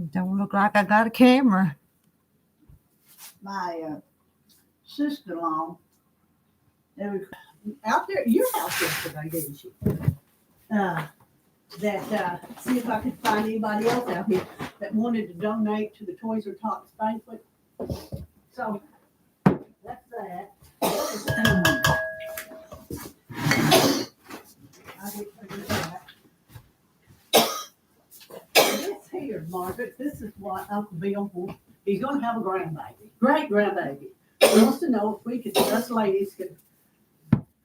Don't look like I got a camera. My sister-in-law, they were out there at your house yesterday, didn't she? See if I could find anybody else out here that wanted to donate to the Toys R Tots banquet. So that's that. I didn't forget that. This here, Margaret, this is what Uncle Bill wants. He's going to have a grandbaby, great grandbaby. He wants to know if we could, us ladies could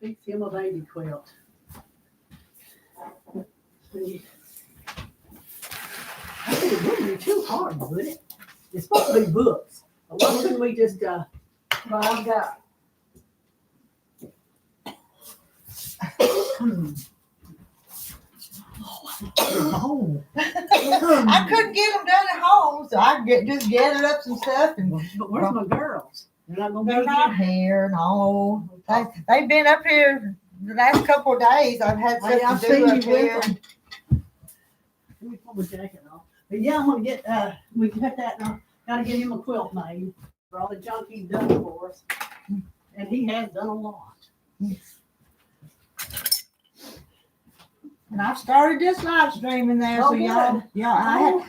fix him a baby quilt. I think it wouldn't be too hard, would it? It's supposed to be books. But why couldn't we just, well, I've got. Oh. I couldn't get them done at home, so I just gathered up some stuff. But where's my girls? They're not going to They're be not here, no. They've been up here the last couple of days. I've had stuff I've to do seen up you here. with them. Let me pull my jacket off. But yeah, I'm gonna get we got that now. Gotta get him a quilt made for all the junk he's done for us. And he has done a lot. And I started this live streaming there, Oh, so good.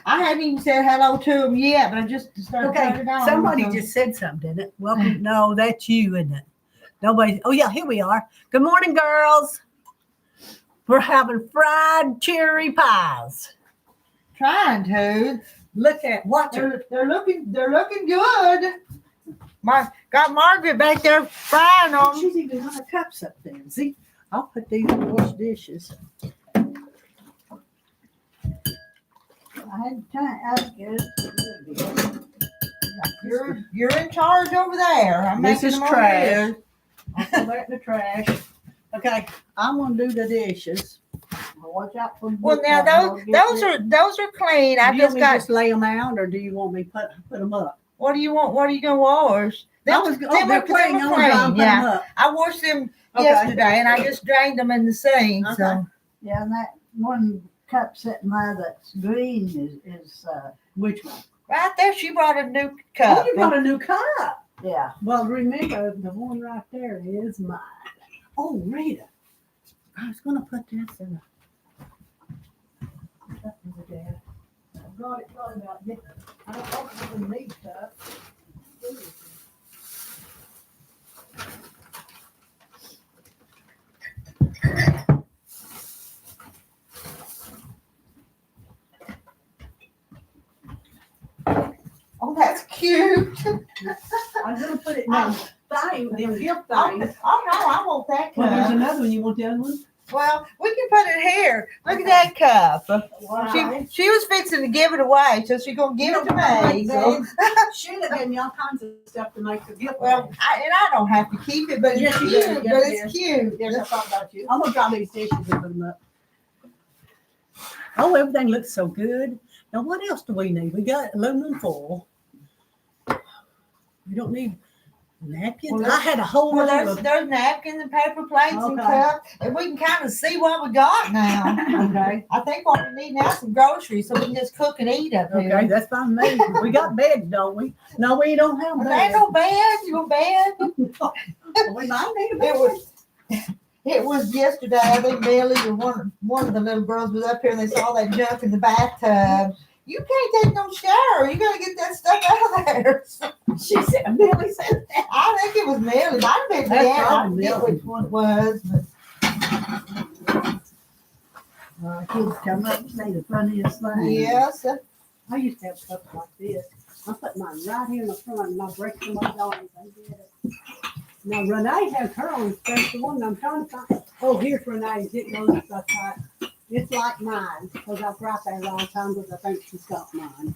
I hadn't even said hello to them yet, but I just started turning it on. Somebody so. just said something, didn't it? Welcome. No, that's you, isn't it? Nobody. Oh yeah, here we are. Good morning, girls. We're having fried cherry pies. Trying to. Look at what They're looking good. Got Margaret back there frying them. She's even got her cups up there. See, I'll put these in wash dishes. I had time. I was good. You're in charge over there. I'm This making is them over trash. here. I'll throw that in the trash. Okay, I'm gonna do the dishes. I'll watch out for. Well, now those are clean. I Do you just want me got. to just lay them out, or do you want me to put them up? What do you want? What are you gonna wash? They're clean. Yeah, I washed them yesterday, and I just drained them in the sink. Okay. So Yeah, and that one cup sitting there that's green is Which one? right there, she brought a new cup. Oh, you brought a new cup. yeah. Well, remember the one right there is mine. Oh, Rita, I was gonna put this in a cup over there. I brought it about this. I don't know if it's a neat cup. Oh, that's cute. I'm gonna put it in them gift Oh, things. no, I want that Well, there's cup. another one. You want the other one? Well, we can put it here. Look at that cup. Right. She was fixing to give it away, so she's gonna give it to me. So. Should have given me all kinds of stuff to make the gift. Well, I don't have to keep it, but it's Yes, you cute. do. But Yes, it's cute. Yes, I thought about you. I'm gonna drop these dishes and put them up. Oh, everything looks so good. Now, what else do we need? We got aluminum foil. We don't need napkins. Well, I had a whole Well, lot there's napkins and paper plates and Okay. cups, and we can kind of see what we got now. Okay. I think what we need now is some groceries so we can just cook and eat up here. Okay, that's fine with me. We got beds, don't we? No, we don't have There ain't beds. no bed. You a bed? We might need a bed. It was yesterday. I think Millie or one of the little girls was up here and they saw that junk in the bathtub. You can't take no shower. You gotta get that stuff out of there. She said, Millie said that. I think it was Millie. Might have been That's Dan. I probably forget Millie. which one it was. But Kids come up and say the funniest thing. yes. I used to have cups like this. I put mine right here in the front and I break them up all and they did it. Now Renee has her own special one. I'm trying to find. Oh, here's Renee's. It goes stuff like it's like mine because I've brought that a long time because I think she's got mine.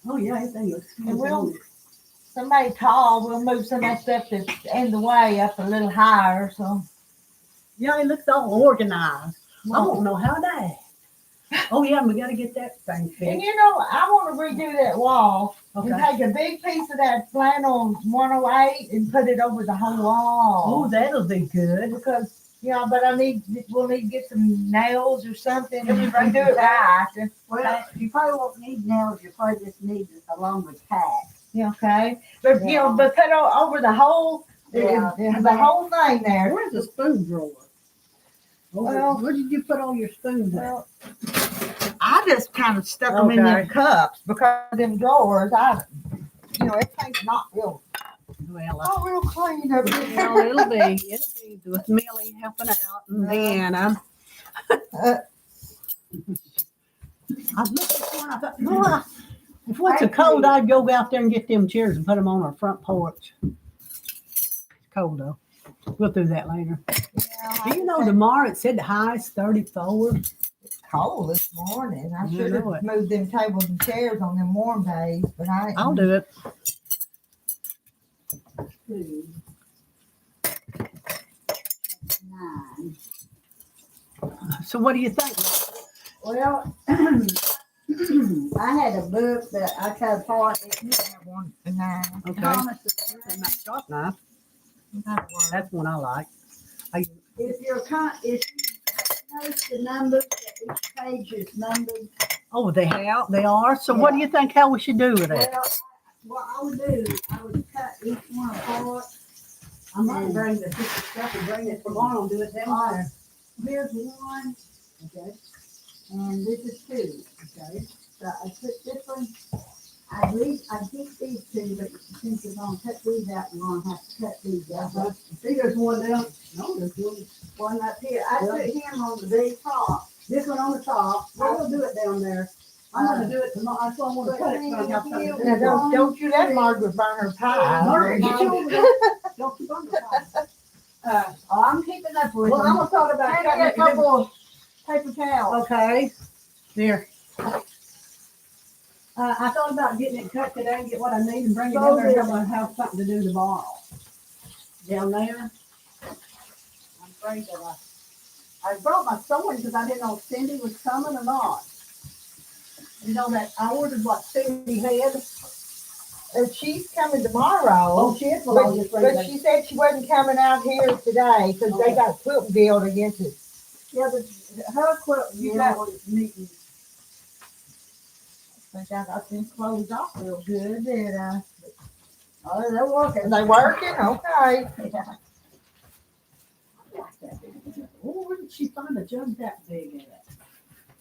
Oh yeah, everything looks good. And somebody tall, we'll move some of that stuff that's in the way up a little higher. So Yeah, it looks all organized. I don't know how that. Oh yeah, we got to get that thing and fixed. you know, I want to redo that wall. Okay. And take a big piece of that flannel 108 and put it over the whole wall. Oh, that'll be good. Because Yeah, but we'll need to get some nails or something Can you and bring do the it right. Well, you probably won't need nails, you probably just need it along with tack. Yeah, okay. But you know, Yeah. but put over the whole, Yeah. the whole thing there. Where's the spoon drawer? Well- Where did you put all your spoons at? Well, I just kind of stuck them in them Okay. cups because them drawers, everything's not real, Well, not real clean up well, here. it'll be with Millie helping out and Deanna. I looked at one, I thought, no, if it's a cold, I'd go out there and get them chairs and put them on our front porch. It's cold though. We'll do that later. Do you know tomorrow it said the high is 34? It's cold this morning. I I should know have it. moved them tables and chairs on them warm days, but I didn't. I'll do it. 9. So what do you think? Well, I had a book that I cut apart. You have one and nine. Okay. Thomas, And that sharp knife, That'll work. that's one I like. if you notice the numbers, that each page is numbered. Oh, they are. So what do you think how we should do with that? Well, what I would do, I would cut each one apart. I'm not bring the stuff and bring it tomorrow and do it down there. Here's one, Okay. and this is 2. Okay. So I put this one, I keep these 2, but since you're gonna cut these out, you're gonna have to cut these out. See, there's one down. No, there's one. One up here, I put him on the big top. This one on the top. We'll do it down there. I'm gonna do it tomorrow. That's why I want to cut it. So I have something to do. Now, don't you let Margaret burn her pie. Margaret, get you over there. Don't you burn the pie. I'm keeping up with Well, I'm them. gonna talk about Hand me cutting a it. couple paper towels. Okay. There. I thought about getting it cut today and get what I need and bring it down there and I'm gonna have something to do tomorrow. Down there. I'm afraid that I brought my sewing because I didn't know if Cindy was coming or not. You know that I ordered what Cindy had. And she's coming tomorrow. Oh, she is. Well, I'll But, just bring but she said she wasn't coming out here today because they got Quilted deal against it. Yeah, her quilt, you know, is meeting. I think I got them closed off real good. And, Oh, they're working. they working? Okay. Oh, where did she find a jug that big at?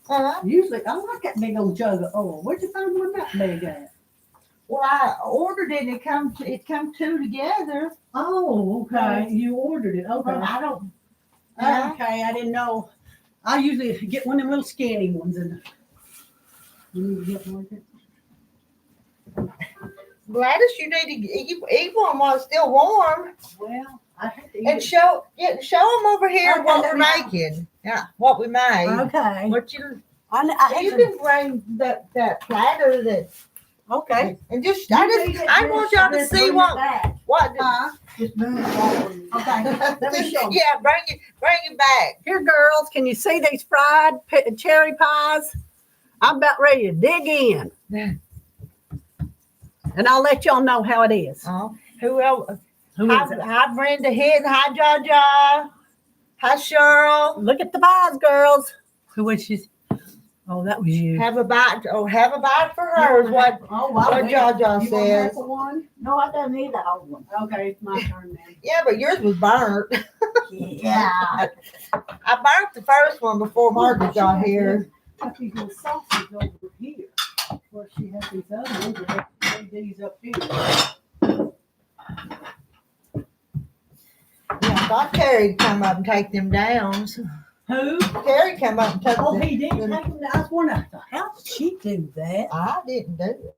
Uh-huh. Usually, I like that big old jug of oil. Where'd you find one that big at? Well, I ordered it and it come 2 together. Oh, okay. You ordered it. Okay. But I don't. Yeah. Okay, I didn't know. I usually get one of them little skinny ones and. You need to get one. Gladys, you need to eat one while it's still warm. Well, I have to eat And it. show them over here Okay, what let we're me- making. Yeah, what we made. Okay. What you I you hate to, can bring that platter that okay. and just I want y'all to see what Just bring it back. Okay. Let me show 'em. yeah, bring it back. Here, girls, can you see these fried cherry pies? I'm about ready to dig in. And I'll let y'all know how it is. Oh, who else? Who is it? Hi Brenda Hidden. Hi Jaja. Hi Cheryl. Look at the pies, girls. Who was she? Oh, that was you. Have a bite. Oh, have a bite for her. Is what Oh, what Jaja You want says. half of one? No, I don't need the whole one. Okay, it's my turn then. Yeah, but yours was burnt. Yeah. I burnt the first one before Margaret got here. Got these little sausages over here. Where she has these other ones, and they put these up here. Yeah, I thought Terry would come up and take them down. Who? Terry come up and took Oh, them. he did take them. I was wondering, how did she do that? I didn't do it.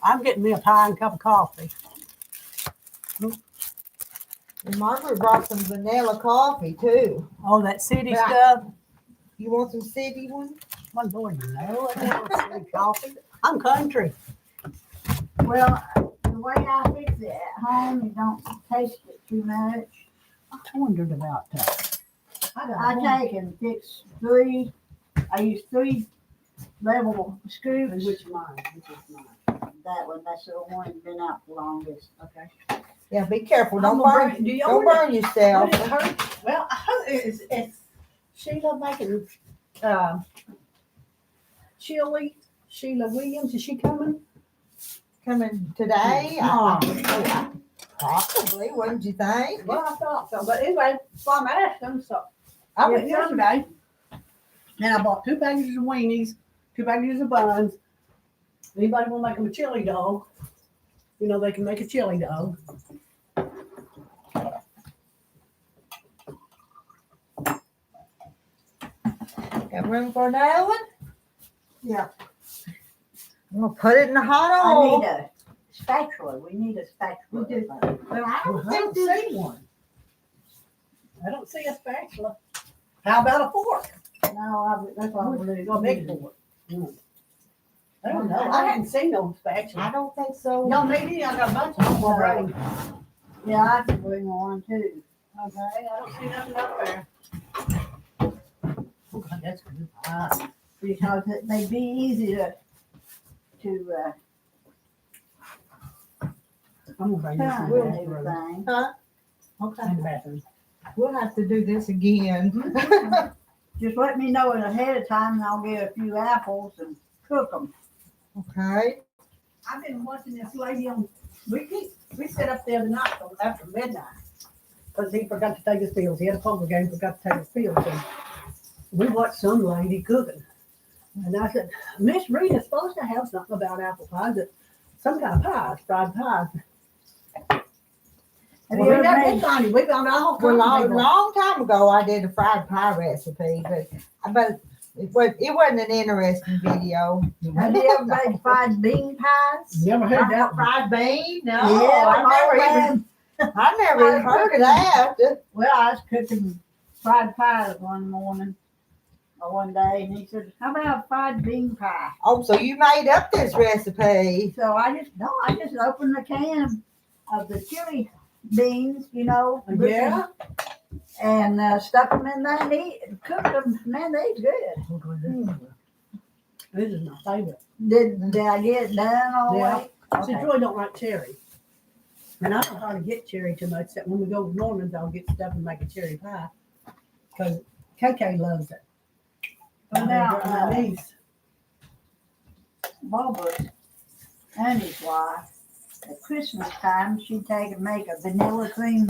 I'm getting me a pie and a cup of coffee. And Margaret brought some vanilla coffee too. Oh, that city Yeah. stuff. You want some city one? My Lord, no, I don't want city coffee. I'm country. Well, the way I fix it at home, you don't taste it too much. I wondered about that. I take and fix 3. I use 3 level scoops. Which mine? Which is mine? That one, that's the one that's been out the longest. Okay. Yeah, be careful. I'm Don't gonna burn. do y'all Don't want burn yourself. What is her? Well, it's Sheila making chili. Sheila Williams, is she coming? Coming today? Oh, Possibly. Wouldn't you think? well, I thought so. But anyway, so I'm asking. So I went Yeah, yesterday and I bought 2 packages of weenies, 2 packages of buns. Anybody want to make them a chili dog? You know, they can make a chili dog. Got room for another one? Yeah. I'm gonna put it in the hot I oil. need a spatula. We need a spatula. We do. Well, I Well, don't I think don't this. see one. I don't see a spatula. How about a fork? No, that's what I'm gonna do. A big fork. I don't know. I hadn't seen no I spatula. don't think so. Y'all need any? I got a bunch of them already. Yeah, I can bring one too. Okay, I don't see nothing up there. Oh, God, that's good. Because they'd be easy to I'm gonna bring this find in and the bathroom. everything. Okay. In the bathroom. We'll have to do this again. Just let me know it ahead of time and I'll get a few apples and cook them. Okay. I've been watching this lady on, we set up the other night till after midnight. Because he forgot to take his pills. He had a poker game, forgot to take his pills. And we watched some lady cooking. And I said, Miss Rita's supposed to have something about apple pies, some kind of pies, fried pies. Have Well, you we ever got made, this on you. We found all Well, kinds of long time ago, I did a fried pie recipe, but it wasn't an interesting video. have you ever made fried bean pies? You ever heard that one? Fried bean? No, Yeah, I never even heard of that. Well, I was cooking fried pies one morning or one day, and he said, "How about fried bean pie?" Oh, so you made up this recipe? So I just opened the can of the chili beans, you know, Yeah. and stuck them in there and cooked them. Man, they's good. This is my favorite. Did I get it done all the Yeah. way? See, Okay. Joy don't like cherry. And I don't hardly get cherry too much, except when we go to Norman's, I'll get stuff and make a cherry pie. Because KK loves it. Well, now, My niece. Barbara and his wife, at Christmas time, she'd take and make a vanilla cream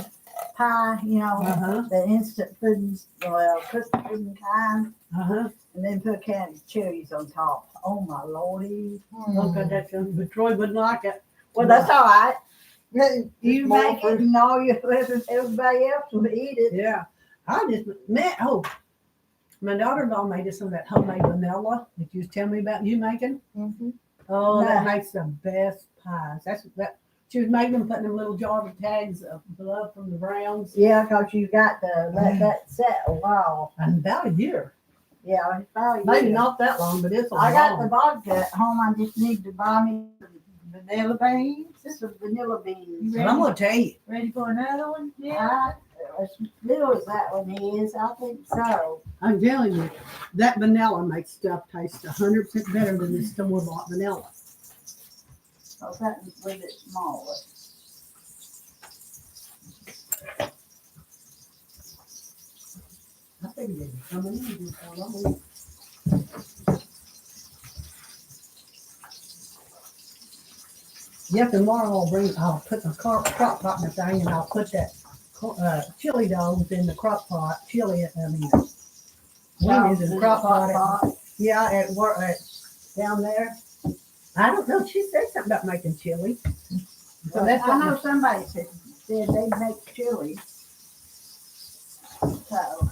pie, you know, Uh-huh. the instant pudding, cookie pudding kind, Uh-huh. and then put candy cherries on top. Oh my lordy. Oh, God, that's good. But Troy wouldn't like it. Well, that's all right. You You make it and all you, everybody else will eat it. Yeah. I just met, my daughter-in-law made us some of that homemade vanilla that you was telling me about you making. Mhm. Oh, that Nah. makes the best pies. That she was making them, putting them little jar of tags of blood from the Browns. Yeah, because you got to let that set a while. And about a year. Yeah, it's probably Maybe good. not that long, but it's a I got the long. vodka at home. I just need to buy me Vanilla beans. some vanilla beans. And I'm gonna tell you, Ready for another one? Yeah. As little as that one is, I think so. I'm telling you, that vanilla makes stuff taste 100% better than the store-bought vanilla. So that was a little bit smaller. I figured they'd be coming in. Just thought, I'm gonna- Yeah, tomorrow I'll put the crock pot in the thing and I'll put that chili dogs in the crock pot. Weenies in the crock pot. Yeah, at work, down there. I don't know. She said something about making chili. So that's I know what somebody said they make chili. So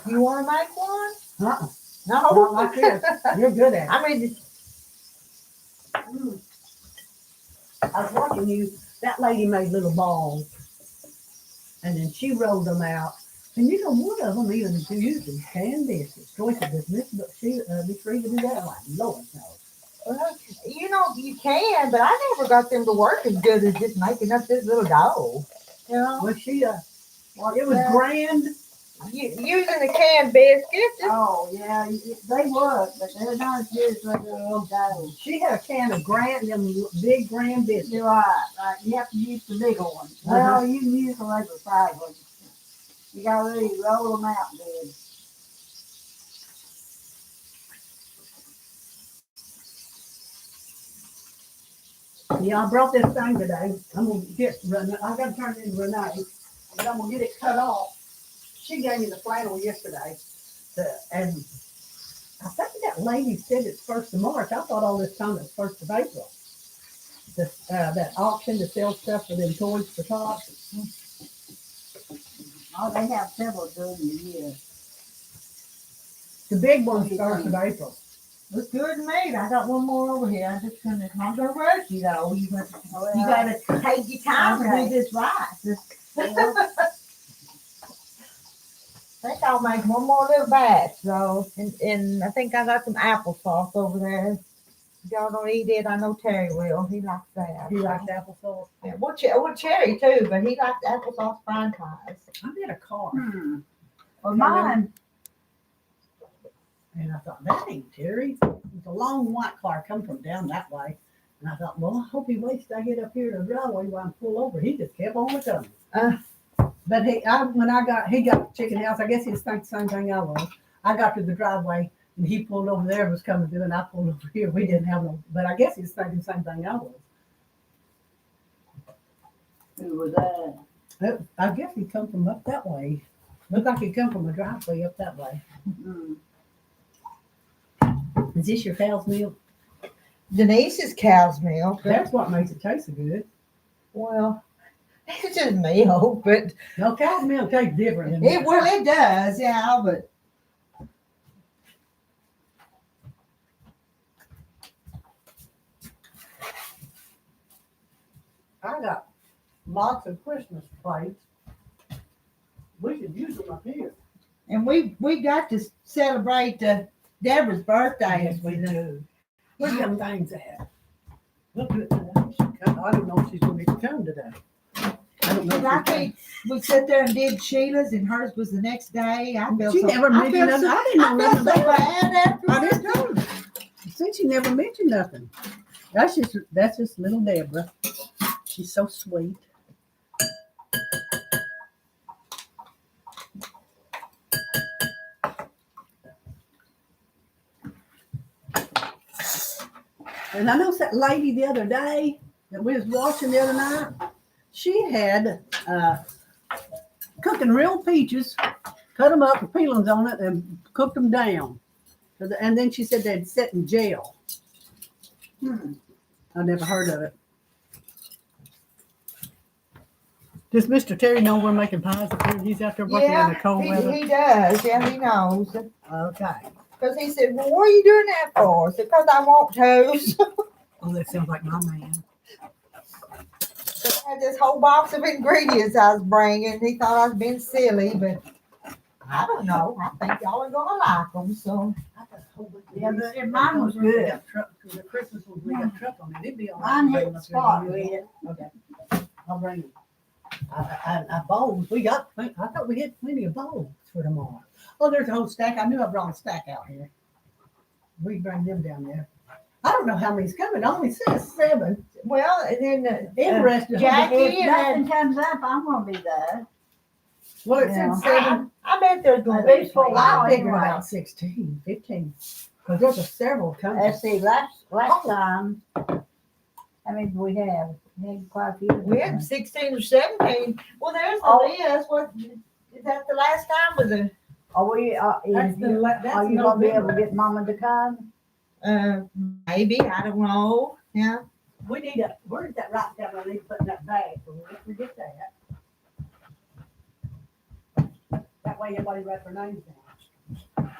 You want to make one? uh-uh. No. Not like this. You're good at it. I mean, I was watching you. That lady made little balls, and then she rolled them out. And you know, one of them even used in canned biscuits. Joy said, "Does Miss Rita do that?" I'm like, Lord knows. Well, you can, but I never got them to work as good as just making up this little dough. You know, Well, What's it was that? grand. using the canned biscuits. Oh, yeah, they would, but they're not as good as regular dough. She had a can of them big grand biscuits. You're right. You have to use the bigger one. Well, you can use the regular fried one. You gotta really roll them out good. Yeah, I brought this thing today. I'm gonna get Renee. I gotta turn it into Renee, but I'm gonna get it cut off. She gave me the flannel yesterday, and I think that lady said it's 1st of March. I thought all this time it's 1st of April. That auction to sell stuff for them toys for tots. Oh, they have several during the year. The big one's 1st of April. Looks good to me. I got one more over here. I'm just gonna not gonna rush you though. You gotta take your time and do this right. I think I'll make one more little batch though, and I think I got some applesauce over there. If y'all don't eat it, I know Terry will. He likes that. He likes applesauce. Yeah, well, Cherry too, but he likes applesauce fine pies. I made a car, Well, mine, and I thought that ain't Terry. It's a long white car come from down that way, and I thought, well, I hope he waits till I get up here to the driveway while I pull over. He just kept on coming. But he got the chicken house. I guess he was thinking the same thing I was. I got to the driveway and he pulled over there, was coming through, and I pulled over here. We didn't have no, but I guess he was thinking the same thing I was. who was that? I guess he come from up that way. Looked like he come from a driveway up that way. Mm. Is this your cow's milk? Denise's cow's milk. That's what makes it taste so good. Well, it's just milk, but No, cow's milk tastes different than it does, yeah, but I got lots of Christmas plates. We could use them up here. and we got to celebrate Deborah's birthday. Yes, we do. Where's them things at? Look at it today. I don't know if she's going to come today. I don't know. And I think we sat there and did Sheila's, and hers was the next day. I felt She so, never I mentioned felt nothing. so, I didn't know I felt nothing so about it. bad after I didn't know. Since she never mentioned nothing. That's just little Deborah. She's so sweet. And I know that lady the other day that we was watching the other night, she had cooking real peaches, cut them up with peelings on it, and cooked them down. And then she said they'd sit in jail. I never heard of it. Does Mr. Terry know we're making pies up here? He's out there working in the cold weather. he does. Yeah, he knows. Okay. Because he said, well, what are you doing that for? I said, because I want toast. Oh, that sounds like my man. I had this whole box of ingredients I was bringing. He thought I was being silly, but I don't know. I think y'all are going to like them. So, Yeah, but mine was good. The Christmas one, we got truck on it. It'd be all Mine right. hit the spot, Rita. Okay. I'll bring them. I bowls. We got, I thought we had plenty of bowls for tomorrow. Oh, there's a whole stack. I knew I brought a stack out here. We bring them down there. I don't know how many's coming. It only says 7. well, and then Interesting. Jackie If and nothing comes up, I'm gonna be there. Well, it Yeah. said 7. I bet there's going to At be least for a plenty. while. I figured anyway. about 16, 15. Because there's a several coming. Let's see, last time, how many do we have? We had quite a few. We had 16 or 17. Well, there's the Oh. list. What is that? The last time was a Are we, That's are you gonna be able to November. get mama to come? maybe, I don't know. Yeah. We need a, where's that right down there? I need to put in that bag. So we'll forget that. That way everybody write their names down.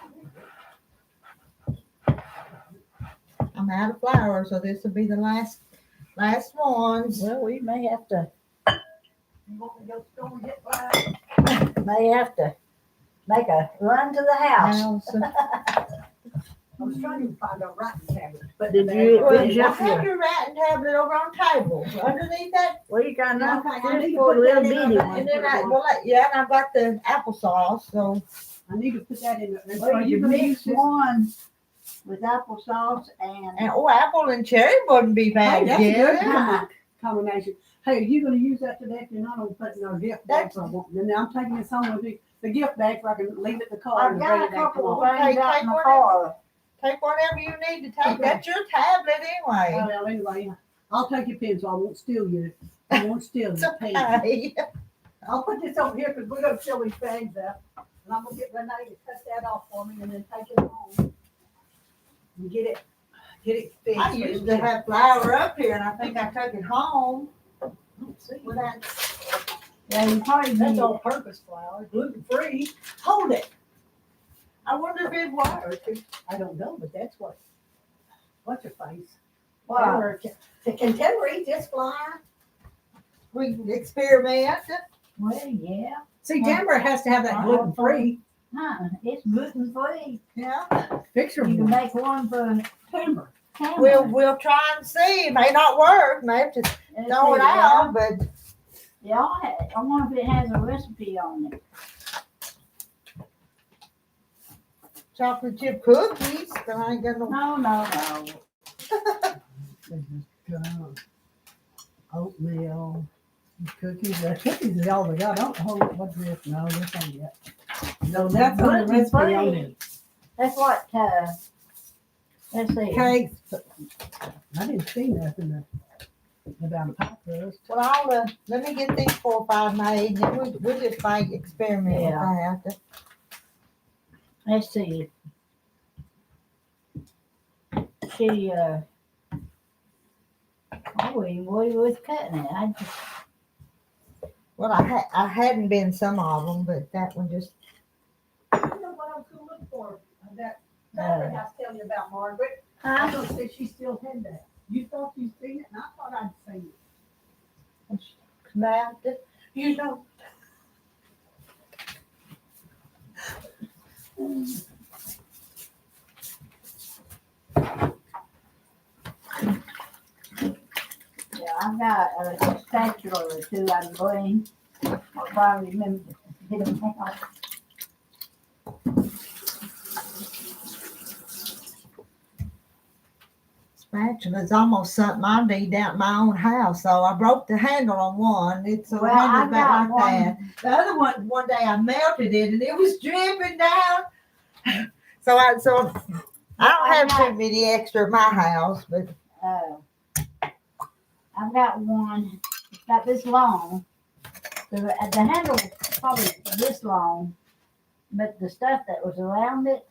I'm out of flour, so this will be the last ones. Well, we may have to, You want me to go to the store and get flour? make a run to the house. Now, so I was trying to find a writing tablet. But Did the you- bag- Well, Did you- I had your writing tablet over on the table, underneath that. Well, you got enough Okay, I just need to for a put little that in bitty my one. And then and I've got the applesauce, so. I need to put that in the. Well, you can mix one with applesauce and And apple and cherry wouldn't be Hey, bad. that's a good Yeah. combination. Hey, you gonna use that today? If you're not gonna put it in our gift bag, so I won't. Then I'm taking this home with me, the gift bag, so I can leave it in the car I've and bring got a it back couple tomorrow. of things out Take in the one car. Take whatever you need to take. That's your tablet anyway. Well, anyway, I'll take your pen, so I won't steal you. I won't steal It's your pen. okay. I'll put this over here because we're gonna fill these bags up. And I'm gonna get Renee to cut that off for me and then take it home. And get it fixed. I used to have flour up here and I think I took it home. With that. Yeah, you probably That's need, all purpose flour, gluten free. Hold it. I wonder if it worked. I don't know, but that's what's your face? wow, Can Taylor eat this flour? We can experiment. well, yeah, See, Tamara has to have that gluten free. it's gluten free. Yeah. Fix her You can one. make one for Tamara. Cameron. We'll try and see. It may not work. May have to Let's throw it see, out, but Yeah, I wonder if it has a recipe on it. chocolate chip cookies. But I ain't got no. No. Oatmeal, cookies. Cookies is all we got. I don't know what's this. No, this ain't yet. No, that's on the Gluten recipe on free. it. That's what, let's see. Cakes. I didn't see nothing about a pie crust. Well, let me get these 4 or 5 made, and then we'll just like experiment with that. Let's see. She, I wouldn't even worry with cutting it. I just, Well, I hadn't been some of them, but that one just. I don't know what I was gonna look for. That I was telling you about Margaret. I don't think she still had that. You thought you'd seen it, and I thought I'd seen it. That, you know. yeah, I've got a spatula or two I can bring. I'll probably remember to get them out. Spatula's almost something I need down at my own house. So I broke the handle on one. It's a Well, I handle back got like that. The other one day I melted it and it was dripping down. So I don't have too many extra at my house, but I've got one, it's got this long. The handle is probably this long, but the stuff that was around it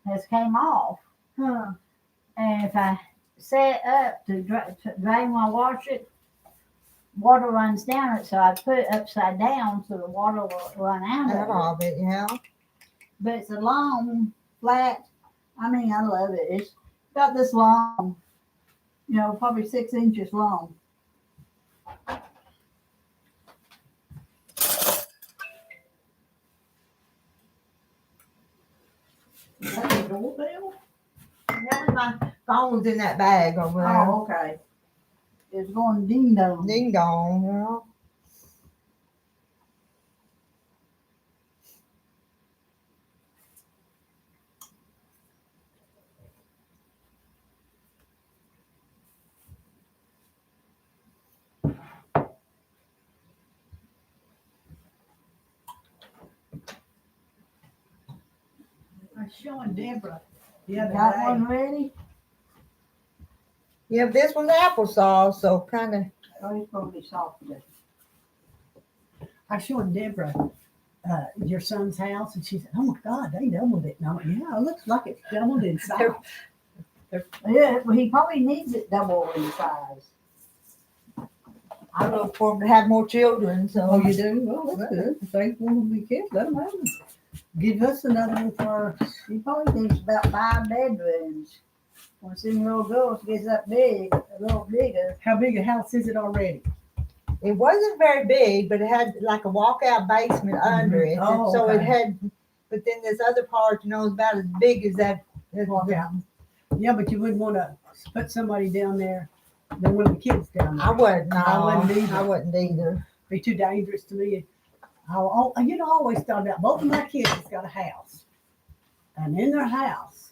has came off. huh. And if I set it up to drain when I wash it, water runs down it. So I put it upside down so the water will run out Out of it. of it, yeah. But it's a long, flat, I mean, I love it. It's about this long, probably 6 inches long. Is that a doorbell? That was my phone's in that bag over there. Oh, okay. It's going ding dong. Ding dong, you know. I was showing Deborah the You other got day. one ready? Yeah, this one's applesauce, so kind of. Oh, it's going to be softer. I showed Deborah your son's house, and she said, "Oh my God, they doubled it." And I went, "Yeah, it looks like it's doubled in size." Yeah, well, he probably needs it double in size. I look for them to have more children, so. Oh, you do? Well, that's good. If they want to be kids, let them have them. Give us another one for He probably needs about 5 bedrooms. When some little girls gets up big, a little bigger. how big a house is it already? It wasn't very big, but it had like a walkout basement under it. Oh, and so it okay. had, but then this other part, is about as big as that Yeah, but you wouldn't want to put somebody down there, then one of the kids down there. I wouldn't. No, I wouldn't either. I wouldn't either. Be too dangerous to me. I always thought about both of my kids has got a house, and in their house,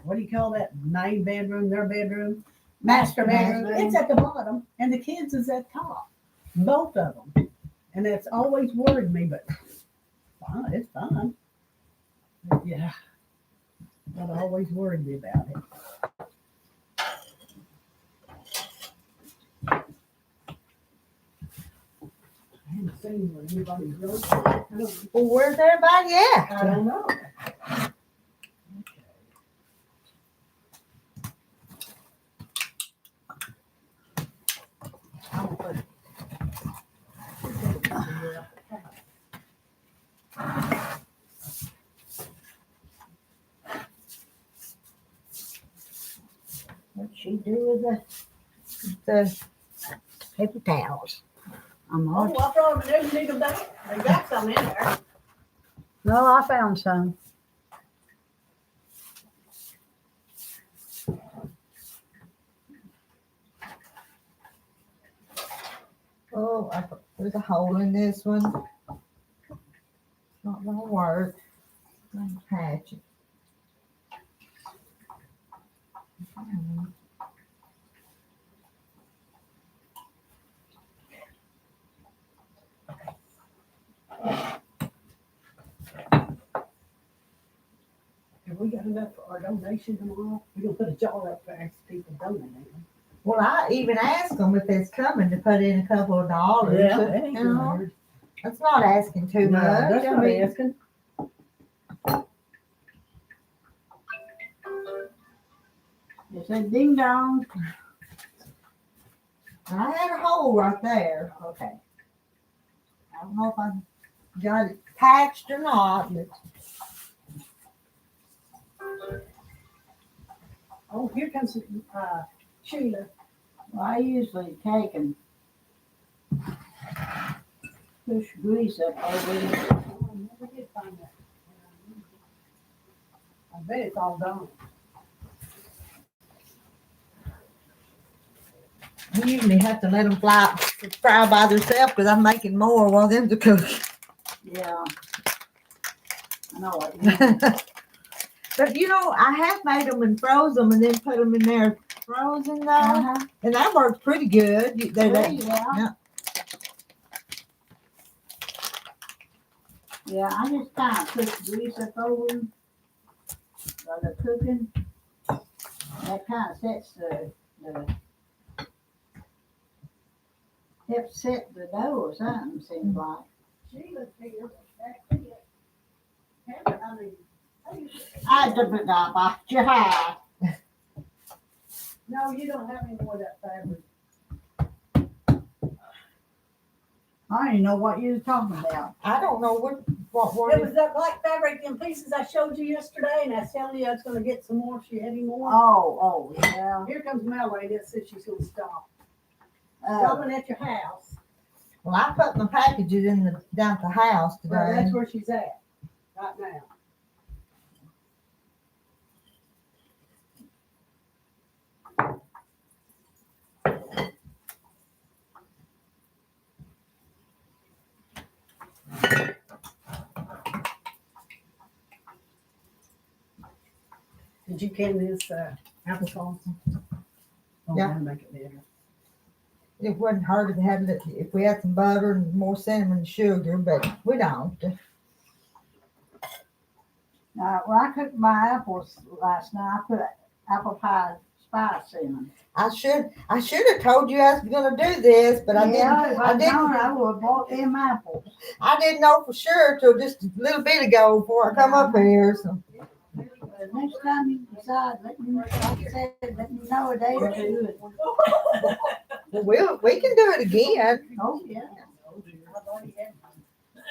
what do you call that main bedroom, their bedroom, master bedroom? It's at the bottom, and the kids is at top, both of them, and that's always worried me. But fine, it's fine. But yeah, that always worried me about it. I haven't seen where anybody's really. Well, where's everybody at? I don't know. What'd she do with the paper towels? I'm Oh, all, I brought them a new needle back. They got some in there. no, I found some. Oh, there's a hole in this one. Not gonna work. I'm patch it. Have we got enough for our donation tomorrow? We're gonna put a jar up there so people donate. Well, I even asked them if it's coming to put in a couple of dollars. that ain't You know, hard. that's not asking too much. That's I not mean, asking. It said ding dong. I had a hole right there. Okay. I don't know if I got it patched or not, but Oh, here comes Sheila. Well, I usually take and push grease up over it. Oh, I never did find that. I bet it's all done. we usually have to let them fry by themselves because I'm making more while them to cook. Yeah. I know what you mean. But you know, I have made them and froze them and then put them in there frozen though, Uh-huh. and that works pretty good. Yeah. Yeah, I just kind of push grease up over them while they're cooking. That kind of sets the helps set the dough or something, seems like. Sheila's here. That's it. I didn't know about your hair. No, you don't have any more of that fabric. I don't even know what you're talking about. I don't know what It word. was that black fabric in pieces I showed you yesterday, and I was telling you I was gonna get some more if she had any more. Oh, yeah. Here comes Mallory that said she's gonna stop. Uh, Stopping at your house. Well, I put my packages down at the house Well, today. that's where she's at right now. Did you can this applesauce? Oh, Yeah. that'll make it better. It wouldn't hurt if we had some butter and more cinnamon and sugar, but we don't. when I cooked my apples last night, I put apple pie spice in them. I should have told you I was gonna do this, but I If I'd known, I didn't. would have bought them apples. I didn't know for sure till just a little bit ago before I come up here. So But next time you decide, like I said, let me know a day or two. we can do it again. Oh, yeah.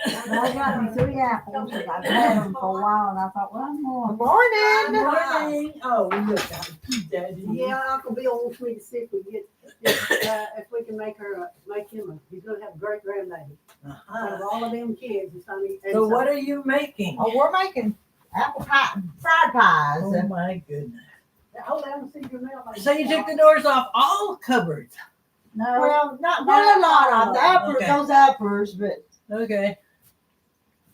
But I got me 3 apples, and I've had them for a while, and I thought, well, I'm Good going. morning. Oh, look, Daddy. Yeah, Uncle Bill wants me to see if we get if we can make him he's gonna have a great granddaddy. Out of all of them kids, it's only. So what are you making? Oh, we're making apple pie, fried pies. Oh my goodness. Hold on, see your mail. So you took the doors off all cupboards. No, Well, not a lot of the upper, Okay. those uppers, but Okay.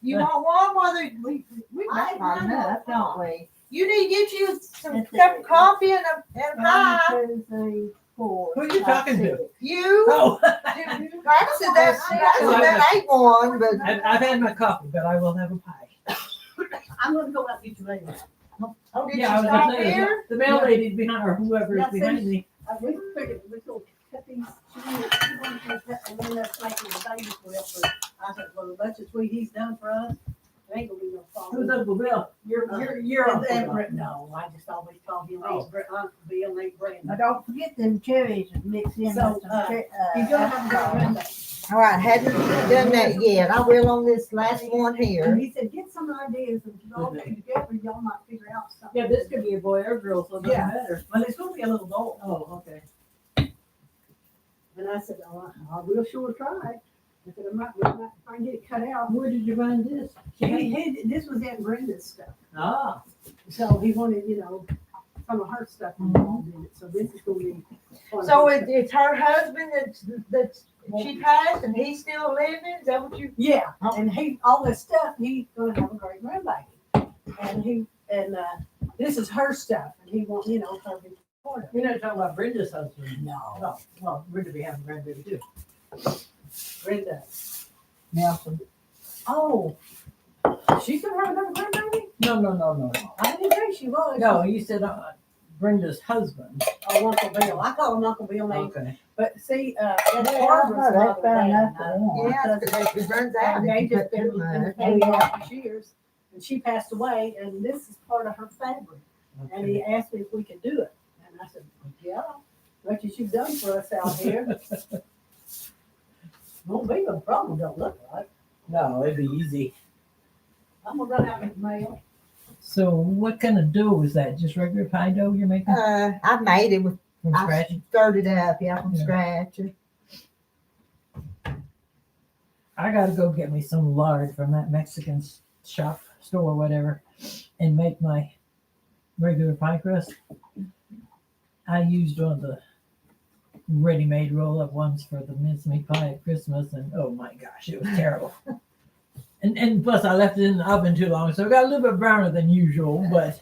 you want one? Well, we I got enough, know. don't we? You need to get you some That's cup it. of coffee and a pie. 1, 2, 3, 4. Who are you 5, talking to? 6. You. Oh, That ain't one, but I've had my coffee, but I will have a pie. I'm gonna go out and get your mail. oh, did Yeah, I you was stop gonna say, here? the mail lady's behind, or whoever is Yeah, behind me. We figured we could cut these, and then that's making the baby for us. I said, well, as much as he's done for us, there ain't gonna be no Who's problem. Uncle Bill? You're Uncle Bill. No, I just always call him Oh. Uncle Bill, ain't Now Brandon. don't forget them cherries mixed in So, with some He's gonna have to go Monday. All right, hadn't done that yet. I will on this last one And here. he said, get some ideas and y'all get together, y'all might figure out something. Yeah, this could be a boy or girl, so it doesn't Yeah. matter. Well, it's gonna be a little bold. Oh, okay. And I said, oh, I will sure try. I said, I might, if I can get it cut out. Where did you find this? This was in Brenda's stuff. Ah, So he wanted, some of her stuff involved in it. So this is gonna be. part of So her stuff. it's her husband that's she passed and he's still living? Is that what you? Yeah, and all this stuff, he's gonna have a great grandbaby. And this is her stuff, and he wants, her to be part of it. you're not talking about Brenda's husband. No, No, well, Brenda be having a grandbaby too. Brenda. Nelson. Oh, she's gonna have another grandbaby? No. I didn't think she was. No, you said Brenda's husband. Oh, Uncle Bill. I call him Uncle Bill name. Okay. But see, Yeah, that's I Barbara's know, mother. that's fair enough Dan. for one. Yeah, because it runs out. And they if you just put been too much. in the family all these years. And she passed away, and this is part of her fabric. And he asked me if we could do it. And I said, yeah, much as you've done for us out here. Won't be no problem, don't look like. No, it'd be easy. I'm gonna run out with mail. So what kind of dough is that? Just regular pie dough you're making I made it with, from scratch? I stirred it up, from Yeah. scratch. I gotta go get me some lard from that Mexican shop, store, whatever, and make my regular pie crust. I used one of the ready-made roll-up ones for the mincemeat pie at Christmas, and oh my gosh, it was terrible. And plus, I left it in the oven too long, so it got a little bit browner than usual, but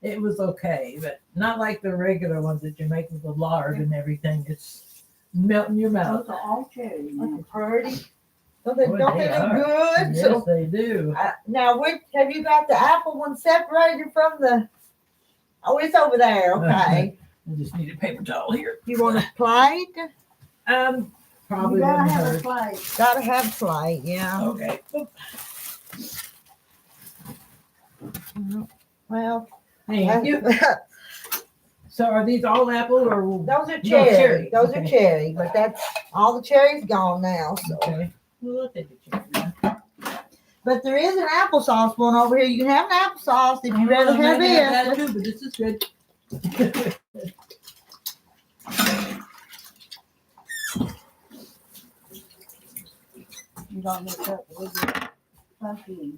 it was okay. But not like the regular ones that you make with the lard and everything. It's melting your mouth. Those are all cherries. now. Looking pretty. Don't they, Boy, don't they they look are. good? Yes, So, they do. now, have you got the apple one separated from the? Oh, it's over there. Okay. I just need a paper towel here. You want a plate? Probably You gotta wouldn't have a hurt. plate. Gotta have a plate. Yeah. Okay. Well, Thank you. So are these all apple or? those are No, cherry. cherry. Those are Okay. cherry, but that's all the cherry's gone now. So, Okay. Well, I'll take a cherry. but there is an applesauce one over here. You can have an applesauce if you rather have that it. too, but this is good. You gonna mix up with your funky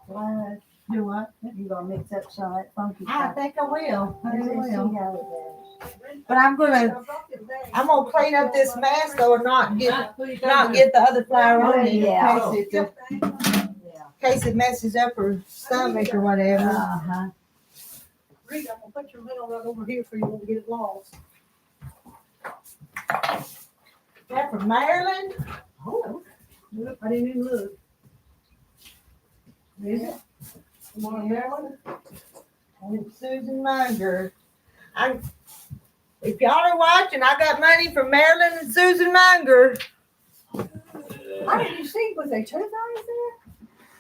flash. Do what? You gonna mix up some of that funky I stuff. think I will. I Let's see will. how it But I'm gonna clean up this mess though, and not get the other flour on it Yeah. in goes. Yeah. case it messes up her stomach or whatever. Uh-huh. Rita, I'm gonna put your mail right over here so you won't get it lost. That from Maryland? Oh, look, I didn't even look. Is it? From our Maryland? And Susan Munger. If y'all are watching, I got money from Maryland and Susan Munger. I didn't see, was they two guys there?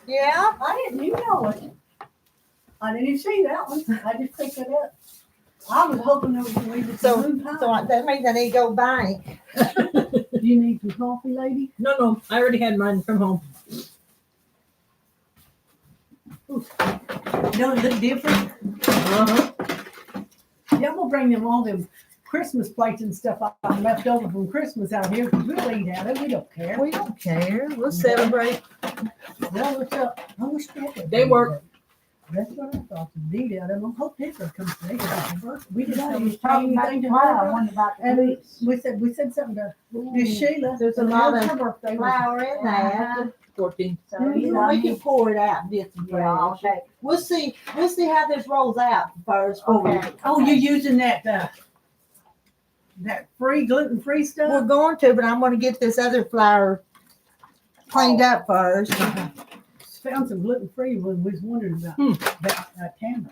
Yeah. I didn't even know it. I didn't even see that one. I just picked it up. I was hoping there was gonna be So- some blue So pie. that means I need to go bank. Do you need some coffee, lady? No, I already had mine from home. Don't look different. Uh-huh. Yeah, we'll bring them all them Christmas plates and stuff I left over from Christmas out here, because we'll eat out of it. We don't care. We don't care. We'll celebrate. Well, what's up? I wish we had that. They work. That's what I thought. The deed out of them. I hope this will come today. We didn't You tell was you talking about anything the to flower, I her. wondered about the And boots. we said something to Miss Sheila. There's a and lot it was of her birthday. Flour in that. 14. So, you know, We can pour it out and get some yeah, fresh. okay. We'll see how this rolls out first. Okay. Oh, you're using that that gluten-free We're stuff? going to, but I'm going to get this other flour cleaned up first. Found some gluten-free when we was wondering about that Tamara.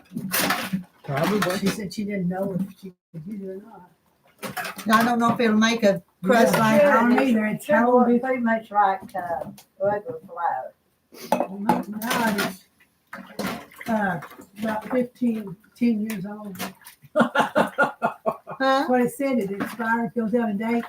Probably. She said she didn't know if she could use it or not. I don't know if it'll make a crust like I don't either. It's Should how look pretty much like regular flour. about 10 years old. Huh? That's what it said. It expired, goes out a date.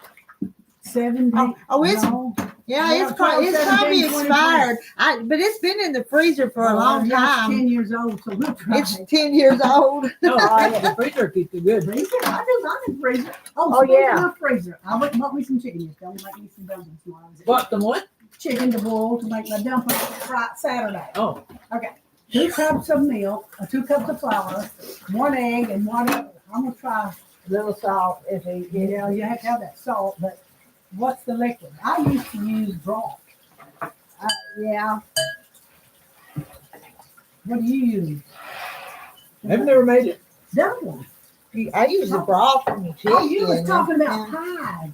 70. Oh, it's No. yeah, Yeah, it's probably 17, 20. expired. But it's been in the freezer for a long Yeah, it's time. 10 years old, so we'll try It's it. 10 years old. No, the freezer keeps it good. Freezer? I do mine in freezer. Oh, Speaking yeah. of freezer, I went and bought me some chicken. Don't make me some dumplings tomorrow. What, the what? Chicken to boil to make my dumplings Friday, Saturday. Oh, 2 cups of milk, 2 cups of flour, 1 egg, and 1 I'm gonna try. Little salt if you Yeah, you have to have that salt, but what's the liquid? I used to use broth. yeah. What do you use? I've never made it. Dumplings. I use the broth from the chicken. Oh, you was talking about pies.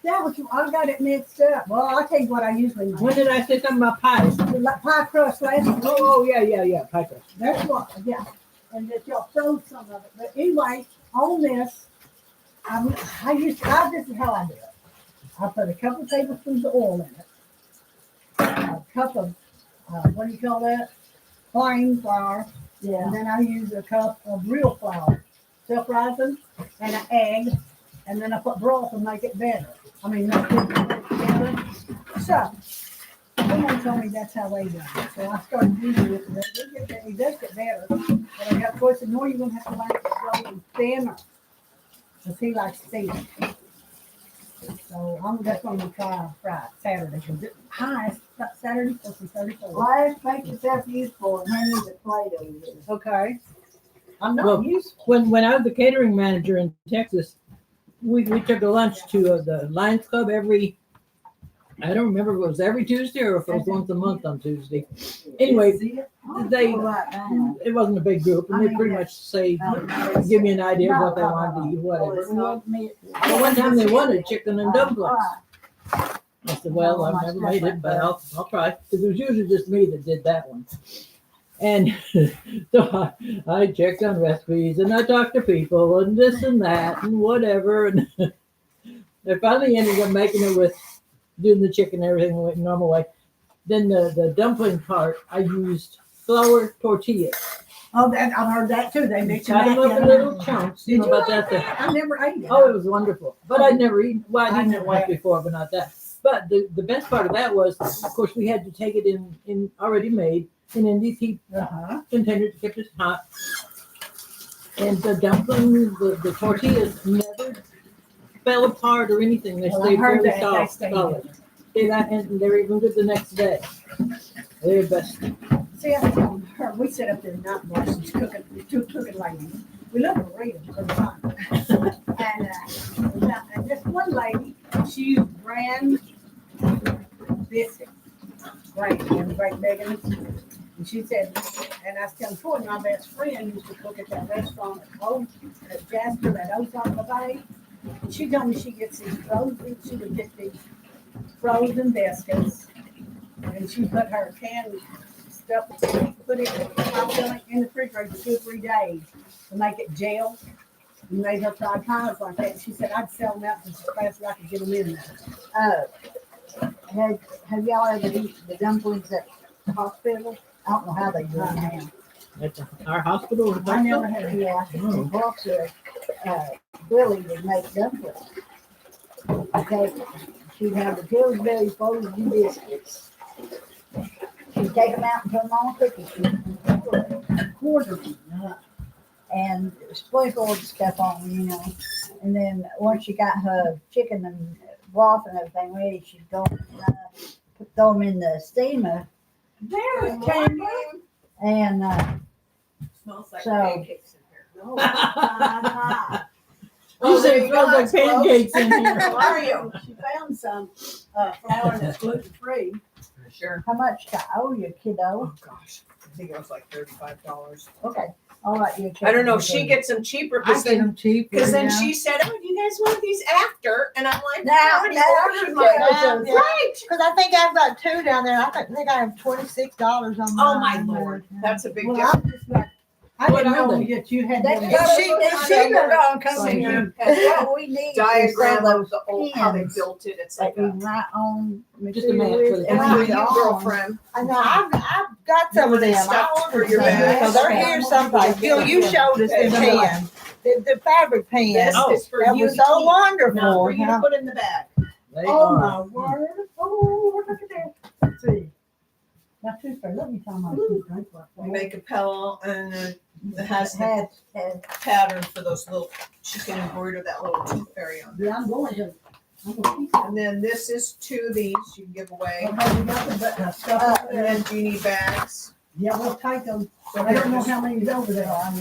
That was, I got it mixed up. Well, I'll tell you what I usually make. When did I say something about pies? Like pie crust last week. Oh, yeah, pie crust. That's what, yeah. And that y'all froze some of it. But anyway, on this, this is how I do it. I put a couple of tablespoons of oil in it. A cup of, what do you call that? Plain flour. Yeah. And then I use a cup of real flour, self-rising, and an egg. And then I put broth and make it better. I mean, make it better. So, someone told me that's how they do it. So I started using it. And it does get better. But I got choice, and more you're going to have to learn to slow and thinner. Because he likes thin. So that's what I'm going to try Friday, Saturday. Because it's high. Saturday, supposed to be 34. Well, make yourself useful and hand me the Play-Doh you do. Okay. I'm not Well, useful. When I was the catering manager in Texas, we took a lunch to the Lions Club every, I don't remember if it was every Tuesday or if it was once a month on Tuesday. Anyway, they, it wasn't a big group, and they pretty much say, give me an idea of what they wanted to eat, whatever. But one time they wanted chicken and dumplings. I said, well, I've never made it, but I'll try. Because it was usually just me that did that one. And so I checked on recipes and I talked to people and this and that and whatever. And I finally ended up making it with doing the chicken and everything the normal way. Then the dumpling part, I used flour tortillas. Oh, I've heard that too. They mix Cut them up in little chunks. Did you about like that? I never ate it. Oh, it was wonderful. But I'd never eaten, well, I'd eaten it never once had it. before, but not that. But the best part of that was, of course, we had to take it in already made and in these heat containers to keep it hot. And the dumplings, the tortillas never fell apart or anything. They Well, I stayed heard really that. soft, They stayed solid. And they were even good the next day. They're the best. See, I told her, we sit up there and not watch, she's cooking, 2 cooking ladies. We love to read them for the fun. And this one lady, she used brand biscuits, great big ones. And she said, and I was telling Troy, my best friend used to cook at that restaurant at Jasper, at Ozark Bay. And she told me she gets these frozen, she would get these frozen biscuits. And she put her canned stuff, put it in the refrigerator for 2 or 3 days to make it gel. And made her fried pies like that. She said I'd sell them out as fast as I could get them in there. Have y'all ever eaten the dumplings at the hospital? I don't know how they do it now. At our hospital. I never had it. Yeah, Walter, Billy would make dumplings. Okay, she'd have the Pillsbury frozen biscuits. She'd take them out and put them on a cookie sheet. Quarter. And sprinkled stuff on, And then once she got her chicken and broth and everything ready, she'd go throw them in the steamer. There it came. And smells like So- pancakes in here. No, fine. You said there it you smells go, like that's close. pancakes in here. How are you? She found some flour that's gluten free. Sure. How much do I owe you, kiddo? Oh, gosh. I think it was like $35. Okay, all right, you. I don't know. She gets them cheaper I because get then, them cheap. she said, "Oh, do you guys want these after?" And I'm like, Now, "No, now, ordered mine." Yeah. Right. Because I think I've got two down there. I think I have $26 on mine. Oh my Lord, that's a big Well, difference. I'm just not, I what didn't I know know they. that you had. That's them- she gonna come Same in here. here. What we need is some Diagram of of those the old how they pins built it. It's that like we a. write on Just a minute material for with the and And time. for put you, on. girlfriend. I know I've got some of them. Stuff I for ordered your some bag. because they're here someplace. You showed us them pins, the fabric pins. This Oh, is for That you was to so keep, wonderful. not for you to Huh? put in the bag. They Oh, are. my word. Oh, look at that. Let's see. Now, sister, let me tell my sister. You make a pillow and it has the Has pattern for those little. She can embroider that little tooth fairy on there. Yeah, I'm going to keep that. And then this is two of these you can give away. Okay, we got the button stuff over And there. then do you need bags? Yeah, we'll take them. So I here, don't know just- how many's over there.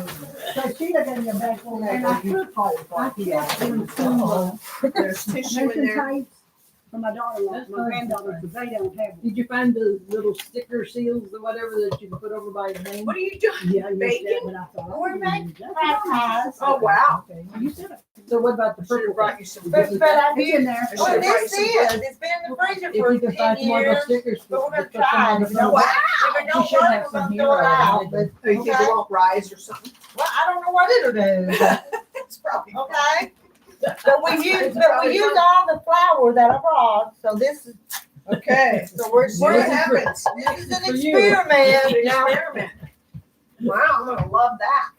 So Sheila gave me a bag full, and I took, I kept them some There's tissue in measuring there. tapes for my daughter, That's my fine. granddaughter, because they don't have them. Did you find the little sticker seals or whatever that you can put over by your name? What are you doing? Yeah, you Bacon? said, but I thought. We make that's Crab fine. pies. Oh, wow. Okay. You said it. So what about the I should purple? have brought you some. But I It's did. in there. I Well, should've brought this you some. is. It's been in the freezer If for you can 10 find some more of those years. stickers, But we're gonna put some on try. the If it front. don't Wow. work, if it You don't should work, have we're some gonna here throw it already. out. But Oh, you think okay. it won't rise or something? Well, I don't know what it'll do. It's probably. Okay. But we use all the flour that I brought. So this is Okay. so we're See what This is happens. this is an For you. experiment. Experiment. Wow, I'm gonna love that.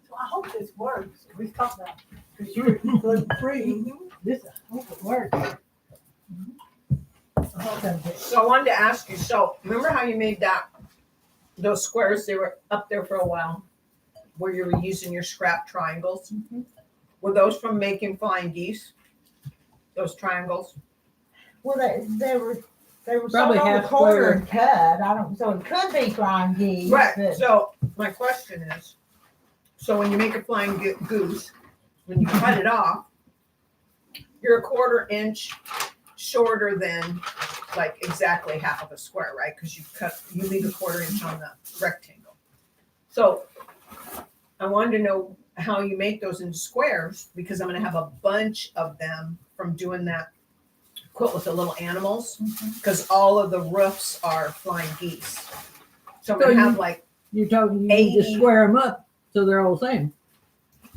So I hope this works. We talked about, because you're gluten free. This, I hope it works. I hope that works. So I wanted to ask you, so remember how you made those squares, they were up there for a while, where you were using your scrap triangles? Were those from making flying geese? Those triangles? Well, they were Probably sewed on half the corner square. and cut. I don't. So it could be flying geese. Right, But so my question is, so when you make a flying goose, when you cut it off, you're a 1/4 inch shorter than like exactly half of a square, right? Because you leave a 1/4 inch on the rectangle. So I wanted to know how you make those in squares, because I'm gonna have a bunch of them from doing that quilt with the little animals, because all of the roofs are flying geese. So I'm So gonna you- have like, You told me you need to 80. square them up so they're all the same.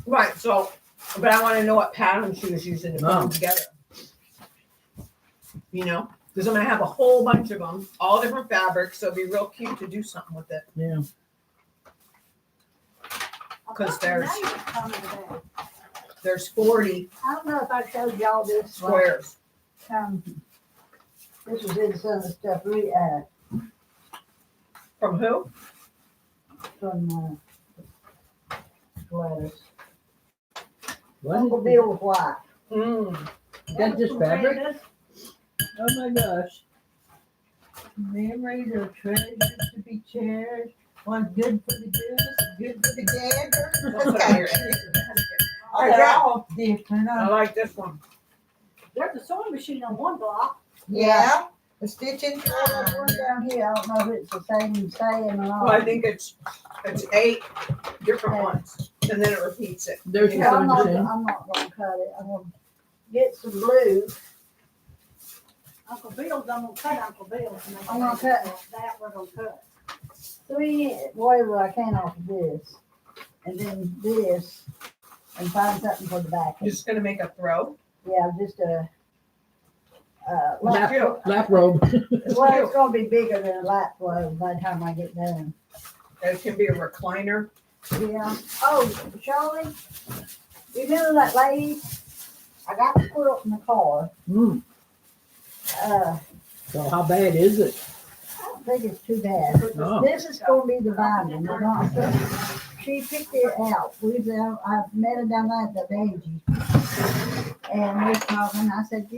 right, so, but I wanna know what pattern she was using to put Oh. them together. You know, because I'm gonna have a whole bunch of them, all different fabrics, so it'd be real cute to do something with it. Yeah. 'Cause there's- Now you're coming today. There's 40 I don't know if I showed y'all this. squares. This was in some of the stuff From who? from Gladys. What Uncle is Bill's wife. that just fabric? Oh my gosh. memories are treasures to be cherished. One good for the goose, good for the gander. Don't put it on your Oh, they're all different. I like this one. There's a sewing machine on one block. Yeah, the stitching. There's one down here, I don't know if it's the same saying or not. Well, I think it's 8 different ones, and then it repeats it. There's You the have- sewing machine. I'm not gonna cut it, I'm gonna get some glue. Uncle Bill's, I'm gonna cut Uncle Bill's. and I'm gonna cut. That we're gonna cut. 3 whatever I can off of this, and then this, and find something for the back. You're just gonna make a throw. Yeah, just a, Lap, cute. lap robe. well, it's gonna be bigger than a lap robe by the time I get done. It can be a recliner. Yeah. Oh, Charlie, you remember that lady? I got the quilt in the car. Mm. So how bad is it? I don't think it's too bad. Oh. This is gonna be the binding. We're not- She picked it out. I met her down there at the Benji. And we was talking, I said,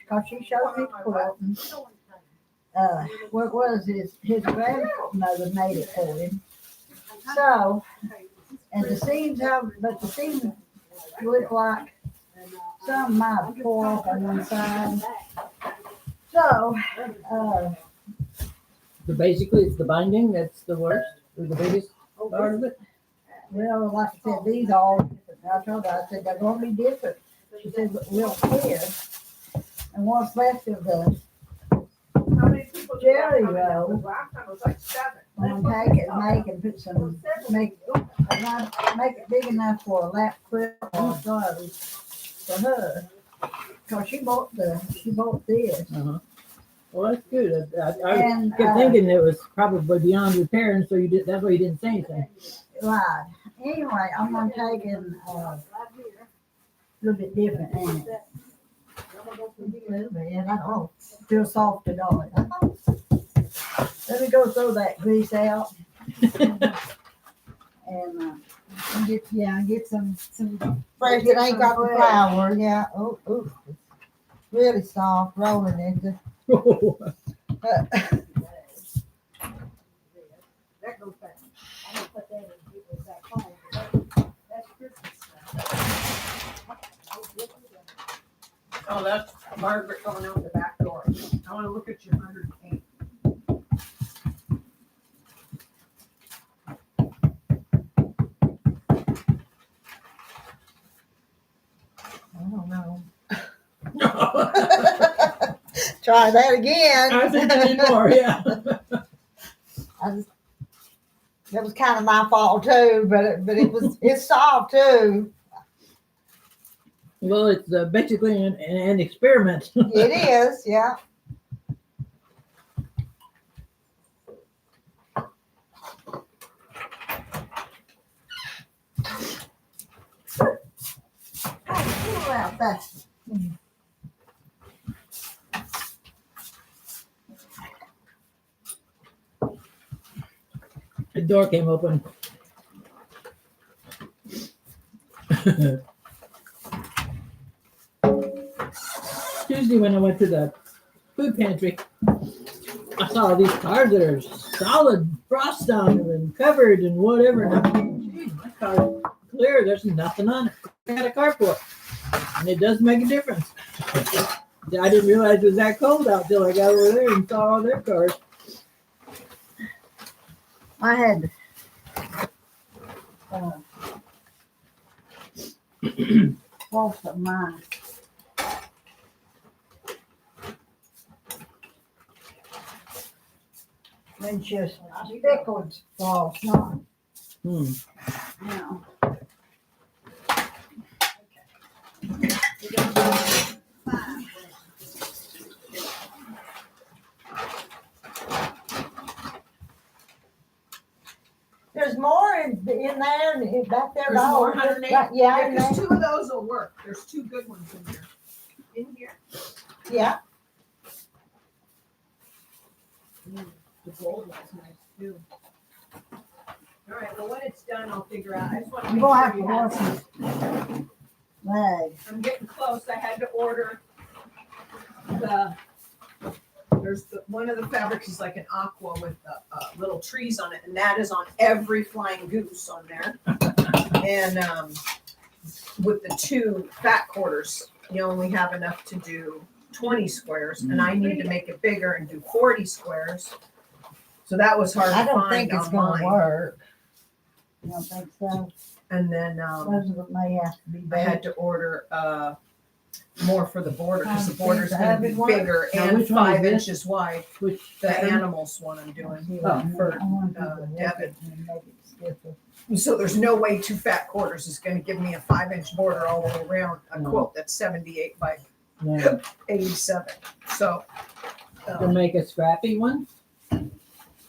cause she showed me the quilt. And, what was his grandmother made it for him. So, and the seams but the seams look like some might have tore off on one side. So, Basically, it's the binding that's the worst, or the biggest part of it. well, like I said, these are all different. I told her, I said, they're gonna be different. She said, but we'll clear. And what's left of the How many people do jelly that come in? roll, Last time it was like 7. I'm gonna take it and make and put some, make it big enough for a lap quilt or clothes for her. Cause she bought this. Uh-huh. Well, that's good. I And, kept thinking it was probably beyond repair, and so you did. That's why you didn't say anything. Right. Anyway, I'm gonna take and, a little bit different in it. A little bit, I don't know, feel softer on it. Let me go throw that grease out. And, get some Fresh, it ain't got the flour, yeah, oh, really soft, rolling into. That goes back. I'm gonna put that in that phone. That's Christmas stuff. Oh, that's Margaret going out the back door. I want to look at your 108. I don't know. Try that again. I think you need more. Yeah. That was kind of my fault too, but it's soft too. Well, it's basically an experiment. It is, yeah. Pull out that. The door came open. Tuesday when I went to the food pantry, I saw these cars that are solid frost on them and covered and whatever. And I'm thinking, geez, my car's clear. There's nothing on it. I got a carport. And it does make a difference. I didn't realize it was that cold out till I got over there and saw all their cars. I had lost of mine. Then just speckled frost, not, Hmm. you know. There's more in there and back there. There's more Right, 108? yeah, in because there. 2 of those will work. There's 2 good ones in here. In here. Yeah. The gold one's nice too. All right, well, when it's done, I'll figure out. I just want to I'm make gonna have sure to you wash have some legs. I'm getting close. I had to order there's one of the fabrics is like an aqua with little trees on it, and that is on every flying goose on there. And with the 2 fat quarters, you only have enough to do 20 squares, and I need to make it bigger and do 40 squares. So that was hard I to don't find think it's online. gonna work. You don't think so? And then Those of them may have to be I big. had to order more for the border because the border's Think gonna the be one? bigger Now, and which one is 5 this? inches wide. Which The pattern? animals one I'm doing. I for, want to Devin. and make it stiffer. So there's no way 2 fat quarters is gonna give me a 5-inch border all the way around a No. quilt that's 78 by No. 87. So To make a scrappy one?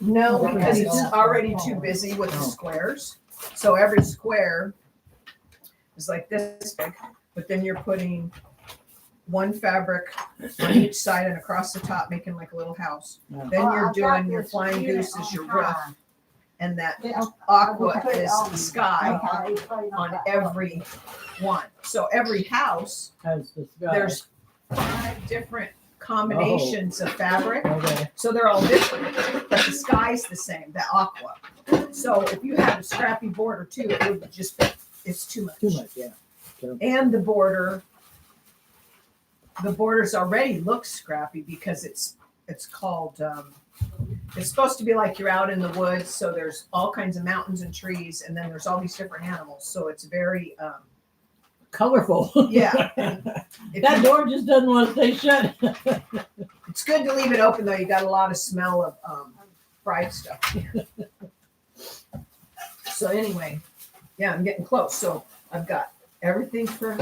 no, Okay. because it's already too busy with the Oh. squares. So every square is like this big, but then you're putting 1 fabric on each side and across the top, making like a little house. Yeah. Then Oh, you're I've got doing your this flying unit goose is on your high. roof, and that Yeah. aqua Put it is on. sky Okay, it's probably not on that every one. So every house, Has the sky. there's 5 different combinations of fabric. Okay. So they're all different, but the sky's the same, the aqua. So if you had a scrappy border too, it would just be, it's too much. Too much, yeah. And the borders already look scrappy because it's called, it's supposed to be like you're out in the woods. So there's all kinds of mountains and trees, and then there's all these different animals. So it's very, Colorful. yeah. If That you- door just doesn't want to stay shut. It's good to leave it open though. You got a lot of smell of fried stuff here. So anyway, yeah, I'm getting close. So I've got everything for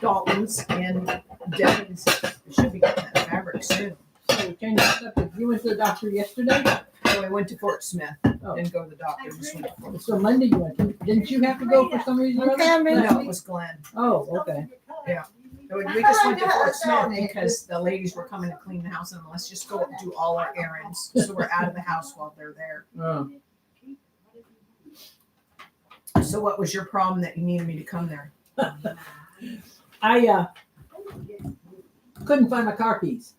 Dalton's and Devon's. Should be getting that fabric soon. So change the subject. You went to the doctor yesterday? So I went to Fort Smith. Oh. Didn't go to the doctor. Just went to Fort So Monday you went to. Didn't you have to go for some reason or other? No, it was Glenn. Oh, okay. We just went to Fort Smith because the ladies were coming to clean the house, and let's just go do all our errands. So we're out of the house while they're there. Oh. So what was your problem that you needed me to come there? I couldn't find my car keys.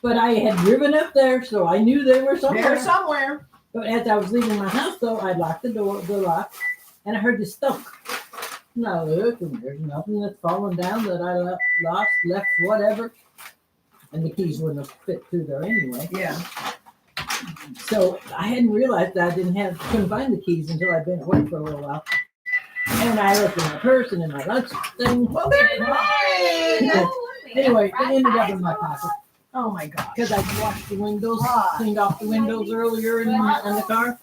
But I had driven up there, so I knew they were somewhere. There somewhere. But as I was leaving my house, though, I locked the lock, and I heard this thunk. No, there's nothing that's fallen down that I lost, left, whatever. And the keys wouldn't have fit through there anyway. Yeah. So I hadn't realized that I couldn't find the keys until I'd been away for a little while. And I looked in my purse and in my lunch thing. Well, they're fine. Anyway, it ended up in my pocket Oh my God. because I washed the windows, cleaned off the windows earlier in the car.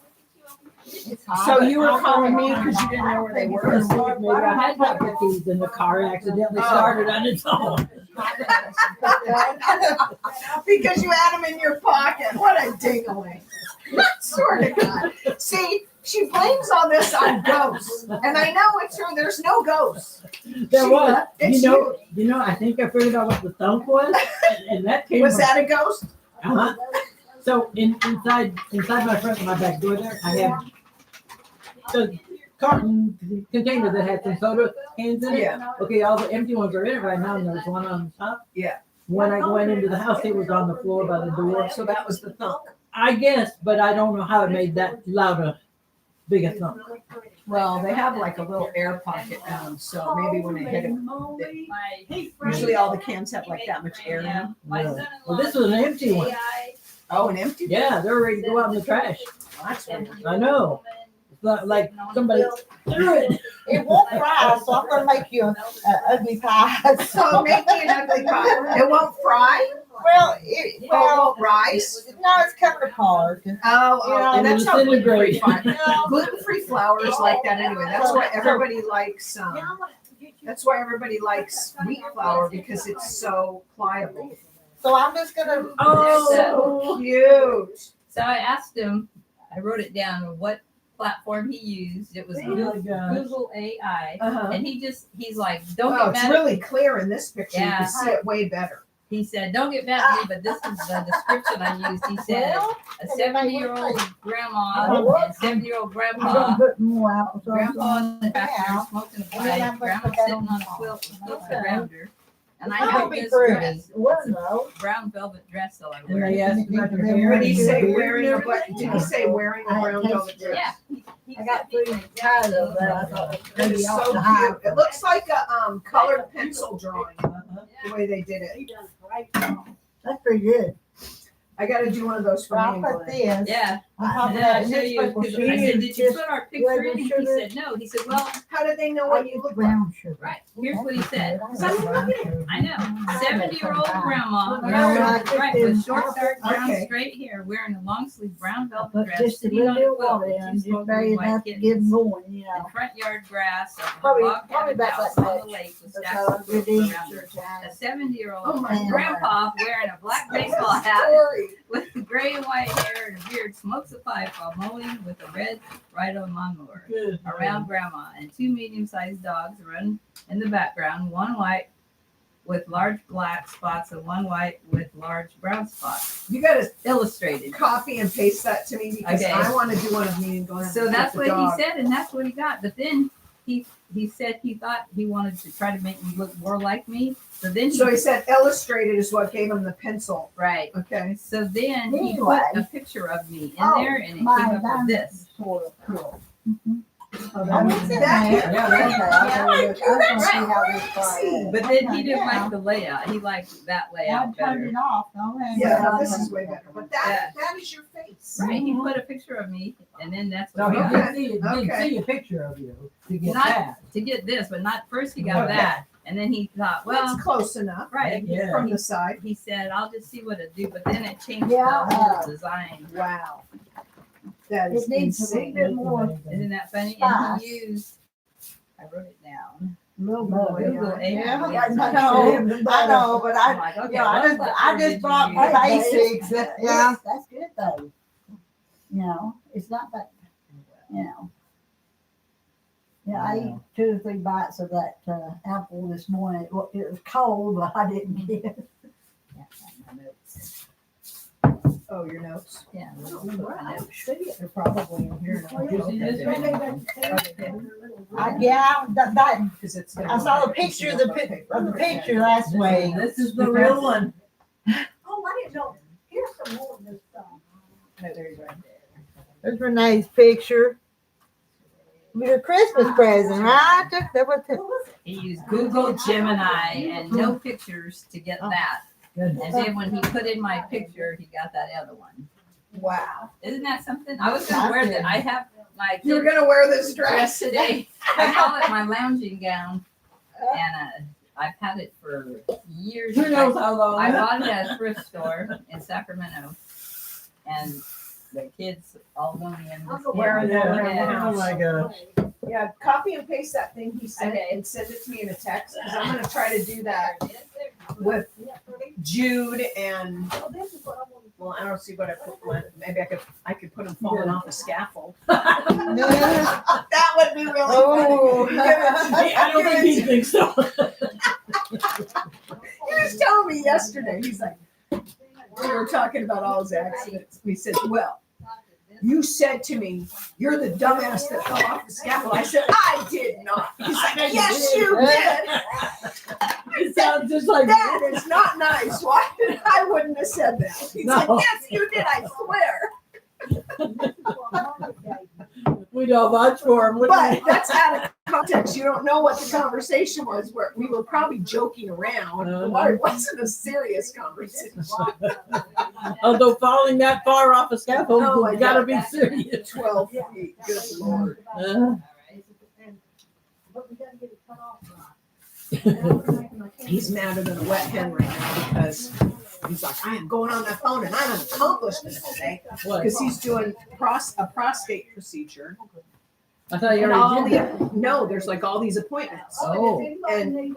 So you were calling me because you didn't know where they were? Maybe I had left the keys in the car and accidentally started on its own. Because you had them in your pocket. What a dingling. Swear to God. See, she blames all this on ghosts. And I know it's her. There's no ghosts. There was. It's You know, I think I figured out what the thunk was, and that came Was from, that a ghost? uh-huh. So inside my front and my back door there, I have the carton container that had some soda cans in it. Yeah. Okay, all the empty ones are in it right now, and there's one on top. Yeah. When I went into the house, it was on the floor by the door. So that was the thunk. I guess, but I don't know how it made that big a thump. Well, they have like a little air pocket down, so maybe when it hit it, usually all the cans have like that much air in them. Yeah. Well, this was an empty one. Oh, an empty? Yeah, they're ready to go out in the trash. That's weird. I know. It's not like somebody threw it. It won't fry, so I'm gonna make you an ugly pie. So make me an ugly pie. It won't fry? Well, It won't rise? no, it's coming apart. Oh, And that's it'll how gluten-free disintegrate. fire. Gluten-free flour is like that anyway. That's why everybody likes, wheat flour because it's so pliable. So I'm just gonna. So cute. So I asked him, I wrote it down, what platform he used. It was Oh my gosh. Google AI. Uh-huh. And he's like, don't Oh, get it's mad. really clear in this picture. You Yeah. can see it way better. He said, don't get mad at me, but this is the description I used. He said, a 70-year-old grandma and 70-year-old grandpa. Put more out. Grandpa in the backyard smoking a pipe. Grandma sitting on a quilt with quilts around her. And I had this dress, brown velvet dress that I And wear. they asked about your hair. Did he say and your wearing beard a what? Did he say wearing a brown velvet dress? Yeah. I got 3 tired of that. I thought it was That is so cute. It looks like a colored pencil drawing, the way they did it. That's pretty good. I gotta do one of those for I'll me and put Glenn. this. Yeah. on top And of then that I show you, newspaper 'cause sheet. I said, did you put our picture in? And he sugar? said, no. He said, well, How did they know what you look like? Brown sugar. right, here's what he said. I I know, 70-year-old grandma, Well, wearing, I took right, them with short, dark, brown, Okay. straight hair, wearing a long sleeve brown velvet put dress, just a sitting little on bit a of quilt water with in, two just smoking barely white enough to get kittens. them going, you know. And front yard grass of a Probably- log probably cabin about house that on the much. lake with That's stacks how of I quilts did around her. A it. 70-year-old Oh my grandpa wearing a black baseball hat Sorry. with gray and white hair and a beard smokes a pipe while mowing with a red ride-on lawnmower around grandma, and 2 medium-sized dogs run in the background, one white with large black spots and one white with large brown spots. You gotta Illustrated. copy and paste that to me because Okay. I wanna do one of me and Glenn. So that's with what the dog. he said, and that's what he got. But then he said he thought he wanted to try to make me look more like me. So then So he said illustrated is what gave him the pencil. right. Okay. So then he Anyway. put a picture of me in Oh, there, and it my came up with diamond this. Sort of cool. Oh, What's in there? Yeah, I want to see how this See, flies. But then he didn't Yeah. like the layout. He liked that I layout turned better. it off. Okay. Yeah, this is way better. But that is your face. Right. He put a picture of me, and then that's So what he we got. did Okay. see a picture of you to get Not- that. To get this, but not first. He got Okay. that, and then he thought, well, That's close enough. right. Yeah. From the side. He said, I'll just see what it do. But then it changed Yeah, the whole design. Wow. That is It needs a little insane. bit more. Isn't that funny? Spice. And he used. I wrote it down. Little Google bit. Yeah, AI. I know, but I'm like, okay, I just brought what the did you use? basics. Yeah. That's good though. You know, it's not that, you know. Yeah, I ate 2 or 3 bites of that apple this morning. It was cold, but I didn't get it. My notes. Oh, your notes. Yeah. Wow. They're probably in here. You see this one? Because it's. I saw the picture of the picture last week. This is the real one. Oh, I didn't know. Here's some more of this stuff. No, there you go. There's Renee's picture. Your Christmas present, right? That was He used Google Gemini and no pictures to get that. Goodness. And then when he put in my picture, he got that other one. Wow. Isn't that something? I was gonna wear that. I have my You were kid gonna wear this dress dress today. I call it my lounging gown, and I've had it for years. Who knows how long? I bought it at a thrift store in Sacramento, and the kids all know me in this Wearing that gown. around the Yeah. house. Oh my gosh. Yeah, copy and paste that thing he sent Okay. and send it to me in a text, because I'm gonna try to do that with Jude and, well, I don't see what I put, maybe I could put him falling off a scaffold. That would be really Oh. funny. I don't think he thinks so. He was telling me yesterday, he's like, we were talking about all his accidents. We said, well, you said to me, you're the dumbass that fell off the scaffold. I said, I did not. He's like, yes, you did. It sounds just like That is not nice. Why did I wouldn't have said that? He's like, No. yes, you did. I swear. we don't much for him. But that's out of context. You don't know what the conversation was. Where we were probably joking around. It wasn't a serious conversation. Although falling that far off a scaffold, Oh my you gotta God. be serious. 12 feet. Good Lord. But we gotta get it cut off. He's madder than a wet hen right now because he's like, I am going on that phone and I'm an accomplishment today. What? Because he's doing a prostate procedure. I thought you And all already did that. no, there's like all these appointments. Oh. And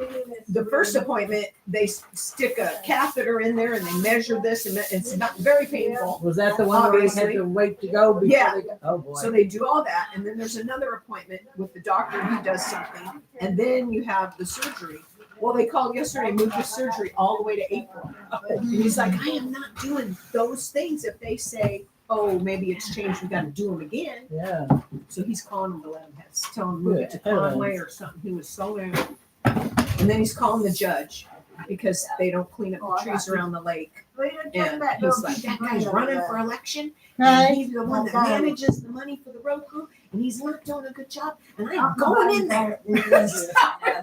the first appointment, they stick a catheter in there and they measure this, and it's not very painful. Was that the one where you had Obviously. to wait to go before Yeah. they go? Oh boy. So they do all that, and then there's another appointment with the doctor who does something, and then you have the surgery. Well, they called yesterday, moved the surgery all the way to April. And he's like, I am not doing those things if they say, oh, maybe it's changed, we gotta do them again. Yeah. So he's calling him to let him tell him move it to Good Conway or something. He was so mad. And then he's calling the judge because they don't clean up the trees around the lake. And he's like, that guy's running for election. And he's the one that manages the money for the road crew. And he's not doing a good job. And I'm going in there.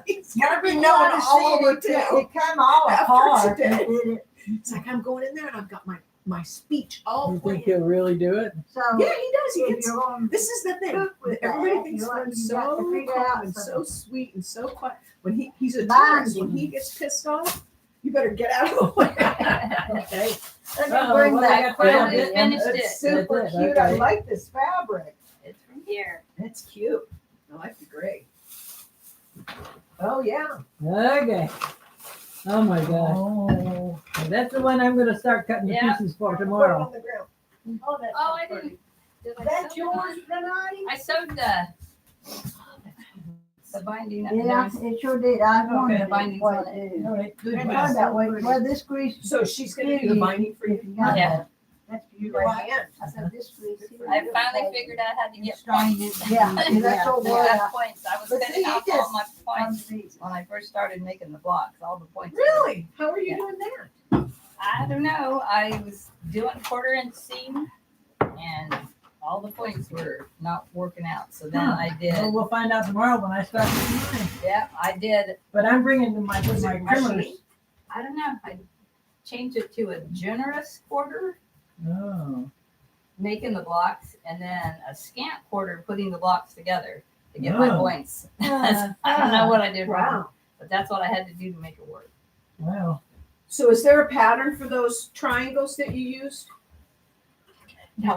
He's gonna be known all over town. It come all After apart. today. It's like, I'm going in there and I've got my speech all You planned. think he'll really do it? So Yeah, he does. He if gets, you're on this is the thing. cook with Everybody that, thinks you I'm got so to figure calm out and some- so sweet and so quiet. When he's a Mind tourist, when you. he gets pissed off, you better get out of the way. Okay. Let me Uh-oh, bring what that I got quilt there? in. Finished It's it. super That's it, cute. I okay. like this fabric. It's from here. It's cute. I like the gray. Oh yeah. Okay. Oh my gosh. Oh. That's the one I'm gonna start cutting the Yeah. pieces for Put it tomorrow. on the ground. Oh, that's Oh, I so pretty. didn't. Did I That's sew yours, it? Renee? I sewed the binding up Yeah, there. it sure did. I wanted the to binding's what on it is. All right, good. It turned that way. Well, this grease. So she's gonna do the binding for you. If you got Yeah. that. That's you Right right hand. I said, this week's here. I finally figured out how to get Strain points. it. Yeah, and that's what I we're got points. I was But spending see, off you all my points at. when I first started making the blocks, all the points. Really? How are you Yeah. doing that? I don't know. I was doing quarter-inch seam, and all the points were not working out. So then I did. Well, we'll find out tomorrow when I start with mine. Yeah, I did. But I'm bringing my trimmers. I don't know. I changed it to a generous quarter, Oh. making the blocks, and then a scant quarter, putting the blocks together to get my Oh. points. I don't know what I did wrong, Wow. but that's what I had to do to make it work. Wow. So is there a pattern for those triangles that you used?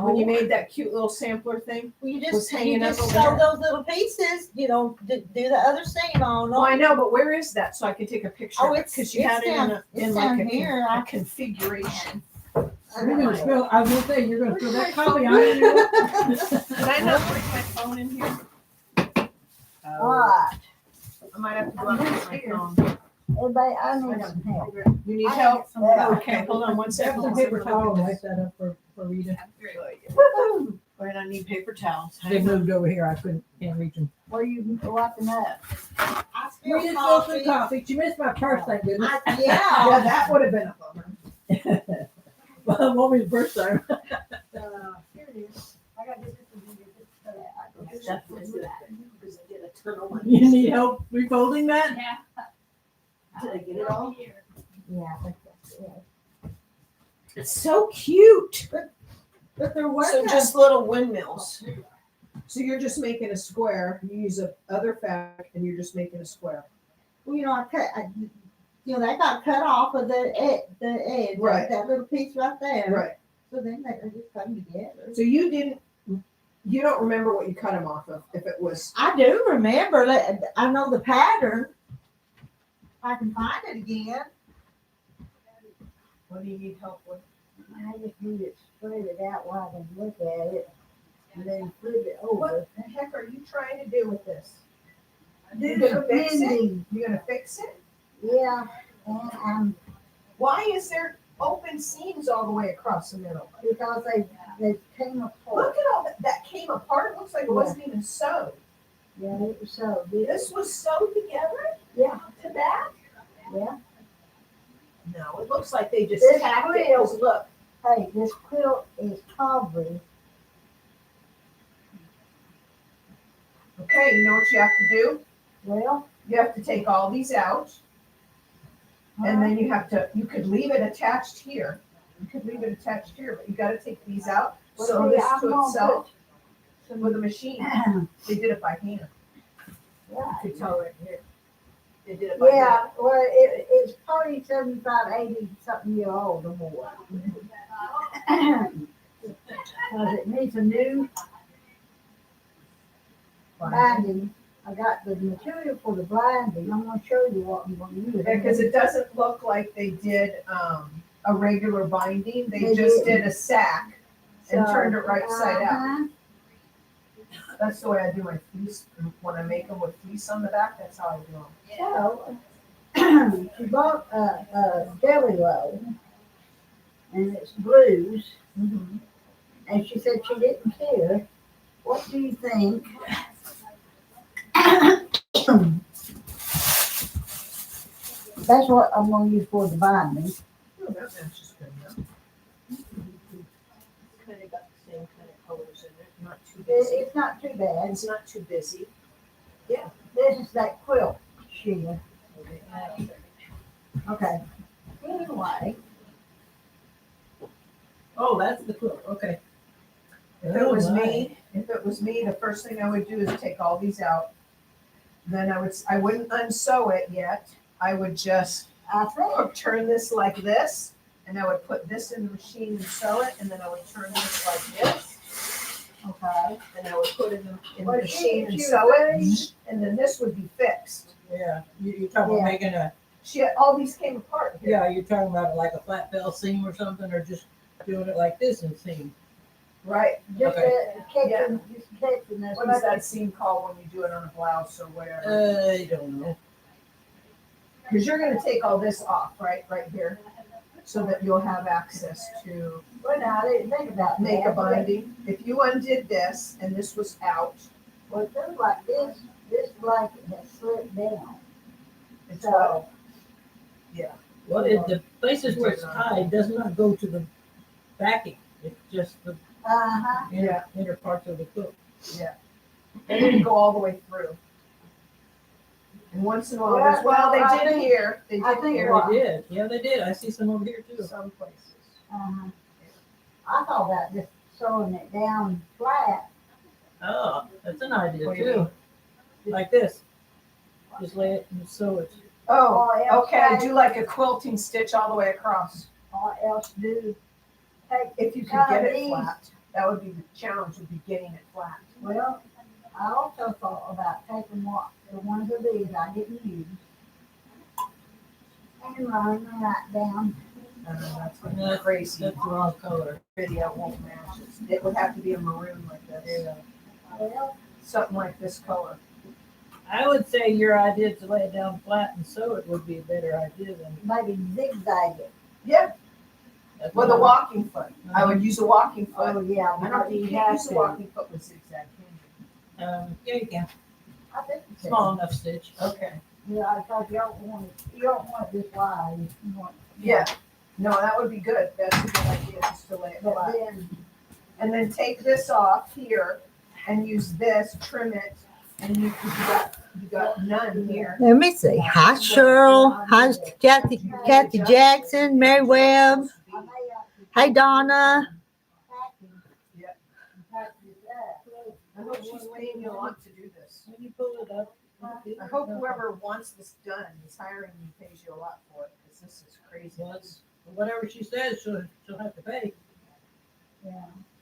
When you made that cute little sampler thing? You Was just, hanging you up just over sew there. those little pieces, do the other seam on Well, I them. know, but where is that so I can take a picture? Oh, Because you had it down in like a, here. a configuration. You're gonna spill. I was gonna say you're gonna spill that coffee on you. Did I not bring my phone in here? Alright, I might have to go out and get my phone. everybody, I need some help. You need I help? some help. Okay, hold on one Have second. some paper towel and wipe that up for Rita. Woo-hoo. Wait, I need paper towels. They moved over here. I can't reach them. Where you wiping up? I Rita spilled spilled some coffee. coffee. She missed my purse, thank goodness. Yeah, Yeah. that would have been a bummer. Well, it won't be the first time. Here it is. I got this. You need help refolding that? Yeah. Did I get it all? Yeah, I think that's it. It's so cute. But there So wasn't. just little windmills. So you're just making a square. You use a other fabric and you're just making a square. Well, that got cut off of the edge, Right. that little piece right there. Right. So then they just come together. So you don't remember what you cut them off of, if it was. I do remember. I know the pattern. I can find it again. What do you need help with? I just need it spread it out while I can look at it and then flip it over. What the heck are you trying to do with this? Do You're some gonna fix it? mending. You're gonna fix it? Yeah, and Why is there open seams all the way across the middle? because they came apart. Look at all that came apart. It looks like it wasn't even sewed. Yeah, it was so good. This was sewed together Yeah, to that? yeah. No, it looks like they just This tacked it. quilt- 'Cause look, Hey, this quilt is probably, okay, you know what you have to do? well. You have to take all these out. And then you could leave it attached here. You could leave it attached here, but you gotta take these out. Well, Sew see, this I'm to gonna itself with a machine. Yeah, They did it by hand. You could tell right here. They did it by hand. well, it's probably 75, 80 something year old or more. Cause it needs a new binding. I got the material for the binding. I'm gonna show you what I'm gonna use. Because it doesn't look like they did a regular binding. They They just didn't. did a sack and turned it right side out. Uh-huh. That's the way I do my fleece. When I make them with fleece on the back, that's how I do them. So, she bought a jelly roll, and it's blues, and she said she didn't care. What do you think? That's what I'm gonna use for the binding. Oh, that matches good enough. Kind of got the same kind of colors in it. Not too busy. It's not too bad. It's not too busy. This is that quilt sheet. Okay. Anyway, Oh, that's the quilt. Okay. If it was me, the first thing I would do is take all these out. Then I wouldn't unsew it yet. I would just I think, turn this like this, and I would put this in the machine and sew it, and then I would turn this like this, okay. and I would put it in the Well, machine and she sew was it, and then this would be fixed. Yeah. You're talking about Yeah. making a. All these came apart here. Yeah. You're talking about like a flat bell seam or something, or just doing it like this and seam. Right. Just Okay. catching this. What is that seam called when you do it on a blouse or whatever? I don't know. Because you're gonna take all this off, right here. so that you'll have access to Well, now, I didn't think about that. make a but binding. If you undid this and this was out, Well, it feels like this blanket has slipped down. it's what? So, Well, the places where it's tied does not go to the backing. It's just the uh-huh. inner parts of the quilt. They didn't go all the way through. And once in a while, Well, well, they I did think- here. They I did think here. what- They did. Yeah, they did. I see some over here too. Some places. Uh-huh. I thought about just sewing it down flat. Oh, that's an idea What do you too. Like this. Just lay it and sew it. Oh, Or else okay. take- Do like a quilting stitch all the way across. Or else do, take, If you could Kind get of it these. flat, that would be the challenge, would be getting it flat. well, I also thought about taking the ones of these I didn't use and running them right down. That's gonna That's be crazy. That's the wrong color. Video won't match. It would have to be a maroon like this. Well, Something like this color. I would say your idea to lay it down flat and sew it would be a better idea than. maybe zigzag it. Yeah, that's with a what walking foot. I would use a walking foot. Oh, yeah. I don't think you have can't use a to. walking foot with zigzag, can Yeah, you can. I think you can. Small enough stitch. you? Okay. Yeah, because you don't want it this wide. You want, Yeah. No, that would be good. That's a good idea, just to lay it but flat. then, And then take this off here and use this, trim it, and you got none here. Let me see. Hi, Cheryl. Hi, Kathy Jackson, Mary Webb. I may have to Hey, Donna. packing. Yep. And pack this up. I hope she's paying you a lot to do this. When you pull it up. I hope whoever wants this done is hiring you, pays you a lot for it, because this is crazy. Well, whatever she says, she'll have to pay. Yeah.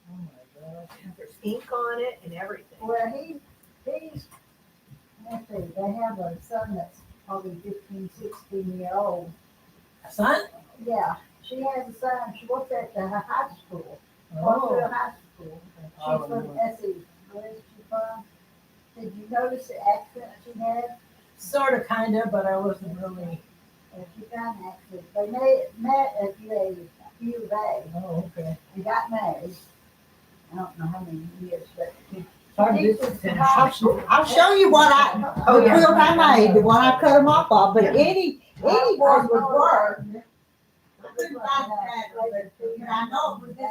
Oh my God. There's ink on it and everything. Well, he's, let's see, they have a son that's probably 15, 16-year-old. Son? Yeah, she has a son, she works at the high school, Oh. Quilted High School. I She's don't from know. Essie. Where is she from? Did you notice the accent she had? Sort of, kind of, but I wasn't really. She got an accent. They met at U of A Oh, okay. and got married. I don't know how many years, but she. Hard She to was finish. I'll show you what the quilt I made, the one I cut them off of, but any board would work. I couldn't find the pattern, but I know it was this,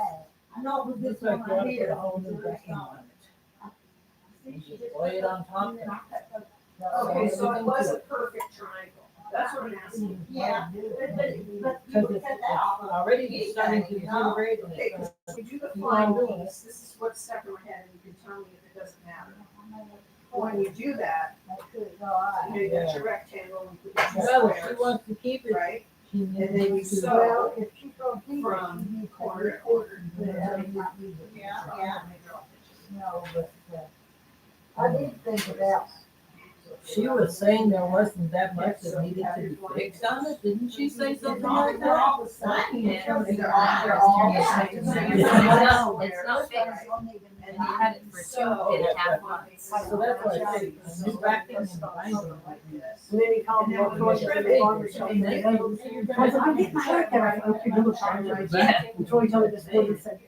I know it was this Looks like one you ought right to put here. a whole new backing on it. Just lay it on top. Okay, so it was a perfect triangle. That's what I'm asking. Yeah, but you Because would it's cut that off. already starting to disintegrate. and Okay, it's because we do the You flying wanna do it. piece, this is what's stuck in my head, and you can tell me if it doesn't matter. When you do that, you got your rectangle and put your Well, if she squares, wants to keep it, right? she And then you needs to. sew. Well, if she's gonna keep it, From she needs to corner put to corner. it, not use it. Yeah. No, but, I did think about, She was saying there wasn't that much that needed to be fixed on it, didn't she say something like that? all the same. Yeah. They're all the same. It's not fixed. And I had it for 2.5 months. So that's why I say, this backing and binding. And then he called me up to the barber shop. I said, I'm getting my hair cut. I said, okay, do it. Yeah. And Troy told me this thing, he said,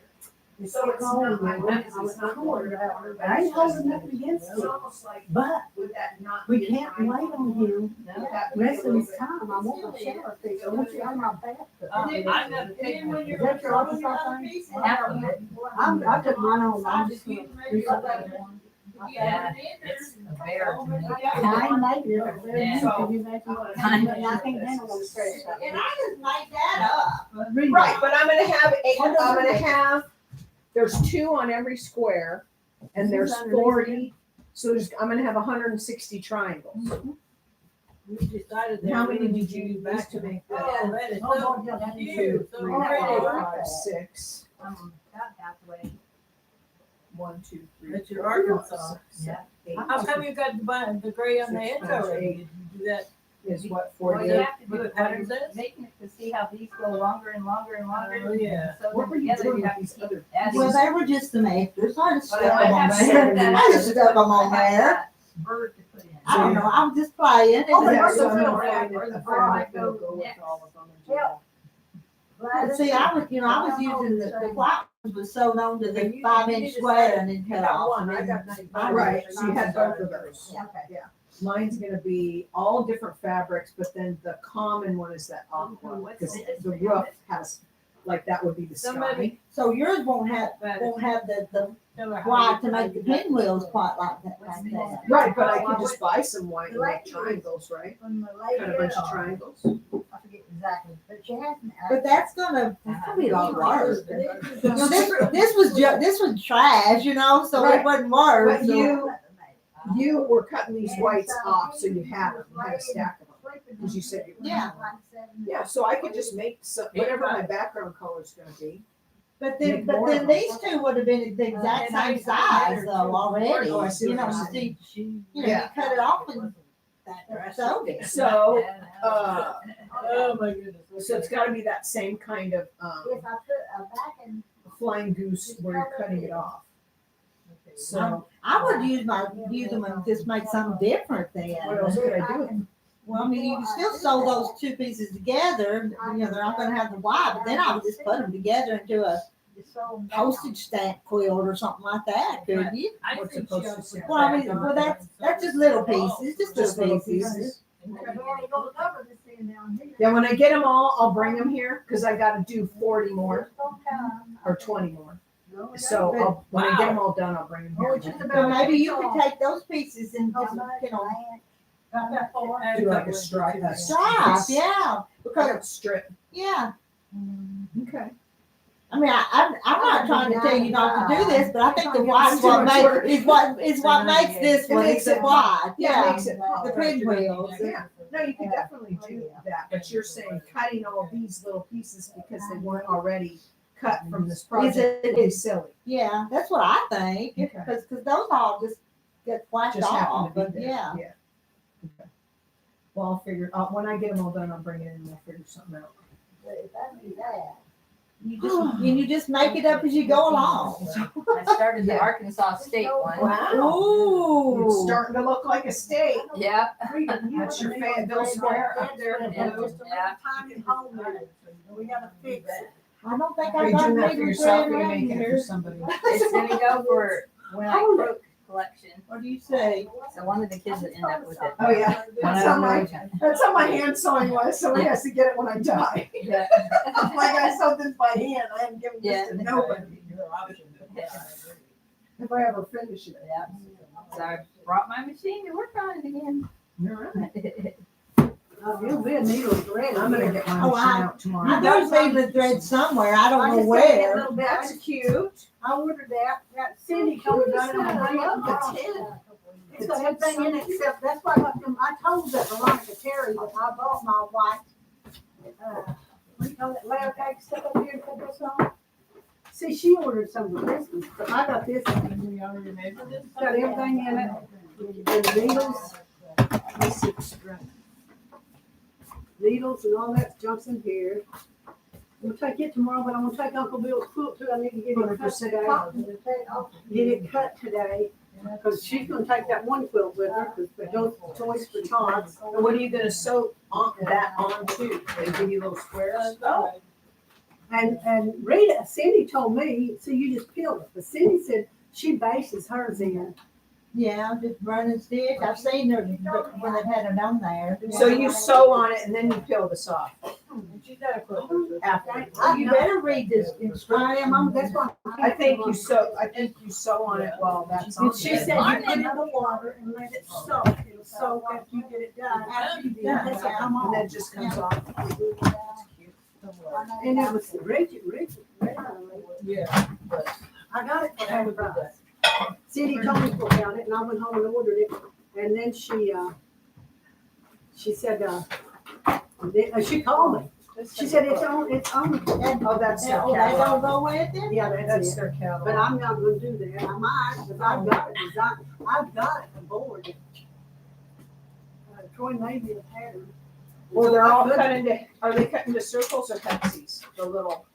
So it's not like that, I it's not cool. corner. I ain't holding nothing against It's it, almost like, but would that not we be a can't wait triangle? on him That would be a rest of little his bit- time. I want my shower fixed. I want you on my bathtub. I'm gonna take my. Is that your office thing? Half of it. I took mine home. I'm just gonna do something. Yeah, it's a bear to me. Kind made it. Yeah. Could you imagine? Kind I can't handle those stress. And I just made that up. Right, but I'm gonna have, there's 2 on every square, and there's 40, so I'm gonna have 160 triangles. We decided that. How we many would did you do use back to make Oh, that? that is Oh, so yeah, that's cute, Two, so 3, pretty. 4, 5, 6. About halfway. 1, 2, 3. That's your 4, Arkansas. 5, 6, 7, 8. How come you got the gray on the Six edge times already? eight. Did you do that? Is what, Well, 40? you have to do What the it when pattern you're says? making it to see how these go longer and longer and longer. Oh, yeah. So What were you together doing you with have these to keep other? adding. Well, they were just the masters. I just stuck Well, them I on have to there. set that I just stuck them on I have there. that bird to put in. I don't know. I'm just playing. Oh, Yeah, that's so a I'm real gonna rag find or it, the the front frog will go with next. all of them. and do Yeah. that. But see, I was using the white ones was sewed onto the 5-inch square and then You cut got off. one, I got 95. Right, so you had both of those. Okay. Mine's gonna be all different fabrics, but then the common one is that aqua, because the roof has, like, that would be the sky. So yours won't have the white to make the pinwheels quite like that. Right, but I can just buy some white and make triangles, right? When the Cut a bunch of triangles. I forget exactly, but she hasn't. But that's gonna be a lot worse. This You know, this was trash, you know, so Right. it wasn't worse. But So- you were cutting these whites off, so you had them, you had a stack of them. Because you said you were. Yeah. Yeah, so I could just make some, whatever my background color's gonna be. But then these two would have been the exact same size though already. Oh, I see You what know, you're see, you Yeah. cut it off and sewed it. So, Oh my goodness. so it's gotta be that same kind of, If I put a back and. flying goose where you're cutting it off. So, I would use them and just make something different then. what else could I do? Well, I mean, you can still sew those two pieces together. You know, they're not gonna have the white, but then I would just put them together into a postage stamp quilt or something like that, couldn't you? I What's think supposed she to owns say? it. Well, I mean, well, that's just little pieces, just Just little little pieces. pieces. Yeah, Yeah, when I get them all, I'll bring them here, cause I gotta do 40 more or 20 more. So when I get them all done, I'll bring them here. So maybe you could take those pieces and just, you know, Do like a stripe. stripe, yeah, I because, got strip. yeah. Okay. I mean, I'm not trying to tell you not to do this, but I think the white's Too what much work. makes, is what makes this It one, makes it's the it white, Yeah, it yeah. makes it pop. The pinwheels. Yeah, no, you can definitely do that, but you're saying cutting all these little pieces because they weren't already cut from this project is silly. Yeah, that's what I think, Okay. because those all just get flashed Just happen off, to be but there. yeah. Okay. Well, I'll figure, when I get them all done, I'll bring it in and we'll figure something out. You just make it up as you go along. I started the Arkansas State one. Wow. Ooh. It's starting to look like a state. Yeah. That's your Fayetteville Square up there in the blue. Yeah. We gotta fix it. I don't think Are I you got doing that for Rita yourself bread or are you around making it for here. somebody? It's gonna go for when I croak collection. What do you say? So one of the kids would end up with it. Oh, yeah. One That's of how them my, would- that's how my hand sewing was. Somebody has to get it when I die. Yeah. Like I sewed this by hand. I haven't given this to Yeah. nobody. If I ever finish it. Yeah. So I brought my machine to work on it again. You're right. You'll be a needle thread. I'm gonna get my Oh, machine out I tomorrow. know it's the thread somewhere, I don't know where. That's cute. I ordered that. Cindy told me about it. and I love the tin. It's got everything in it except, that's why I told that Veronica Terry that I bought my white, what do you call it, layer cake stuff up here and put this on. See, she ordered some for Christmas, but I got this. Got everything in it. The needles. Needles and all that junk's in here. I'm gonna take it tomorrow, but I'm gonna take Uncle Bill's quilt too. I need to get it cut today. Get it cut today, because she's gonna take that one quilt with her, because the those toys for tots. And what are you gonna sew on that onto? They give you little squares? And Rita, Cindy told me, so you just peel it, but Cindy said she bases hers in. Yeah, just running stick, I've seen her when they've had it on there. So you sew on it and then you peel this off. After. Well, you better read this I instruction. am, that's why. I think you sew on it while that's on. And she said you put it in the water and let it soak. It'll soak after you get it done. After you Yeah, done, that's what come And on. then it just comes off. And it was Richard. Yeah. I got it for half price. Cindy told me about it and I went home and ordered it. And then she said, she called me. She said, it's on. Oh, that's their Oh, that catalog. don't go with it? Yeah, That's that's it. their catalog. But I'm not gonna do that. I might, because I've got it designed. I've got it on board. Troy made me a pattern. Well, they're all So I cut into, are they cut into circles or hexes? The little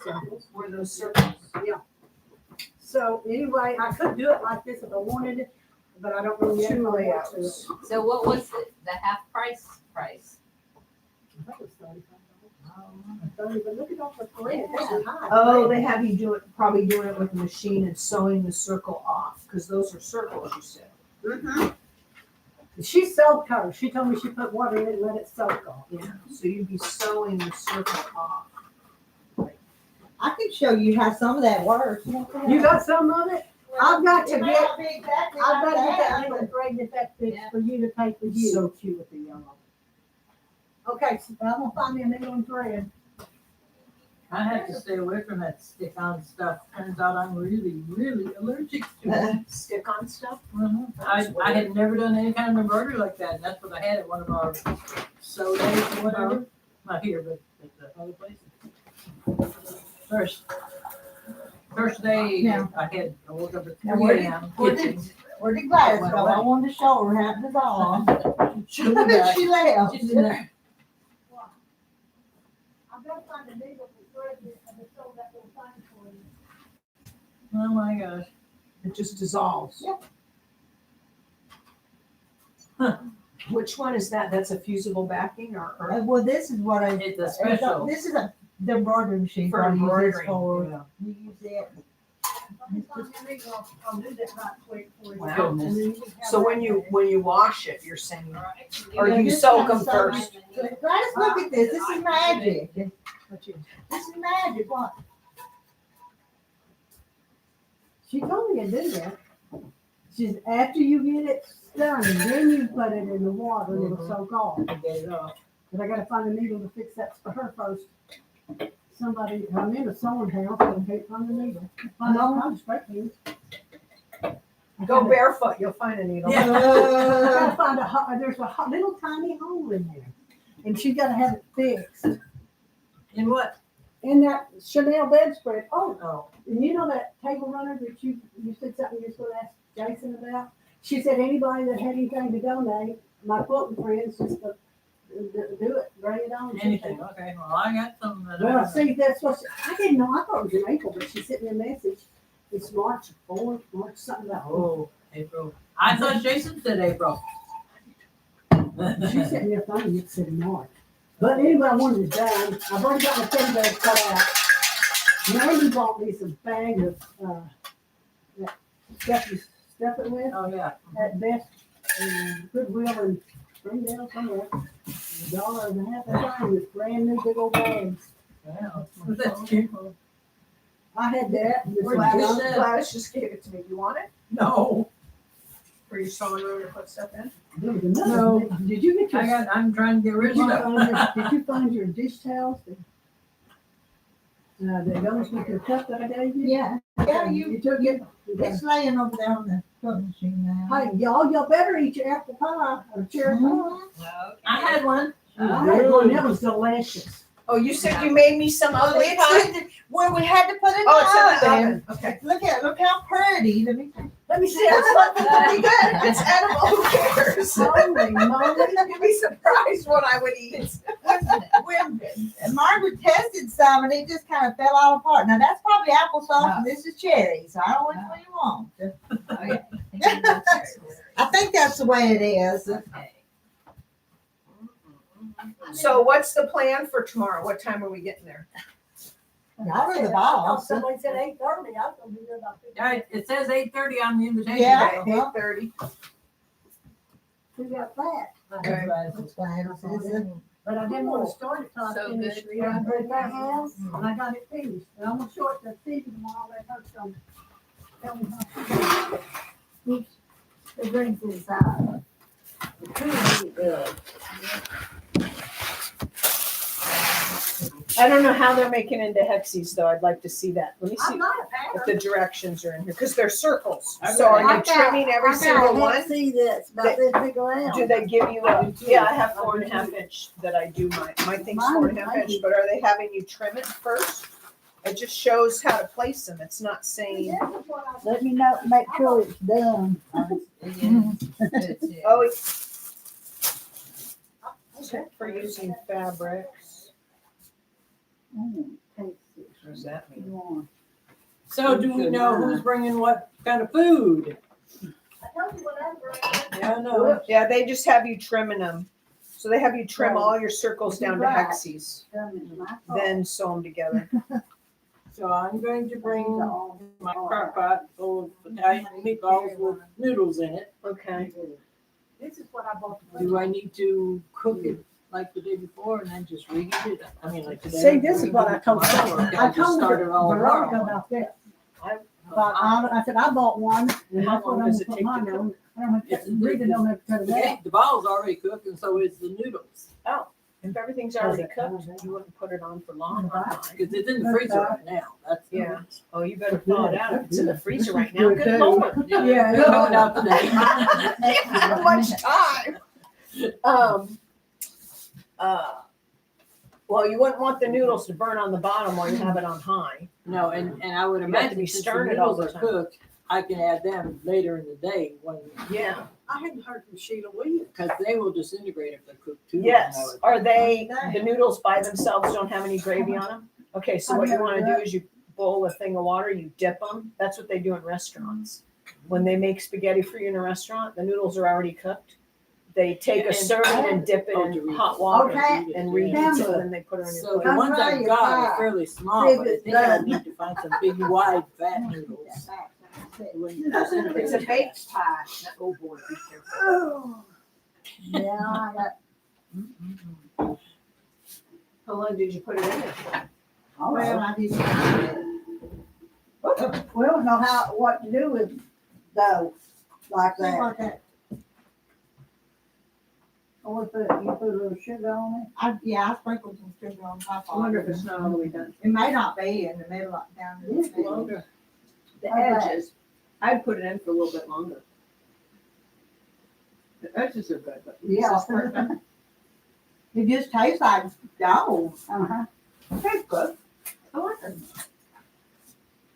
circles, were those circles? So anyway, I could do it like this if I wanted it, but I don't really have Two to lay out to it. layouts. So what was the half price? I think it was $35. Don't even look at all the thread. This is high. Oh, they have you do it, probably doing it with the machine and sewing the circle off, because those are circles, you said. Mm-hmm. She soaked hers. She told me she put water in it and let it soak off. Yeah, so you'd be sewing the circle off. I can show you how some of that works. You got some of it? I've got to It may get, not be exactly I've got to like get that that, little thread that that fits for you to take with you. So cute with the yellow. Okay, so I'm gonna find me a needle and thread. I have to stay away from that stick-on stuff. Turns out I'm really, really allergic to it. Stick on stuff? I had never done any kind of embroidery like that, and that's what I had at one of our sew days or whatever. Not here, but at the other places. First day, Yeah. I woke up at Now, 3 where did- a.m. where did- kitchen. Where the glass go? I wanted to show her how it dissolved. She's in there. She left. She's in there. I've got to find a needle and thread and sew that little thing for you. Oh my gosh. It just dissolves. Yeah. Huh. Which one is that? That's a fusible backing or? Well, this is what I. It's a special. This is the embroidery machine. For I use this embroidery, for. Yeah. We use it. I'll do that right quick for you. Wow. And then you can have So that when you wash it, you're saying, or Yeah, you this soak kind them of stuff- first? Gladys, look at this. This is magic. What you- This is magic. What? She told me to do that. She's after you get it done, then you put it in the water and it'll soak off. I get it off. But I gotta find a needle to fix that for her first. Somebody, I'm in a sewing house, but I can't find a needle. Find all kinds of straight needles. Go barefoot, you'll find a needle. I gotta find there's a little tiny hole in there. And she gotta have it fixed. In what? In that Chanel bedspread. Oh, Oh. and you know that table runner that you said something you was gonna ask Jason about? She said anybody that had anything to donate, my quilting friends, just to do it, bring it on. Anything. Okay. Well, I got something that Well, see, that's what, I didn't know, I thought it was in April, but she sent me a message. It's March 4th, March something about. Oh, April. I thought Jason said April. She sent me a thing that said March. But anyway, I wanted it done. I've already got my teddy bears cut out. Randy bought me some bag of, that stuff you stuff it with, Oh, yeah. at Best, Goodwill and Springdale somewhere. $1.50 a time with brand new big old bags. Wow. That's cute. I had that. And this Where'd last- you get that? Gladys just gave it to me. Do you want it? No. For your sewing room to put stuff in? There was another one. Did you get your? I'm trying to get rid Did of you stuff. find did you find your dish towels? The goes with your cup that I gave you? Yeah. Yeah, you took it? It's laying over there on the cooking machine now. Hey, y'all better eat your apple pie or cherry pie. Mhm. I had one. I had one, that was delicious. Oh, you said you made me some Oh, ugly pie? it's in the, where we had to put it in Oh, it's in the the oven. oven. Okay. Look how pretty. Let me see. That's not pretty good. If it's edible, who cares? Holy moly. You'd be surprised what I would eat. When Margaret tested some and it just kind of fell all apart. Now that's probably applesauce and this is cherry, so I don't know which one you want. Okay. I think that's the way it is. Okay. So what's the plan for tomorrow? What time are we getting there? Y'all are the boss. Somebody said 8:30, I was gonna be there about 50. It says 8:30 on the invitation. Yeah. bill. 8:30. We got that. Okay. That's fine. But I didn't want to start it till I So finished good. rearranging that house, and I got it finished. And I'm gonna show it to Steve tomorrow, let her show. Tell me how. Oops, it brings inside. It's really good. I don't know how they're making into hexes though. I'd like to see that. Let me I'm see not a if pattern. the directions are in here, because they're circles. I So are you I got- trimming every single one? See this, about this big around. Do they give you a, yeah, I have 4.5 inch that I do my thing's Mine- 4.5 inch, but are they having you trim it first? It just shows how to place them. It's not saying, Let me know, make sure it's done. oh, it's check for using fabrics. What does that mean? So do we know who's bringing what kind of food? I told you what I'm bringing. Yeah, I know. Yeah, they just have you trimming them. So they have you trim all your circles down to Right. hexes, Done it my fault. then sew them together. So I'm going to bring my crock pot full of Italian meatballs with noodles in it. Okay. This is what I bought. Do I need to cook it like the day before and then just reheat it? I mean, like today. See, this is what I told tomorrow, or can I just told start it all Veronica tomorrow? about this. I- But I said, I bought one, and How that's what long I'm does gonna it put take to mine cook? on. I don't have to, Rita don't have to cut it out. Okay, the ball's already cooked and so is the noodles. If everything's already cooked, you wouldn't put it on for long. on high. Because it's in the freezer right now. That's the Yeah. reason. Oh, you better thaw it out. If it's in the freezer right now, good Good. lord. Yeah, it's going out today. How much time? Well, you wouldn't want the noodles to burn on the bottom while you have it on high. No, and I would You have to imagine be since the stirring it all noodles the are time. cooked, I can add them later in the day when. Yeah. I hadn't heard from Sheila Williams. Because they will disintegrate if they're cooked too long. Yes. Are they, the noodles by themselves don't have any gravy on them? Okay, so what you want to do is you boil a thing of water, you dip them. That's what they do in restaurants. When they make spaghetti for you in a restaurant, the noodles are already cooked. They take a And- serving and dip it Oh, in to reheat. hot water Okay. and reheat it, and then they put it on your So plate. the ones I've got are fairly small, but I think I Done. need to find some big wide fat noodles. When you disintegrate It's a it. baked pie. Oh boy, be careful. Oh. Yeah, I got, How long did you put it in there for? all Well, right. I just. We don't know what to do with dough like that. Like that. Or you put a little sugar on Yeah, I sprinkled some sugar on top I of wonder if it. it's not all the way done. It may not be in the middle, down in the Yeah. middle. Longer. The Okay. edges, I'd put it in for a little bit longer. The edges are good, but. it. Yeah. It just tastes like dough. Uh-huh. Tastes good. I like it.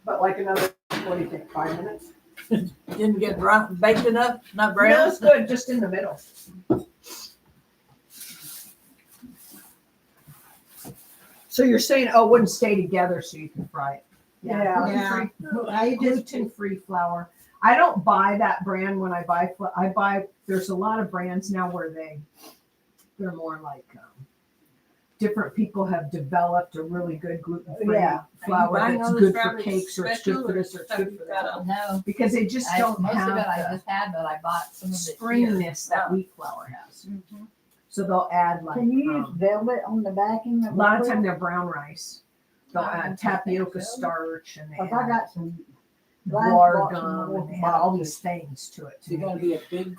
But like another, what do you think, 5 minutes? Didn't get brown, baked enough, not No, brown? it's good, just in the middle. So you're saying, oh, it wouldn't stay together so you can fry it? Yeah. I just, Gluten-free flour. I don't buy that brand when I buy, there's a lot of brands now where they're more like, different people have developed a really good gluten-free Yeah. flour buying that's all good this for Strawberry cakes or it's good Special for this or it's stuff good you've for got that. on? No, Because they just don't most of have it I the just had, but I bought some of it here. springiness that wheat flour has. Mhm. So they'll add like, Can you use velvet on the backing a of lot of the time they're brown rice. They'll I add don't think tapioca so. starch and they Cause I add got some. guar gum and they have all these things to it. Is it gonna be a big?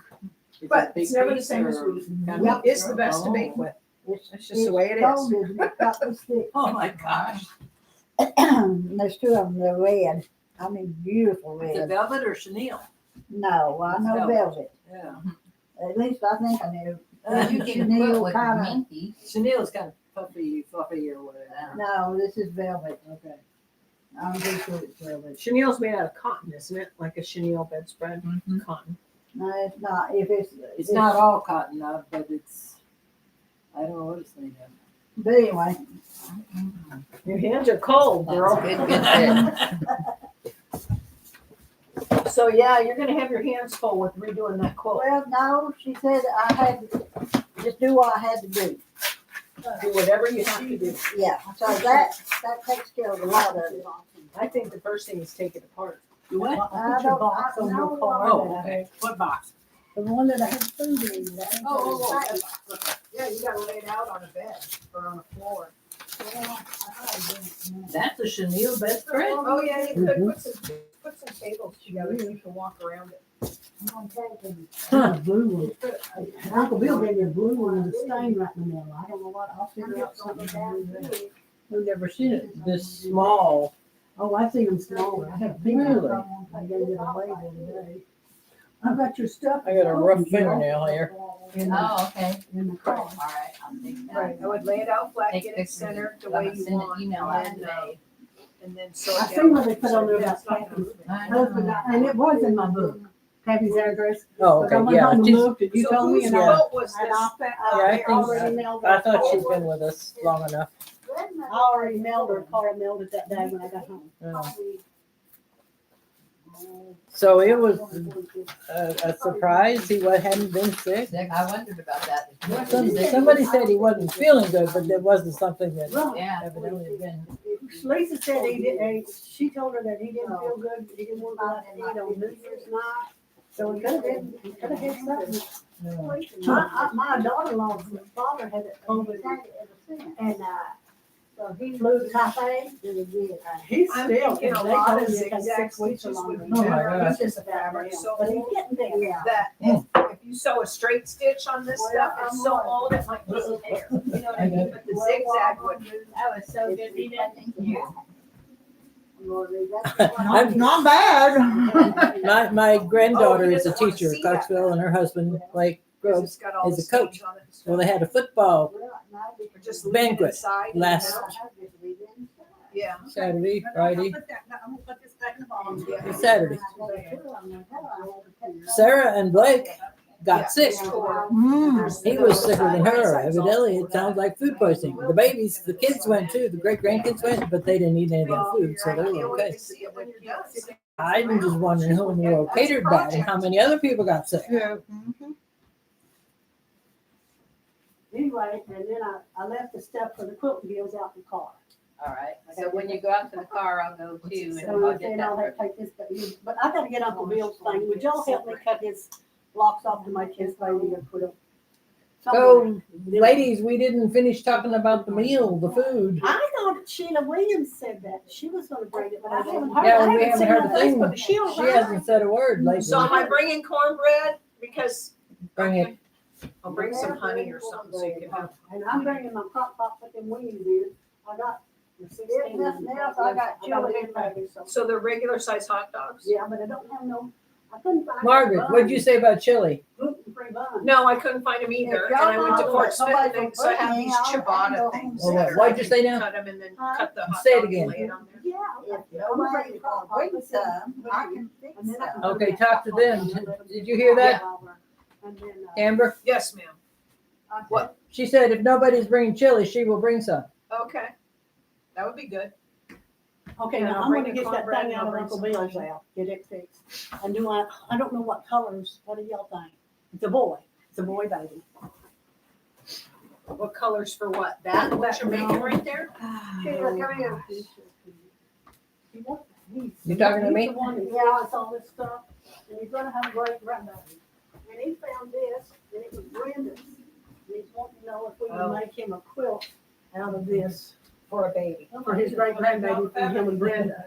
is But it big it's never the piece same as or wheat. kind Wheat of- is the best to bake Oh. with. It's That's just the way it is. folded, it's got the stick. Oh my gosh. There's two of them, they're red. I mean, beautiful Is it red. velvet or chenille? No, I know Velvet. velvet. Yeah. At least I think I knew. You can Chenille put with kinda- minty. Chenille is kind of fluffy or whatever. No, this is velvet. Okay. I'm pretty sure it's velvet. Chenille's made out of cotton, isn't it? Like a chenille bedspread, Mhm. cotton. No, it's not. If it's. It's not all cotton up, but it's, I don't know what it's made of. But anyway, Your hands are cold, That's girl. good, good, good. So yeah, you're gonna have your hands full with redoing that quilt. well, no, she said I had to just do what I had to do. Do whatever you have to do. Yeah, so that takes care of a lot of it. I think the first thing is take it apart. You what? I don't, I on your know car. Oh, what okay. What box? the one that I had food in. that ain't got any fat. Yeah, you gotta lay it out on a bed or on a floor. Well, I didn't. That's a chenille bedspread? Oh, yeah, you could put some tables together so you can walk around it. I'm gonna take them. Blue one. Uncle Bill gave me a blue one with a stain right in the middle. I don't know what, I'll figure out something to do with that. I've never seen it this Small. Oh, I've seen them smaller. I have a pink Really? one. I gave it away the other day. I've got your stuff. I got a rough fingernail here. Oh, okay. In the All car. right, I'll take that. Right, I would lay it out flat, Take get it pictures. centered the I'm way gonna you send an want. email out and, today. And then sew I it seen down. what they put on there about So, yeah, Kathy's I husband, know. and it was in my book. Kathy's address. Oh, But I went home and looked, and you So told me, whose and I, quilt was and this? I, Yeah, I I think already mailed her. I thought she'd been with us long enough. I already mailed her, Carl mailed it that day when I got home. Oh. So it was a surprise. He hadn't been sick. I wondered about that. Somebody said he wasn't feeling good, but there wasn't something that Yeah. evidently had been. Lisa said he didn't, she told her that he didn't feel good, he didn't want to go out to eat on New Year's night. So he could have had something. My daughter-in-law's father had COVID, and, so he flew to Taipei. He's I'm still, thinking a they lot told of him it takes zigzag 6 weeks or stitches would longer. be Oh my better. gosh. It's just a fabric so But he's old getting there. that if you sew a straight stitch on this stuff, it's so old it might disappear. You know what I mean? But the zigzag would. That was so good, Rita. Thank you. Not bad. My granddaughter Oh, he is a doesn't wanna teacher see at that. Clarksville, and her husband, Blake Because Grove, it's got all is the a coach. stains on it and stuff. Well, they had a football Or just leave it banquet inside and last out. Yeah. Saturday, Friday, I'm gonna put this back in the bottom. Yeah. Saturday. Sarah and Blake got sick. He was sicker than her. Evidently, it sounds like food poisoning. The babies, the kids went too, the great grandkids went, but they didn't eat any of that food, so they I were can't wait okay. to see it when you're done. I'm just wondering who in the world catered that and how many other people got sick. Anyway, and then I left the stuff for the quilting deals out in the car. All right. So when you go out to the car, I'll go too, and So I'll I get said, I'll that. have to take this, but I gotta get Uncle Bill's thing. Would y'all help me cut his locks off to make his baby a quilt? So, ladies, we didn't finish talking about the meal, the food. I thought Sheila Williams said that. She was gonna bring it, but I haven't heard. Yeah, I we haven't seen heard on a thing. Facebook. She don't She write. hasn't said a word lately. So am I bringing cornbread? Because Bring it. I'll bring some honey or something so you can have. And I'm bringing my crock pot with them wings in. I got the 16. If nothing else, I got chili them babies, so. So they're regular size hot dogs? Yeah, but I don't have no, I couldn't find. Margaret, what'd you say about chili? Gluten-free buns. No, I couldn't find them either. And I went to Fort Smith and they, so I have these ciabatta things. Oh, that are what'd you like say now? Cut them and then cut the hot Say it dog and again. lay it on there. Yeah. If I'm nobody's bringing gonna crock pot bring with them. some, I can fix And then I some. can- Okay, talk to them. Did you hear that, And then, Amber? Yes, ma'am. What? She said if nobody's bringing chili, she will bring some. Okay. That would be good. Okay, And now I'll I'm bring gonna the get that cornbread thing and out I'll of bring Uncle some Bill's honey. out, get it fixed. And I don't know what colors, what do y'all think? It's a boy, baby. What colors for what? That, what you're making right there? Sheila, come here. You talking to me? He's the one that writes all this stuff, and he's gonna have a great grandbaby. And he found this, and it was Brenda's. And he's wanting to know if we Oh. can make him a quilt out of this For a baby. for his great grandbaby for him and Brenda.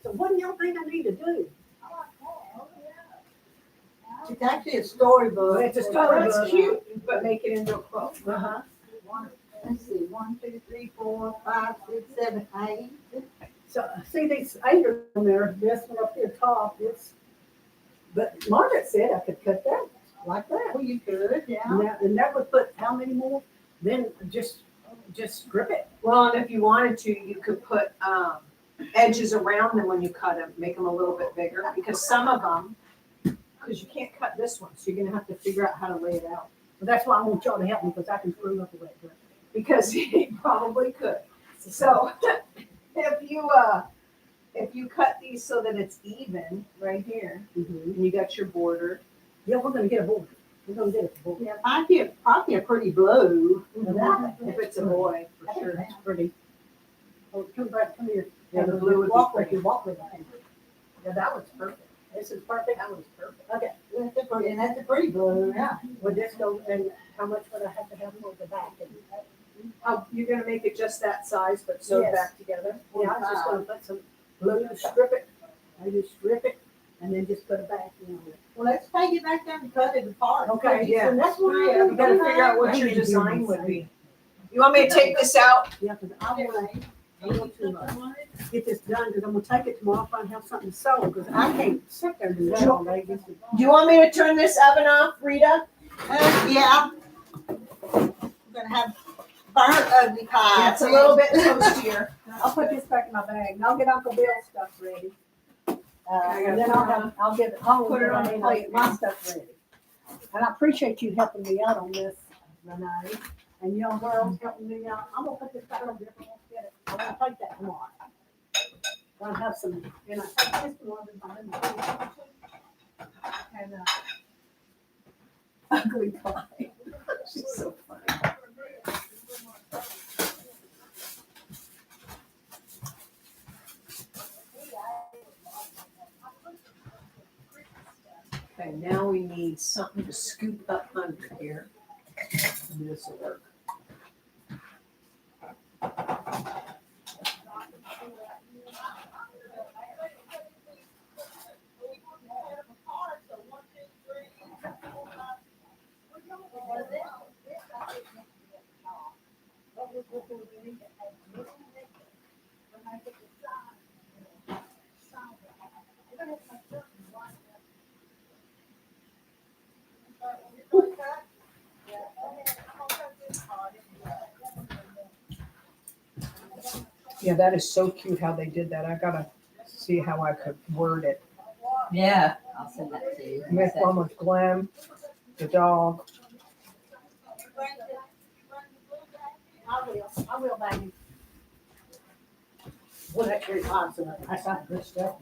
So what do y'all think I need to do? It's actually a storybook. It's a Oh, storybook. that's cute, but make it into a quilt. Uh-huh. Let's see, 1, 2, 3, 4, 5, 6, 7, 8. So, see these 8 are on there, this one up here top, but Margaret said I could cut that like that. Well, you could, yeah. And that would put how many more? Then just strip it. Well, and if you wanted to, you could put edges around them when you cut them, make them a little bit bigger, because some of them, because you can't cut this one, so you're gonna have to figure out how to lay it out. But that's why I want y'all to help me, because I can screw up a bit. Because you probably could. So if you cut these so that it's even right here, and you got your border. Yeah, we're gonna get a board. We're gonna get a board. Yeah, I get probably a pretty blue. If it's a boy, for sure. That's pretty. Oh, come here. Yeah, the blue would be Walk with pretty. you, walk with me. Yeah, that one's perfect. This is perfect. That one's perfect. Okay, And that's a pretty blue, yeah. would this go, and how much would I have to have for the back? Oh, you're gonna make it just that size, but sewed Yes. back together? Yeah, I was just gonna put some blue, strip it, I just strip it, and then just put it back, Well, let's take it back down and cut it apart. Okay, yeah. And that's what Yeah, You gotta figure out what your design would be. You want me to take this out? Yeah, because I want to get this done, because I'm gonna take it tomorrow if I have something to sew, because I can't sit there and do that all day. Do you want me to turn this oven off, Rita? Yeah. We're gonna have burnt ugly pie. Yeah, it's a little bit toastier. I'll put this back in my bag, and I'll get Uncle Bill's stuff ready. And then I'll get it home, Put it on the and I'll plate. get my stuff ready. And I appreciate you helping me out on this, Renee, and young girls helping me out. I'm gonna put this back on there, I'm gonna get it, I'm gonna take that tomorrow. I'll have some, and I have this one, and, ugly pie. She's so funny. Okay, now we need something to scoop up under here. And this will work. Yeah, that is so cute how they did that. I gotta see how I could word it. Yeah, I'll send that to you. Make one with Glenn, the dog. I will, baby. Well, that's very awesome. I saw good stuff.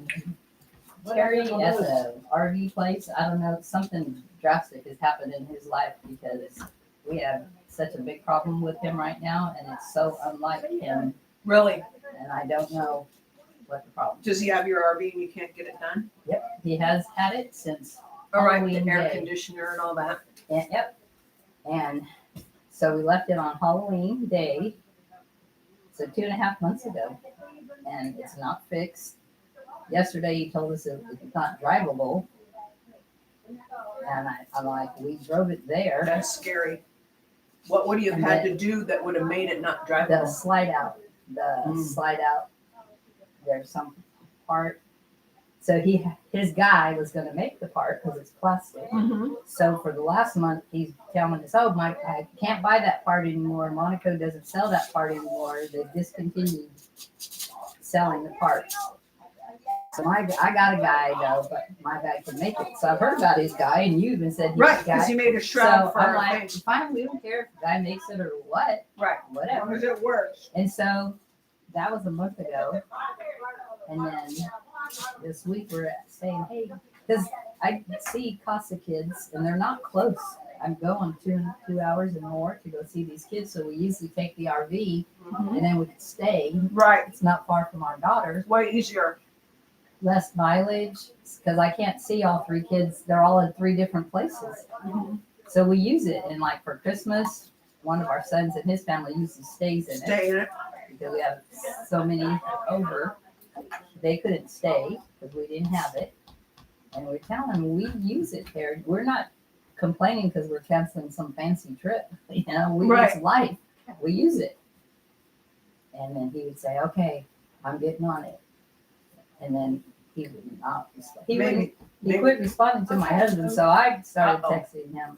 Terry at the RV place, I don't know, something drastic has happened in his life because we have such a big problem with him right now, and it's so unlike him, Really? and I don't know what the problem is. Does he have your RV and you can't get it done? Yep, he has had it since All right, Halloween the air day. conditioner and all that. And, yep. And so we left it on Halloween day, so 2.5 months ago, and it's not fixed. Yesterday he told us it's not drivable, and I'm like, we drove it there. That's scary. What would you have had to do that would have made it not The drivable? slide out, slide out. There's some part. So his guy was going to make the part because it's plastic. Mm-hmm. So for the last month, he's telling us, "Oh, I can't buy that part anymore. Monaco doesn't sell that part anymore. They discontinued selling the parts." So I got a guy though, but my guy can make it. So I've heard about his guy, and you even said he's Right, a because guy. he made a shroud So for I'm our like, face. fine, we don't care if the guy makes it or what, Right, as long whatever. as it works. And so that was a month ago. And then this week we're saying, hey, because I see Casa kids and they're not close. I'm going 2 hours and more to go see these kids. So we usually take the RV and then we can stay. Right, It's not far from our daughters. way easier. Less mileage because I can't see all 3 kids. They're all in 3 different places. So we use it. And like for Christmas, one of our sons and his family usually stays in it Stay in it. because we have so many over. They couldn't stay because we didn't have it. And we're telling them we use it there. We're not complaining because we're canceling some fancy trip. You know, Right. it's life. We use it. And then he would say, okay, I'm getting on it. And then he would not respond. He quit responding to my husband, so I started texting him.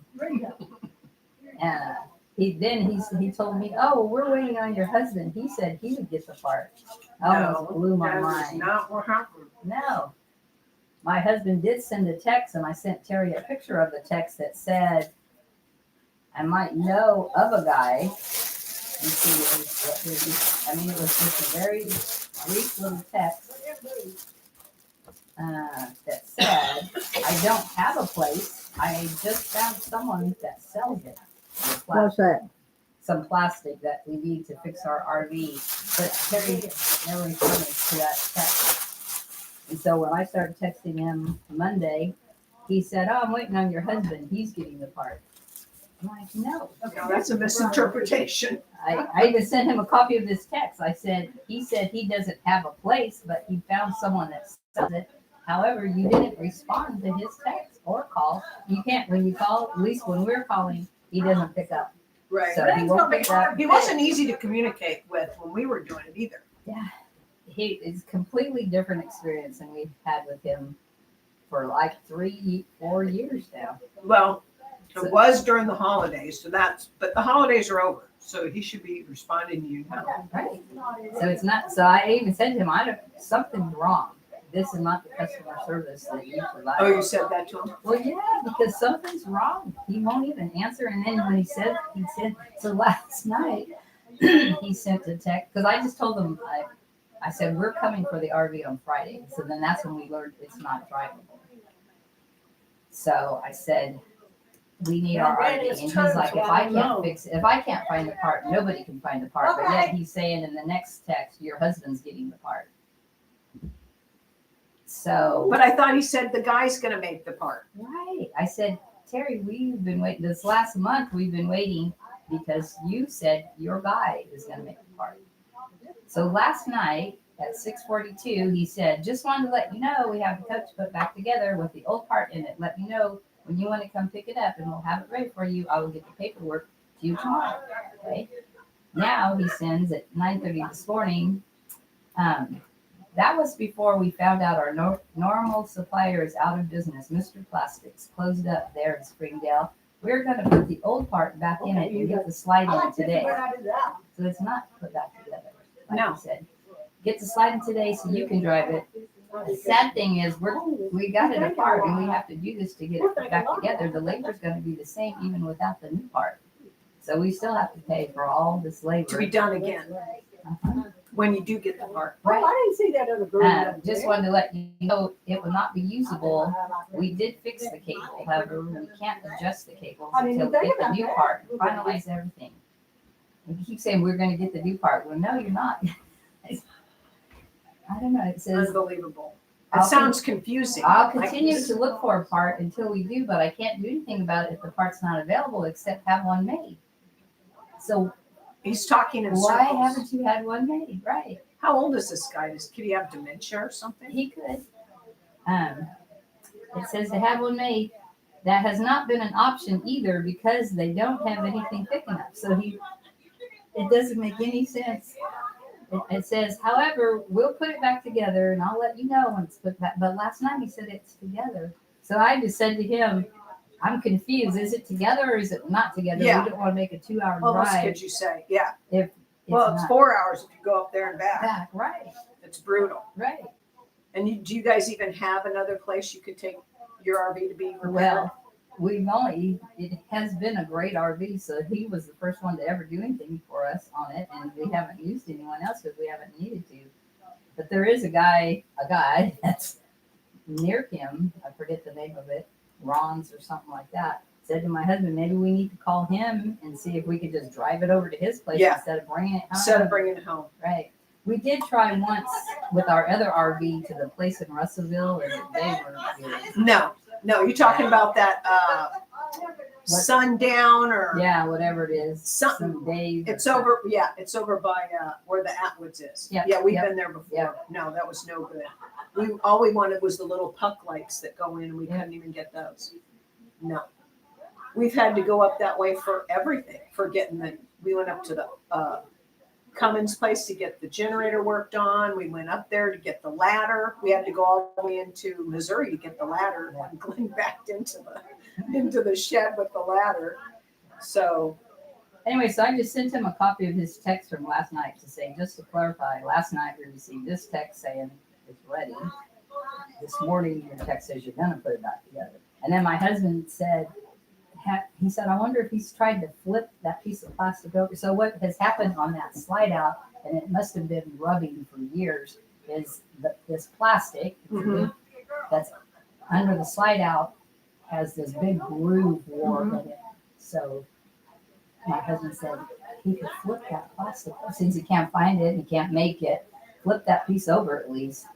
And he told me, oh, we're waiting on your husband. He said he would get the part. I almost blew my that is mind. not what happened. No. My husband did send a text, and I sent Terry a picture of the text that said, I might know of a guy. And see, I mean, it was just a very brief little text that said, I don't have a place. I just found someone that sells it. What's that? Some plastic that we need to fix our RV. But Terry never responded to that text. And so when I started texting him Monday, he said, oh, I'm waiting on your husband. He's getting the part. I'm like, no. No, that's a misinterpretation. I even sent him a copy of this text. He said he doesn't have a place, but he found someone that sells it. However, you didn't respond to his text or call. You can't, when you call, at least when we're calling, he doesn't pick up. Right. So he won't pick up. He wasn't easy to communicate with when we were doing it either. Yeah. It's completely different experience than we've had with him for like 4 years now. Well, it was during the holidays, but the holidays are over, so he should be responding to you now. Right. So it's not, so I even said to him, something's wrong. This is not the customer service that you provide. Oh, you said that to him? Well, yeah, because something's wrong. He won't even answer. And then when he said, so last night, he sent a text, because I just told him, I said, we're coming for the RV on Friday. So then that's when we learned it's not drivable. So I said, we need our RV. And he's like, if I can't fix it, if I can't find the part, nobody can find the part. But yet he's saying in the next text, your husband's getting the part. So. But I thought he said the guy's gonna make the part. Right. I said, Terry, we've been waiting this last month. We've been waiting because you said your guy is going to make the part. So last night at 6:42, he said, just wanted to let you know we have the coach put back together with the old part in it. Let me know when you want to come pick it up and we'll have it ready for you. I will get the paperwork to you tomorrow. Okay. Now he sends at 9:30 this morning. That was before we found out our normal supplier is out of business. Mr. Plastics closed up there in Springdale. We're going to put the old part back in it and get the slide in today. So it's not put back together, like I said. Get the slide in today so you can drive it. The sad thing is we got it apart and we have to do this to get it back together. The labor's going to be the same even without the new part. So we still have to pay for all this labor. To be done again. Uh-huh. When you do get the part. Well, I didn't see that other girl. Just wanted to let you know it will not be usable. We did fix the cable. However, we can't adjust the cables until we get the new part and finalize everything. And you keep saying we're going to get the new part. Well, no, you're not. I don't know. It says Unbelievable. It sounds confusing. I'll continue to look for a part until we do, but I can't do anything about it if the part's not available except have one made. So he's talking in why circles. haven't you had one made? Right. How old is this guy? Could he have dementia or something? He could. It says to have one made. That has not been an option either because they don't have anything thick enough. So it doesn't make any sense. It says, however, we'll put it back together and I'll let you know when it's put back. But last night he said it's together. So I just said to him, I'm confused. Is it together or is it not together? Yeah. We don't want to make a 2-hour What else drive. could you say? Yeah. If Well, it's not 4 hours if you go up there and back. back. Right. It's brutal. Right. And do you guys even have another place you could take your RV to be repaired? Well, it has been a great RV. So he was the first one to ever do anything for us on it. And we haven't used anyone else because we haven't needed to. But there is a guy that's near him. I forget the name of it. Ron's or something like that. Said to my husband, maybe we need to call him and see if we could just drive it over to his place instead of bringing it home. Instead of bringing it home. Right. We did try once with our other RV to the place in Russellville, and they were good. No, you're talking about that Sundown or whatever it is. Something. Some days. It's over. Yeah, it's over by where the Atwoods is. Yep, Yeah, we've yep, been there before. yep. No, that was no good. All we wanted was the little puck lights that go in, and we couldn't even get those. No, we've had to go up that way for everything. For getting we went up to the Cummins place to get the generator worked on. We went up there to get the ladder. We had to go all the way into Missouri to get the ladder. And Glenn backed into the shed with the ladder. So Anyway, so I just sent him a copy of his text from last night to say, just to clarify, last night we received this text saying it's ready. This morning your text says you're gonna put it back together. And then my husband said, he said, I wonder if he's tried to flip that piece of plastic over. So what has happened on that slide out, and it must have been rubbing for years, is this plastic that's under the slide out has this big groove worn in it. So my husband said he could flip that plastic. Since he can't find it, he can't make it, flip that piece over at least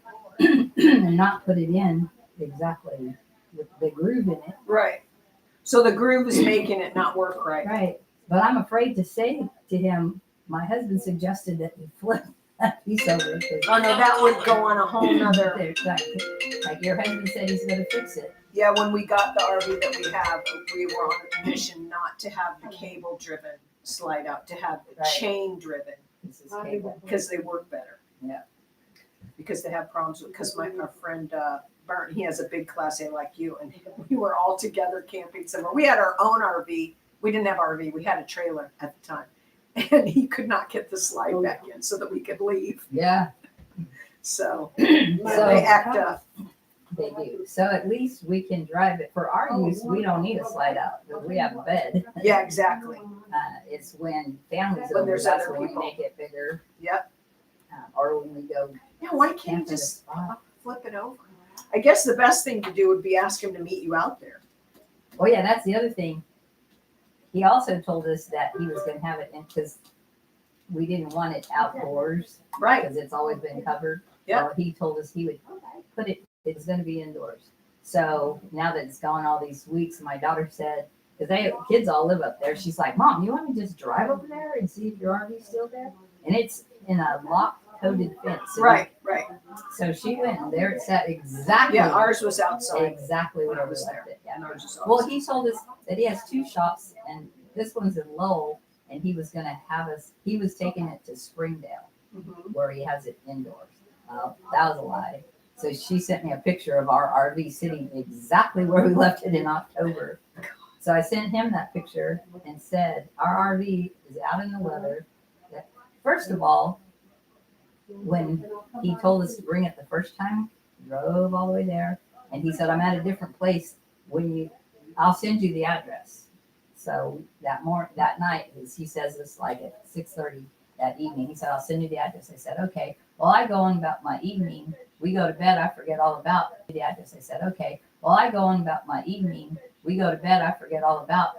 and not put it in exactly with the groove in it. right. So the groove is making it not work right. Right. But I'm afraid to say to him, my husband suggested that we flip that piece over. Oh no, that would go on a whole nother. Like your husband said he's going to fix it. Yeah, when we got the RV that we have, we were on a mission not to have the cable driven slide out, to have the chain driven This is cable. because they work better. Yeah. Because they have problems because our friend Burnt, he has a big Class A like you, and we were all together camping somewhere. We had our own RV. We didn't have RV. We had a trailer at the time, and he could not get the slide back in so that we could leave. Yeah. So they act up. They do. So at least we can drive it. For our use, we don't need a slide out because we have a bed. Yeah, exactly. It's when families When over, there's that's other when we people. make it bigger. Yep. or when we go Yeah, why can't camp you in a just spot. flip it over? I guess the best thing to do would be ask him to meet you out there. Oh yeah, that's the other thing. He also told us that he was going to have it in because we didn't want it outdoors Right. because it's always been covered. Yep. Well, he told us he would put it. It's going to be indoors. So now that it's gone all these weeks, my daughter said, because they kids all live up there. She's like, Mom, you want me to just drive over there and see if your RV's still there? And it's in a lock coated fence. Right. So she went and there it sat exactly. Yeah, ours was outside. Exactly when where I we was left it. Yeah. And ours was Well, outside. he told us that he has 2 shops, and this one's in Lowell, and he was going to have us. He was taking it to Springdale, Mhm. where he has it indoors. That was a lie. So she sent me a picture of our RV sitting exactly where we left it in October. So I sent him that picture and said, our RV is out in the weather. First of all, when he told us to bring it the first time, drove all the way there, and he said, I'm at a different place. I'll send you the address. So that night, he says this like at 6:30 that evening. He said, I'll send you the address. I said, okay. Well, I go on about my evening. We go to bed. I forget all about the address. I said, okay. Well, I go on about my evening. We go to bed. I forget all about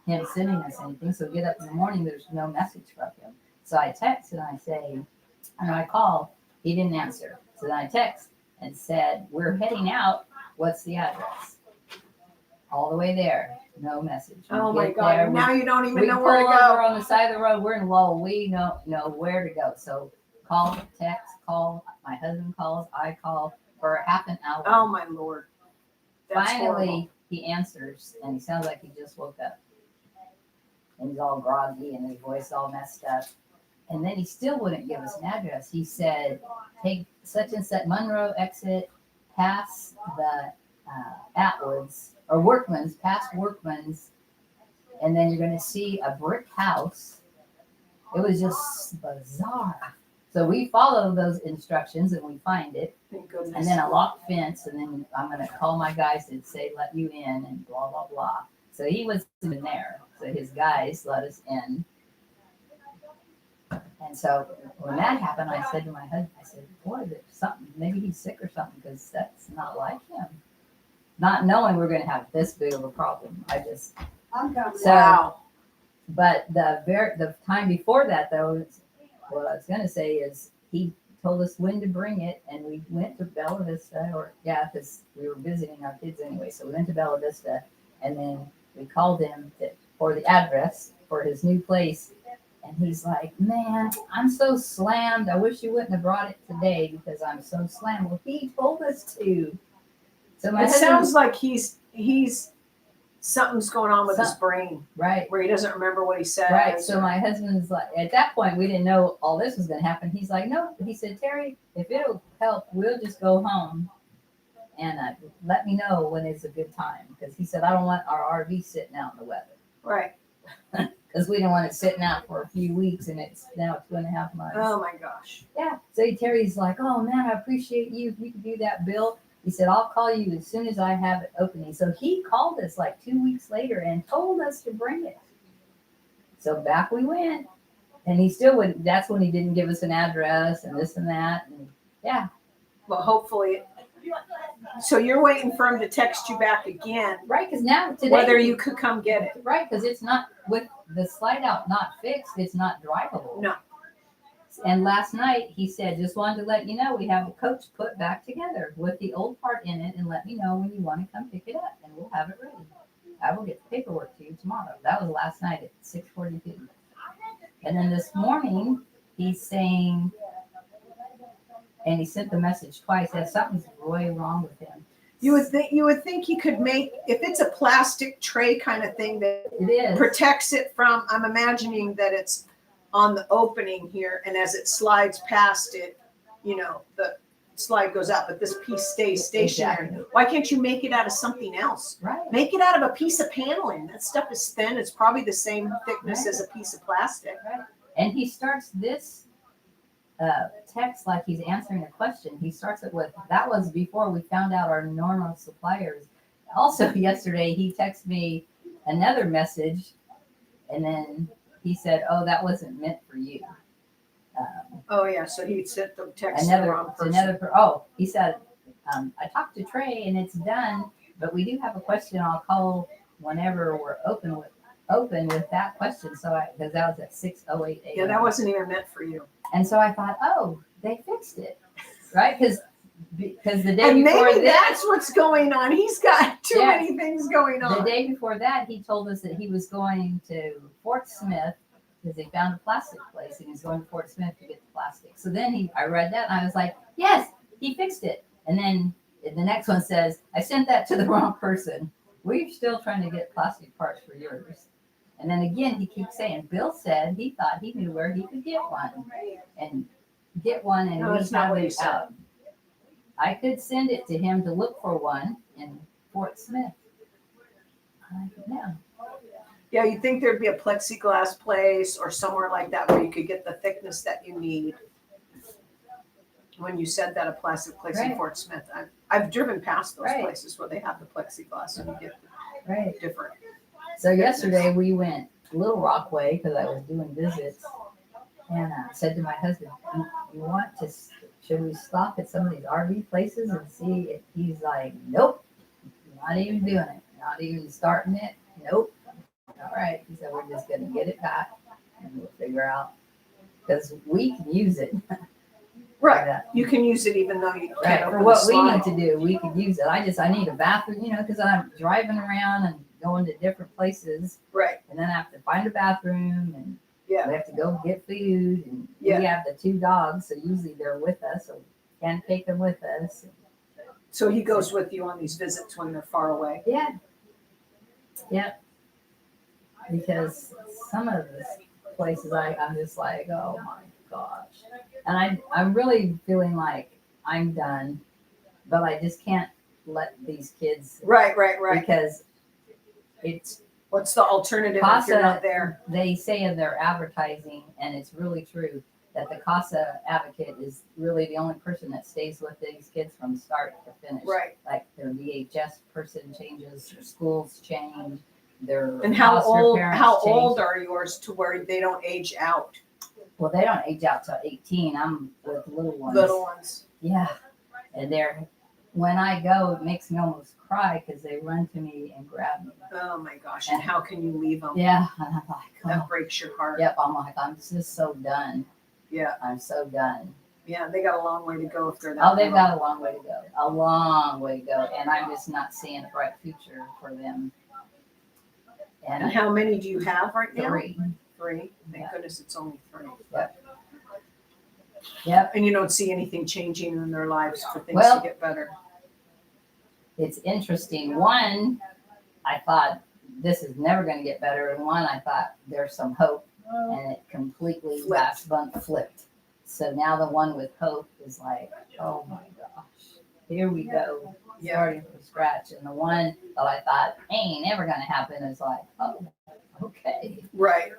him sending us anything. So get up in the morning. There's no message from him. So I text and I say, and I call. He didn't answer. So then I text and said, we're heading out. What's the address? All the way there. No message. We Oh my get God. there, Now you don't even we know pull where to over go. on the side of the road. We're in Lowell. We know where to go. So call, text, call. My husband calls. I call for half an hour. Oh my Lord. That's Finally, horrible. he answers, and he sounds like he just woke up. And he's all groggy, and his voice all messed up. And then he still wouldn't give us an address. He said, take such and such Monroe exit, pass the Atwoods, or Workman's, past Workman's, and then you're going to see a brick house. It was just bizarre. So we follow those instructions and we find it, Thank goodness. and then a locked fence, and then I'm going to call my guys and say, let you in, and blah, blah, blah. So he was in there. So his guys let us in. And so when that happened, I said to my husband, I said, boy, there's something, maybe he's sick or something, because that's not like him. Not knowing we're going to have this big of a problem. I'm coming. So, Wow. but the time before that, though, what I was going to say is he told us when to bring it, and we went to Bella Vista, because we were visiting our kids anyway. So we went to Bella Vista, and then we called him for the address for his new place. And he's like, man, I'm so slammed. I wish you wouldn't have brought it today because I'm so slammed. Well, he told us to. So my It husband, sounds like he's something's going on with his brain right. where he doesn't remember what he said. Right. So my husband's like, at that point, we didn't know all this was going to happen. He's like, no. He said, Terry, if it'll help, we'll just go home and let me know when it's a good time. Because he said, I don't want our RV sitting out in the weather. Right. Because we didn't want it sitting out for a few weeks, and it's now 2.5 months. Oh my gosh. Yeah. So Terry's like, oh man, I appreciate you. If you could do that, Bill. He said, I'll call you as soon as I have it opening. So he called us like 2 weeks later and told us to bring it. So back we went. And he still wouldn't, that's when he didn't give us an address and this and that. And yeah. Well, hopefully. So you're waiting for him to text you back again, Right. Because now today. whether you could come get it. Right. Because it's not, with the slide out not fixed, it's not drivable. No. And last night he said, just wanted to let you know we have a coach put back together with the old part in it, and let me know when you want to come pick it up and we'll have it ready. I will get the paperwork to you tomorrow. That was last night at 6:42. And then this morning he's saying, and he sent the message twice, that something's really wrong with him. You would think you could make, if it's a plastic tray kind of thing that It is. protects it from, I'm imagining that it's on the opening here, and as it slides past it, the slide goes out, but this piece stays stationary. Exactly. Why can't you make it out of something else? Right. Make it out of a piece of paneling. That stuff is thin. It's probably the same thickness as a piece of plastic. Right. And he starts this text like he's answering a question. He starts it with, that was before we found out our normal suppliers. Also yesterday, he texted me another message, and then he said, oh, that wasn't meant for you. Oh, yeah, so he sent the text to the wrong person. He said, I talked to Trey and it's done, but we do have a question. I'll call whenever we're open with that question. So because that was at 6:08 a.m. Yeah, that wasn't even meant for you. And so I thought, oh, they fixed it, right? Because the day And before maybe that, that's what's going on. He's got too Yes. many things going the on. day before that, he told us that he was going to Fort Smith because he found a plastic place and he's going to Fort Smith to get the plastic. So then I read that and I was like, yes, he fixed it. And then the next one says, I sent that to the wrong person. We're still trying to get plastic parts for yours. And then again, he keeps saying, Bill said he thought he knew where he could get one. And No, that's not what he said. out. I could send it to him to look for one in Fort Smith. Yeah. Yeah, you'd think there'd be a plexiglass place or somewhere like that where you could get the thickness that you need. When you said that, a plastic place in Right. Fort Smith, I've driven past those Right. places where they have the plexiglass and you get Right. different. So yesterday we went Little Rock way because I was doing visits, and I said to my husband, "You want to? Should we stop at some of these RV places and see?" If he's like, "Nope, not even doing it, not even starting it. Nope." All right, he said, "We're just gonna get it back, and we'll figure out because we can use it." Right. You can use it even though you Right, can't for open what the we slide. need to do, we could use it. I need a bathroom, because I'm driving around and going to different places, Right. and then I have to find a bathroom, and Yeah. we have to go get food, and Yeah. we have the 2 dogs, so usually they're with us, so we can't take them with us. So he goes with you on these visits when they're far away. Yeah. Yep. Because some of the places I'm just like, oh my gosh. And I'm really feeling like I'm done, but I just can't let these kids Right. because it's What's the alternative if you're not there? they say in their advertising, and it's really true, that the CASA advocate is really the only person that stays with these kids from start to finish. Right. Like their VHS person changes, their schools change, their And how foster old parents how change. old are yours to where they don't age out? Well, they don't age out till 18. I'm with little ones. Little ones. Yeah. And when I go, it makes me almost cry because they run to me and grab me. Oh my gosh. And how can you leave them? Yeah. And I'm like, oh. That breaks your heart. Yep. I'm like, I'm just so done. Yeah. I'm so done. Yeah. They got a long way to go if they're that Oh, they've little. got a long way to go. A long way to go. And I'm just not seeing a bright future for them. And And how many do you have right now? 3. 3. Thank Yeah. goodness it's only 3. Yep. And you don't see anything changing in their lives for things Well- to get better. It's interesting. One, I thought this is never going to get better. And one, I thought there's some hope. And it completely Flipped. last month flipped. So now the one with hope is like, oh my gosh, here we go, Yeah. starting from scratch. And the one that I thought ain't never going to happen is like, oh, okay. Right.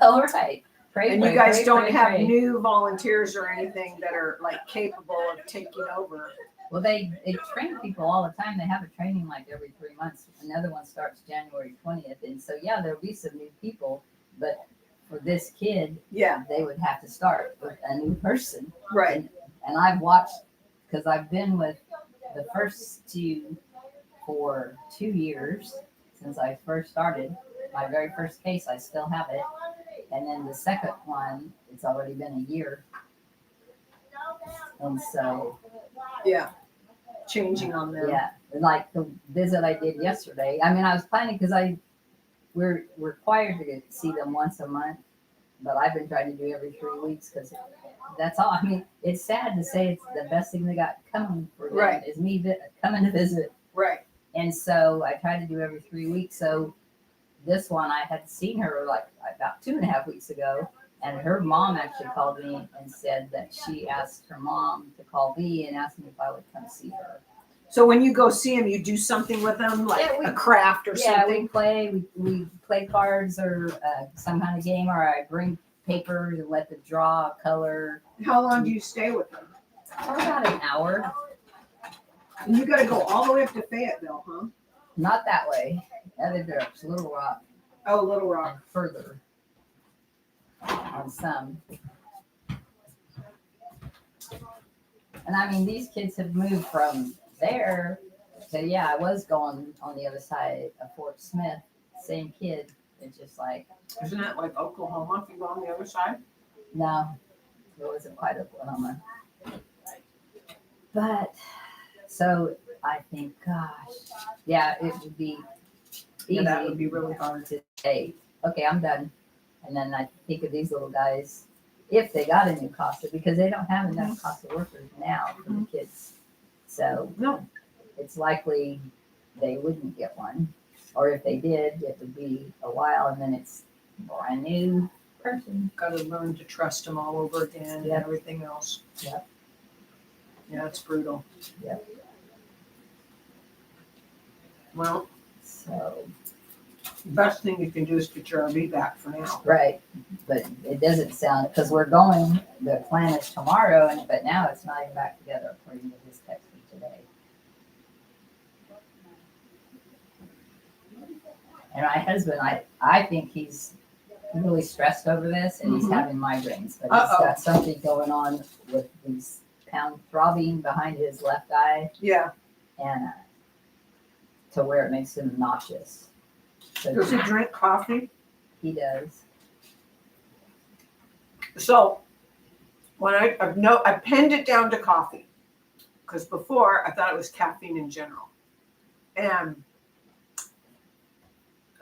All right. Pray, And pray, you guys pray, don't pray, have pray. new volunteers or anything that are like capable of taking over. Well, they train people all the time. They have a training like every 3 months. Another one starts January 20th. And so, yeah, there'll be some new people. But for this kid, Yeah. they would have to start with a new person. Right. And I've watched, because I've been with the first 2 for 2 years since I first started. My very first case, I still have it. And then the second one, it's already been a year. And so, Yeah. Changing on them. yeah, like the visit I did yesterday. I mean, I was planning because we're required to see them once a month, but I've been trying to do every 3 weeks because that's all. I mean, it's sad to say it's the best thing they got coming for them Right. is me coming to visit. Right. And so I try to do every 3 weeks. So this one, I had seen her like about 2.5 weeks ago. And her mom actually called me and said that she asked her mom to call me and asked me if I would come see her. So when you go see them, you do something with them, like Yeah, a craft or Yeah, something? we play. We play cards or some kind of game, or I bring papers and let them draw, color. How long do you stay with them? For about an hour. And you got to go all the way up to Fayetteville, huh? Not that way. Other direction, Little Rock Oh, Little Rock. and further on some. And I mean, these kids have moved from there to, yeah, I was going on the other side of Fort Smith, same kid. It's just like, Isn't that like Oklahoma if you go on the other side? no, it wasn't quite Oklahoma. But, so I think, gosh, yeah, it would be Yeah, that easy would be really hard. to say, okay, I'm done. And then I think of these little guys, if they got a new CASA, because they don't have enough CASA workers now for the kids. So No. it's likely they wouldn't get one. Or if they did, it would be a while and then it's a brand new person. Got to learn to trust them all over again and Yep. everything else. Yep. Yeah, it's brutal. Yep. Well, So, the best thing you can do is get your RV back for now. right. But it doesn't sound, because we're going, the plan is tomorrow, but now it's not even back together according to his text me today. And my husband, I think he's really stressed over this and he's Mhm. having migraines, but he's Uh-oh. got something going on with these pound throbbing behind his left eye Yeah. and to where it makes him nauseous. So Does he drink coffee? he does. So when I pinned it down to coffee because before I thought it was caffeine in general. And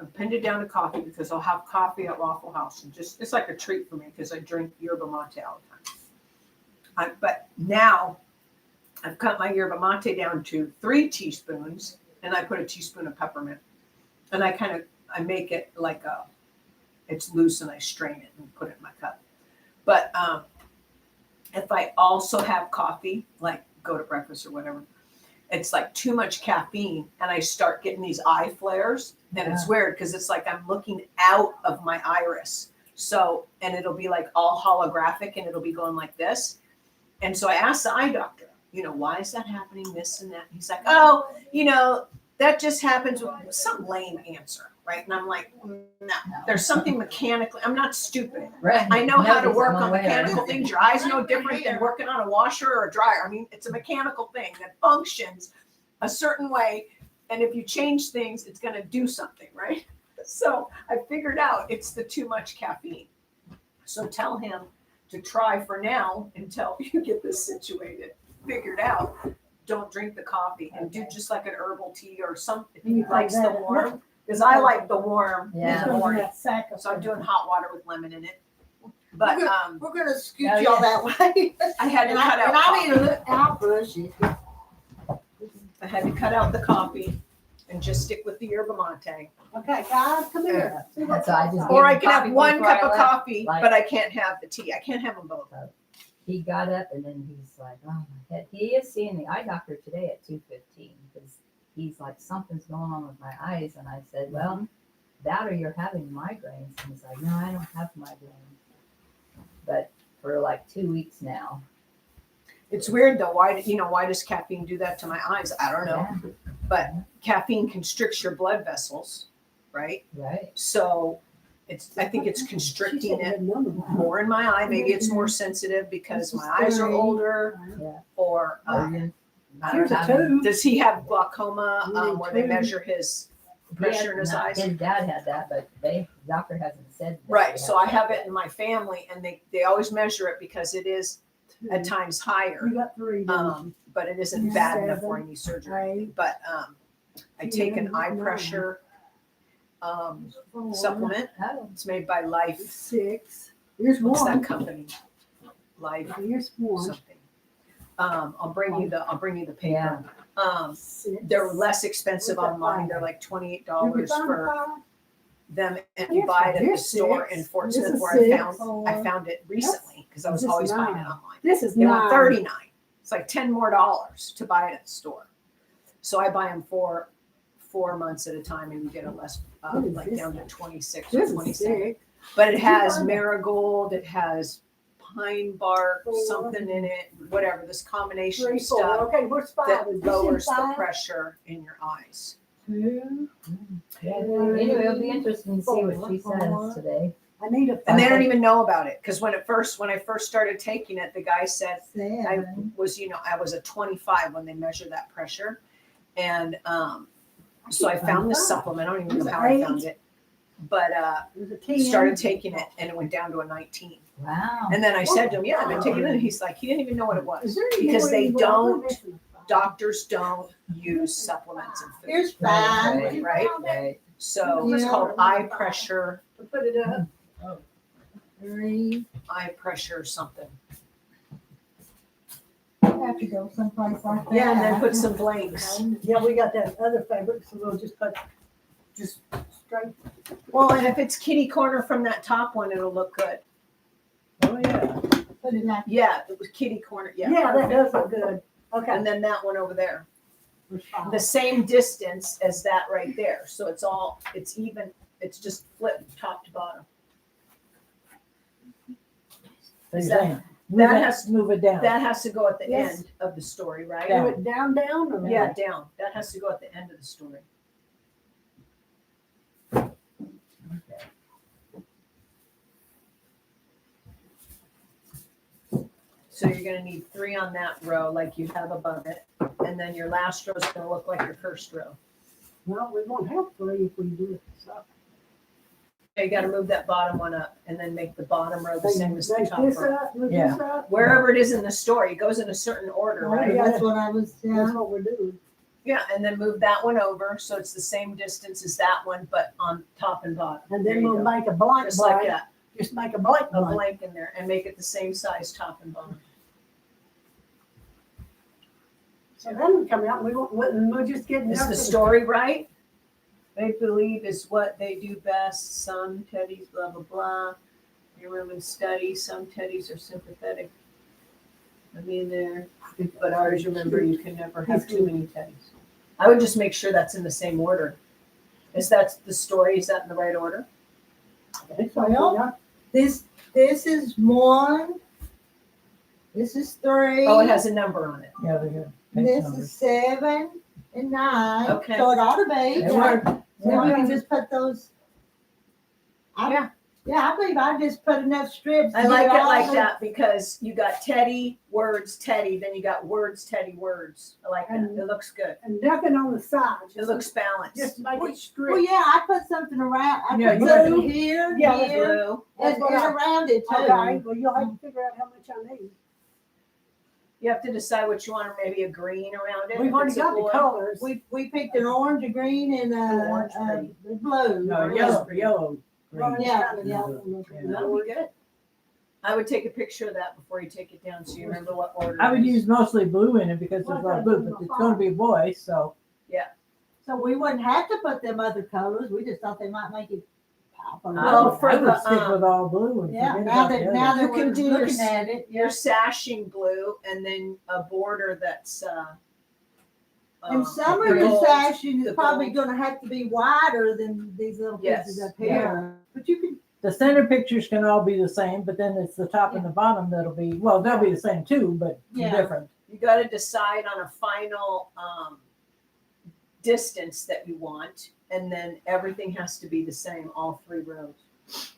I pinned it down to coffee because I'll have coffee at Waffle House and just it's like a treat for me because I drink yerba mate all the time. But now I've cut my yerba mate down to 3 teaspoons and I put a teaspoon of peppermint. And I make it like it's loose and I strain it and put it in my cup. But if I also have coffee, like go to breakfast or whatever, it's like too much caffeine and I start getting these eye flares. And it's weird because it's like I'm looking out of my iris. So, and it'll be like all holographic and it'll be going like this. And so I asked the eye doctor, why is that happening, this and that? He's like, oh, that just happens with some lame answer, right? And I'm like, no, there's something mechanically. I'm not stupid. Right. I know how to Nobody's work going on away. mechanical things. Your eye's no different than working on a washer or a dryer. I mean, it's a mechanical thing that functions a certain way. And if you change things, it's going to do something, right? So I figured out it's the too much caffeine. So tell him to try for now until you get this situated, figured out. Don't drink the coffee and do just like an herbal tea or something if he likes the warm. Because I like the warm Yeah. in the morning. That sack of So I'm doing hot water with lemon in it. But We're gonna scoot Oh, y'all that way. I had to And cut out I need coffee. to look out for us. I had to cut out the coffee and just stick with the yerba mate. Okay, guys, come here. See And what- so I just Or gave I him can have coffee one before I cup of left. coffee, Like- but I can't have the tea. I can't have them both. He got up and then he's like, oh my head. He is seeing the eye doctor today at 2:15 because he's like, something's going on with my eyes. And I said, well, that or you're having migraines. And he's like, no, I don't have migraines. But for like 2 weeks now. It's weird though. Why does caffeine do that to my eyes? I don't know. Yeah, But caffeine constricts your blood vessels, right? right. So I think it's constricting it more in my eye. Maybe it's more sensitive because my eyes are older Yeah. or I don't Here's a know. tube. does he have glaucoma where they Tube. measure his pressure in his No, eyes? His dad had that, but the doctor hasn't said that. Right. he So has I have that it in my family and they always measure it because it is at times higher. You got 3, didn't But it isn't Yeah. bad enough for 7, any surgery. 8. But I take an Yeah, eye 9. pressure you? supplement. Oh, It's made by Life. 6. Here's What's that one. company? Life Here's one. something. I'll bring you the paper. Yeah. 6. They're less expensive online. They're like $28 for them, and you Yes, buy it at the here's store 6. in Fort This Smith is where 6. I found it recently because I was This is always buying 9. it online. This is They were 9. $39. It's like $10 more to buy it at the store. So I buy them for 4 months at a time, and you get a less What is like this down to one? 26 This or is 27. 6. But it has find that? marigold, it has pine bark, 4. something in it, whatever. This combination 3, of 4. stuff Okay, where's 5? that Is this lowers the inside? pressure in your eyes. 2. yeah. Anyway, it'll be interesting to see what she says today. I need a. And they don't even know about it. Cause when I first started taking it, the guy said I was, I was a 25 when they measured that pressure. And, so I found this supplement. I don't even know how I found it, but, It was a 10. started taking it and it went down to a 19. Wow. And then I said to him, yeah, I've been taking it. And he's like, he didn't even know what it was. Is there any Because more they in the don't, water? doctors don't use supplements in food, Here's fine. Right. right? Right. So it's called eye pressure, Put it up. 3. eye pressure something. You have to go someplace like that. Yeah, and then put some blanks. Yeah, we got that other fabric, so we'll just put just straight. Well, and if it's kitty corner from that top one, it'll look good. Oh, yeah. Put it like. Yeah, it was kitty corner, yeah. Yeah, that does look good. Okay. And then that one over there, We're fine. the same distance as that right there. So it's even, it's just flipped top to bottom. So Is you're that- saying, that move it down. That has to go at the Yes. end of the story, right? Down. Do it down, or? Yeah, down. That has to go at the end of the story. So you're gonna need 3 on that row, like you have above it, and then your last row is gonna look like your first row. Well, we won't have 3 if we do it. So. You gotta move that bottom one up, and then make the bottom row the same as the Raise top this row. up, move Yeah. this up. Wherever it is in the story, it goes in a certain order, Right. right? That's what I was, That's what we're doing. Yeah, and then move that one over, so it's the same distance as that one, but on top and bottom. And There then you we'll go. make a blank Just like blank. that, Just make a blank a blank. blank in there, and make it the same size top and bottom. So then we come out, we'll just get. Is the nothing. story right? They believe is what they do best. Some teddies, blah, blah, blah. Your women study. Some teddies are sympathetic. I mean, but ours, remember, you can never have too many teddies. I would just make sure that's in the same order. Is that the story? Is that in the right order? Well, this is 1. This is 3. Oh, it has a number on it. Yeah, they're good. Page This numbers. is 7 and 9. Okay. So it ought to be. It worked. So we can just put those. Yeah. Yeah, I believe I just put enough strips. I to like get it all like the- that because you got Teddy, words, Teddy, then you got words, Teddy, words. I like that. It looks good. And nothing on the side. It looks balanced. Just make it Well, straight. yeah, I put something around. I Yeah, put you something got- here, Yeah, here, blue. and around it too. Okay, well, you'll have to figure out how much I need. You have to decide what you want, or maybe a green around it. We've if already it's a got the boy. colors. We picked an orange, a green, and Orange, a blue. No, yellow, yellow, green. Yeah, That'll be good. I would take a picture of that before you take it down, so you remember what order. I it would is. use mostly blue in it because there's a lot of blue, but it's gonna be a boy, so. So we wouldn't have to put them other colors. We just thought they might make it pop a I Well, little. would- I for would the, stick with all blue and Yeah, forget now about the that, now others. that You can we're do your looking at it, Your yeah. sashing blue, and then a border that's. And some of the your gold. sashing the is probably gold. gonna have to be wider than these little pieces Yes. up here. But you can, The center pictures can all be the same, but then it's the top and the bottom that'll be, well, they'll be the same too, but Yeah. different. You got to decide on a final distance that you want, and then everything has to be the same, all 3 rows.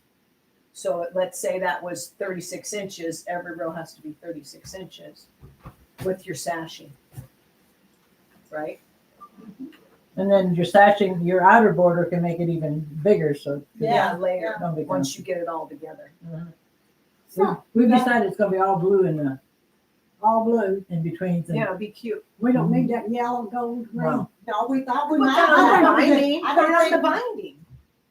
So let's say that was 36 inches, every row has to be 36 inches with your sashing, right? And then your sashing, your outer border can make it even bigger, so. Yeah. Later, Don't be once you get it all together. We decided it's gonna be all blue in the, All blue. in between. Yeah, it'd be cute. We don't need that yellow, gold, green. Wow. no, we thought we Put might. that on the I don't binding, think- put I it don't on the think, binding.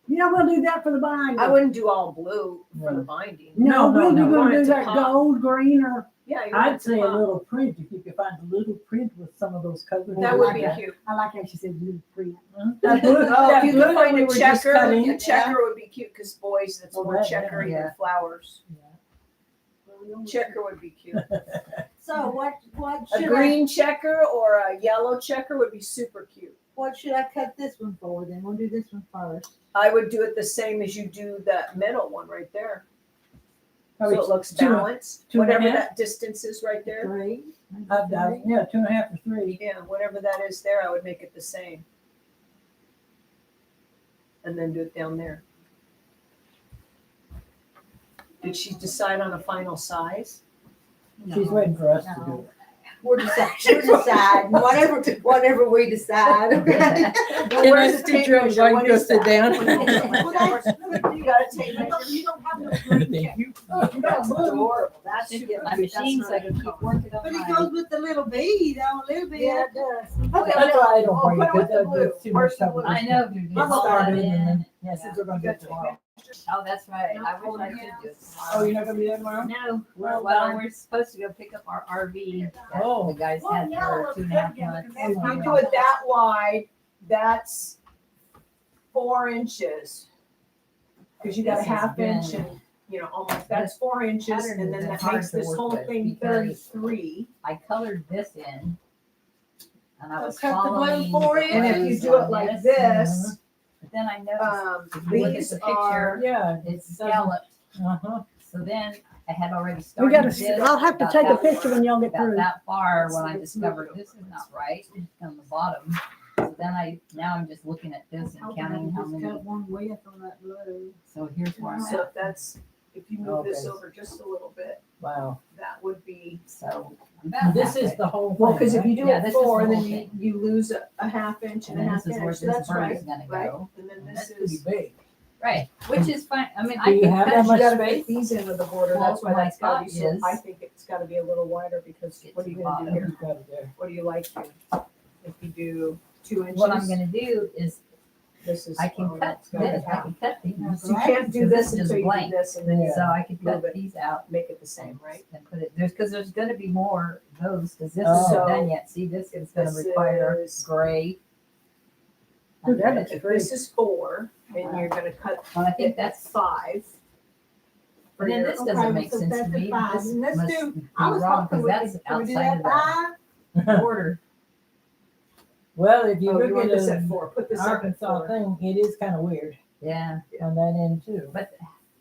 Yeah, we'll do that for the binding. I wouldn't do all blue for No. the binding. No, No, we're no, want gonna it do to that pop. gold, green, or Yeah, you want it I'd to say a pop. little print, if you could find a little print with some of those colors. That would be Yeah. cute. I like how she said blue print. That blue- Oh, that if you blue could that find we a were just checker, cutting, a checker would be cute, because boys, it's Oh, more that, checkering yeah. than flowers. Yeah. Checker would be cute. so what A should I, green checker or a yellow checker would be super cute. what should I cut this one for then? We'll do this one first. I would do it the same as you do that middle one right there. So Probably it looks two- balanced, two and a whatever half? that distance is right there. 3. Yeah, 2.5 or 3. Yeah, whatever that is there, I would make it the same. And then do it down there. Did she decide on a final size? She's waiting for us to do it. We're deciding, whatever we decide, okay? Can I sit you up while you go sit down? You gotta take measure. You don't have no glue. Thank you. You got glue. I should get my machine so I can keep working on But it mine. goes with the little bead, on a little bit. Yeah, it does. That's why I don't bring it, Put it with the because glue. it's too Where's much the trouble. glue? I know, dude. I'm All that started, and in. then, yeah, since we're gonna do it tomorrow. Oh, that's right. I wish I could do it Oh, tomorrow. you're not gonna be there tomorrow? No, Well, well, we're supposed to go pick up our RV that Oh. the guys had for 2.5 months. If you do it that wide, that's 4 inches. Cause you got a This has half been- inch and, you know, almost, that's 4 inches, pattern and then is that hard makes to this work whole with thing because- 33. I colored this in. And I was Cut the glue following. 4 the And if you rows do it on like this, But then I noticed, if you look at these the are, picture, Yeah. it's scalloped. Uh-huh. So then I had already We started gotta, this. I'll have to about take a that picture when y'all get About through. that far when I Let's discovered move it this is not right on the bottom. So then now I'm just looking at this and counting how many. one width on that blue. So here's where I'm so at. if that's, if you move this Okay. over just a little bit, Wow. that would be, So I'm about This is halfway. the whole thing. well, cause if right? you do Yeah, it this is 4, the then whole you, thing. you lose a half inch And and a then half this is inch, where so this that's bird right, is gonna right? go. And then That's this pretty is. big. Right, which is fine. I mean, Do I you can have cut that You much gotta space? fit these into the border, Well, that's why my that's gotta be, thought so is- I think it's gotta be a little wider, because Get what are to you the gonna do bottom. here? You've got it there. What do you like here? If you do 2 inches. what I'm gonna do is This is. I can oh, cut it's gotta this, be I half. can cut these. So you can't do So this this is until you do blank. this, and then you So I could Move cut it. these out make it the same, right? and put it, because there's gonna be more of those, because this Oh. isn't done yet. See, this is gonna This require is- gray. Ooh, that looks If great. this is 4, and you're gonna cut Well, I think it at that's, 5. and then this doesn't Okay, make so sense to that's the me. 5, This and let's must do- be I was wrong, hoping because we that's could, can we do outside that of 5? the border. Well, if you Oh, you look want at this at the 4, put this up at Arkansas 4. thing, it is kind of weird Yeah, on that end too. but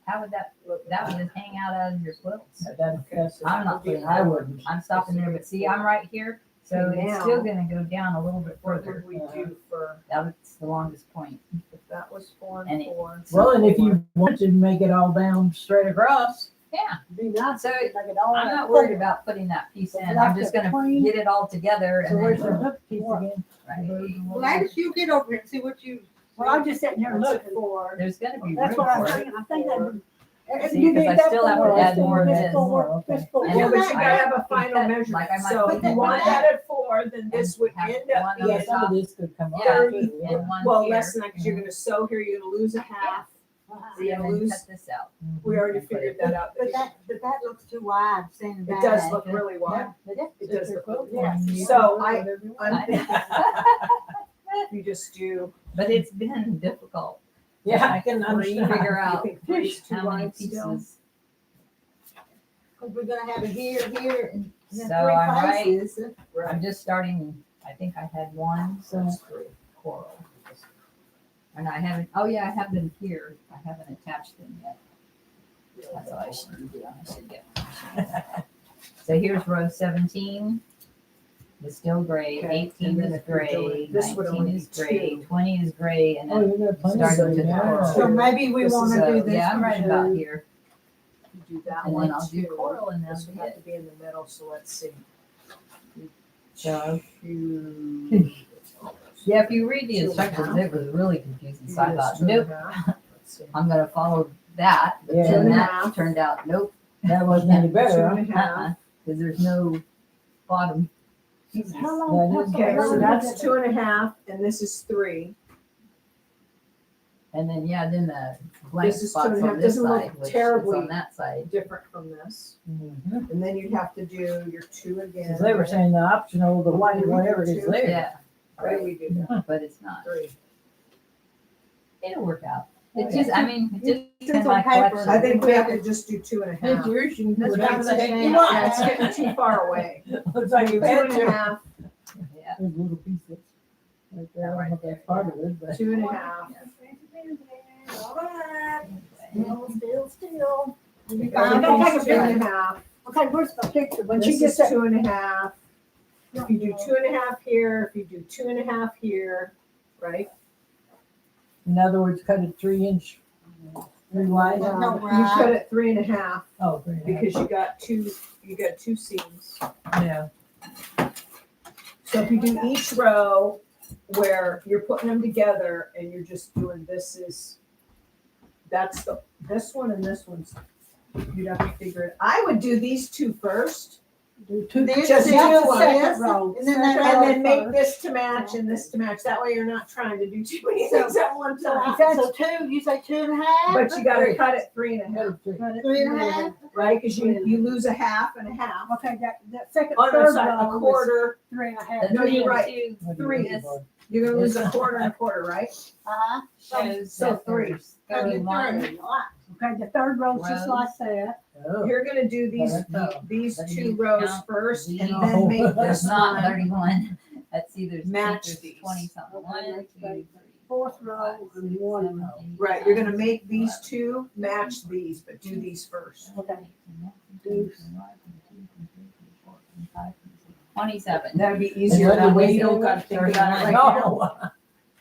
how would that would just hang out of your quilts. That's, So I'm that not would be putting I that. wouldn't. I'm stopping there, but see, I'm right here, so Okay, it's now- still gonna go down a little bit What further. would we do for, That's the longest point. if that was 4 And and it- 4? Well, and if you want to make it all down straight across, Yeah, Be nice. So, if I could all I'm that not foot. worried about putting that piece in. Like I'm just the gonna queen. get it all together so and where's the then. hook piece again? Right. Well, Ladies, you get over here and see what you. Well, I'm just sitting here That's looking. at 4. There's gonna be room That's what I'm for it. thinking. I think that. if See, you 'cause did I that still have to forward, add this more of forward, this. forward, this Okay. forward. And Yeah, then but you I gotta have a can final cut measurement, like I might so put if you that want one that at 4, then this would have end up one being Yeah, some of this could come Yeah. off. 30, too, and one well, here. less than that, because you're gonna sew here, you're gonna lose a half. See, and then cut this out. We already And put figured it- that out. But that looks too wide, standing It back. does look really wide. Yeah, It does look really Yeah. wide. You So can do I'm whatever you want. thinking you just do. But it's been difficult Yeah, I can to understand. figure You out think 3 is too how many wide still? pieces. Cause we're gonna have it here, here, and then So I'm right. 3 places. I'm just starting, I think I had one, so That's 3. coral. And I haven't, oh yeah, I have them here. I haven't attached them yet. That's what I should do. I should get. So here's row 17. It's still gray. Okay, 18 and then is if you're gray. doing- this would 19 only is be gray. 2. 20 is gray, and Oh, then you got plenty starting of to yeah. the So maybe we This is wanna so, do this. yeah, I'm one right too. about here. You do that And one then I'll do too. coral, and This then would have to be in the middle, so let's see. So, You. yeah, if you read the 2.5. instructions, it was really confusing. So I do thought, this nope, 2.5. Let's see. I'm gonna follow that. But Yeah. then that 2.5. turned out, nope, That wasn't any better, huh? 2.5. because there's no bottom pieces. How long? That is- how Okay, so long that's is it? 2.5, and this is 3. And then, yeah, then the blank This is spots 2.5. on this Doesn't look side, which is terribly on that side. Different from this. Mhm. And then you'd have to do your 2 again. 'Cause they were saying the optional, the white, whatever is there. Yeah, Where do we do that? but it's not. 3. It'll work out. Oh, It just, I mean, it It's just in on my paper. collection. I think we have to just do 2.5. yours, you can That's do about whatever the the heck you same. want. Yeah, it's getting too far away. Looks like you had to. 2.5, Yeah. There's little pieces. Right there, I don't know if that's part of it, but. 2.5. Still. We Okay, found that's it. 2.5. Okay, where's the picture? When she This gets is that. 2.5. If you do 2.5 here, if you do 2.5 here, right? In other words, cut a 3-inch 3 wide. No, You right. cut it 3.5 Oh, 3.5. because you got two seams. Yeah. So if you do each row where you're putting them together and you're just doing this one and this one's, you'd have to figure it. I would do these two first Do two, This Just is do the one. second row. And then that and then make first. this to match and this to match. That way you're not trying to do too many things at one time. So two, you say 2.5? But you gotta cut it 3.5, 3.5? right? Because you lose a half and a half. Okay, that second, Oh, no, third sorry, row a was quarter. 3.5. No, you're right. Two Three. This You're gonna lose a quarter and a quarter, right? Uh-huh. shows So that three. there's 31 Okay, the third row's just like that. Oh. You're gonna do these That two you rows count first and these. then make No. this There's not one. 31. Let's see, there's Match there's these. 20 something. Okay, 1, 2, let's 3, say fourth row and one row. Right, you're gonna make these two match these, but do these first. Okay. 27. That'd be easier And then that the way. way You you don't gotta think about it right now. No.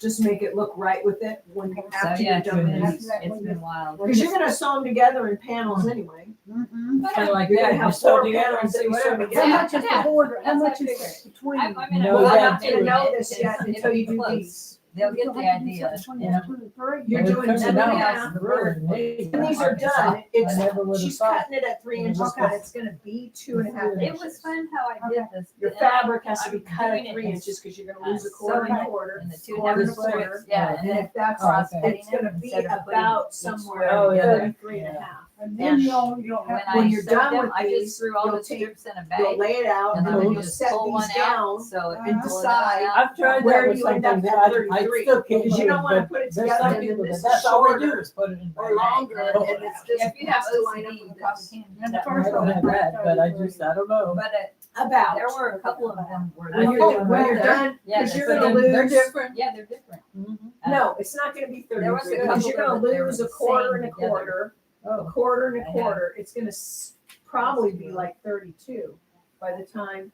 Just make it look right with it when So after yeah, you're done with it's these. been wild. Because you're gonna sew them together in panels anyway. Mm-hmm. Kind of like You're that. gonna You have sew four together panels and that see you what sew happens. together. How much is the Yeah. border? How That's much what I is between? I'm gonna No, Well, that I'm not too. gonna know this yet It'll until you be do close. these. They'll get the idea. Between Yeah. 2 and 3. You're It doing turns two it and a out. half. Really neat. And these are done. I It's, never would have she's thought. cutting it at 3 inches, but it's gonna be 2.5 It inches. was fun how I did this. Your And fabric has to be I'm cut doing at it 3 in, inches because you're gonna lose a quarter and a quarter. And the two quarter and a different quarter. strips. Yeah, and And then if that's, Oh, okay. it's gonna be Instead of putting about each somewhere square together. 33 and a half. And then you'll when have. When I you're sewed done them, with I these, just threw all you'll the take- strips in a You'll bag. lay it out And and then then we you'll just set pull one these down. out, so it and can pull decide that out. I've tried Where that do with you some end up things. at I 33? still can't Because you do don't wanna but put it there's together some and people this that is that's all they do shorter is put it in. or longer, Right. and it's just If you have has to line up OCD, with you probably this. can't do And the that. first I don't have that, but I don't know. But About. there were a couple of them where When they you're, were when you're there. done, Yeah, because you're they're gonna different. They're lose. different. Yeah, they're different. No, it's not gonna be There was a 33, because you're couple gonna that they were lose a the quarter same and a together. quarter, a Oh, quarter and a I quarter. It's gonna probably be like 32 by the time,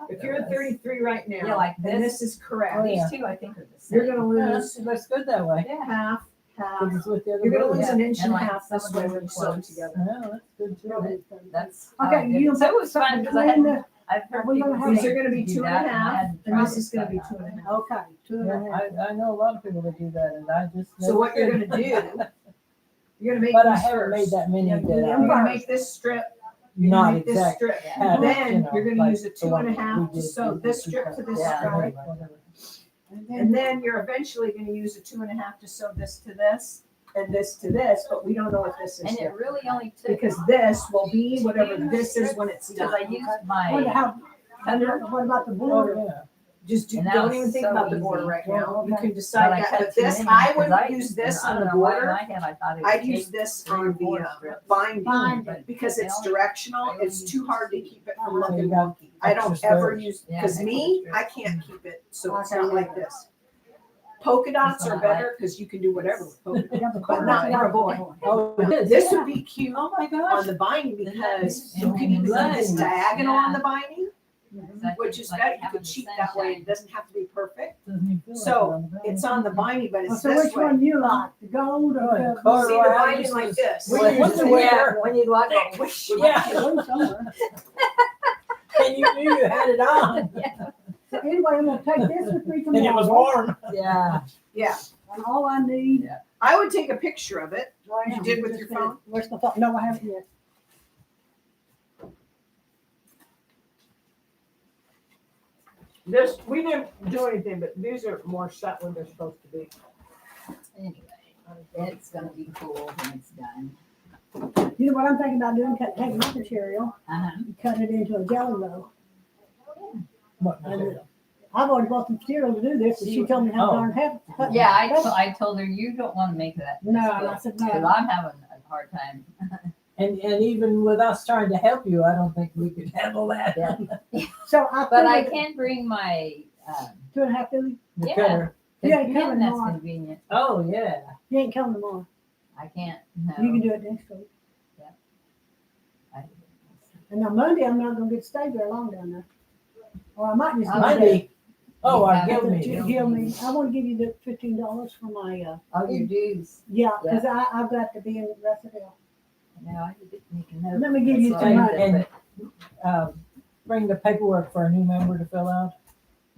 if you're at 33 right now, Yeah, like and this. this is correct, Oh, yeah. These two, I think, are the same. you're gonna yeah, lose it looks good that way. Yeah. half, half. 'Cause it's with the other You're gonna rows. lose an inch and And a like half some this of way them when are you sew it close. together. Yeah, that's good too. That's how I Okay, did you it. So it was fun put because I between had, I've heard we gonna people have- These are gonna be do 2 that, and a half, hadn't and tried this is gonna be that 2 and a half. Okay, 2 and a half. I know a lot of people that do that, and I just. So never what you're did. gonna do, you're gonna make But I these haven't made first. that many that You're are gonna make this strip, you're gonna not make this exact. strip. Yeah. Then you're gonna like use a the 2 one and a we half to did, sew we this did strip to this Yeah. strip. And then you're eventually gonna use a 2 and a half to sew this to this and this to this, but we don't know what this is And it yet. really only took, Because this will be whatever this is when it's because I done. used What my, about, what about the Oh, border? yeah. Just And that don't was even think so about the border easy. right now. You Okay. can but decide I that, cut but too this, many, I 'cause wouldn't use this I on don't the know why in border. my head I thought it I'd would use take this 3 or on 4 the strips. binding, But because it's they only- directional, I only it's use too hard to keep it from So looking you got wonky. I don't extra ever squares. use, Yeah, because extra me, strips. I can't keep it, so it's Okay. not like this. Polka dots are not better, because you can do whatever with polka dots, Yeah, but not for a boy. Oh, it is. This would be cute Oh, my on gosh. the binding, because you And can when even you do this line- diagonal on Yeah. the binding, That which thing's is like better, you having could the cheat that way, sunshine. it doesn't have to be perfect. Doesn't even feel like So, it on the back. it's on the binding, but it's So this which way. one you like, the gold or Oh, the? the color See the I binding used like was- this. We used to wear- when you like a wish. Yeah. One somewhere. And you knew you had it on. So anyway, I'm gonna take this with me And it was tomorrow, warm. Yeah, yeah. and all I need. I would take a picture of it. Well, You did with your phone? Where's my phone? No, I haven't yet. This, we didn't do anything, but these are more set when they're supposed to be. Anyway, it's gonna be cool when it's done. You know what I'm thinking about doing? Taking my material, Uh-huh. and cutting it into a jelly roll. What material? I've already bought the material to do this, and she told me how Oh. darn heavy. Yeah, I told her, you don't wanna make that. No, and I said, no. Because I'm having a hard time. And even with us trying to help you, I don't think we could handle that. Yeah. So I. But I figured can bring my, 2.5 Billy. The Yeah. cutter. Yeah, pen, you can that's tomorrow. convenient. Oh, yeah. You ain't coming tomorrow. I can't, You can no. do it next week. I- And on Monday, I'm not gonna get to stay very long down there. Or I might just. Oh, go Monday. Oh, our Yeah. guild The meeting. Guild meeting. I want to give you the $15 for my, Oh, your dues. yeah, because I've got to be in Russellville. No, I need to make a note. Let me give you That's some what I money. did, Bring the paperwork for a new member to fill out.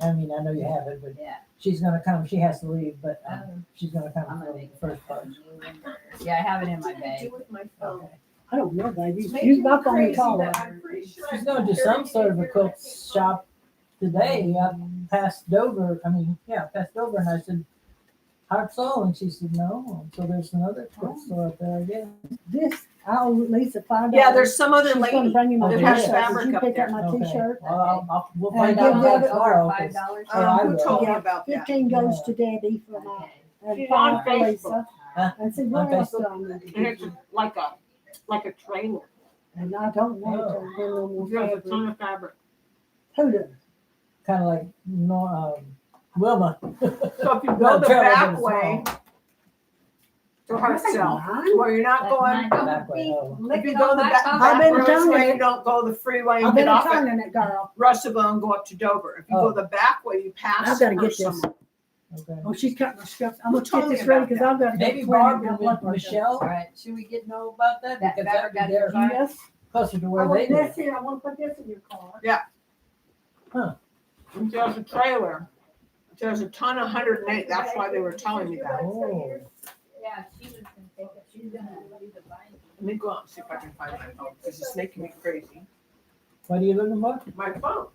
I mean, I know you have it, but Yeah. she's gonna come. She has to leave, but Oh. she's gonna come I'm for gonna the make first part. Yeah, I have it in my Do bag. with my phone. Okay. I don't know, baby. It's making Use me my phone and crazy call her. that I'm pretty sure She's I going to put some sort of a everything quilt in here. shop today up past Dover. I mean, yeah, past Dover. And I said, Heart Soul. And she said, no. And so there's another quilt store up there, I guess. This, I owe Lisa $5. Yeah, there's some other She's gonna lady. bring you my that t-shirt. has Did fabric you up pick up there. my Okay. t-shirt? Well, we'll And find give out about Debbie- tomorrow. Over 'cause- $5. Oh, I Who will. told me Yeah, about that? 15 goes to Debbie for my, Okay. and She's 5 on for Lisa. Huh? And see, On what else Facebook? do I need to And give it's you? like a trailer. And I don't want Oh. to bring no more There's a fabric. ton of fabric. Who does? Kind of like Wilma. So if you Not go the trailer, back but way small. to herself, Mine? where you're not That's going, mine. Back way. Oh. if you go the back I've been roads telling way, you. you don't go the freeway I've and been get off at turning it, girl. Russellville and go up to Dover. If you Oh. go the back way, you pass I've gotta her get this. somewhere. Okay. Oh, she's cutting my script. I'm Who gonna told get me this ready about because that? I've got to go Maybe to Quilted and Barb get and blood work done. Michelle. All right. Should we get know about that? That Because fabric that'd be got your their car? Yes. closer to I where they want live. this here. I want to put this in your car. And there's a trailer. There's a ton of 108. That's why they were telling me that. Oh. Yeah, she was gonna take it. She's gonna do the binding. Let me go out and see if I can find my phone because it's making me crazy. What are you looking for? My phone.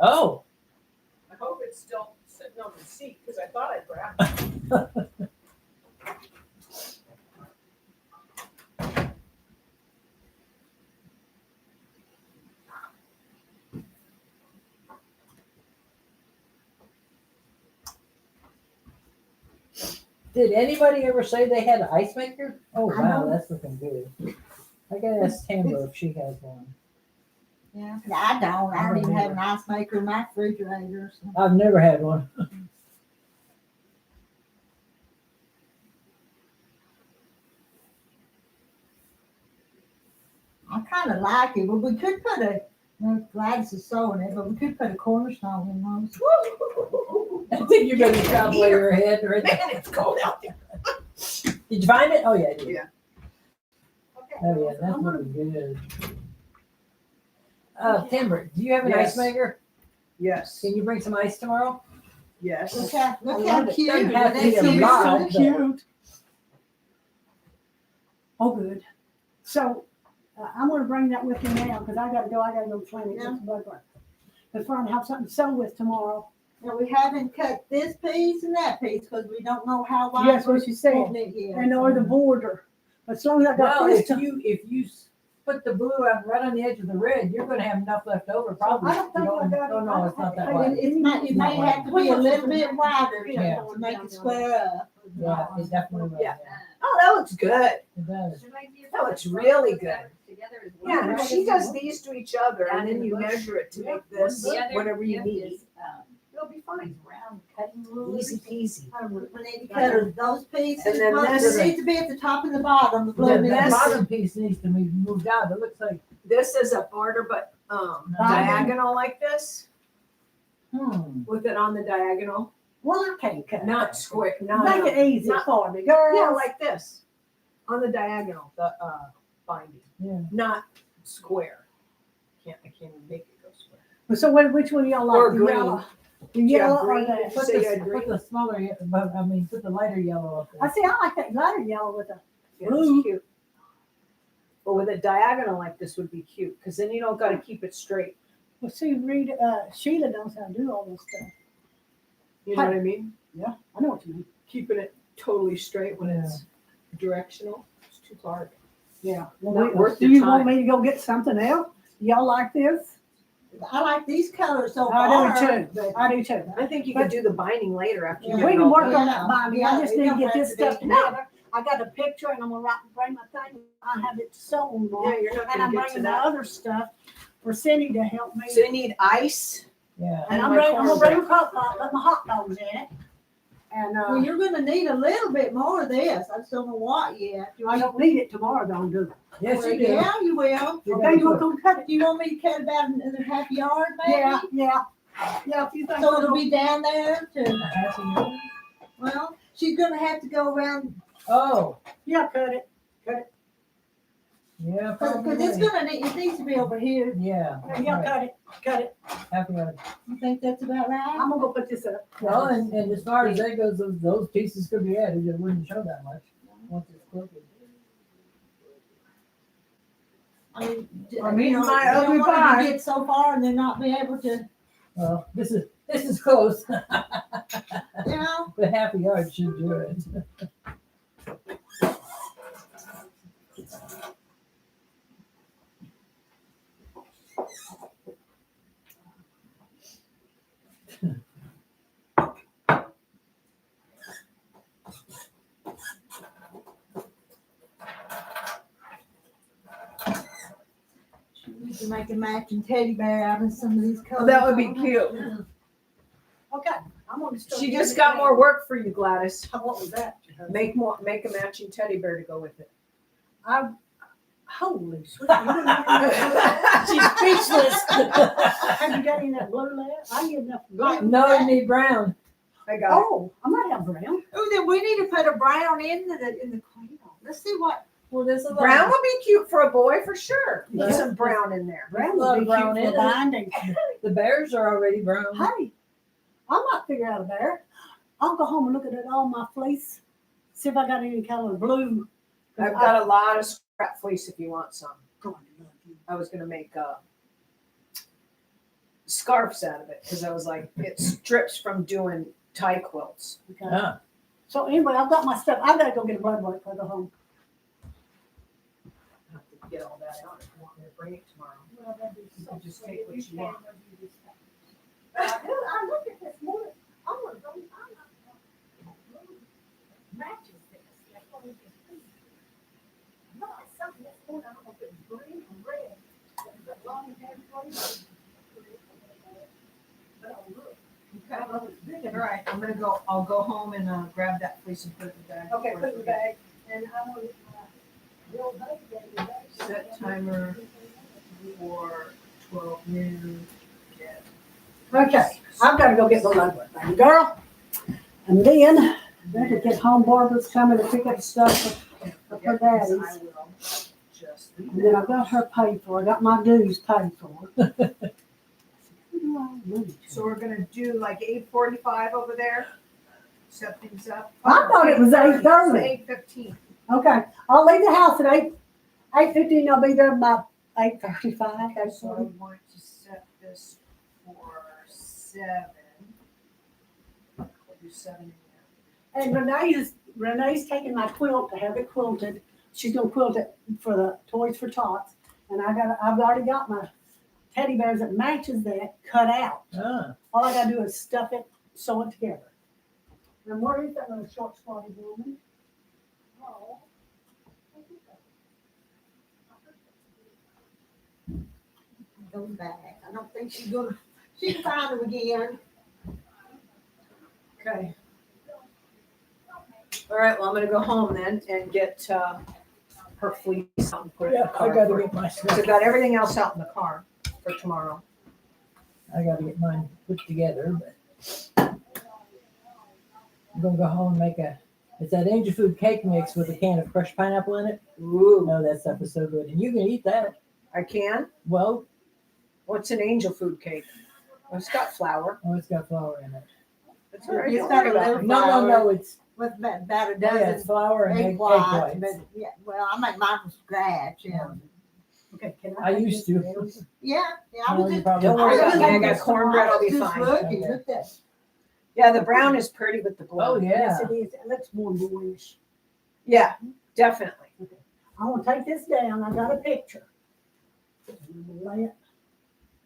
Oh. I hope it's still sitting on the seat because I thought I grabbed it. Did anybody ever say they had an ice maker? Oh I wow, don't. that's looking good. I gotta ask Tamara if she has one. Yeah, I don't. I don't even have an ice maker in my refrigerator. So. I've never had one. I kind of like it, but we could put a, Gladys is sewing it, but we could put a cornerstone in those. I think you're gonna drop away your head right Man, there. it's cold out there. Did you find it? Oh yeah, I did. Yeah. Oh yeah, that's looking good. Timber, do you have an Yes. ice maker? Yes. Can you bring some ice tomorrow? Yes. Look how I love it. cute. Doesn't have to be That's a cute. lot. So cute. Oh, good. So I'm gonna bring that with me now because I gotta go plan it with the blood work. But trying to have something to sew with tomorrow. Now, we haven't cut this piece and that piece because we don't know how wide. Yes, what we're she said. putting it yet. And or the border. But as long as I got Well, this if you put the blue out right on the edge of the red, you're gonna have enough left over probably. I don't think I got it. Oh no, it's not that I wide. It may have to be a little bit wider Yeah. to make it square up. Yeah, it definitely will. Yeah. Oh, that looks good. It does. That looks really good. Together is one. Yeah, and if she does these to each other and then you measure it to make this The other whatever you gift need, is, it'll be fine. round cutting rules. Easy peasy. We need to cut those pieces. And then But this- it needs to be at the top and the bottom. The Yeah, blue that this- bottom piece needs to be moved out. It looks like, This is a border, but diagonal like this, with it on the diagonal, Well, I can't cut. not square, not Make it easy not- for me, girl. yeah, like this, on the diagonal, the binding, yeah. not square. I can't even make it go square. So which one y'all like? Or The green. yellow? The you have yellow or green? the? Put Say you had the, green? put the smaller, put the lighter yellow up I there. see. I like that lighter yellow with the. Yeah, it's cute. But with a diagonal like this would be cute, because then you don't gotta keep it straight. Well, see, Rita, Sheila knows how to do all this stuff. You know what I mean? Yeah, I know what you mean. Keeping it totally straight when it's directional, it's too hard. Yeah. Not worth Do your you want time. me to go get something else? Y'all like this? I like these colors so I far. do too. but- I do too. I think you could do the binding later after you Yeah. get We it can all work done. on that binding. I just Yeah, need to it get don't this have to stuff be- together. I got a picture and I'm gonna bring my thing. I have it sewn Yeah, on. you're not And I'm gonna get to bringing the that. other stuff for Cindy to help me. So you need ice. Yeah. And and I'm my gonna bring a cornbread. hot pot, put my hot dogs in it. And, Well, you're gonna need a little bit more of this. I just don't know what yet. I don't need it tomorrow, don't do it. Yes, Well, you do. yeah, you will. You Okay, you gotta gonna cut it? Do you want me to cut about another half yard, maybe? Yeah, Yeah, if you think. So it'll be down there to, A half a yard? well, she's gonna have to go around, Oh, Yeah, cut it. yeah, cause it's probably. gonna need, it needs to be over here. Yeah. Yeah, right, cut it. half a yard. You think that's about right? I'm gonna go put this up. Well, and as far as that goes, those pieces could be added, it wouldn't show that much once it's quilted. I mean, I mean, you know, my you don't ugly want pie. to get so far and then not be able to, Well, this is close, you know, but half a yard should do it. we can make a matching teddy bear out of some of these colors. Oh, that would be cute. Okay, I'm gonna start. She getting just it got down. more work for you, Gladys. What was that? Make a matching teddy bear to go with it. Holy sweet. You don't know- She's speechless. Have you got any of that blue left? I get enough blue. No, you need brown. I got Oh, I might have brown. Oh, then we need to put a brown in the crayon. Let's see what, Well, there's a it. lot. Brown would be cute for a boy for sure. Put Yeah. some brown in there. Brown Love would be brown cute in for it. binding. The bears are already brown. Hey, I might figure out a bear. I'll go home and look at all my fleece, see if I got any color blue. I've got a lot of scrap fleece if you want some. God, I love you. I was gonna make scarves out of it because I was like, it strips from doing tie quilts. Okay. Ah, So anyway, I've got my stuff. I gotta go get a blood work before I go home. I have to get all that out if you want me to bring it tomorrow. You can just take what you want. I looked at this morning. I'm gonna go. Matches this. That's what we can see. No, it's something this morning. I don't know if it's green or red. But long hair clothes. But I'll look. I don't know if it's big All enough. right, I'm gonna go. I'll go home and grab that fleece and put it in the bag. Okay, put it in the bag. And I want the old baby gave me that. Set timer for 12 noon. Yeah. Okay, I've got to go get the blood work, baby girl. And then, better get home. Barbara's coming to pick up stuff for her daddy's. I will just. And then I got her paid for. I got my dues paid for. So we're gonna do like 8:45 over there. Set things up. I thought it was 8:30. 8:15. Okay, I'll leave the house at 8:15. I'll be there about 8:35. Okay, so I want to set this for 7. We'll do 7 And Renee's taking my quilt to have it quilted. She's gonna quilt it for the Toys for Tots. And I've already got my teddy bears that matches that cut out. ah. All I gotta do is stuff it, sew it together. And where is that little short spotted woman? Oh. go back. I don't think she's gonna, she can find them again. Okay. All right, well, I'm gonna go home then and get her fleece out and put it in Yeah, the car. I gotta get my Because stuff. I've got everything else out in the car for tomorrow. I gotta get mine put together, but I'm gonna go home and make it's that angel food cake mix with a can of crushed pineapple in it. Ooh, Oh, that stuff is so good. And you can eat that. I can? Well, What's an angel food cake? Well, it's got flour. oh, it's got flour in it. It's all right. It's Don't got worry a about little it. No, it's, With about a yeah, it's dozen flour and egg egg whites, whites. but yeah, well, I make mine from scratch, yeah. Okay, can I take used this to. down? Yeah, I No, was you just. probably Don't worry I was about just it. I got looking- cornbread, I'll be I was just fine. looking, Okay. look at- Yeah, the brown is pretty with the blue. Oh, yeah. Yes, it is. It looks more boyish. Yeah, definitely. I want to take this down. I got a picture. Lay it.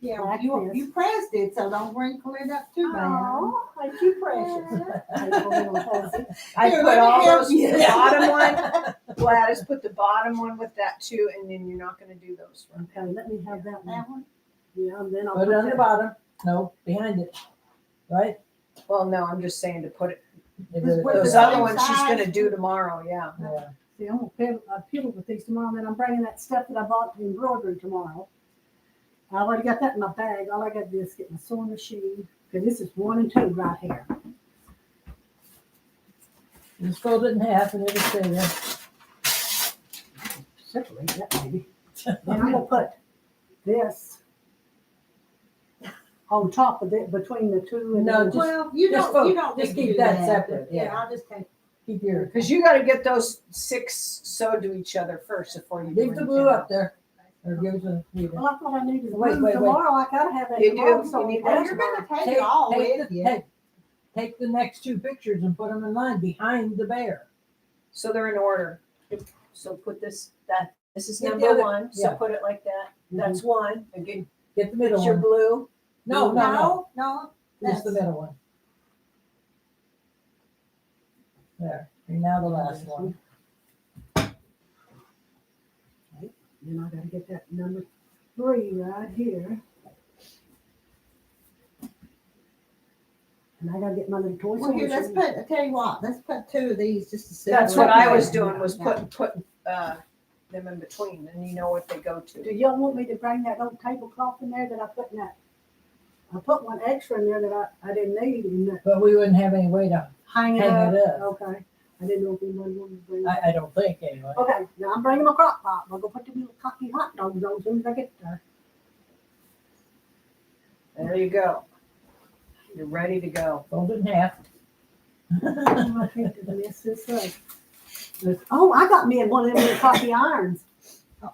Yeah, Like you, this. you pressed it, so don't wrinkle it up too bad. Oh, ain't you precious? I Here, put let me all help those, you. the bottom one, Gladys put the bottom one with that too, and then you're not gonna do those. ones. Okay, let me have that one. That one? Yeah, and then I'll put it on the that- bottom. No, behind it. Right? Well, no, I'm just saying to put it, It With is- the those same other ones she's size? gonna do tomorrow, yeah. Yeah. See, I'm gonna piddle with these tomorrow, and then I'm bringing that stuff that I bought in embroidery tomorrow. I already got that in my bag. All I gotta do is get my sewing machine, because this is 1 and 2 right here. Just fold it in half and it'll stay there. Separate that baby. Then I'm gonna put this on top of it, between the two and No, then- just- Well, you just don't, you vote. don't Just need to keep do that separate, Yeah, yeah. I'll just take. Keep your, Because you gotta get those 6 sewed to each other first before you do leave the anything glue up else. there. Or give it to Rita. Well, I thought I needed to Wait, move wait, wait. tomorrow. I gotta have that You do. tomorrow. You So need Well, that you're gonna take Take, it all take with the, you. take the next 2 pictures and put them in line behind the bear. So they're in order. So put this, this is Get the number other- 1, so yeah. put it like that. That's 1. Again, Get the middle it's your one. blue. No, no, No, just the that's- middle one. There, and now the last one. Then I gotta get that number 3 right here. And I gotta get my little toy. Well, here, let's sewing put, I tell you what, let's put 2 of these just to see. That's what I was doing, was putting them in between, and you know what they go machine. to. Do y'all want me to bring that old tablecloth in there that I put in that? I put one extra in there that I didn't need in that. But we wouldn't have any way to, Hang it Hang it up. up. Okay. I didn't know if anyone wanted to bring. I don't think anyway. Okay, now I'm bringing my crock pot. I'll go put the little cocky hot dogs on as soon as I get there. There you go. You're ready to go. Fold it in half. I hate to mess this up. Oh, I got me one of them little coffee irons. All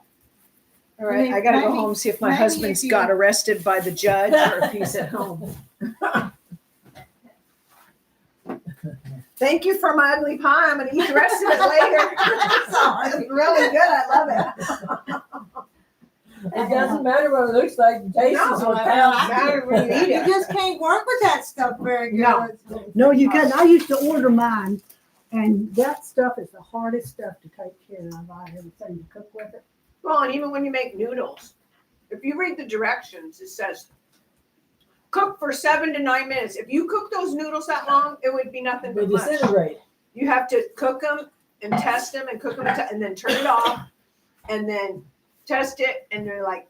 right, I gotta go Maybe- home, see if my maybe husband's if you- got arrested by the judge or if he's at home. Thank you for my ugly pie. I'm gonna eat the rest of it later. It's really good. I love it. It doesn't matter what it looks like, the taste is No, what it counts. doesn't matter when you eat You it. just can't work with that stuff very good. No. No, you couldn't. I used to order mine, and that stuff is the hardest stuff to take care of. I ever seen to cook with it. Well, and even when you make noodles, if you read the directions, it says cook for 7 to 9 minutes. If you cook those noodles that long, it would be nothing They but mush. disintegrate. You have to cook them and test them and cook them and then turn it off and then test it and they're like,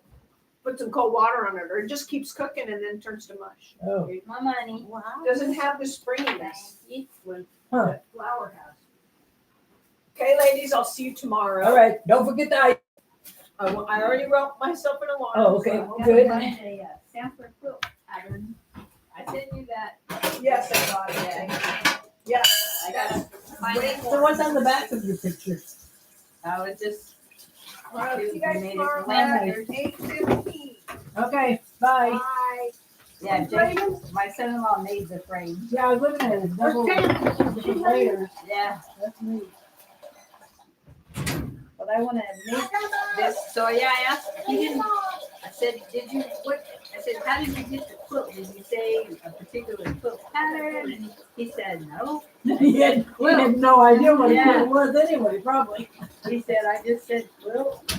put some cold water on it or it just keeps cooking and then turns to mush. Oh, Here's my money. Wow. Doesn't have the springiness. huh. Flour house. Okay, ladies, I'll see you tomorrow. All right, don't forget the ice. I already wrote myself in a line. Oh, okay, so- good. A sampler quilt pattern. I sent you that. Yes, I got it. yeah. I got it. So what's on the back of your picture? Oh, it's just. Well, see you guys Made it tomorrow plain. at 8:15. Okay, bye. Bye. Yeah, Jake, my son-in-law made the frame. Yeah, I was looking at it. Double, different layers. Yeah, That's neat. but I want to make this. So yeah, I asked. He didn't. I said, did you? What? I said, how did you get the quilt? Did you say a particular quilt pattern? And he said, no. He had no idea what it was anyway, probably. He said, I just said quilt.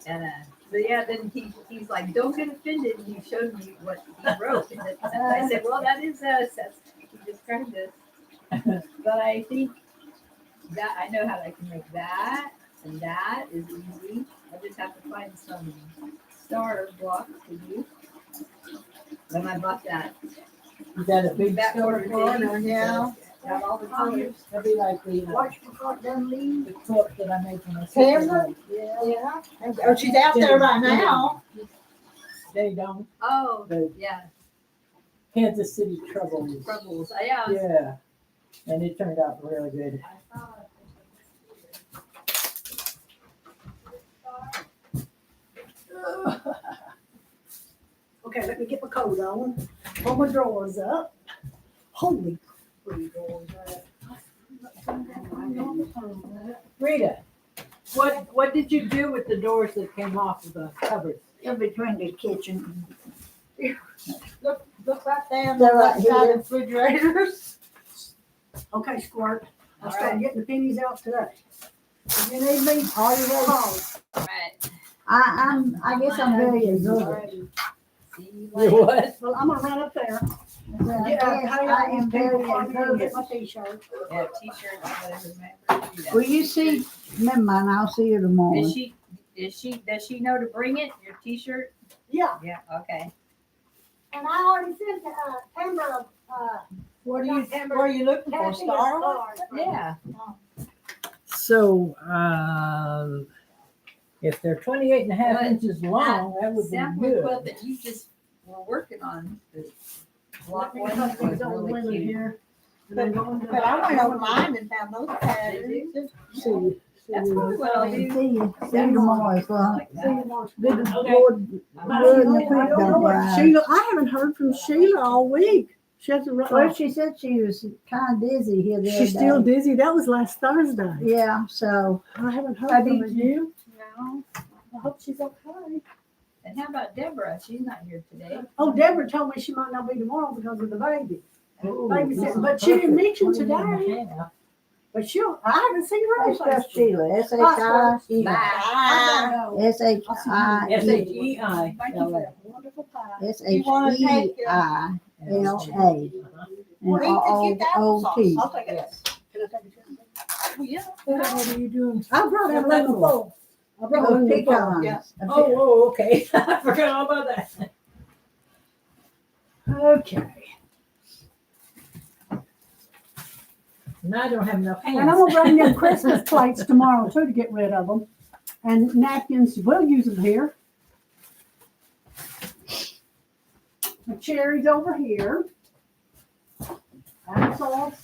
And so yeah, then he's like, don't get offended. And he showed me what he wrote. And I said, well, that is us. That's, he described this. But I think that I know how I can make that, and that is easy. I just have to find some starter blocks to use. Then I bought that You got a big back store order corner, thing. yeah. Got all the colors. That'd be like the, Watch my clock down leave. the quilt that I made when I was Tamara? Yeah. Oh, she's out there right now. They don't. Oh, The yeah, Kansas City Troubles. troubles. Yeah. Yeah, and it turned out really good. Okay, let me get my coat on. Pull my drawers up. Holy three drawers up. Rita, what did you do with the doors that came off of the cupboards? In between the kitchen. Look right there. They're right Look inside here. the refrigerators. Okay, Squirt. I All started right. getting the pennies out today. If you need me, all you ready? All right. I guess I'm very exhausted. See you You later. what? Well, I'm gonna run up there. I am very Go get exhausted. my t-shirt. Yeah, t-shirt, whatever. Will you see, never mind, I'll see you tomorrow. Does she know to bring it? Your t-shirt? Yeah, Yeah, okay. And I already sent, Amber, What are Not Amber, what are you looking for, Kathy a Star? star. Yeah. So, if they're 28 and a half But inches long, that would be Sample quilt good. that you just were working on. The let block me one cut was these old really women cute. here. And then go into But I went over mine and found those patterns. See, That's probably what I'll do. See you tomorrow, so. Like See you that. tomorrow. Good as Okay. Lord, good and the I creek don't know don't what rise. Sheila, I haven't heard from Sheila all week. She hasn't, Well, she said she was kind of dizzy here the other she's still day. dizzy. That was last Thursday. Yeah, so. I haven't heard Have from you- her. You? No. I hope she's okay. And how about Deborah? She's not here today. Oh, Deborah told me she might not be tomorrow because of the baby. ooh, Baby this said, is but she didn't perfect. mention 28 and a today. half. But I haven't seen her Hey, on spell Facebook. Sheila, S-H-I-E. Bye. Bye. S-H-I-E. S-H-E-I. Thank you for that wonderful pie. You wanna take your- S-H-E-I-L-A. And Rita, get the O-O-T. I'll take it. Yes. Can I take it? Oh, yeah. What are you doing? I brought What's that that little for? bowl. I brought Oh, one little bowl. pecans. Oh, okay. I forgot all about that. Okay. Now I don't have enough hands. And I'm gonna bring them Christmas plates tomorrow too to get rid of them. And napkins, we'll use them here. The cherries over here. Applesauce.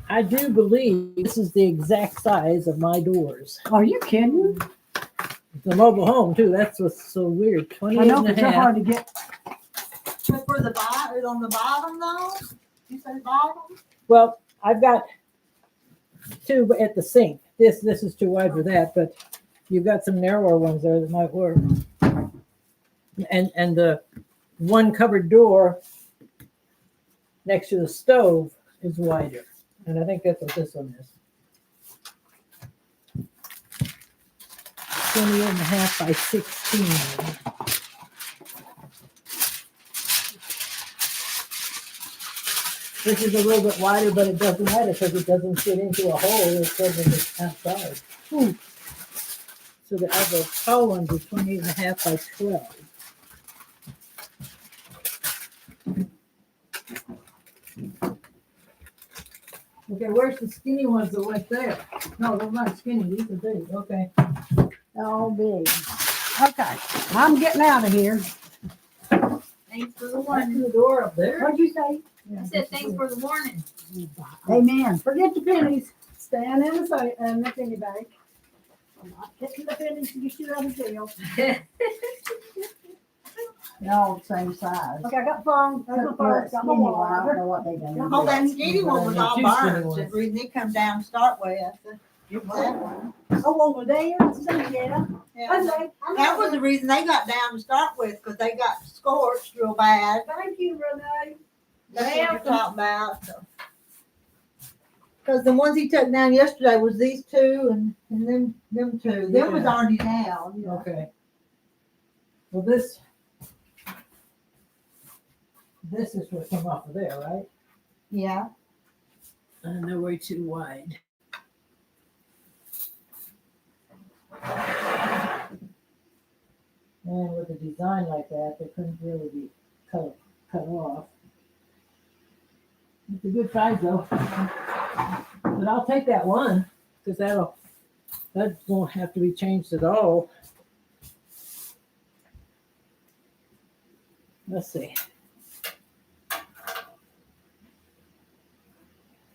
I do believe this is the exact size of my doors. Are you kidding? It's a mobile home too. That's what's so weird. 28 I know, and but a they're half. hard to get. But for the bottom, on the bottom though? You said bottom? Well, I've got two at the sink. This is too wide for that, but you've got some narrower ones there that might work. And the one cupboard door next to the stove is wider. And I think that's what this one is. 28 and a half by 16. This is a little bit wider, but it doesn't matter because it doesn't fit into a hole. It says it's outside. So the other tall ones are 28 and a half by 12. Okay, where's the skinny ones that went there? No, they're not skinny. These are big. Okay. They're all big. Okay, I'm getting out of here. Thanks for the What's warning. the door up there? What'd you say? I said thanks for the warning. Amen. Forget the pennies. Stand in the penny bank. I'm not getting the pennies to get you out of jail. They're all the same size. Okay, I got phone. There's my Except for phone. that Got skinny my one, I don't water. know what they done. Oh, that skinny one was all Two skinny burned. ones. The reason it come down to start with. I said, "Get that one." Oh, over there. Yeah. Yeah, that was the reason they got down to start with, because they got scorched real bad. Thank you, Renee. That's what you're talking about. Because the ones he took down yesterday was these two and them two. Them was Yeah. already down. Okay. Well, this is what come off of there, right? Yeah. And they're way too wide. And with a design like that, they couldn't really be cut off. It's a good size though. But I'll take that one, because that won't have to be changed at all. Let's see.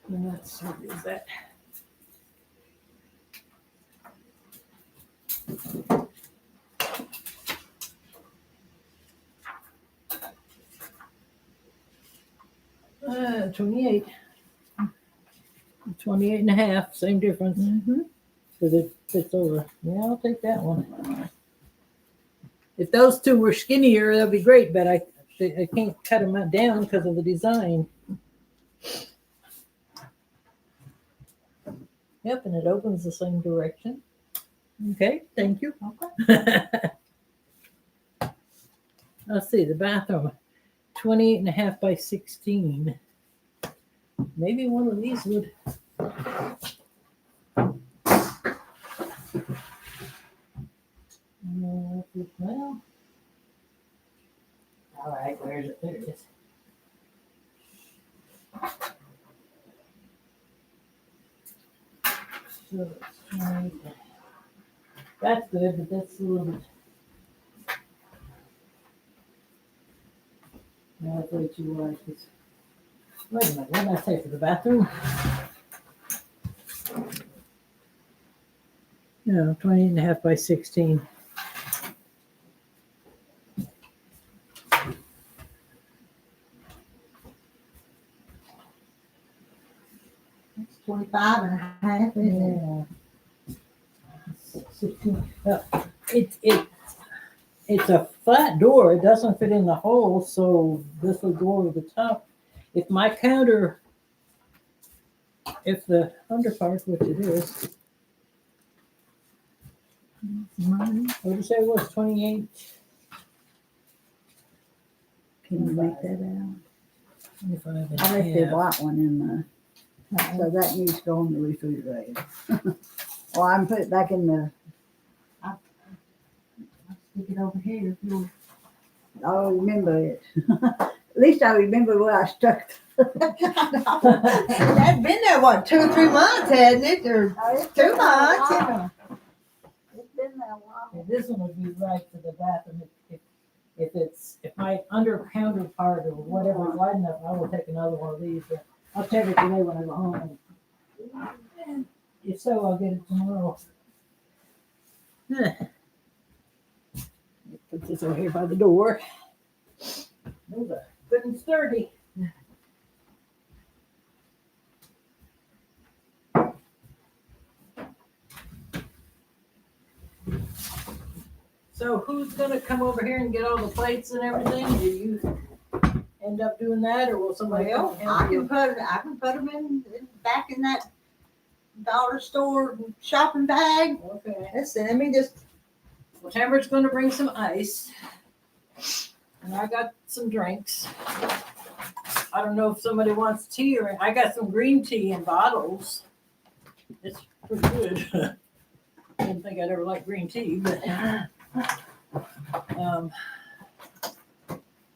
And that's, what is that? Uh, 28. 28 and a half, same difference. Because it fits over. Yeah, I'll take that one. If those two were skinnier, that'd be great, but I can't cut them down because of the design. Yep, and it opens the same direction. Okay, thank you. Okay. Let's see, the bathroom, 28 and a half by 16. Maybe one of these would. where is it? There it is. So it's 28. That's good, but that's a little bit. No, that's way too wide. Wait a minute, what did I say for the bathroom? No, 20.5 by 16. It's 25 and a half, isn't it? Yeah. 16. It's a flat door. It doesn't fit in the hole, so this will go over the top. If my counter, if the underpart, which it is, what did you say it was, 28? Can you make that out? 25 and I left a the half. white one in the, so that needs to go on the refrigerator. Well, I can put it back in the, Stick it over here if you. I'll remember it. At least I remember where I stuck. That's been there, what, 2 or 3 months, hasn't it? Or 2 months? Yeah. It's been there a while. Okay, this one would be right for the bathroom. If my under counterpart or whatever is wide enough, I will take another one of these. But I'll check it today when I go home. And if so, I'll get it tomorrow. Put this over here by the door. Those are good and sturdy. So who's gonna come over here and get all the plates and everything? Do you end up doing that, or will somebody Well, come and I help you? can put them back in that dollar store shopping bag. Okay. Listen, let me just. Well, Tamara's gonna bring some ice, and I got some drinks. I don't know if somebody wants tea, or I got some green tea in bottles. It's pretty good. Didn't think I'd ever like green tea, but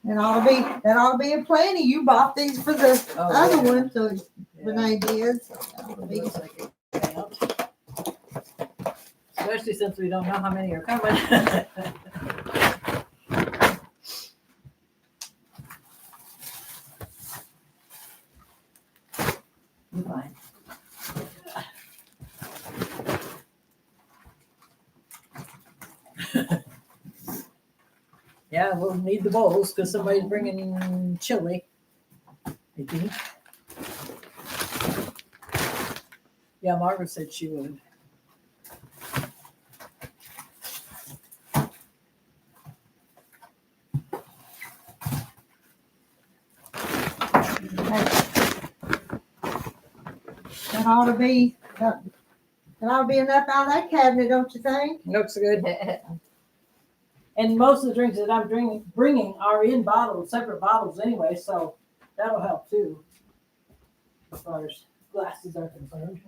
That ought to be a plenty. You bought these for the other one, so Renee did. So that ought to be. looks like it counts. Especially since we don't know how many are coming. You're fine. Yeah, we'll need the bowls because somebody's bringing chili, I think. Yeah, Margaret said she would. That ought to be. That ought to be enough out of that cabinet, don't you think? Looks good. And most of the drinks that I'm bringing are in bottles, separate bottles anyway, so that'll help too, as far as glasses are concerned.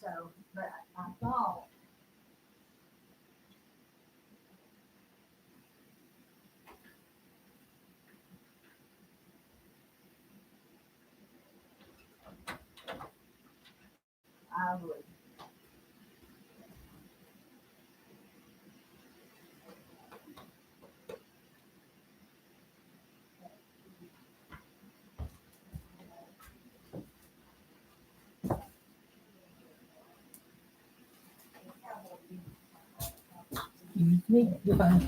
So, but I thought, I would. Me, you're fine.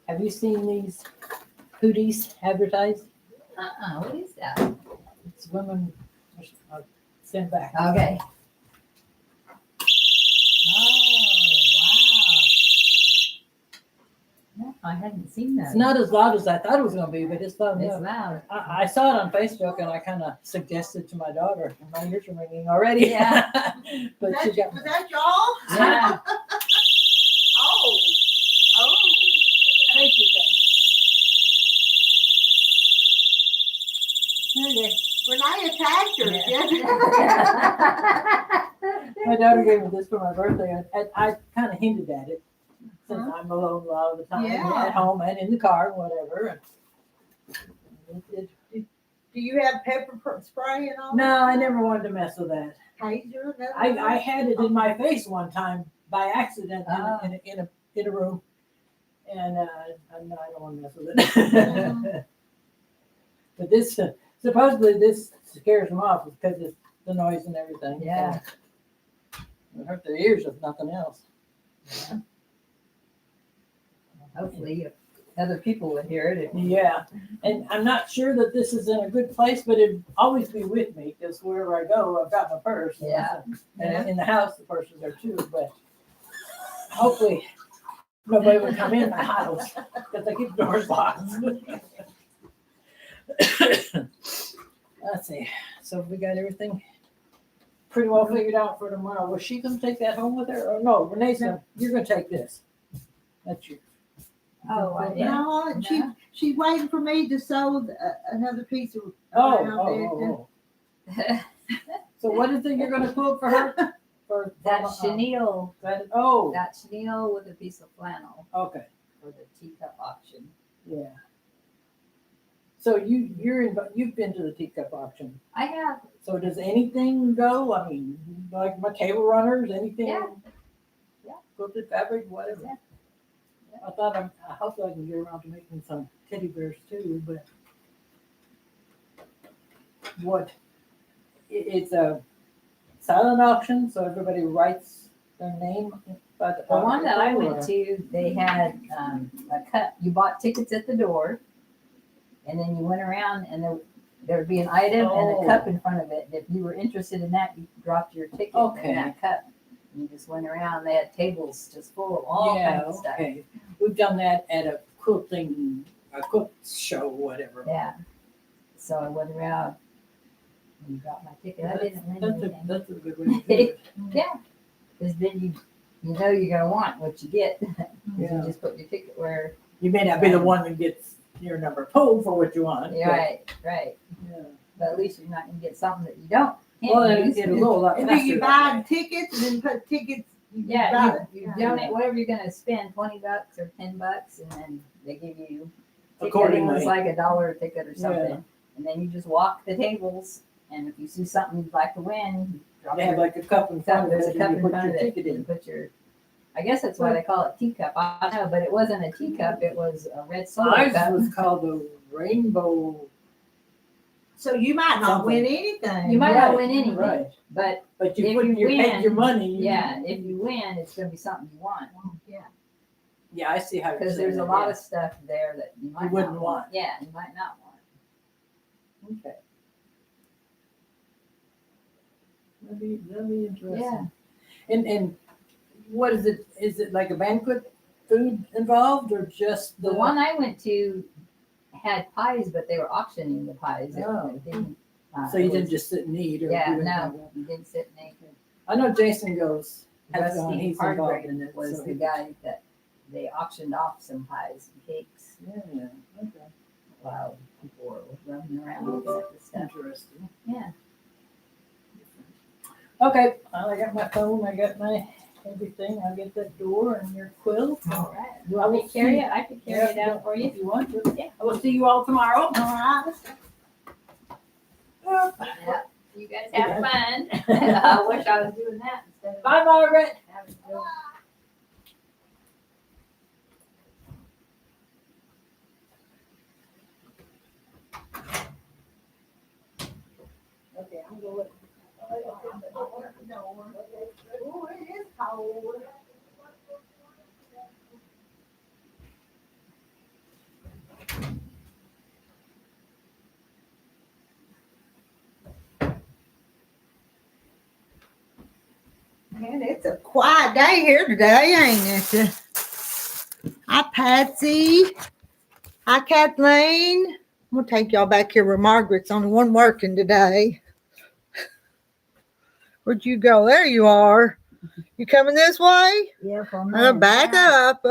Have you seen these hoodies advertised? What is that? It's women, send back. Okay. No, I hadn't seen that. It's not as loud as I thought it was gonna be, but it's loud It's enough. loud. I saw it on Facebook and I kind of suggested to my daughter, and my ears are ringing already. Yeah. But Was she that, got was that y'all? Yeah. Oh, oh. Thank you, Renee attacked her, my daughter gave me this for my birthday. I kind of hinted at it since I'm alone a lot of the time, Yeah. at home and in the car and whatever. Do you have pepper spray and all? No, I never wanted to mess with that. Taser, I had it in my face one time by accident Ah. in a room, and I don't want to mess with it. But this supposedly this scares them off because it's the noise and everything. Yeah. It hurt their ears if nothing else. Hopefully other people would hear it. Yeah, and I'm not sure that this is in a good place, but it'd always be with me because wherever I go, I've got my purse. Yeah. And in the house, the purse is there too. But hopefully, nobody would come in my house because I keep the doors locked. Let's see. So we got everything pretty well figured out for tomorrow. Was she gonna take that home with her? Or no, Renee's gonna. You're gonna take this. That's yours. Oh, I didn't. No, she's waiting for me to sew another piece of. Oh, around it. So what is it you're gonna quote for her? For That chenille, oh, that chenille with a piece of flannel okay, for the teacup auction. yeah. So you've been to the teacup auction. I have. So does anything go? I mean, like my table runners, anything? Yeah. Yeah. Quilted fabric, whatever. Yeah. I hope I can get around to making some teddy bears too, but it's a silent auction, so everybody writes their name by the The one that I article, went or- to, they had a cup. You bought tickets at the door, and then you went around, and there would be an item and Oh. a cup in front of it. And if you were interested in that, you dropped your ticket Okay. in that cup. You just went around. They had tables just full of all Yeah, kinds of stuff. okay. We've done that at a quilt show, whatever. Yeah. So I went around and dropped my ticket. I didn't win anything. That's a good way to do it. Yeah, because then you know you're gonna want what you get. 'Cause Yeah. You just put your ticket where. You may not be the one that gets your number pulled for what you want. but- Right. Yeah. But at least you're not gonna get something that you don't. Well, can't it'll use. go a lot And faster. do you that buy way. tickets and then put tickets? Yeah, you donate whatever you're gonna spend, $20 or $10, and then they give you. ticket. It's Accordingly. like $1 a ticket or Yeah. something, and then you just walk the tables, and if you see something you'd like to win, you drop They have your like a cup in front of there's it a cup and you in put front your of it. ticket You in. put your, I guess that's why they call it teacup. I don't know, but it wasn't a teacup. It was a red solo Ours cup. was called the rainbow. So you might not win anything. You might not win Right, anything, right. but But you If put you your paid win, your money. yeah, if you win, it's gonna be something you want. Yeah, I see how you're Because saying there's a that, lot yeah. of stuff there that you might wouldn't not want. Yeah, you might not want. Okay. That'd be interesting. Yeah. And what is it? Is it like a banquet food involved or just The one I went to had pies, but they were auctioning the pies. Oh. It didn't, So you it didn't was- just sit and eat or Yeah, do anything no, like that? you didn't sit naked. I know Jason goes. Has gone, Rusty he's involved in Hardgrave it. was so the he- guy that they auctioned off some pies and cakes Yeah, okay. while people were running around looking at the stuff. Interesting. Yeah. Okay, well, I got my phone, I got my everything, I'll get that door and your quilt. All right. You Want me all to carry see- it? I can carry it out for you. If you want to. Yeah. I will see you all tomorrow. All right. Yeah. You guys have fun. I wish I was doing that instead of Bye, Margaret. having to go. Okay, I'm gonna look. Ooh, it is cold. Man, it's a quiet day here today, ain't it? Hi, Patsy. Hi, Kathleen. I'm gonna take y'all back here where Margaret's only one working today. Where'd you go? There you are. You coming this way? Yeah, from there. Back up.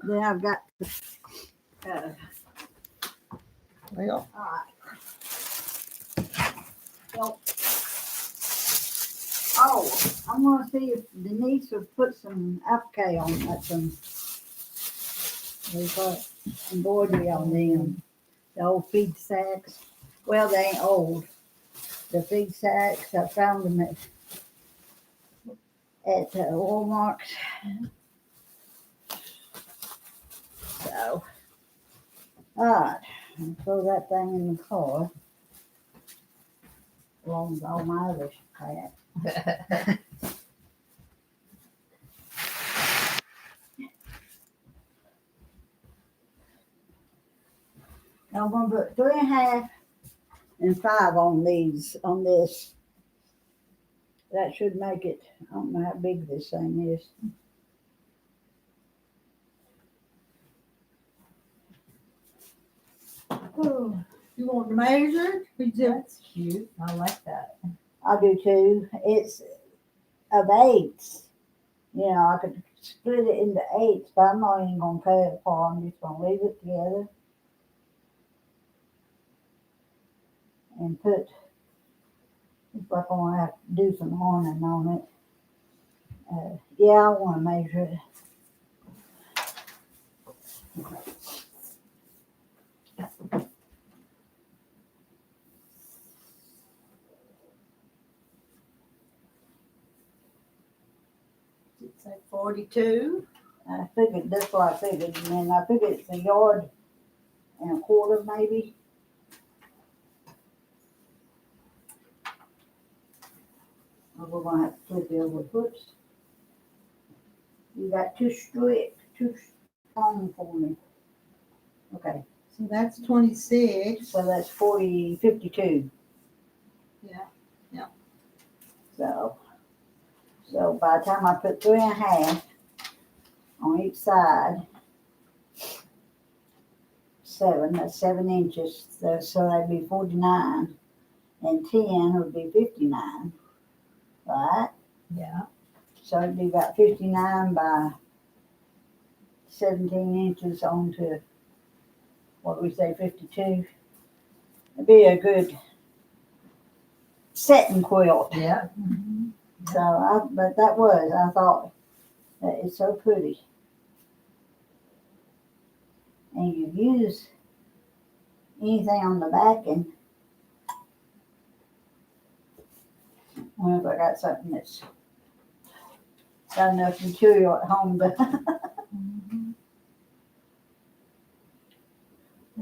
Then I've got, Well, oh, I'm gonna see if Denise will put some applique on that, we got embroidery on them. The old feed sacks. Well, they ain't old. The feed sacks, I found them at Walmart. So, alright, I'll throw that thing in the car. Along with all my other crap. I'm gonna put 3.5 and 5 on these, on this. That should make it, I don't know how big this thing is. you want to measure? That's cute. I like that. I do too. It's of 8s. You know, I could split it into 8s, but I'm not even gonna cut it apart. I'm just gonna leave it together. And put, it's like I'm gonna have to do some ornament on it. Yeah, I wanna measure it. It's like 42. I figured, that's what I figured, and then I figured it's 1.25 yards maybe. We're gonna have to flip it over. Whoops. You got too strict, too strong for me. Okay, So that's 26. so that's 52. Yeah, yeah. So by the time I put 3.5 on each side, 7, that's 7 inches, so that'd be 49, and 10 would be 59, right? Yeah. So it'd be about 59 by 17 inches onto, what we say, 52. It'd be a good setting quilt. Yeah. So but I thought that it's so pretty. And you use anything on the back, and I wonder if I got something that's got enough material at home to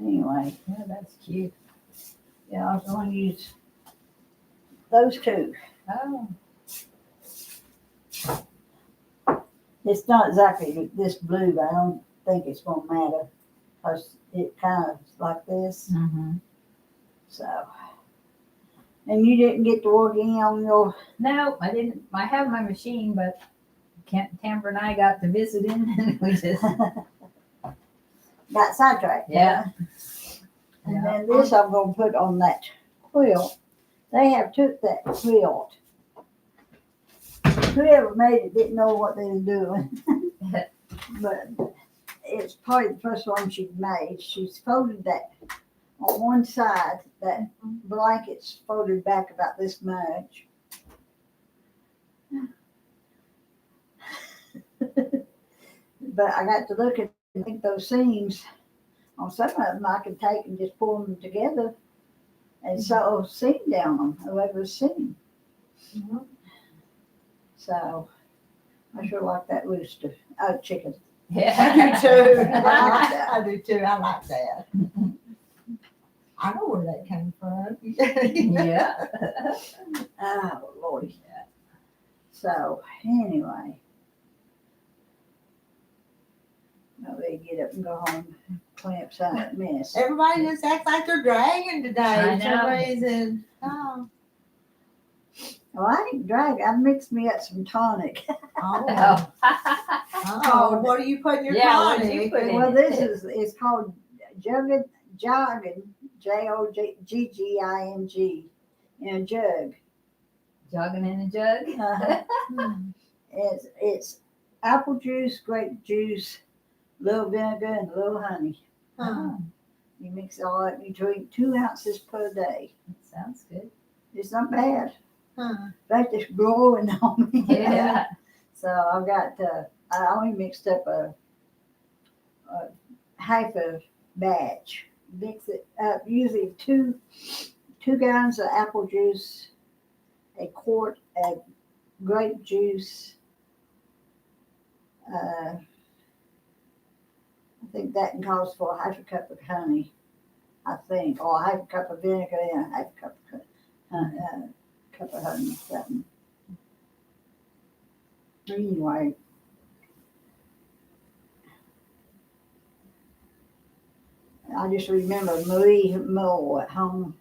anyway. Yeah, that's cute. Yeah, I was going to use those two. Oh. It's not exactly this blue, but I don't think it's going to matter because it kind of like this. Mm-hmm. So, and you didn't get to work any on your. No, I didn't. I have my machine, but Tamber and I got to visiting, and we just Got sidetracked. Yeah. And Yeah. then this I'm going to put on that quilt. They have took that quilt. Whoever made it didn't know what they were doing. But it's probably the first one she's made. She's folded that on one side, that blanket's folded back about this much. But I got to look at, I think those seams, on some of them I could take and just pull them together and sew seam down them, a regular seam. So I sure like that rooster, chicken. Yeah. I do too. I like that. I do too. I like that. I know where that came from. Yeah. Oh, Lordy. So, anyway. I'll ready to get up and go home, clean up some of that mess. Everybody just acts like they're dragging today I for know. some reason. Oh. Well, I ain't drag. I mixed me up some tonic. Oh. Oh. Oh, what do you put in your Yeah, what do tonic? you put in? Well, this is, it's called jogging, Jogging, in a jug. Jogging in a jug. Uh-huh. It's apple juice, grape juice, little vinegar, and a little honey. Huh. You mix it all up. You drink 2 ounces per day. Sounds good. It's not bad. Huh. In fact, it's growing on me. Yeah. So I've got, I only mixed up a half a batch. Mix it up, usually two gallons of apple juice, a quart of grape juice. I think that calls for half a cup of honey, I think, or half a cup of vinegar and a half a cup of honey or something. Anyway. I just remember Marie Moore at home,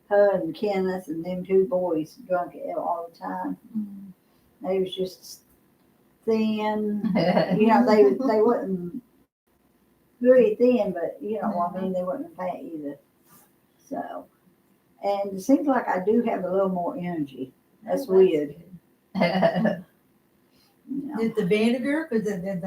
her and Kenneth and them 2 boys drunk it all the time. They was just thin. You know, they wasn't very thin, but you know what I mean, they wasn't fat either. So, and it seems like I do have a little more energy. That's weird. You know. Did the vinegar? Because the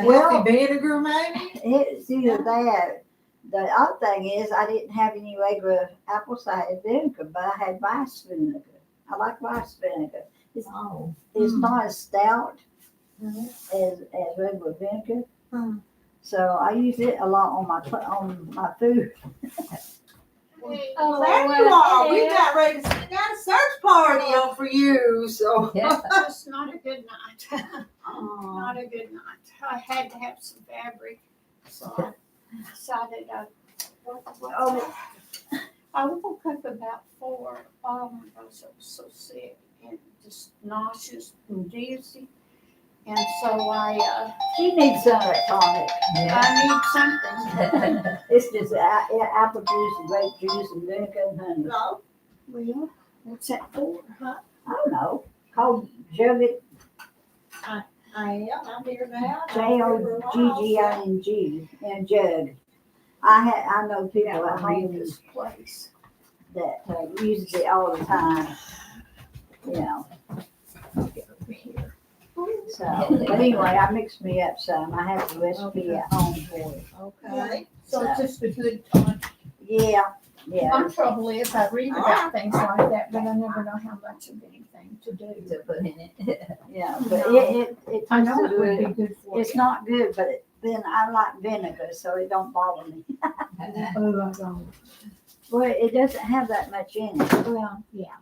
Well- healthy vinegar maybe? It's either that. The other thing is I didn't have any regular apple cider vinegar, but I had rice vinegar. I like rice vinegar. Oh. It's not as stout Mhm. as regular vinegar. Hmm. So I use it a lot on my food. Oh, there you are. We got ready to got a search party on for you. So. Yeah. It's not a good night. Oh, Not a good night. I had to have some fabric, so I decided I woke up about 4. Oh my gosh, I was so sick and just nauseous and dizzy. And so she needs some of that tonic. Yeah. I need something. It's just apple juice and grape juice and vinegar and honey. No. Well, what's that for, huh? I don't know. Called Jogging, I am. I'm here now. Jogging, and jug. I know people at Gotta leave home this place. that uses it all the time. You know. Get over here. So, but anyway, I mixed me up some. I have the recipe at home for it. Okay. So it's just a good time. Yeah, yeah. My trouble is I read about things like that, but I never know how much of anything to do. To put in it. Yeah, but No. it I know tastes it would be good. good for It's you. not good, but then I like vinegar, so it don't bother me. Oh, I don't. Well, it doesn't have that much in it. Well, yeah.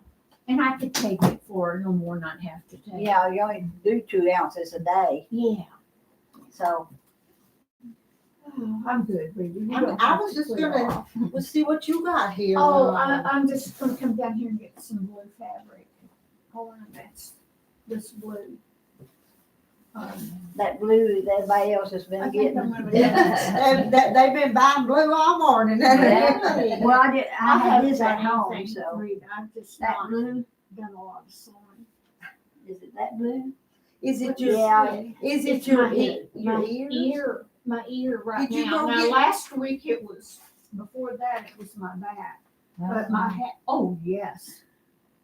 And I could take it for no more than I'd have to take. Yeah, you only do 2 ounces a day, Yeah. so. Oh, I'm good, Rita. You I don't I have was to just clear gonna- off. Let's see what you got here. Oh, I'm just gonna come down here and get some blue fabric. Oh, and that's this blue. That blue that everybody else has I been think getting. I'm gonna They've been buying blue all morning. Yeah. Well, I had haven't this done at home, anything, so. Rita. I've just That not blue, done a lot of sewing. is it that blue? Is it your? Yeah. Is it It's your my ear? Your My ears? my ear right Did you now. go Now, get- last week it was, before that it was my back. But my head, oh, yes.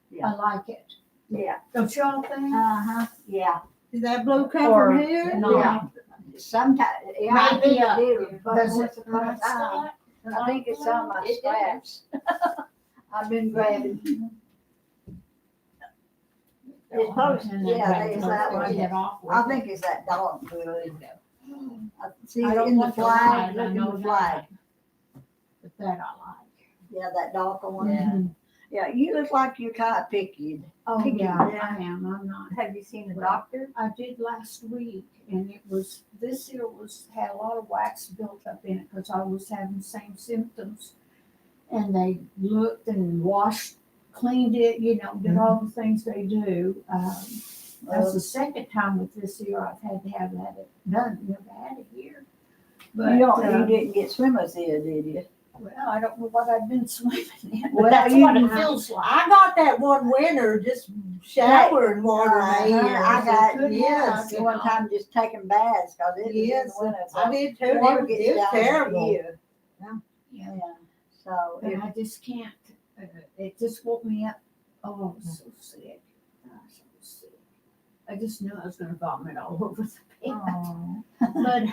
Yeah. I like it. Yeah. Don't y'all think? Uh-huh, yeah. Did that blue come Or from here? not. Yeah. Sometimes, yeah, I Maybe, think it did, but Does once it upon a time, I think it's on my It scraps. I've been grabbing. It's supposed, yeah, it's that one. Get off with I it. think it's that dog, really. See, I don't in the want the flag, flag, I look in know the flag. But that I like. Yeah, that dark one. Yeah. Yeah, you look like you're kind of picky. Oh, Picky, yeah, yeah. I am, I'm not. Have you seen the Well, doctor? I did last week, and it was, this year had a lot of wax built up in it, because I was having the same symptoms. And they looked and washed, cleaned it, did all the things they do. That's the second time with this year I've had to have that done, never had it here. But, You didn't get swimmer's ear, did you? well, I don't know what I've been swimming in, Well, but that's you what it know. feels like. I got that one winter just showering water my ears. I got, yes. one time just taking baths, cause it was in Yes, the winter, I so. did too. It water was, gets it was down in the terrible. ear. Yeah. Yeah, so, But I just can't, it just woke me up, oh, I was so sick. Gosh, I was sick. I just knew I was gonna vomit all over the bed. But,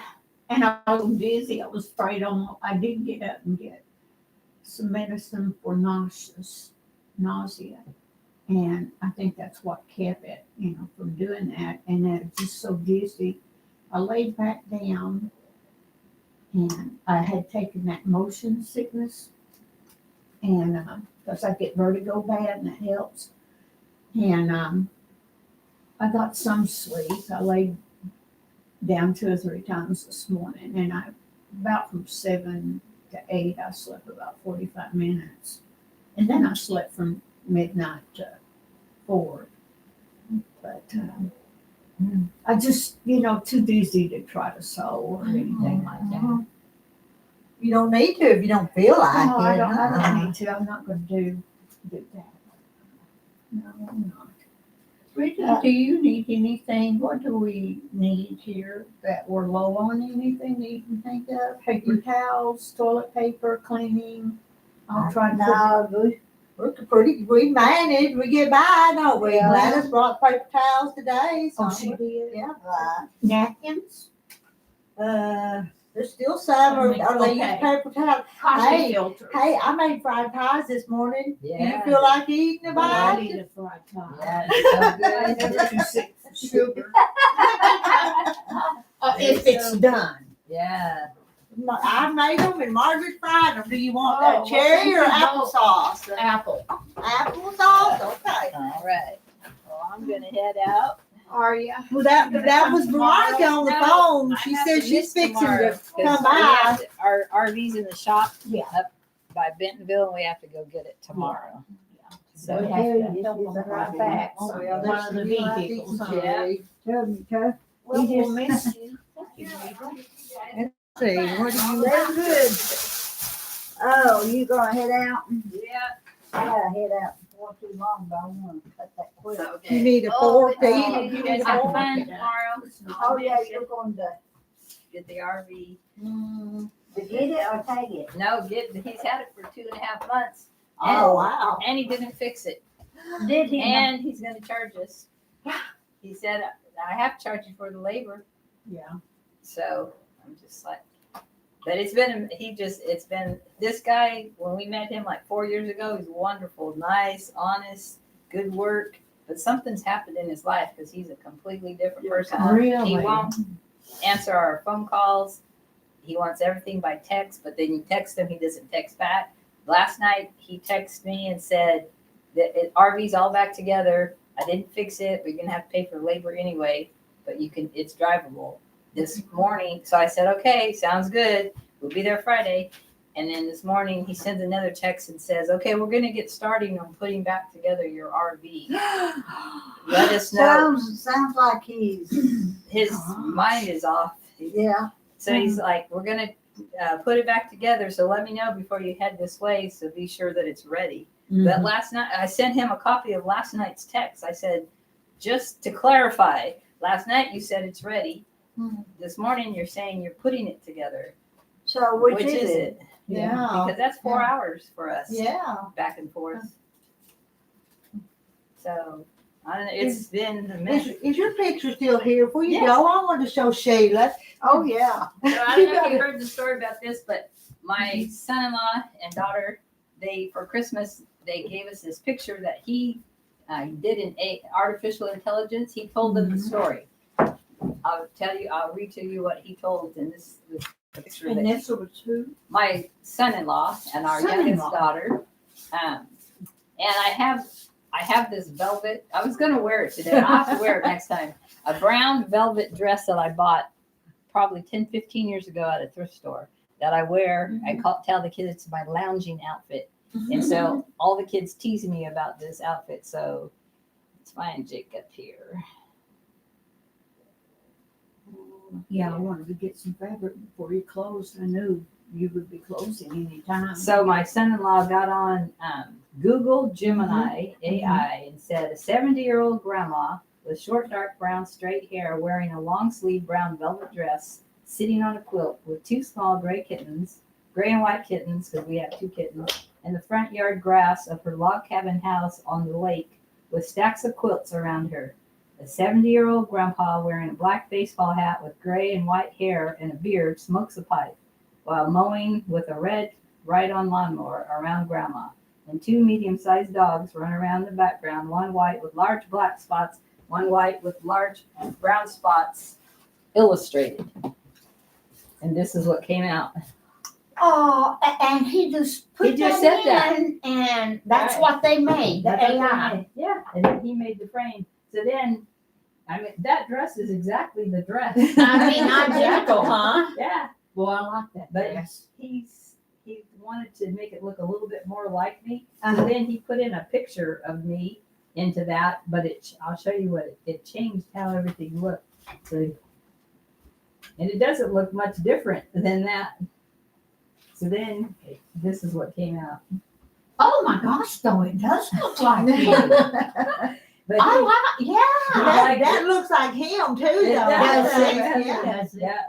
and I was dizzy, I was afraid I did get up and get some medicine for nausea. And I think that's what kept it, from doing that. And then it was just so dizzy. I laid back down and I had taken that motion sickness. And, because I get vertigo bad and that helps. And, I got some sleep. I laid down 2 or 3 times this morning, and about from 7 to 8, I slept about 45 minutes. And then I slept from midnight to 4. But I just, too dizzy to try to sew or anything like that. You don't need to if you don't feel like No, I it. don't need to. I'm not going to do that. No, I'm not. Rita, do you need anything? What do we need here that we're low on? Anything that you can think of? Paper towels, toilet paper, cleaning? I'll try to. no, We manage, we get by, don't we? Yeah. Gladys brought paper towels today, so. Oh, she did? Yeah. Napkins? There's still some, or they use Okay. paper towels. Coffee Hey, filters. Hey, I made fried pies this morning. Do you Yeah. feel like eating a But I bite? need a fried pie. Yeah, it's so I'm good. never too sick for sugar. If it's done. Yeah. I made them and Margaret fried them. Do you want Oh, that well, cherry or since you applesauce? Apple. Applesauce, okay. All right. Well, I'm gonna head out. Are you? Well, that was Veronica on the phone. She said she's fixing to come by. Our RV's in the shop. Yeah. Up by Bentonville, and we have to go get it tomorrow. So We have to help them drive back. Oh, So well, one of the there's vehicles. some huh? cherry. tell me, Coach. Well, You we'll just- miss you. See, what do you? They're good. Oh, you gonna head out? Yeah. I gotta head out before too long, but I wanna cut that quick. You need a Oh, fork, do you you? guys have fun tomorrow. Oh, yeah, you're going to Get the RV. get it or take it? No, he's had it for 2.5 months. Oh, wow. And he didn't fix it. Did he? And he's gonna charge us. He said, I have to charge you for the labor. Yeah. So I'm just like, but it's been this guy, when we met him like 4 years ago, he's wonderful, nice, honest, good work. But something's happened in his life because he's a completely different person. Really? He won't answer our phone calls. He wants everything by text, but then you text him, he doesn't text back. Last night, he texted me and said that RV's all back together. I didn't fix it. We're going to have to pay for labor anyway, but it's drivable. This morning, so I said, okay, sounds good. We'll be there Friday. And then this morning, he sends another text and says, okay, we're going to get starting on putting back together your RV. Let us know. Sounds like His mind is off. yeah. So he's like, we're going to put it back together. So let me know before you head this way. So be sure that it's ready. But last night, I sent him a copy of last night's text. I said, just to clarify, last night you said it's ready. This morning you're saying you're putting it together. So which is it? Yeah. Because that's 4 hours for us. Yeah. Back and forth. So It's been a minute. Is your picture still here? Before you Yes. go, I want to show Sheila. Oh, yeah. So I don't know if you heard the story about this, but my son-in-law and daughter, for Christmas, they gave us this picture that he did in artificial intelligence. He told them the story. I'll read to you what he told in this picture. And this was who? My son-in-law and our youngest Son-in-law. daughter. And I have this velvet. I was going to wear it today. I'll have to wear it next time. A brown velvet dress that I bought probably 10, 15 years ago at a thrift store that I wear. I tell the kids it's my lounging outfit. And so all the kids tease me about this outfit. So let's find Jacob here. Yeah, I wanted to get some fabric before you closed. I knew you would be closing any time. So my son-in-law got on Google Gemini AI and said a 70-year-old grandma with short, dark brown, straight hair wearing a long sleeve brown velvet dress, sitting on a quilt with two small gray and white kittens, because we have two kittens, in the front yard grass of her log cabin house on the lake with stacks of quilts around her. A 70-year-old grandpa wearing a black baseball hat with gray and white hair and a beard smokes a pipe while mowing with a red ride-on lawnmower around grandma. And two medium-sized dogs run around the background, one white with large black spots, one white with large brown spots, illustrated. And this is what came out. Oh, and he just put He just that said that. in, and that's Right. what they made, the That's what they AI. made. Yeah, and then he made the frame. So then, I mean, that dress is exactly the dress. I mean, identical, huh? Yeah, Well, I like that but dress. he wanted to make it look a little bit more like me. So Uh-huh. then he put in a picture of me into that, but I'll show you what it changed how everything looked. So, and it doesn't look much different than that. So then this is what came out. Oh my gosh, though, it does look like you. But I like, yeah. That looks like him too, though. It does. Yeah. Yeah.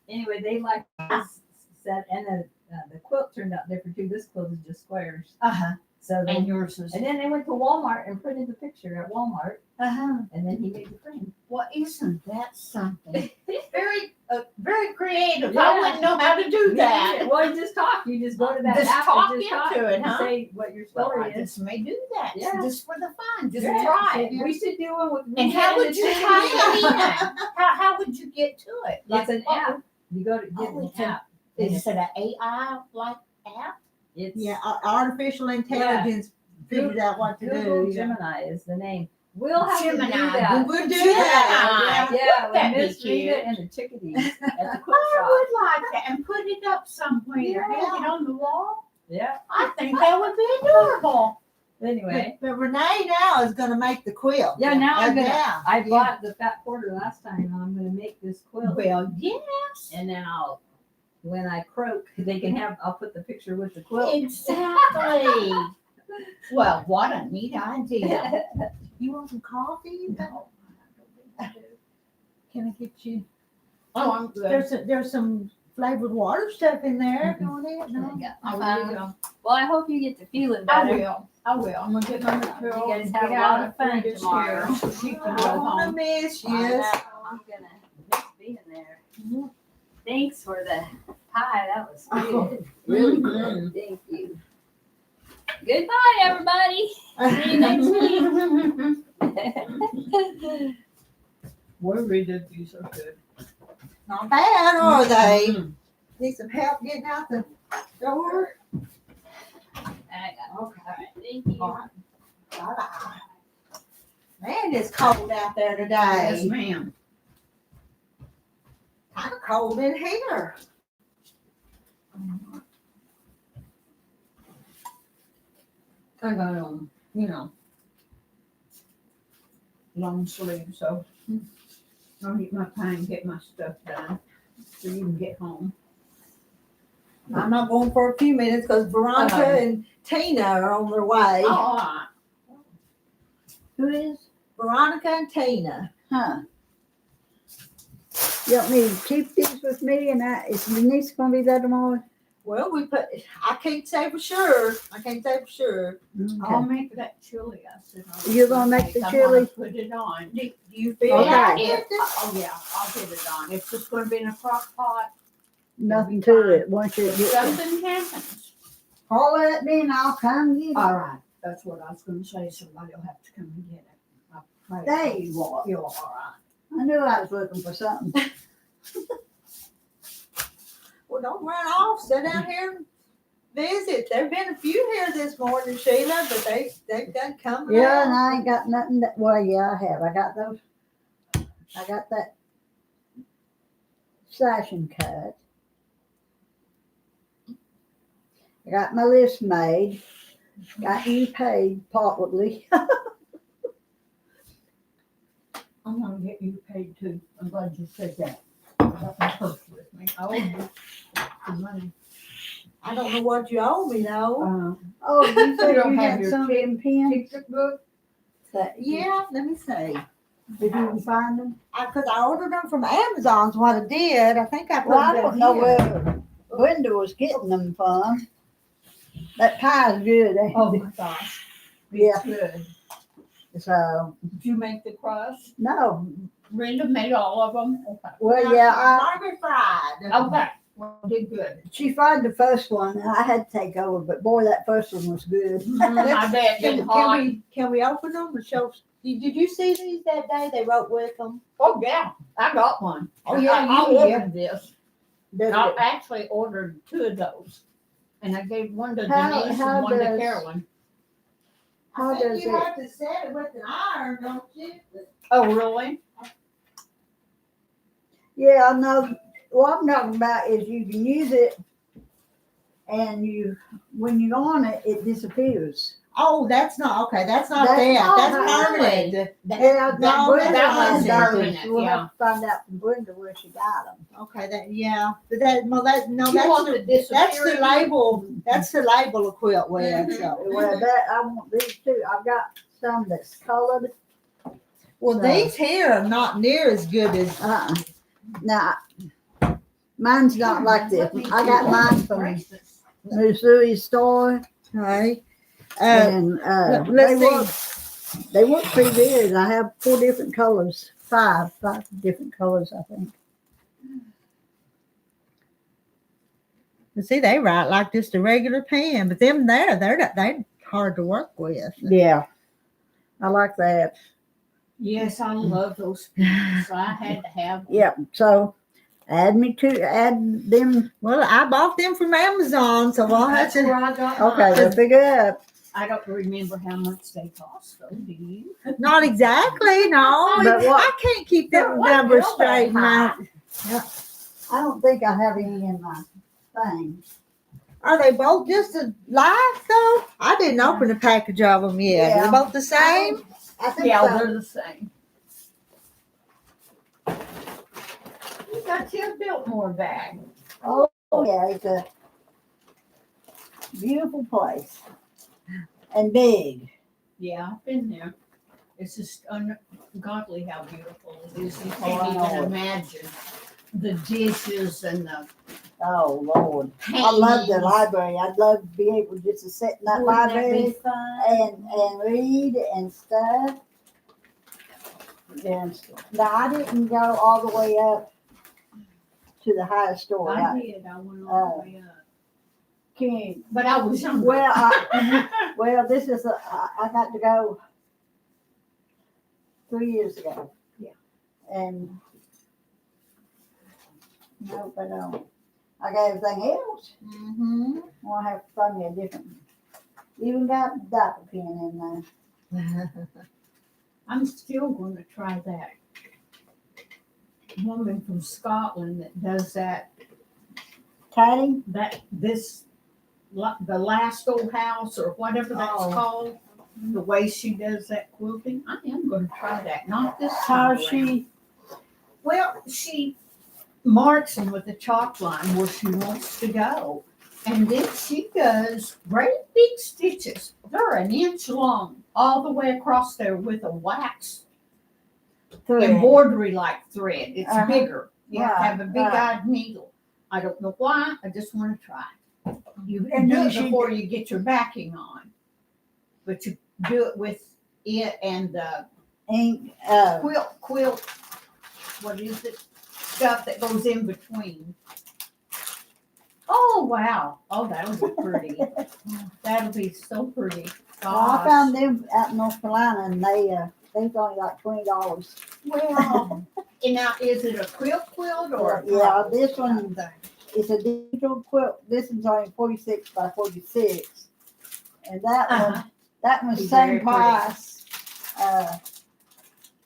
Anyway, they like this set, and the quilt turned out different too. This quilt is just squares. Uh-huh. So they, And yours is, and then they went to Walmart and printed the picture at Walmart, uh-huh. and then he made the frame. Well, isn't that something? Very creative. Yeah. I wouldn't know how to do that. Well, you just talk. You just go to that Just app talk and just into talk it, and huh? say what your Well, story I is. just may do that, Yeah. just for the fun, just Yeah. try it. We should do one with me. And how would you tie it in? It's How would you get to it? an app. You go to get Oh, an it's an- app. Is it an AI like app? It's Yeah, artificial intelligence figured out what to Google do. Yeah. Gemini is the name. We'll have to do Gemini. that. We'll do Gemini. that. Yeah, That'd with be Miss Rita cute. and the Chickadees at the quilt I shop. would like that, and put it up somewhere, Yeah. hang it on the wall. Yeah. I think that would be adorable. Anyway, But Renee now is gonna make the quilt. Yeah, now I'm gonna- Yeah. I bought the fat quarter last time, and I'm gonna make this quilt. Well, yes. And then when I croak, I'll put the picture with the quilt. Exactly. Well, what a neat idea. You want some coffee? No. Can I get you? Oh, I'm good. There's some flavored water stuff in there. Going in? No. Well, I hope you get to feeling I better. will. I'm gonna get my material. You guys have a lot of fun tomorrow. She can go I wanna home. miss I you. know, I'm gonna miss being there. Thanks for the pie. That was good. Really good. Thank you. Goodbye, everybody. See you next week. Boy, Rita, these are good. Not bad, are they? Need some help getting out the door? I got okay. All right. Thank you. All right. Bye-bye. Man, it's cold out there Yes, today. ma'am. Kind of cold in here. I got long sleeve, so I'll eat my pie and get my stuff done so you can get home. I'm not going for a few minutes because Veronica Uh-huh. and Tina are on their way. Oh, all right. Who is? Veronica and Tina. Huh. You want me to keep these with me and is Denise gonna be there tomorrow? Well, I can't say for sure. I'll make that chili. I said. You're gonna make the chili? Put it on. Do you feel Okay. like If- it? oh yeah, I'll put it on. If it's gonna be in a crock pot, Nothing to it, once you if get, something happens. holler at me and I'll come get it. All right, that's what I was gonna say. Somebody will have to come and get it. I'll pray. There you are. You're all right. I knew I was looking for something. Well, don't run off. Sit down here and visit. There've been a few here this morning, Sheila, but they've done come. Yeah, and I ain't got nothing that, well, yeah, I have. I got those. I got that session cut. I got my list made. Got you paid partly. I'm gonna get you paid too. I'm glad you said that. I got my purse with me. I owe you some money. I don't know what you owe me though. Oh, you said You don't you have had your some in pins? Ticket book? That, Yeah, let me see. Did you find them? Because I ordered them from Amazon, is what I did. I think I put Well, I them don't down know here. where Linda was getting them from. That pie's good, ain't Oh it? my gosh. Yeah. Good. So, Did you make the crust? no. Rita made all of them? Okay. Well, yeah, Margaret fried. Okay. Well, did good. she fried the first one and I had to take over, but boy, that first one was good. I bet Can, it hot. can we open them and show? Did you see these that day? They wrote with them. Oh, yeah. I got one. Oh, yeah, I you ordered this. Does I it- actually ordered 2 of those. And I gave one to How- Denise how and one to does- Carolyn. How I think does you it? have to set it with an iron, don't you? Oh, really? Yeah, I know. What I'm talking about is you can use it and when you're on it, it disappears. Oh, that's not okay. That's not That's that. not That's how- permanent. Yeah, no, Brenda that has one's those. permanent, We'll yeah. have to find out from Brenda where she got them. Okay, but that no, that no, You that's want the, the that's the disappearing? label. That's the label of quilt with. Mhm. So. Well, I want these too. I've got some that's colored. Well, So- these here are not near as good as. Now, mine's not like this. I got mine from Bracelets. Missouri store, Right. and let's they work pretty good. I have 4 different colors, five different colors, I think. See, they write like just a regular pen, but them they're hard to work with. Yeah, I like that. Yes, I love those pins. So I had to have them. Yeah, so add them. Well, I bought them from Amazon, so I'll have That's where to. I got Okay, mine. they'll figure it out. I don't remember how much they cost though, do you? Not exactly, no. But what- I can't keep them They're what numbers bill straight, they man. I don't think I have any in my thing. Are they both just alike though? I didn't open a package of them yet. Yeah. Are they both the same? I think Yeah, so. they're the same. You got your Biltmore bag. Oh, yeah, it's a beautiful place and big. Yeah, I've been there. It's just ungodly how beautiful it is. You Oh, I can't know. even imagine the dishes and the Oh, Lord. I love the hangings. library. I'd love to be able just to sit in that Wouldn't that be library fun? and read and stuff. And now I didn't go all the way up to the highest story. I did. I went all the way up. Can't. But I was younger. Well, this is I got to go 3 years ago. Yeah. And no, but I got everything else. Mm-hmm. I'll have to find me a different. Even got a diaper pen in there. I'm still going to try that woman from Scotland that does that. Tiny? The last old house or whatever that's Oh. called. The way she does that quilting, I am going to try that. Not this How time around. she? Well, she marks them with a chalk line where she wants to go. And then she does great big stitches. They're an inch long all the way across there with a wax embroidery like thread. It's Uh-huh. bigger. You have to have a big Right, eyed needle. I don't know why. I just want to try. You And do then it she before you get your backing on. But you do it with it and the ink, quilt, what is it? Stuff that goes in between. Oh, wow. Oh, that'll be pretty. That'll be so pretty. well, I found them out in North Carolina and they's only like $20. Well, and now is it a quilt or? a Yeah, cloth this one- thing? It's a digital quilt. This one's only 46 by 46. And that one's Be same very pretty. price,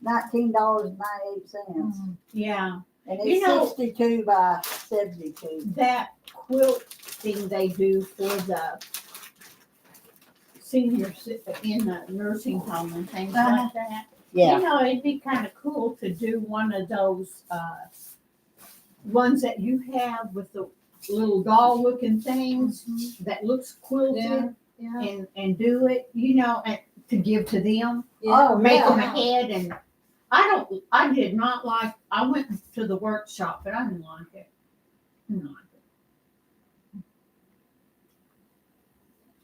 $19.98. Yeah, And You it's know- 62 by 72. that quilt thing they do for the seniors in the nursing home and things like that. Yeah. You know, it'd be kind of cool to do one of those, ones that you have with the little doll looking things that looks quilted Yeah. and do it, you know, and to give to them. Oh, Make them a yeah. head and I did not like, I went to the workshop, but I didn't like it. Didn't like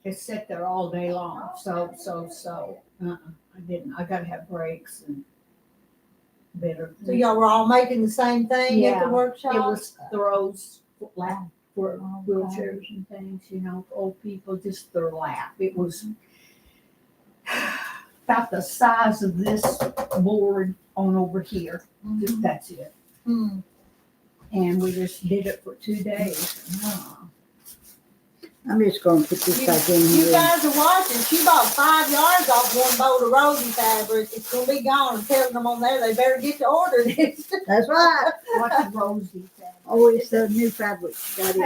it. It sat there all day long, so, I didn't, I gotta have breaks and better. So y'all were all making the same thing at Yeah, the workshop? It was throws, lap for wheelchairs and things, you know, for old people, just their lap. It was about the size of this board on over here. Just that's it. Hmm. And we just did it for 2 days. I'm just gonna put this back in You here. guys are watching. She bought 5 yards off one bolt of rosy fabric. It's gonna be gone. I'm telling them on there, they better get to order this. That's right. What's rosy thing? Oh, it's the new fabric. Got in.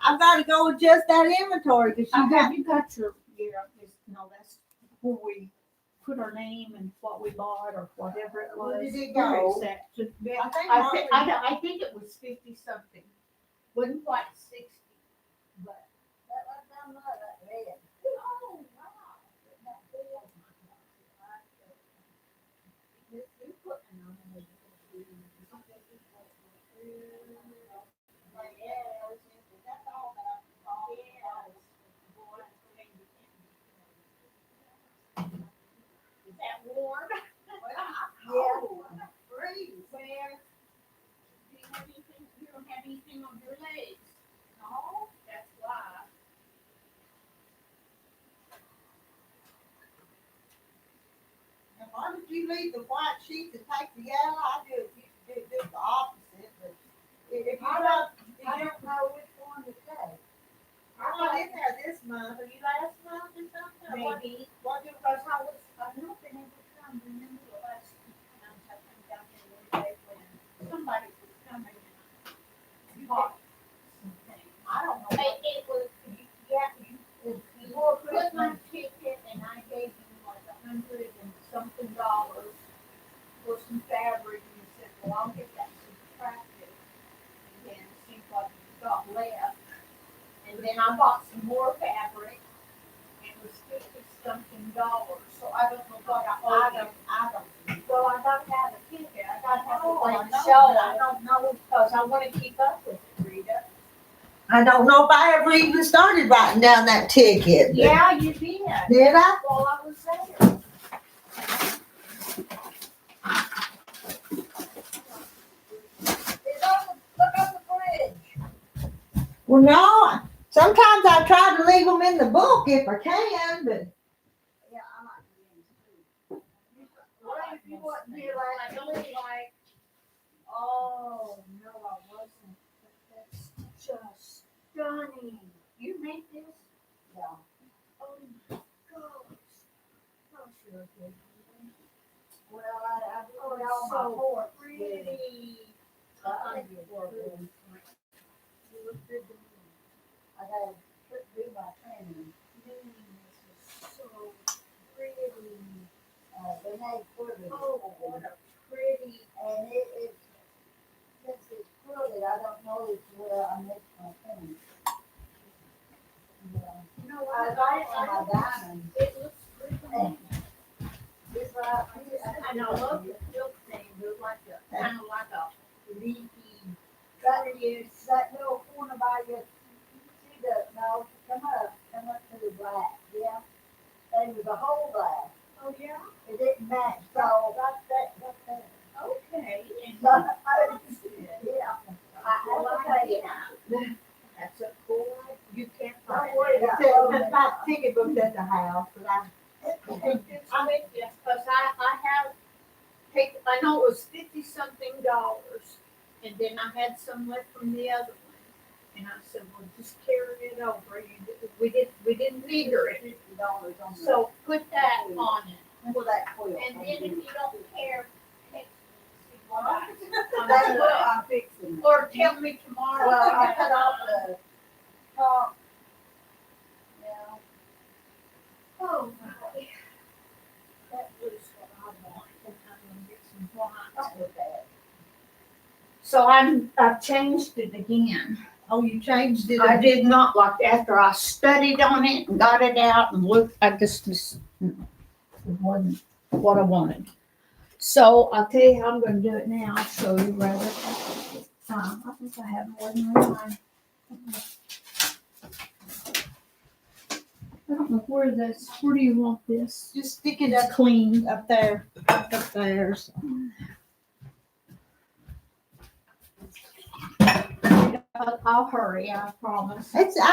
I've got to go adjust that inventory because she got. Have you got your, no, that's where we put our name and what we bought or whatever it was. Where did it Where go? is that? I think I think it was 50 something. Wasn't quite 60, but. Oh, wow. You're putting on it. Is that warm? Yeah. Freeze. Where? Do you have anything? You don't have anything on your legs? No, that's why. Why did you leave the white sheet to take the yellow? I do the opposite. But if you I don't know which one to take. you're not in there this month, are you last month or something? Maybe. What do Because I've not been able to come. Remember the last time I came down here one day when somebody was coming and bought something. I don't know. It was, you put my ticket and I gave you like $100 and something for some fabric and you said, well, I'll get that subtracted. And then it seems like you got left. And then I bought some more fabric and it was $50 something. So I don't know what I owed you. Well, I gotta have a ticket. I gotta have a way to show it. I don't know because I wanna keep up with it, Rita. I don't know if I ever even started writing down that ticket. but- Yeah, you did. Did I? While I was there. Look on the fridge. Well, no. Sometimes I try to leave them in the book if I can, but Yeah, I might be in too. What if you wasn't here last week? Oh, no, I wasn't. But that's just stunning. You made this? Yeah. Oh, my gosh. Oh, sure did. Well, I Oh, put it's all my so forks. pretty. I think You it's look good. good to me. I gotta do my training. This is so pretty. They made quilted. Oh, what a pretty. And since it's quilted, I don't know if I mixed my thing. Yeah. No, I like my diamonds. It looks pretty. This right And I love the silk thing. It was like kind of like a leafy. That that little corner by you, see no, come up to the black, yeah. There was a hole there. Oh, yeah? It didn't match, so that's that. Okay. And So, yeah. I like it. that's a cool, you can't Don't find worry it. about it. My ticket book's at the house, but I I'm with you, because I have take, I know it was $50-something, and then I had some left from the other one. And I said, well, just carry it over. We didn't figure it. $50 on So put that on it. for that quilt. And then if you don't care, text me, see what That's I'm what doing. I'm fixing. Or tell me tomorrow. Well, I cut off the top. Yeah. Oh, my. That was what I want, and I'm gonna get some white. Okay. So I've changed it again. oh, you changed it. I did not like after I studied on it and got it out and looked. I just it wasn't what I wanted. So I'll tell you how I'm going to do it now. I'll show you rather. I think I have more than one. I don't know where this. Where do you want this? Just stick it It's up clean. there, up there. I'll hurry. I promise. It's, hey,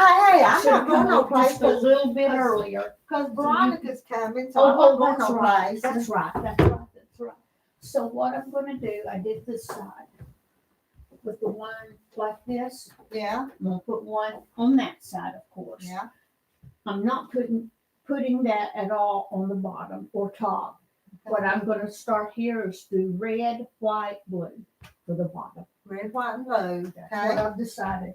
I'm not going no place Just a little bit earlier. because Veronica's coming, so Oh, I'm not going that's no right. place. That's right. That's right. That's right. So what I'm gonna do, I did this side with the one like this. Yeah, I'm gonna put one on that side, of course. yeah. I'm not putting that at all on the bottom or top. What I'm gonna start here is do red, white, blue for the bottom. Red, white, and blue. That's what Okay. I've decided.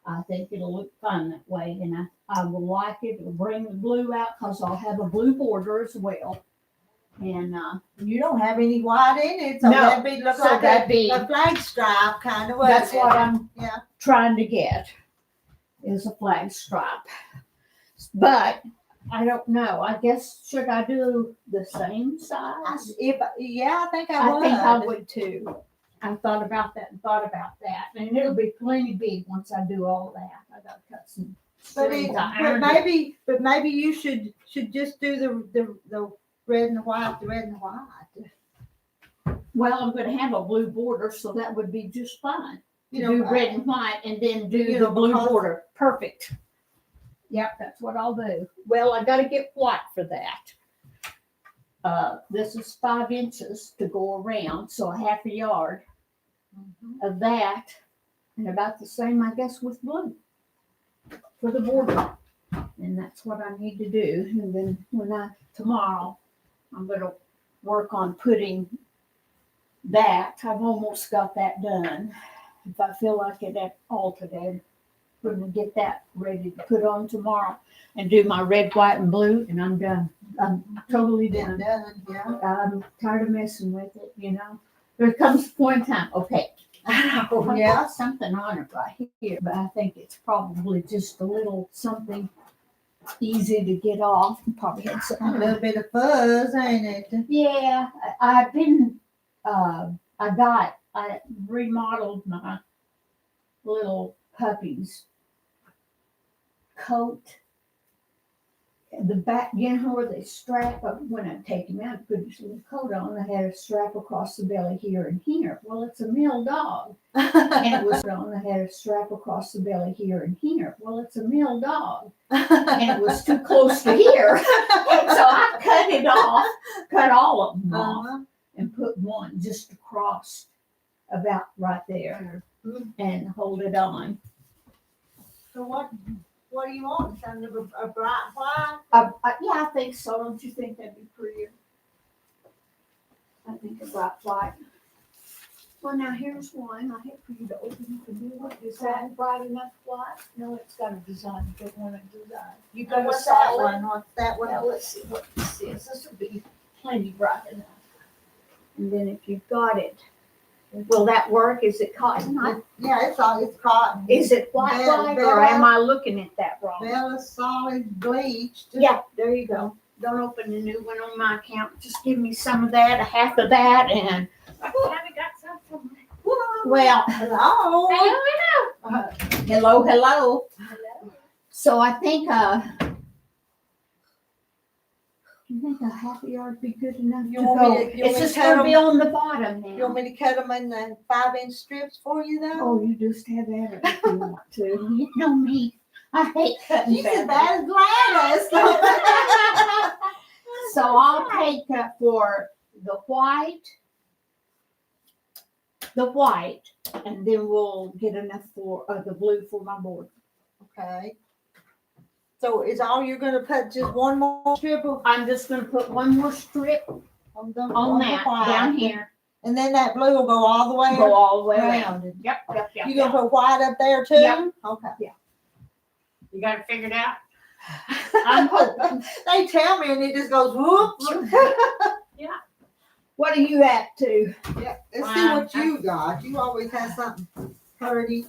I think it'll look fun that way, and I will like it. It'll bring the blue out because I'll have a blue border as well. And You don't have any white in it, so No, that'd be look so like that'd be- a flag stripe kind of way. that's what I'm Yeah. trying to get is a flag stripe. But I don't know. I guess should I do the same size? I think I I would. think I would too. I thought about that and thought about that, and it'll be plenty big once I do all that. I gotta cut some strings. I ironed it. But maybe you should just do the red and the white, the red and the white. Well, I'm gonna have a blue border, so that would be just fine. To You do know, red and white and then do you the know, blue because- border. Perfect. Yep, that's what I'll do. Well, I gotta get white for that. This is 5 inches to go around, so a half a yard of that, and about the same, I guess, with blue for the border. And that's what I need to do. And then tomorrow, I'm gonna work on putting that. I've almost got that done. If I feel like it at all today, I'm gonna get that ready to put on tomorrow and do my red, white, and blue, and I'm done. I'm totally Been done. done, yeah. I'm tired of messing with it, you know. There comes a point in time, okay. I Yeah. got something on it right here, but I think it's probably just a little something easy to get off. Probably had A something. little bit of fuzz, ain't it? Yeah, I've been, I remodeled my little puppy's coat. The back, you know where they strap up, when I take him out and put his little coat on, they had a strap across the belly here and here. Well, it's a male dog. And it was on, they had a strap across the belly here and here. Well, it's a male dog. And it was too close to here. So I cut it off, cut all of them off, Uh-huh. and put one just across about right there and hold it on. So what do you want? Something of a bright white? Yeah, I think so. Don't you think that'd be prettier? I think a bright white. Well, now here's one. I hate for you to open up and do it. Is that bright enough white? No, it's got a design. You don't want a design. You got a What's that solid. one? What's that one? Well, let's see what this is. This will be plenty bright enough. And then if you've got it, will that work? Is it cotton? Yeah, it's cotton. Is it white, or am I looking at that wrong? Bella solid bleached. Yeah, there you go. Don't open a new one on my account. Just give me some of that, a half of that, and I got some from. Woo! Well, Hello. hello, hello. So I think you think a half a yard be good enough You to want go? me to- you It's want me just to cut gonna be on the bottom You want now. me to cut them in the 5-inch strips for you though? Oh, you just have at it if you want to. You know me. I hate cutting She's as fabric. bad as Gladys. So I'll take for the white, and then we'll get enough for the blue for my board. Okay. So is all you're gonna put just one more strip of I'm just gonna put one more strip on the on the that white, down here, and then that blue will go all the way go all the way around. around. Yep. You gonna put white up there too? Yep. Okay. You got it figured out? I'm hoping. They tell me and it just goes whoop. What are you up to? Yeah. Let's see what you got. You always have something pretty.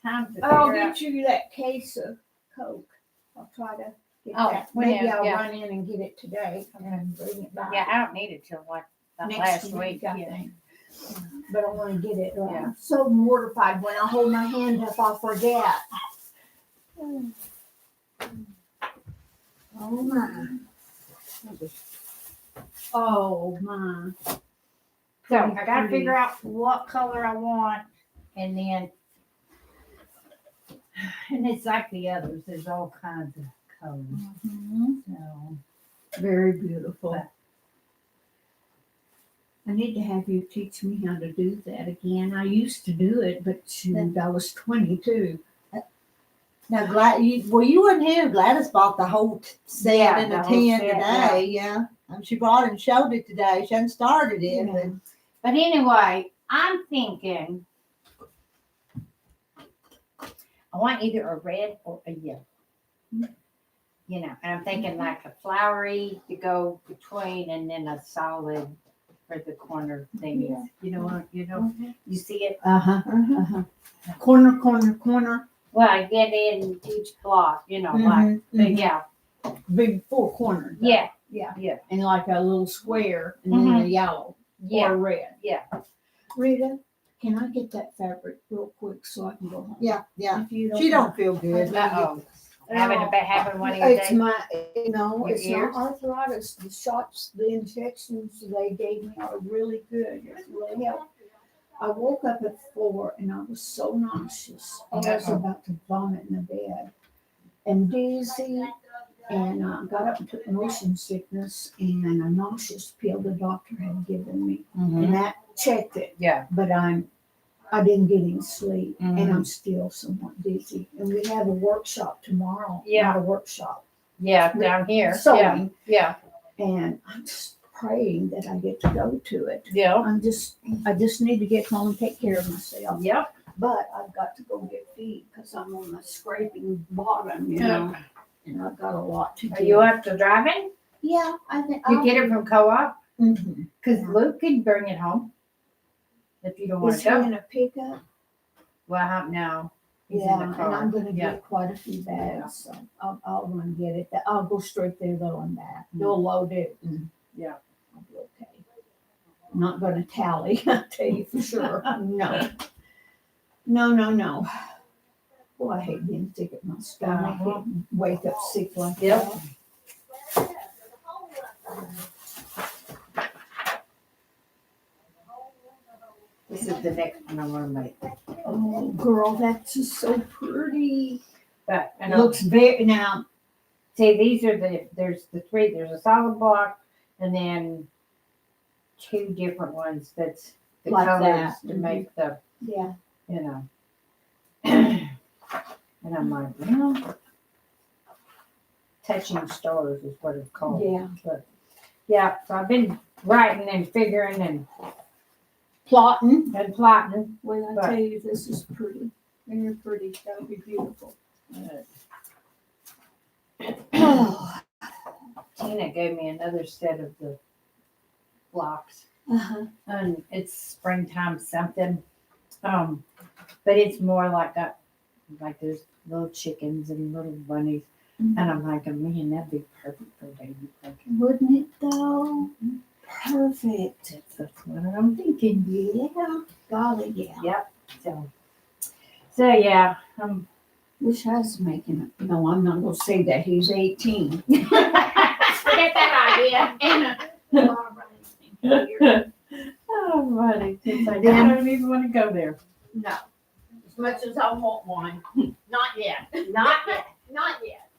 Time to I'll figure out. get you that case of Coke. I'll try to get Oh, that. well, Maybe I'll yeah. run in and get it today and bring it back. Yeah, I don't need it till like the Next last week, week. I Yeah. think. But I want to get it. Yeah. I'm so mortified when I hold my hand up, I'll forget. Oh my. Oh my. So I gotta figure out what color I want and then, and it's like the others, there's all kinds of colors, so. Very beautiful. I need to have you teach me how to do that again. I used to do it, but shoot, I was 22. Now, you wasn't here. Gladys bought the whole set Yeah, and the the whole 10 set, today. Yeah. She brought it and showed it today. She hadn't started it, Yeah. But anyway, I'm thinking I want either a red or a yellow. You know, and I'm thinking like a flowery to go between and then a solid for the corner thingies. You know what, you see it? Uh-huh. Uh-huh. Corner. Well, I get in each block, like, but yeah, Big 4 corners. yeah, Yeah. yeah, And like a little square and then a yellow yeah, or a red. yeah. Rita, can I get that fabric real quick so I can go home? Yeah. If you She don't feel good. Uh-oh. Having one of your It's days? my, Your it's ears? not arthritis. The shots, the injections they gave me are really good. It's really helped. I woke up at 4 and I was so nauseous. I was about to vomit in the bed and dizzy. And I got up and took motion sickness and a nauseous pill the doctor had given me. And that checked it. Yeah. But I didn't get any sleep and I'm still somewhat dizzy. And we have a workshop tomorrow. Yeah. Not a workshop. Yeah, down here. Sewing. Yeah, And I'm just praying that I get to go to it. yeah, I just need to get home and take care of myself. yep. But I've got to go get feed because I'm on the scraping bottom, and I've got a lot to do. Are you up to driving? Yeah, I think You get it from co-op? Mhm. Because Luke can bring it home. If you don't want Is to he go. in a pickup? Well, no. He's Yeah, in the and car. I'm gonna Yeah. get quite a few bags, so I'll run and get it. I'll go straight there though and back. Mm. They'll load it and Yeah. I'll be okay. I'm not gonna tally, I'll tell you for sure. No. Boy, I hate being sick at my stomach. Wake up sick like Yep. that. This is the next one I want to make. Oh, girl, that's just so pretty. But I It know. looks very, now, See, these are there's the three, there's a solid block and then two different ones that's the Like colors that. to make the, yeah, and I'm like, touching stars is what it's called. yeah. But yeah, so I've been writing and figuring and Plotting. plotting. Well, I But- tell you, this is pretty. Very pretty. That'll be beautiful. Tina gave me another set of the blocks. Uh-huh. And it's springtime something. But it's more like like there's little chickens and little bunnies. And I'm like, man, that'd be perfect for baby cooking. Wouldn't it though? Perfect. That's what I'm thinking. Yeah, golly, yeah. Yep. So yeah, Wish I was making it. No, I'm not gonna say that. He's 18. forget that idea. And oh, buddy. It's like, I don't even want to go there. No. As much as I want one. Not yet. Not yet. Not yet.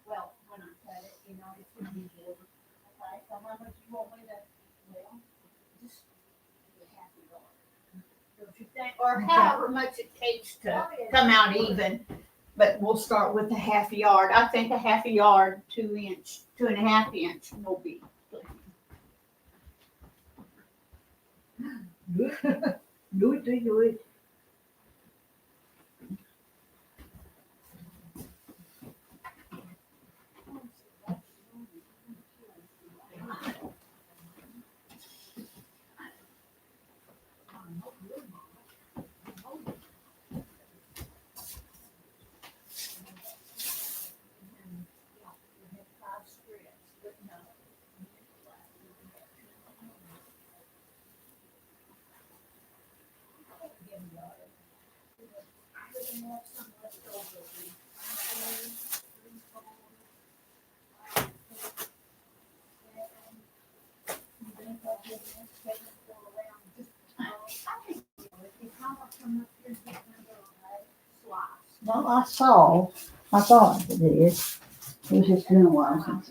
Well, when I cut it, you know, it's gonna be good. Okay, so how much you want me to, well, just a half a yard. Don't you think? Or however much it takes to come out even. But we'll start with a half a yard. I think a half a yard, 2 inch, 2.5 inch will be. Do it. Well, I thought it is. It was just been a while since.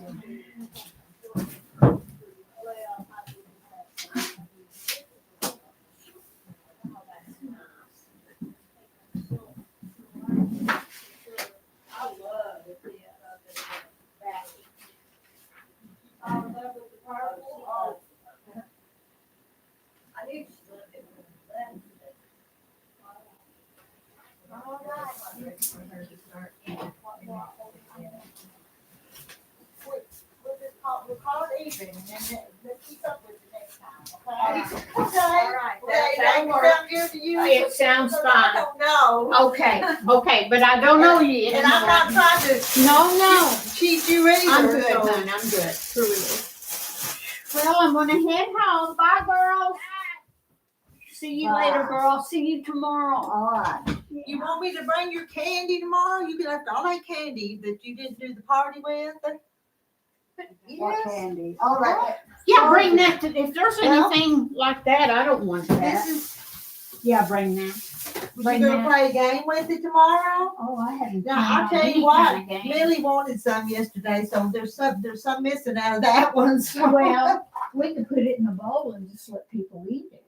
We'll call it even, and then let's keep up with it next time, okay? Okay. All right. That sound good to you? It sounds I fine. don't know. Okay, but I don't know you And I'm not anymore. trying to No. cheat you either. I'm good, so- hon, I'm good. Well, I'm gonna head home. Bye, girls. See you Bye. later, girl. See you tomorrow. All right. You want me to bring your candy tomorrow? You can have all that candy that you didn't do the party with. What Yes. candy? All right. Yeah, bring that to, if there's Well- anything like that, I don't want This that. is, Yeah, bring that. was you Bring gonna that. play a game with it tomorrow? Oh, I haven't. Now, done I'll tell any you what, kind of game. Millie wanted some yesterday, so there's some missing out of that one. So. Well, we could put it in a bowl and just let people eat it.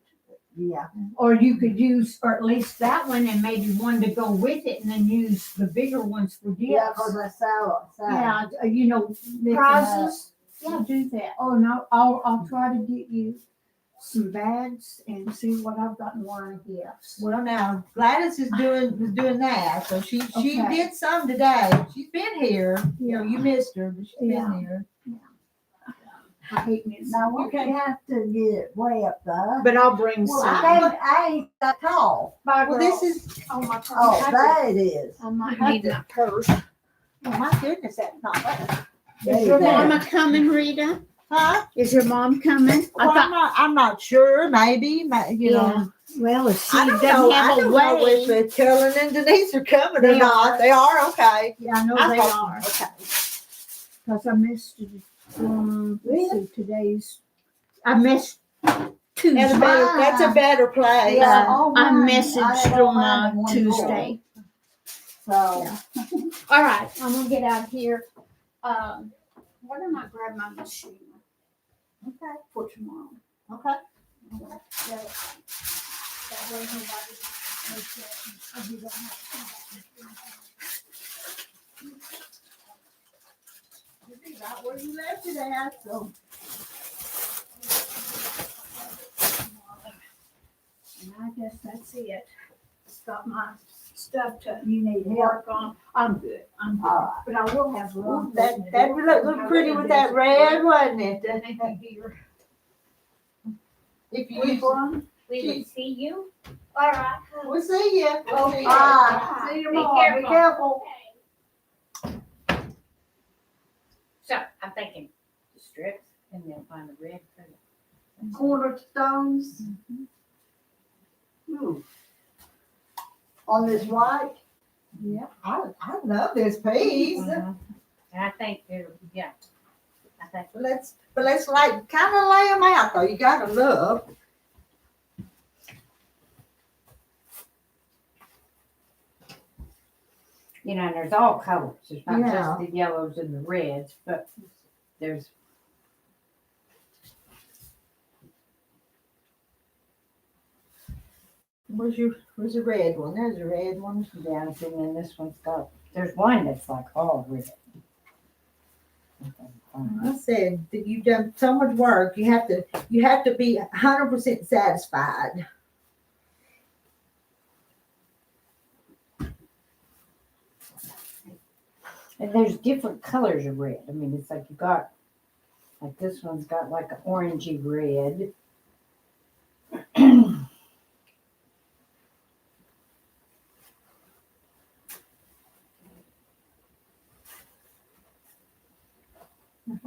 Yeah. Or you could use, or at least that one and maybe one to go with it and then use the bigger ones for Yeah, gifts. cause I saw. Yeah, you know, Mix 'em prizes. Yeah, do that. Oh, no, I'll try to get you some bags and see what I've got in line of gifts. Well, now Gladys was doing that, so she Okay. did some today. She's been here. You know, you missed her, but she's Yeah. been here. I hate missing. Now, we Okay. have to get way up there. But I'll bring Well, some. I ain't that tall. Bye, Well, girls. this is, Oh, my purse. Oh, that it is. I might need my purse. oh my goodness, that's not bad. There Is you your go. mama coming, Rita? Huh? Is your mom coming? Well, I'm not sure. Maybe, you know. Yeah. Well, if she I doesn't don't know. I have a don't know way. if Carolyn and Denise are coming or They not. are. They are okay. Yeah, I know I they thought- are. Okay. Because I missed let's see, I missed Tuesday. That's a better place. Yeah, all I mine. messaged had all them mine in one Tuesday. drawer. So, All right, I'm gonna get out of here. Why don't I grab my machine? Okay, for tomorrow. Okay. That way nobody makes it, and you don't have to come back. This is not where you left it at, so. And I guess that's it. Got my stuff to you need help. work on. I'm good. I'm good. All right. But I will have room. That look pretty with that red, wasn't it? Thank you, dear. If you Which use, one? We will see you. All right. We'll see you. We'll see you. Bye. See you Be tomorrow. Be careful. So I'm thinking strips and then find the red for the Cornerstones. On this white. Yeah, I love this piece. And I think it'll, yeah. I think But let's like kind of lay them out though. You gotta look. you know, and there's all colors. There's not Yeah. just the yellows and the reds, but there's Where's the red one? There's a red one. downs, and then this one's got. There's one that's like all red. I said that you've done so much work. You have to be 100% satisfied. And there's different colors of red. I mean, it's like you got, like this one's got like an orangey red.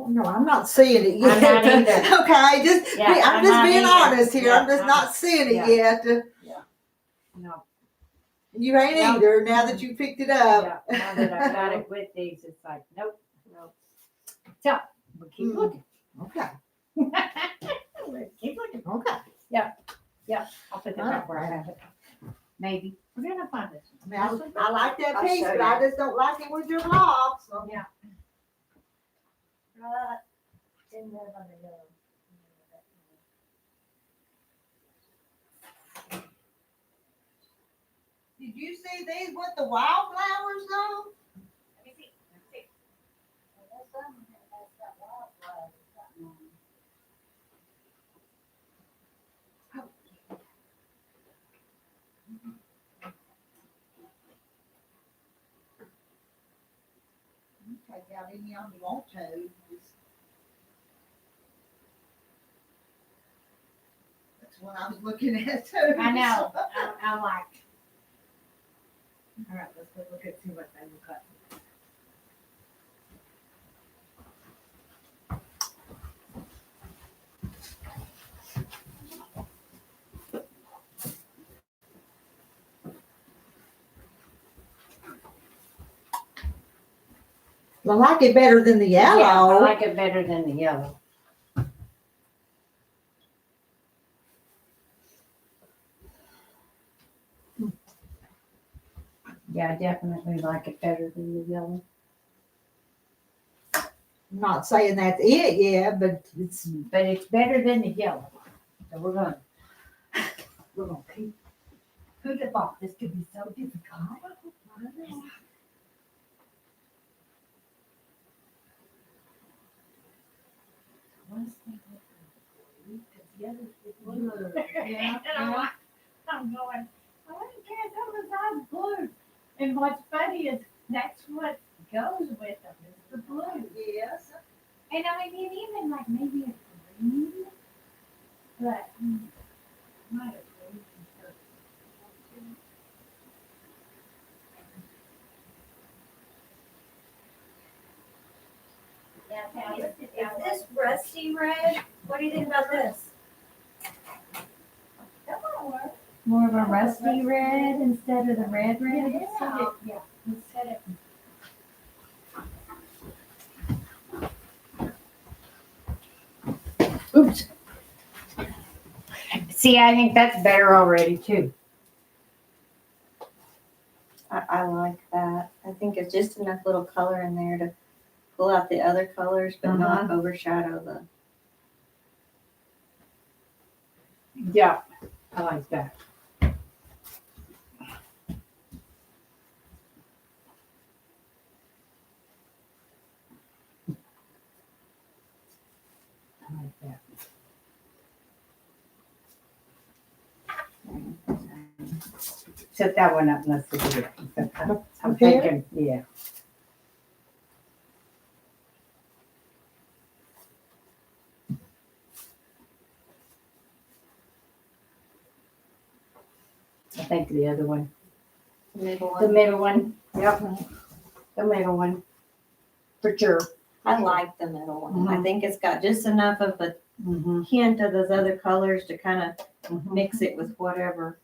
No, I'm not seeing it yet. I'm not either. Okay, just Yeah, I'm I'm just not being either. honest here. Yeah, I'm just I'm- not seeing it yeah. yet. No, You ain't No. either. Now that you picked it up. yeah, now that I got it with these, it's like, nope. So, we'll keep looking. Okay. We'll keep looking. Okay. I'll put that back where I have it. Maybe. We're gonna find this. I mean, I like that I'll piece, show but you. I just don't like it with your blocks. So. Yeah. Did you see these with the wildflowers though? Take out any on you want to. That's what I was looking at too. I know. I'm like. All right, let's go look at see what they look like. I like it better than the yellow. Yeah, I like it better than the yellow. Yeah, I definitely like it better than the yellow. I'm not saying that's it yet, but it's But it's better than the yellow. So we're gonna keep. Who'd have thought this could be so difficult? Yeah, And I'm going, I don't care, that was all blue. And what's funny is that's what goes with them, is the blue. yes. And I mean, even like maybe a green, but might have green. Is this rusty red? What do you think about this? More of a rusty red instead of the red red. Yeah, instead of. Oops. See, I think that's better already too. I like that. I think it's just enough little color in there to pull out the other colors, but not overshadow the. Yeah, I like that. I like that. Set that one up and let's look at it. I'm Okay. thinking, yeah. think the other one. Middle The one. middle one. Yep. The middle one. For sure. I like the middle one. I Mhm. think it's got just enough of a Mm-hmm. hint of those other colors to kind of mix it with whatever.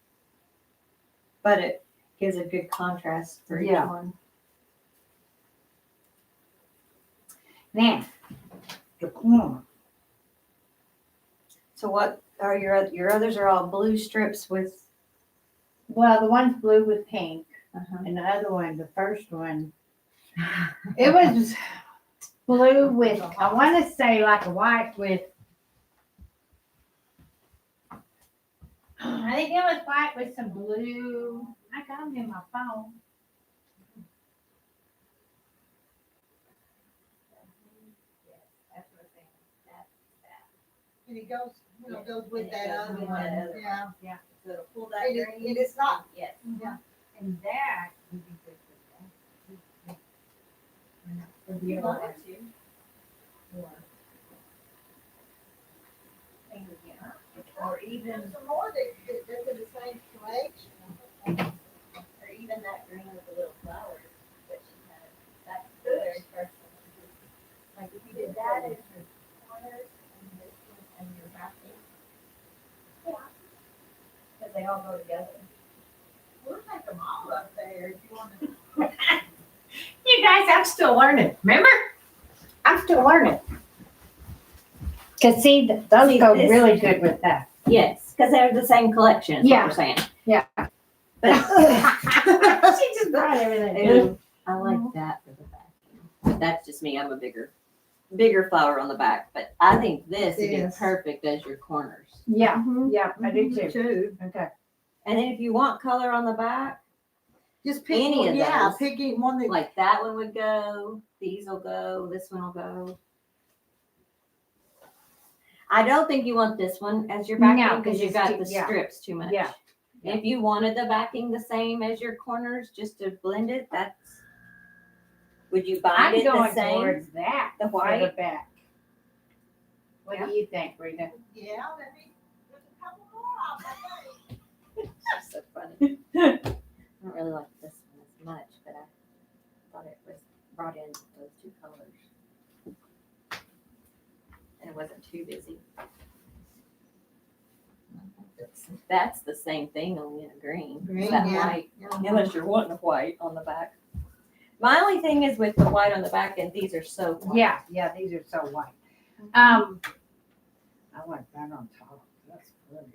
But it gives a good contrast for each Yeah. one. Now, the corner. So what are your others are all blue strips with Well, the one's blue with pink, uh-huh. and the other one, the first one, it was blue with, I want to say like a white with, I think it was white with some blue. I got them in my phone. And it goes, goes with that other one, yeah. So it'll pull that It is, green. it is not, Yes. yeah. And that would be good for that. Do you want it to? Or even, Some more they're the same collection. or even that green with the little flowers that she had. That's the very first one. Like if you did that as your corners and this one and your backing. Yeah. Because they all go together. We'll take them all up there if you want to. You guys, I'm still learning. Remember? I'm still learning. Cause see, those See, go this- really good with that. Yes, because they're the same collection, is what Yeah. we're saying. Yeah. But She just brought everything. Ooh, I like that for the back. But that's just me. I'm a bigger flower on the back. But I think this would be Yes. perfect as your corners. Yeah, yeah, I do too. Too. Okay. And then if you want color on the back, Just pick Any one, of yeah, those. pick any one that, like that one would go, these will go, this one will go. I don't think you want this one as your backing No, 'cause because you've it's got too- the yeah. strips too much. Yeah. If you wanted the backing the same as your corners, just to blend it, would you bind I'm it the going same? towards that The for the white? back. What do you think, Rita? yeah, let me, there's a couple more of them, I think. That's so funny. I don't really like this one as much, but I thought it was brought in those two colors. And it wasn't too busy. That's the same thing, only in a green. Green, That yeah. white, unless you're wanting white on the back. My only thing is with the white on the back, and these are so white. Yeah, these are so white. I like that on top. That's pretty.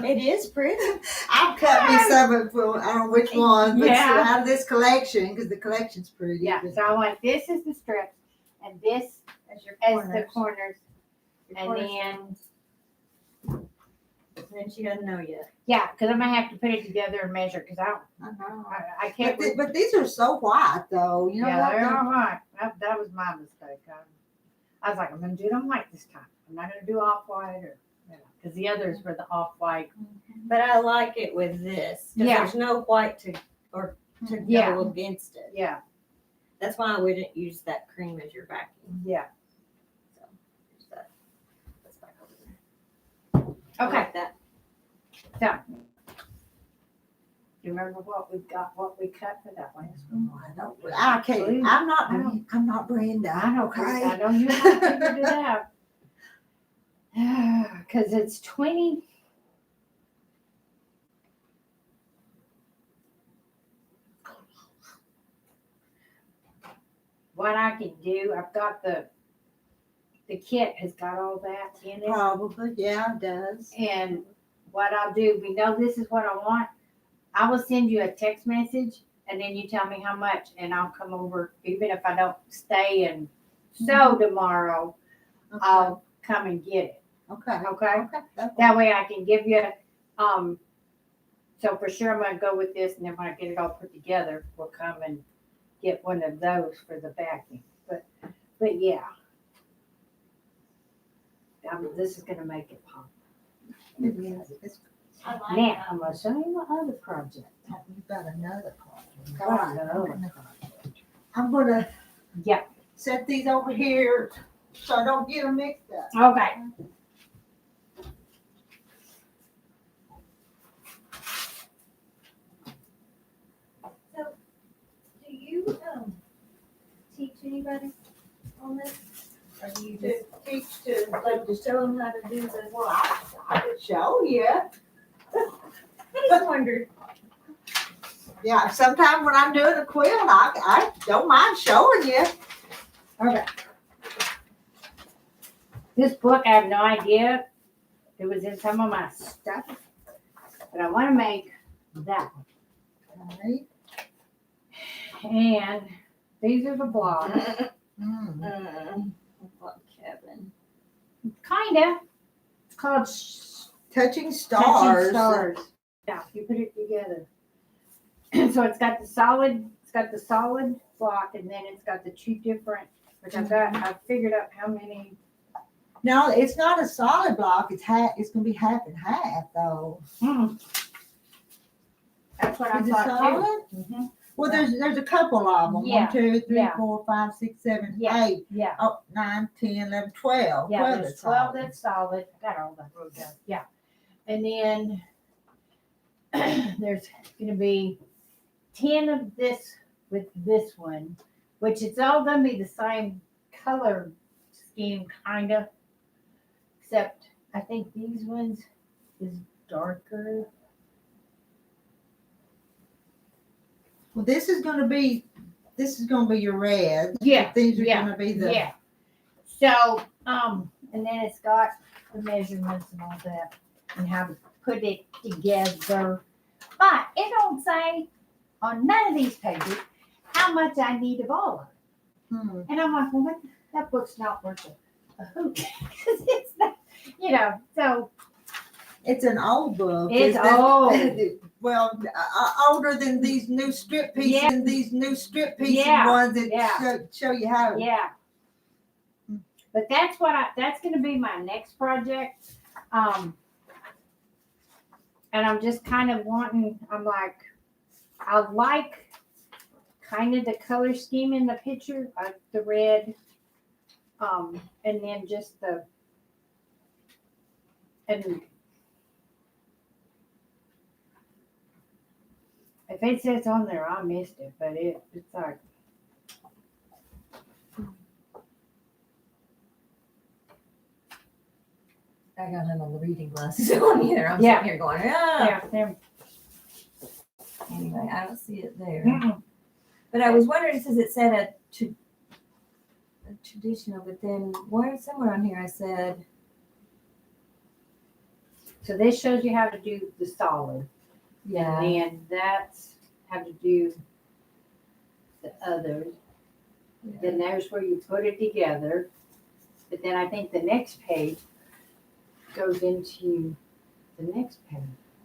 It is pretty. I've cut me some of, well, I don't know which one, but Yeah. out of this collection, because the collection's pretty. Yeah, but- so I want this is the strips and this As your as the corners. Your And corners. then, And then she doesn't know yet. yeah, because I'm gonna have to put it together and measure because I can't. But these are so white though, you know Yeah, what? they're all right. That was my mistake. I was like, I'm gonna do them white this time. I'm not gonna do off white or, because the others were the off white. But I like it with this. 'Cause Yeah. There's no white to Yeah. go against it. Yeah, That's why I wouldn't use that cream as your backing. yeah. So there's that. That's back over there. I Okay, like that. so. Do you remember what we cut for that last one? I don't, I can't, I'm not Brenda, I know, okay? I know you have figured it out. Because it's 20. What I can do, I've got the kit has got all that in it. Probably, yeah, it does. And what I'll do, we know this is what I want. I will send you a text message and then you tell me how much and I'll come over, even if I don't stay and sew tomorrow, I'll come and get it. Okay. Okay? Okay. That way I can give you, so for sure I'm gonna go with this and then when I get it all put together, we'll come and get one of those for the backing. But yeah. This is gonna make it pop. It is. It's- Now, I'm gonna show you my other project. You've got another part. Got another one. I'm gonna Yeah. set these over here so I don't get them mixed up. Okay. anybody on this? Or do you To just, teach to, like, just show them how to do this? well, I could show you. I just wondered. Yeah, sometime when I'm doing a quilt, I don't mind showing you. Okay. This book, I have no idea. It was in some of my stuff, but I want to make that one. Okay. And these are the blocks. Kevin. Kinda. It's called Touching Touching stars. Stars. Yeah, you put it together. So it's got the solid block, and then it's got the two different, which I figured out how many. No, it's not a solid block. It's gonna be half and half though. That's what I Is it thought too. solid? Mhm. Well, there's a couple of them. Yeah, 1, 2, 3, yeah. 4, 5, 6, 7, Yeah. 8. Yeah. Oh, 9, 10, 11, 12. Yeah, 12 there's is 12 solid. that's solid. I got all that wrote down. Yeah. And then there's going to be 10 of this with this one, which it's all going to be the same color scheme, kind of. Except I think these ones is darker. Well, this is gonna be your red. Yeah. These are Yeah. gonna be the. Yeah. So, and then it's got the measurements and all that and how to put it together. But it don't say on none of these pages how much I need of all of it. Hmm. And I'm like, well, that book's not worth a hoot. 'Cause it's not, so It's an old book. It's It's old. Well, older than these new strip pieces Yeah. and these new strip pieces Yeah. ones that Yeah. show you how. yeah. But that's going to be my next project. And I'm just kind of I'm like, I like kind of the color scheme in the picture, like the red, and then just and if it says on there, I missed it, but it's like, I got him on the reading glasses on here. I'm Yeah. sitting here going, ah. yeah, there. Anyway, I don't see it there. Mm-mm. But I was wondering, since it said a traditional, but then somewhere on here I said, So this shows you how to do the solid. yeah, And then that's how to do the others. Then there's where you put it together. But then I think the next page goes into the next page.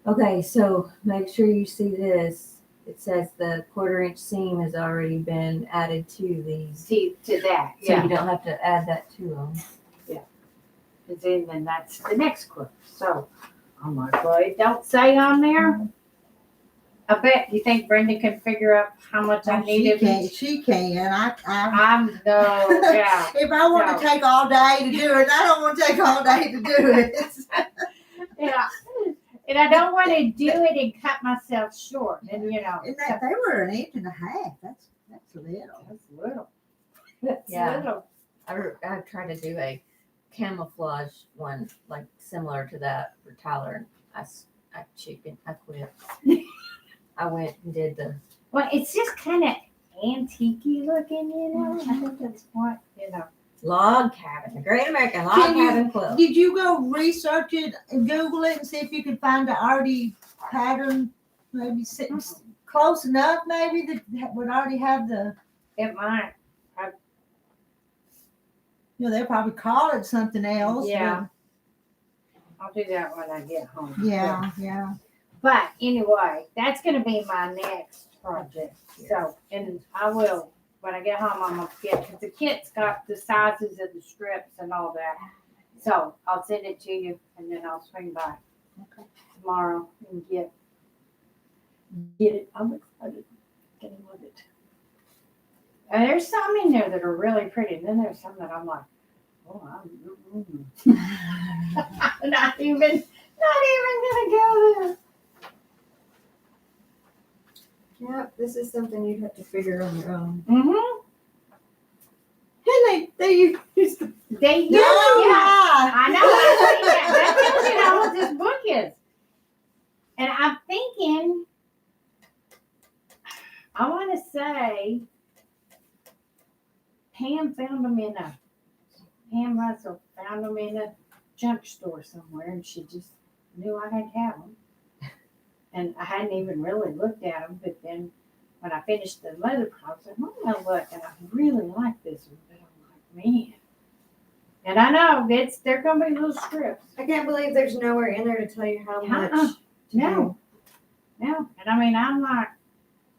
okay, so make sure you see this. It says the 1/4 inch seam has already been added to these. See, to that, So yeah. you don't have to add that to them. And then that's the next quote. So I'm like, well, it don't say on there. I bet you think Brenda can figure out how much I need of each. She can. I'm no, yeah. If I want No. to take all day to do it, I don't want to take all day to do it. Yeah. And I don't want to do it and cut myself short. And And they were 1.5 inches. That's little. that's little. That's Yeah. little. I tried to do a camouflage one, like similar to that for Tyler. I quit. I went and did the, Well, it's just kind of antique-y looking, I think that's what, log cabin, the Great American Log Can you- Cabin quilt. Did you go research it and Google it and see if you could find an already pattern, maybe close enough, maybe that would already have the. It might. They'll probably call it something else. but- Yeah. I'll do that when I get home. Yeah. But anyway, that's gonna be my next project. So, and I will, when I get home, I'm gonna because the kit's got the sizes of the strips and all that. So I'll send it to you and then I'll swing by tomorrow and get it. I'm excited getting with it. And there's some in there that are really pretty. And then there's some that I'm like, oh, I'm not even gonna go there. Yeah, this is something you'd have to figure on your own. Mm-hmm. They used to. They used, No, yeah. I know. I see that. That's what how old this book is. And I'm thinking, I want to say, Pam Russell found them in a junk store somewhere, and she just knew I had to have them. And I hadn't even really looked at them, but then when I finished the leather crops, I said, "Oh, well, look," and I really like this one, but I'm like, man. And I know they're gonna be little strips. I can't believe there's nowhere in there to tell you how much. Uh-uh. to No, no. And I mean, I'm like,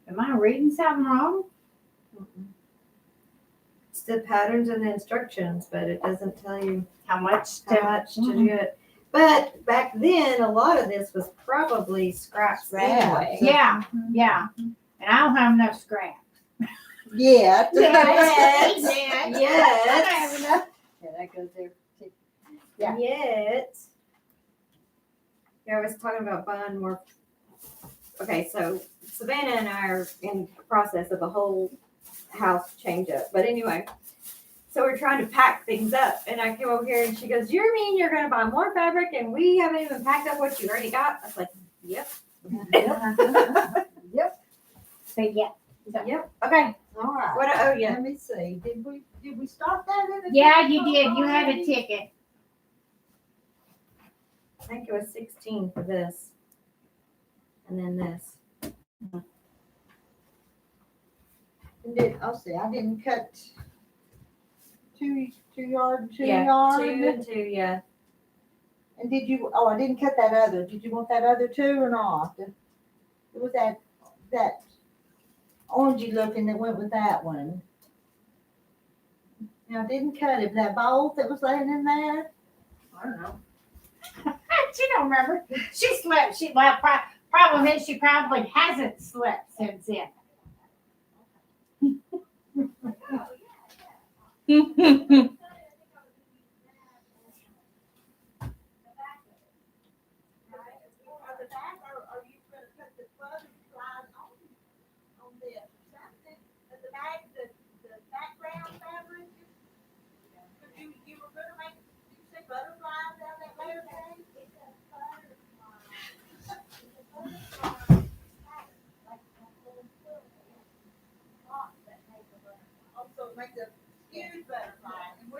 am I reading something wrong? do. It's the patterns and the instructions, but it doesn't tell you How much how to much to do it. But back then, a lot of this was probably scraps anyway. Yeah, yeah. And I don't have enough scrap. Yeah. Yet, Yeah, that goes there. Yeah. yet. Yeah, I was talking about buying more. Okay, so Savannah and I are in the process of a whole house change up. But anyway, so we're trying to pack things up. And I came over here and she goes, "You mean you're going to buy more fabric and we haven't even packed up what you already got?" I was like, "Yep." Yep. So yeah. Yep. Okay. All right. What I owe you? Let me see. Did we start that in the? Yeah, you did. You had a ticket. I think it was 16 for this. And then this. I'll see. I didn't cut 2 yard, 2 Yeah, yard. 2 and 2, yeah. And did you? Oh, I didn't cut that other. Did you want that other 2 or not? It was that orangey looking that went with that one. Now I didn't cut it. That bolt that was laying in there. I don't know. She don't remember. She slept. Problem is she probably hasn't slept since then. Also make a huge butterfly. And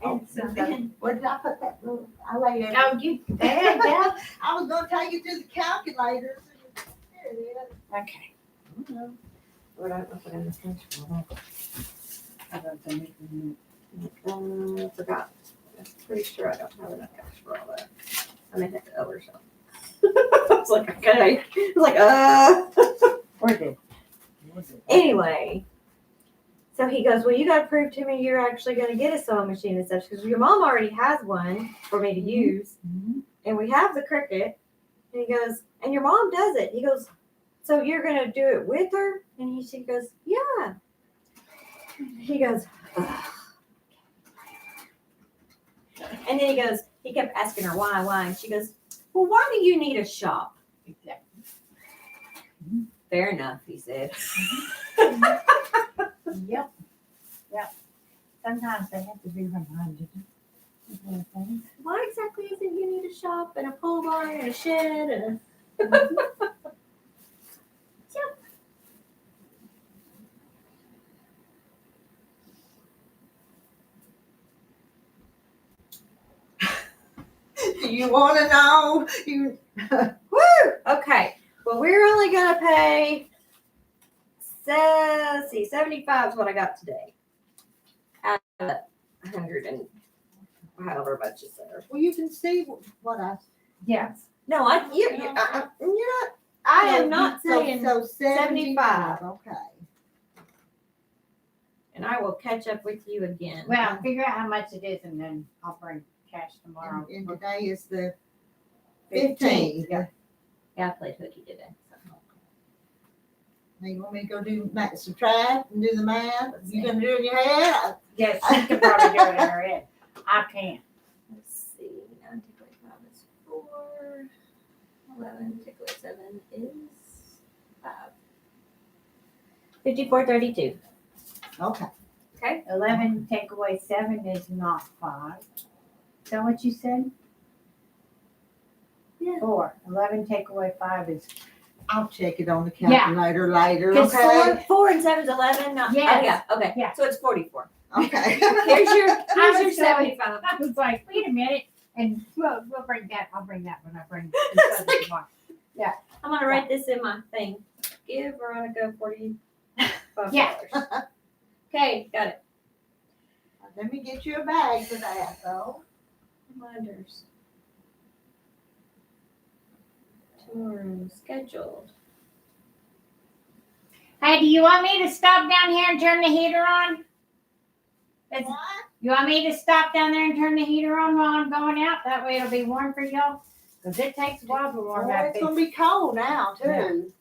And so then, where did I put that little, I laid it. Oh, you, there, yeah. I was gonna take it to the calculator. There it is. Okay. What I put in the cash for. I forgot. I'm pretty sure I don't have enough cash for all that. I may have to over some. I was like, okay. I was like, We're good. Anyway, so he goes, well, you got to prove to me you're actually going to get a sewing machine and stuff because your mom already has one for me to use, and we have the Cricut. And he goes, and your mom does it. He goes, so you're going to do it with her? And she goes, yeah. He goes, ugh. And then he kept asking her why, and she goes, well, why do you need a shop? Exactly. Fair enough, he said. Yep. Yep. Sometimes they have to be reminded. Why exactly is it you need a shop and a pole barn and a shed and a... Do you wanna know? Woo! Okay. Well, we're only gonna pay, let's see, 75 is what I got today. Out of 100 and however much is there. Well, you can see what I. Yes. No, you're not, I am not saying, So 75. Okay. and I will catch up with you again. Well, figure out how much it is and then I'll bring cash tomorrow. And today is the 15th. Yeah, I played hooky today. So. Now you want me to go do subtract and do the math? You gonna do it in your head? Yes, she can probably do it in her head. I can't. Let's see. 9 take away 5 is 4. 11 take away 7 is 5. 54.32. Okay. Okay. 11 take away 7 is not 5. Is that what you said? Yeah. 4. 11 take away 5 is. I'll check it on the calculator later. Because Okay. 4 and 7 is 11. Not, Yes. Oh, yeah. Okay. Yeah. So it's 44. Okay. Here's your I was 75. I was like, wait a minute. And we'll bring that. I'll bring that when I bring the other tomorrow. I'm gonna write this in my thing. Give Veronica $45. Yeah. Okay, got it. Let me get you a bag for that, though. Reminders. Tomorrow scheduled. Hey, do you want me to stop down here and turn the heater on? What? You want me to stop down there and turn the heater on while I'm going out? That way it'll be warm for y'all. Because it takes a while to warm Boy, up. it's gonna be cold now, too.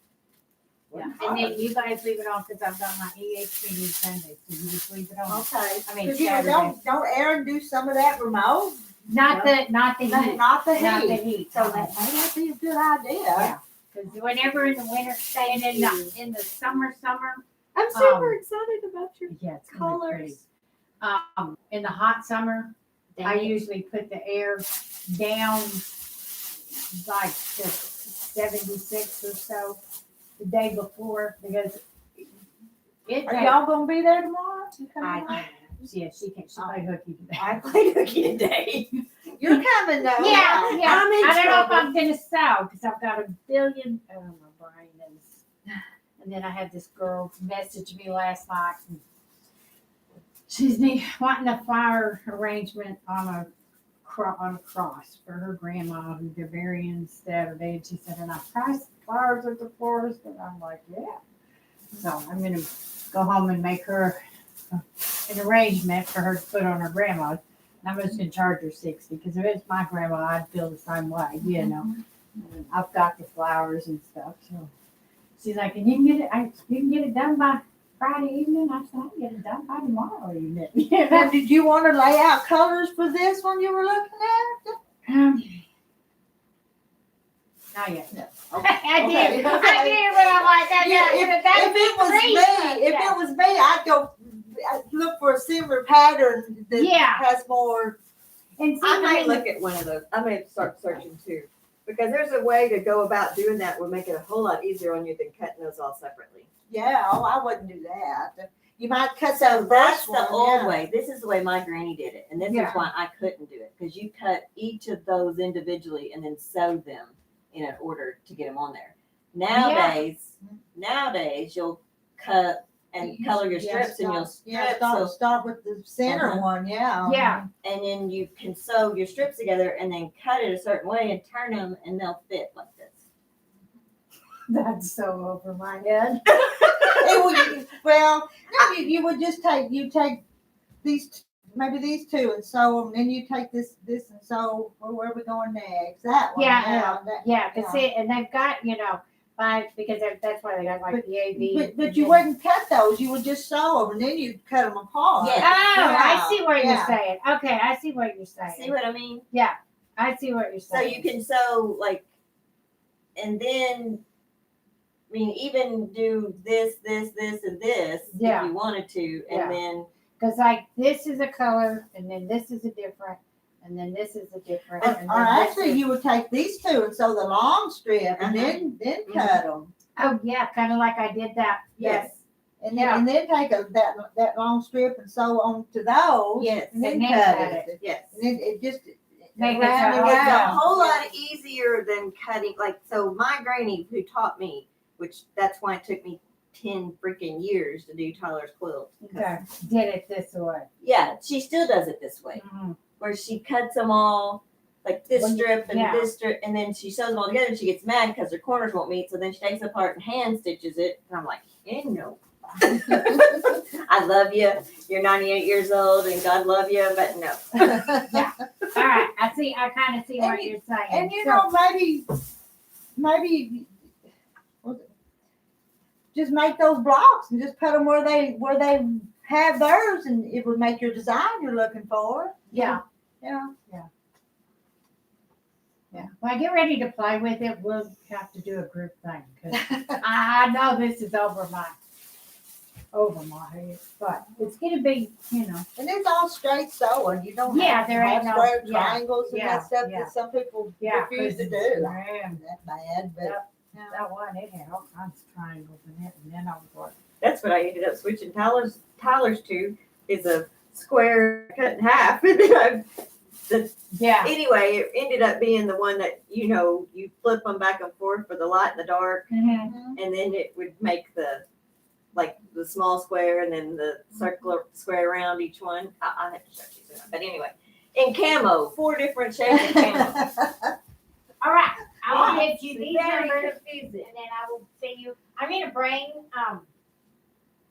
Yeah. And then you guys leave it on because I've got my EH meeting Sunday. So you just leave it on. Okay. I mean, 'Cause, you know, Saturday. don't Aaron do some of that remote? Not the heat. Not the heat. Not the heat. So that may not be a good idea. Yeah. Because whenever in the winter and in the summer, I'm super excited about your yeah, it's gonna be pretty. colors. In the hot summer, I Dang it. usually put the air down like to 76 or so the day before because it Are y'all gonna be there tomorrow? I can't. Yeah, she can't. She played hooky today. I played hooky today. You're coming though. Yeah. I'm in I don't know if trouble. I'm gonna sew because I've got a billion. Oh, my brain is. And then I had this girl message me last night. And She's wanting a flower arrangement on a cross for her grandma who they're burying Saturday. And she said, and I priced flowers at the florist, and I'm like, yeah. So I'm gonna go home and make her an arrangement for her to put on her grandma's. And I'm just gonna charge her $60 because if it's my grandma, I'd feel the same way, you know. And I've got the flowers and stuff, so she's like, and you can get it. You can get it done by Friday evening. I said, I can get it done by tomorrow evening. Now, did you want to lay out colors for this one you were looking at? Not yet. No. I did, but I'm like, if it was me, I'd look for a similar pattern that has more. And see, I might look at one of those. I may start searching too. Because there's a way to go about doing that would make it a whole lot easier on you than cutting those all separately. Yeah, I wouldn't do that. You might cut So the that's first the one, old way. This is the way my granny did it. And this is why I couldn't do it. Because you cut each of those individually and then sew them in an order to get them on there. Nowadays you'll cut and color your strips and you'll strip. Start with the center one, Yeah. And then you can sew your strips together and then cut it a certain way and turn them and they'll fit like this. That's so over my head. You would just take these maybe these two and sew them, then you take this and sew where we're going next. That one. Because and they've got, you know, because that's why they got like the AB. But you wouldn't cut those. You would just sew them and then you'd cut them apart. Yeah. I see what you're saying. Okay, I see what you're saying. See what I mean? Yeah, I see what you're So saying. you can sew like, and then, I mean, even do this, and this if you wanted to, and then. Because like this is a color, and then this is a different, and then this is a different. Or actually, you would take these two and sew the long strip, and then cut them. Oh yeah, kind of like I did that. Yes. And then take that long strip and sew onto those. Yes. And then And then cut cut it. Yes. And then it just Make it round and so- It's a round. whole lot easier than cutting. Like, so my granny who taught me, which that's why it took me 10 freaking years to do Tyler's quilt. Okay, did it this way. Yeah, she still does it this way, Mhm. where she cuts them all like this Well, strip and yeah. this strip, and then she sews them all together and she gets mad because her corners won't meet. So then she takes it apart and hand stitches it. And I'm like, no. I love you. You're 98 years old and God love you, but no. All right, I kind of see what you're saying. And you So- know, maybe just make those blocks and just put them where they have theirs, and it would make your design you're looking for. Yeah. Yeah. Yeah. When I get ready to play with it, we'll have to do a group thing because I know this is over my head, but it's gonna be, you know. And it's all straight sewing. You don't Yeah, have there ain't no- square yeah, triangles and yeah, that stuff yeah. that some people Yeah, refuse to 'cause do. man, That bad, but that one it had all kinds of triangles in it, and then I was like, That's what I ended up switching Tyler's to is a square cut in half. yeah, Anyway, it ended up being the one that, you flip them back and forth for the light and the dark. mhm. And then it would make the small square and then the circular square around each one. I have to show you soon. But anyway, in camo, 4 different shades of camo. All right, I will Alright, get you these very numbers, confusing. and then I will see you. I'm gonna bring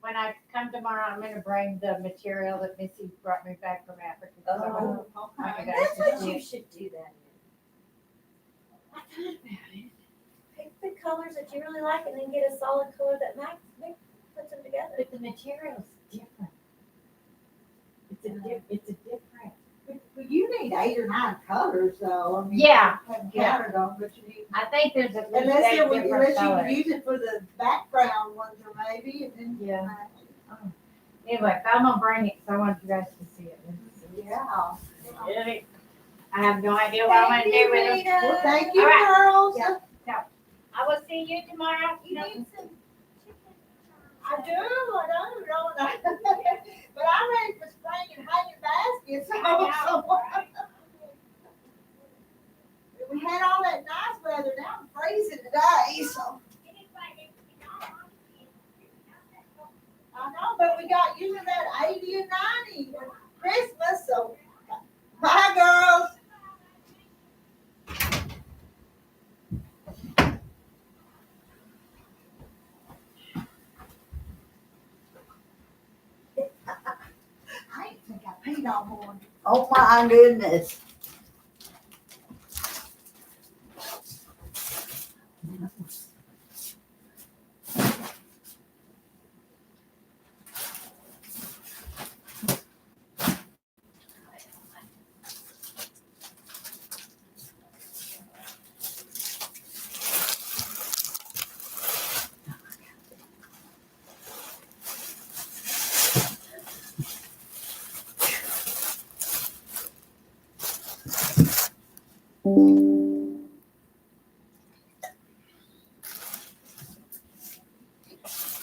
when I come tomorrow. I'm gonna bring the material that Missy brought me back from Africa. So I want you guys That's to what see you it. should do that. I thought about it. Pick the colors that you really like and then get a solid color that puts them together. But the material's different. It's a different. But you need 8 or 9 colors, though. I mean, Yeah, I haven't yeah. counted them, but you need. I think there's at least Unless 8 you different can colors. use it for the background ones, or maybe, and then. Yeah. Anyway, I'm gonna bring it because I want you guys to see it. Yeah. I have no idea what I'm gonna do with it. Well, thank you, All right. girls. Yeah. I will see you tomorrow. I do, don't I? But I'm ready for spring and hanging baskets. We had all that nice weather, now I'm freezing today, so. I know, but we got used to that 80 and 90 for Christmas, so bye, girls. I ain't think I peed on one. Oh my goodness.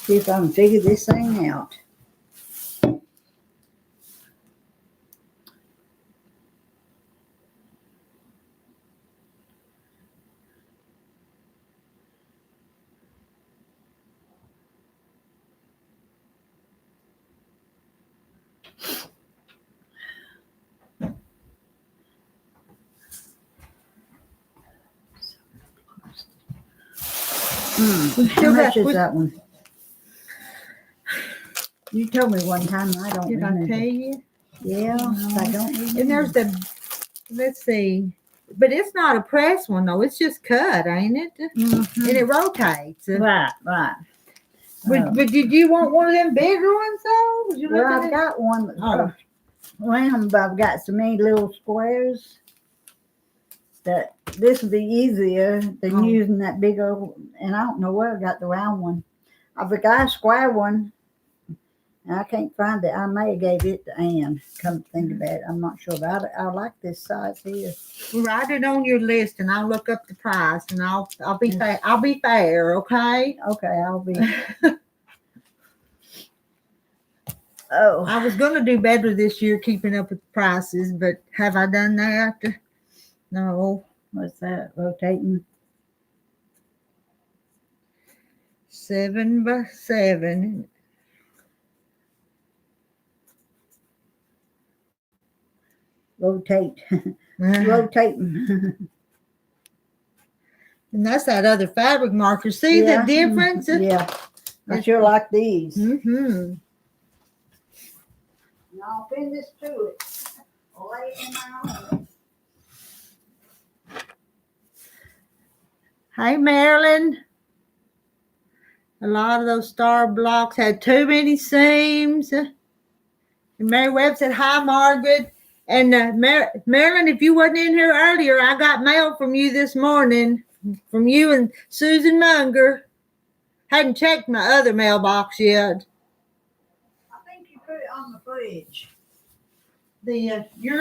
See if I can figure this thing out. How much is that one? You told me one time, I don't Did I remember. tell you? Yeah, I don't remember. And there's the, let's see, but it's not a press one though. It's just cut, ain't it? Mhm. And it rotates. Right. But did you want one of them bigger ones though? Was you Well, looking I've at? got one that's Oh. round, but I've got so many little squares that this would be easier than using that big old, and I don't know where I got the round one. I've got a square one, and I can't find it. I may have gave it to Ann, come to think about it. I'm not sure about it. I like this size here. Write it on your list, and I'll look up the price, and I'll be fair. I'll be fair, okay? Okay, I'll be. Oh, I was gonna do better this year, keeping up with the prices, but have I done that? No. what's that? Rotating. 7 by 7. Rotate. And Rotating. that's that other fabric marker. See Yeah. the difference? Yeah. I sure like these. Mm-hmm. And I'll pin this to it. Lay it in my own. Hey, Marilyn. A lot of those star blocks had too many seams. And Mary Webb said, hi, Margaret. And Marilyn, if you wasn't in here earlier, I got mail from you this morning, from you and Susan Munger. Hadn't checked my other mailbox yet. I think you put it on the fridge. The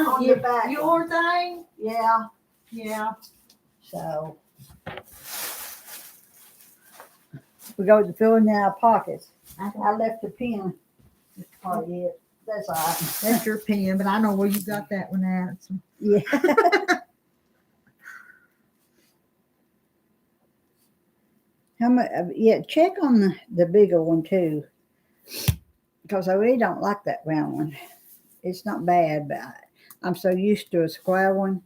On the back. your thing? Yeah. Yeah. So we go to filling in our pockets. I left the pen. Oh yeah, that's all right. That's your pen, but I know where you got that one at. So. Yeah. How much? Yeah, check on the bigger one too, because I really don't like that round one. It's not bad, but I'm so used to a square one.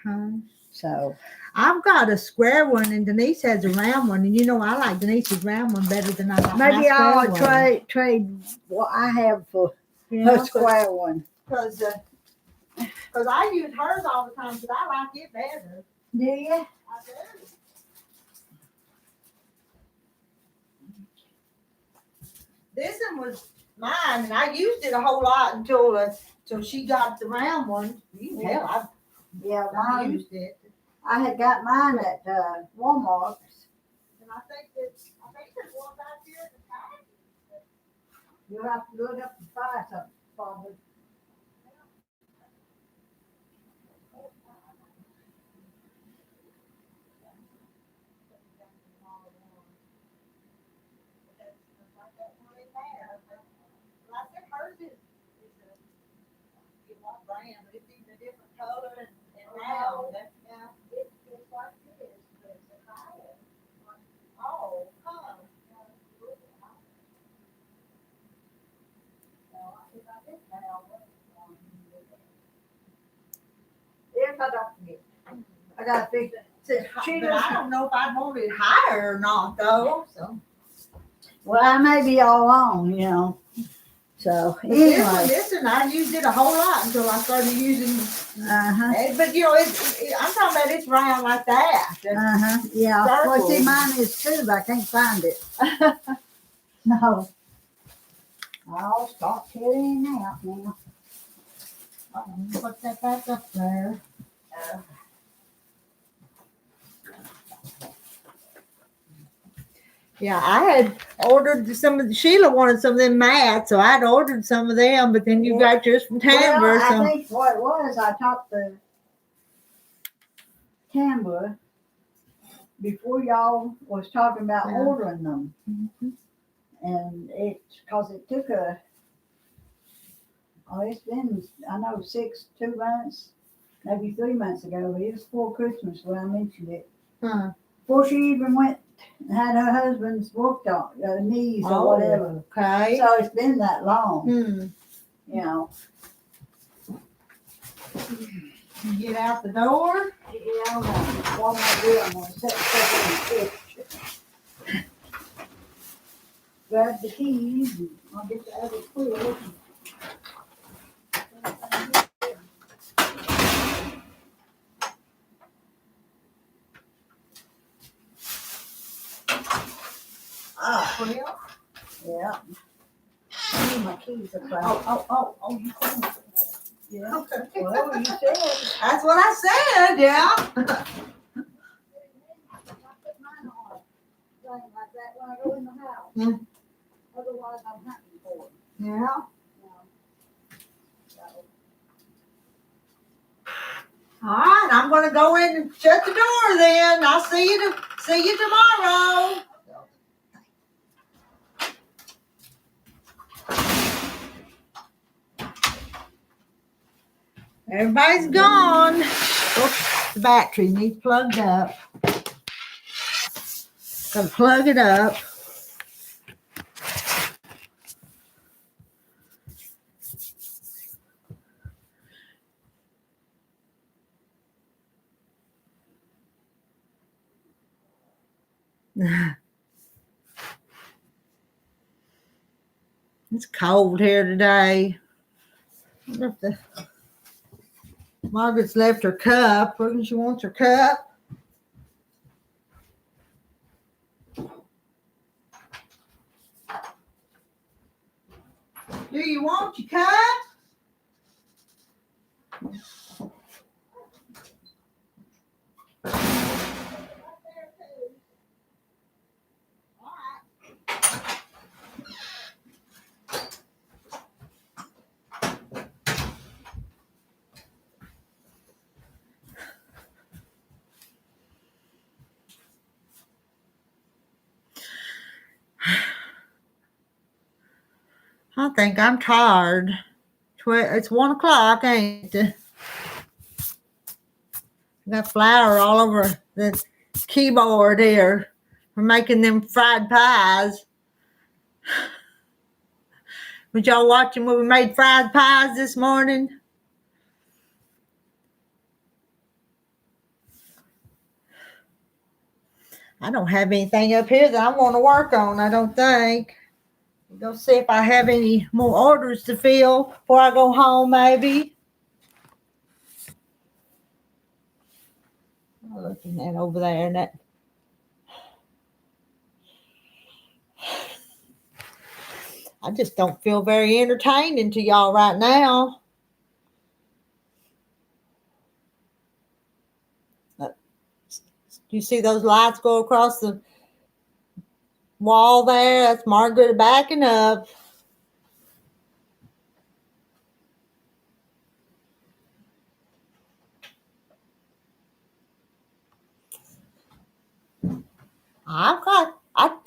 Okay. So I've got a square one, and Denise has a round one, and you know I like Denise's round one better than I like my maybe square I'll one. trade what I have for Yeah, a square one. Because I use hers all the time, because I like it better. Do you? I do. This one was mine, and I used it a whole lot until she got the round one. You can tell Yeah, I mine. used it. I had got mine at Walmart. And I think there's one back here in the package. You'll have to look up and find something, probably. Color and round. Yeah. It's like this, but it's a higher. Oh, huh. got fixed. But I don't know if I want it higher or not though, so. Well, I may be all wrong, you know. So But this one, anyway, listen, I used it a whole lot until I started using uh-huh. but you know, I'm talking about it's round like that. Yeah. Well, see, Circle. mine is too, but I can't find it. No. I'll start cutting out now. Put that back up there. Yeah, I had ordered some of the, Sheila wanted some of them mats, so I'd ordered some of them, but then you got yours from Tamber. Well, I So think what it was, I talked to Tamber before y'all was talking about Yeah. ordering them. And it's because it took it's been, I know, 2 months, maybe 3 months ago, but it was before Christmas when I mentioned it. Huh. Before she even went and had her husband's worked on, knees or whatever. Okay. So it's been that long, Hmm. you know. You get out the door. Yeah, I'm what am I doing? I'm gonna set stuff in the kitchen. Grab the keys and I'll get the other quilt. Well, Yeah. I need my keys are back. You said it. Yeah. Well, you said. That's what I said, yeah. I put mine on thing like that when I go in the house. Hmm. Otherwise, I'm hunting for it. Yeah. All right, I'm gonna go in and shut the door then. I'll see you tomorrow. Everybody's gone. Oh, the battery needs plugged up. Gotta plug it up. It's cold here today. I wonder if Margaret's left her cup. Looking, she wants her cup. Do you want your cup? I think I'm tired. It's 1 o'clock, ain't it? Got flour all over the keyboard here for making them fried pies. Was y'all watching when we made fried pies this morning? I don't have anything up here that I want to work on, I don't think. Go see if I have any more orders to fill before I go home, maybe. I'm looking at over there and that. I just don't feel very entertaining to y'all right now. You see those lights go across the wall there? That's Margaret backing up.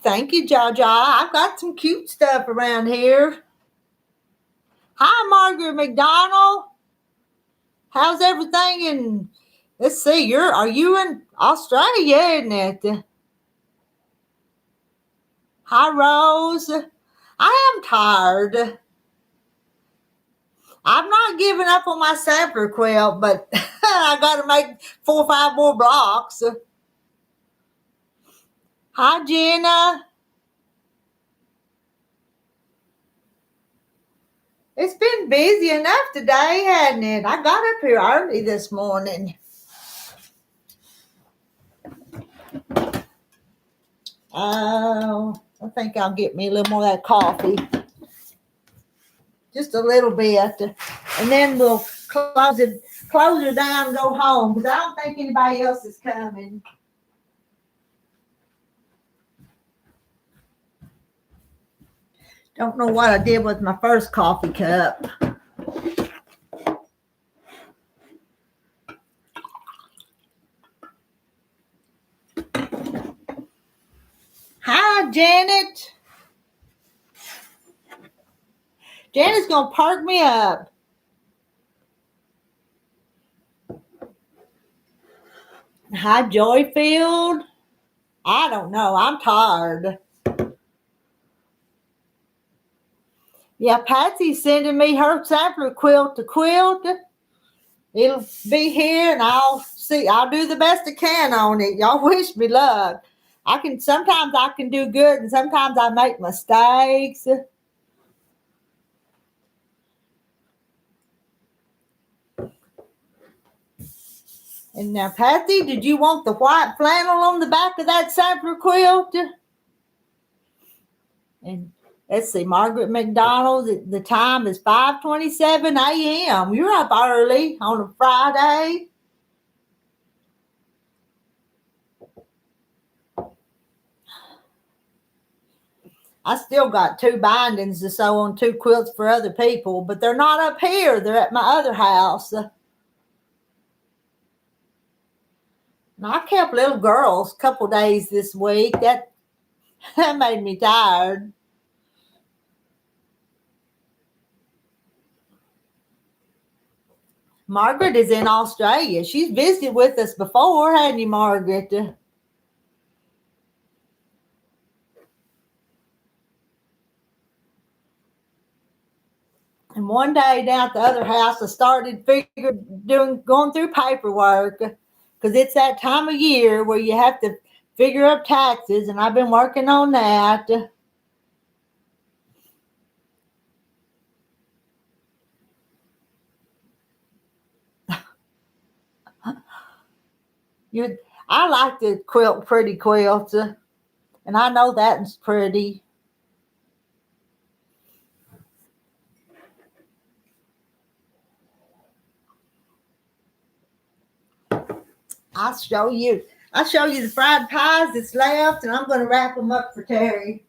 Thank you, Jaja. I've got some cute stuff around here. Hi, Margaret McDonald. How's everything in, let's see, are you in Australia, isn't it? Hi, Rose. I am tired. I've not given up on my sampler quilt, but I gotta make 4 or 5 more blocks. Hi, Jenna. It's been busy enough today, hasn't it? I got up here early this morning. Oh, I think I'll get me a little more of that coffee. Just a little bit. And then we'll close it down and go home because I don't think anybody else is coming. Don't know what I did with my first coffee cup. Hi, Janet. Janet's going to perk me up. Hi, Joyfield. I don't know. I'm tired. Yeah, Patsy's sending me her sampler quilt to quilt. It'll be here and I'll do the best I can on it. Y'all wish me luck. Sometimes I can do good and sometimes I make mistakes. And now, Patsy, did you want the white flannel on the back of that sampler quilt? And let's see, Margaret McDonald, the time is 5:27 a.m. You're up early on a Friday. I still got 2 bindings to sew on 2 quilts for other people, but they're not up here. They're at my other house. And I kept little girls a couple days this week. That made me tired. Margaret is in Australia. She's visited with us before, hadn't you, Margaret? And one day down at the other house, I started going through paperwork because it's that time of year where you have to figure up taxes, and I've been working on that. I like to quilt pretty quilts, and I know that's pretty. I'll show you the fried pies that's left, and I'm going to wrap them up for Terry.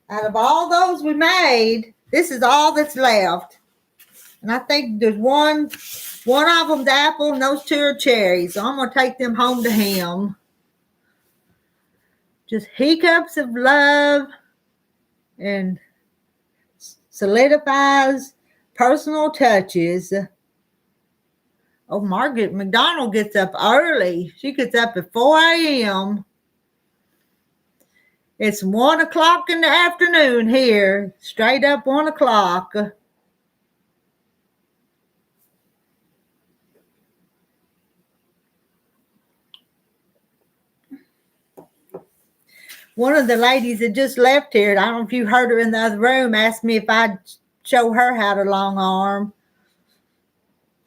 Out of all those we made, this is all that's left. And I think there's one of them's apple and those 2 are cherries. So I'm going to take them home to him. Just hiccups of love and solidifies personal touches. Oh, Margaret McDonald gets up early. She gets up at 4 a.m. It's 1 o'clock in the afternoon here. Straight up 1 o'clock. One of the ladies that just left here, I don't know if you heard her in the other room, asked me if I'd show her how to long arm.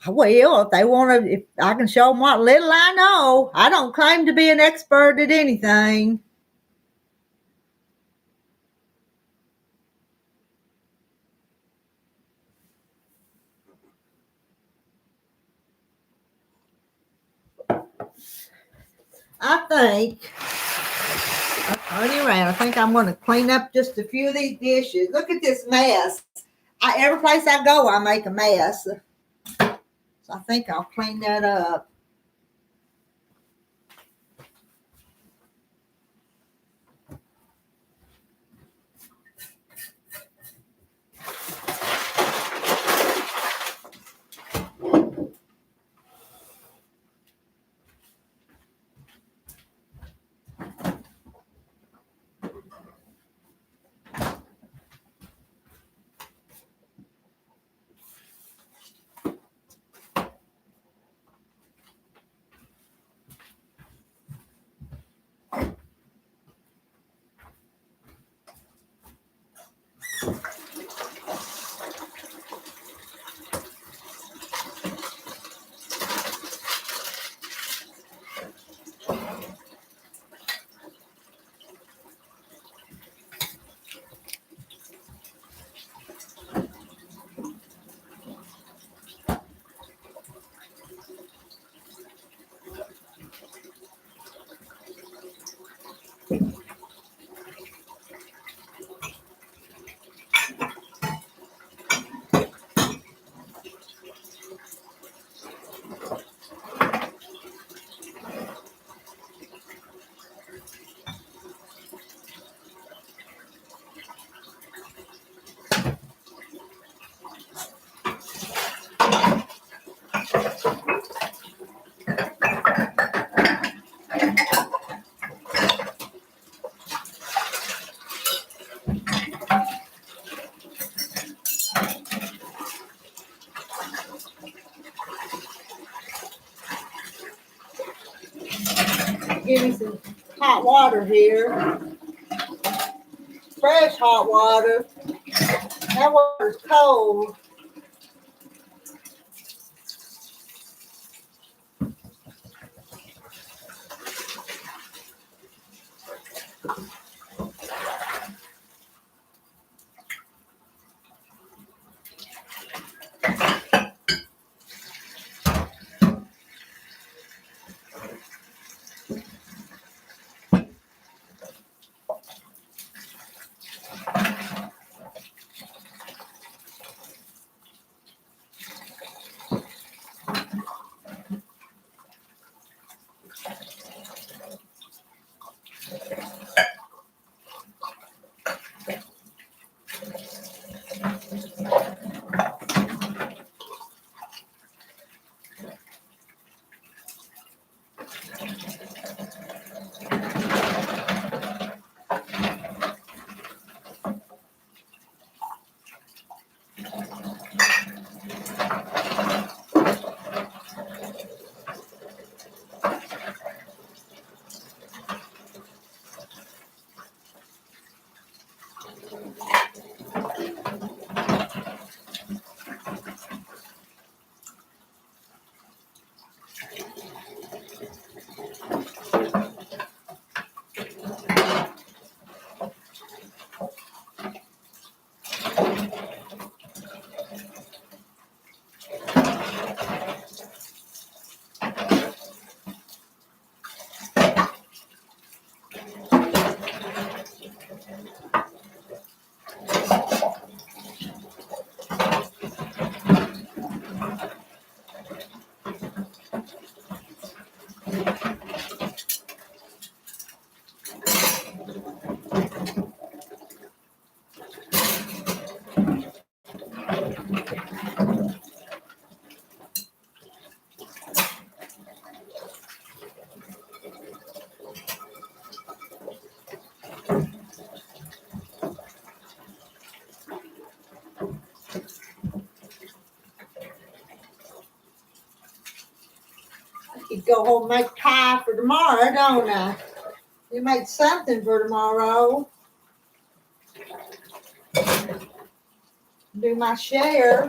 Well, if I can show them what little I know. I don't claim to be an expert at anything. I think I'm going to clean up just a few of these dishes. Look at this mess. Every place I go, I make a mess. So I think I'll clean that up. Give me some hot water here. Fresh hot water. That water's cold. You go home and make pie for tomorrow, don't I? You make something for tomorrow. Do my share.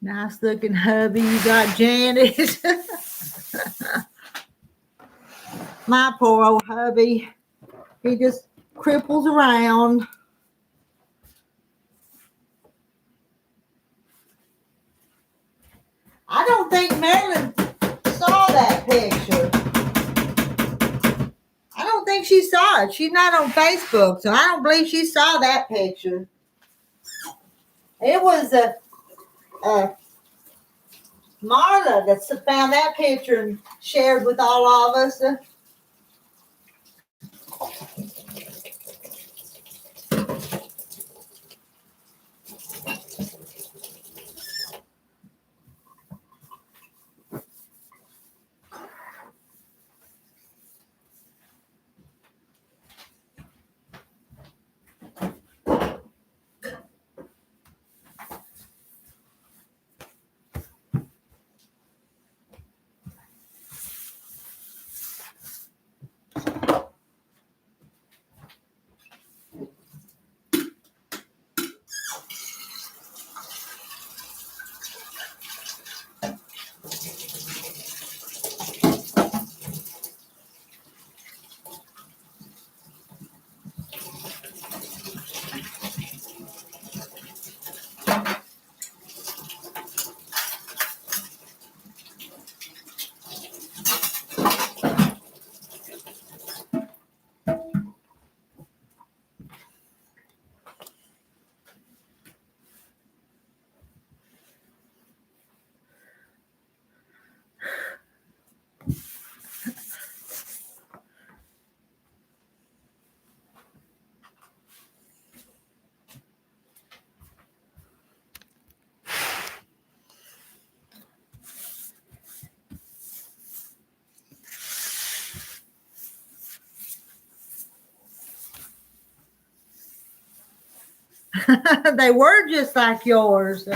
Nice looking hubby you got, Janet. My poor old hubby. He just cripples around. I don't think Marilyn saw that picture. I don't think she saw it. She's not on Facebook, so I don't believe she saw that picture. It was Marla that found that picture and shared with all of us. They were just like yours.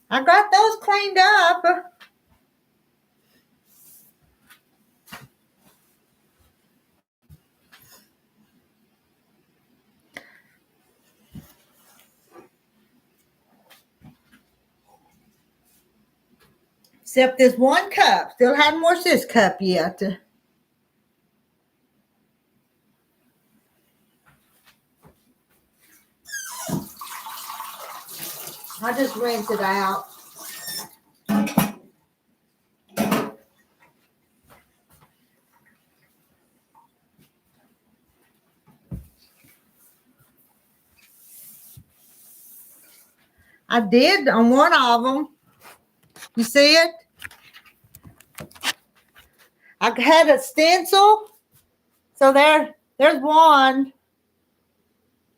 I got those cleaned up. Except this one cup. Still haven't washed this cup yet. I just rinsed it out. I did on one of them. You see it? I had a stencil. So there's one.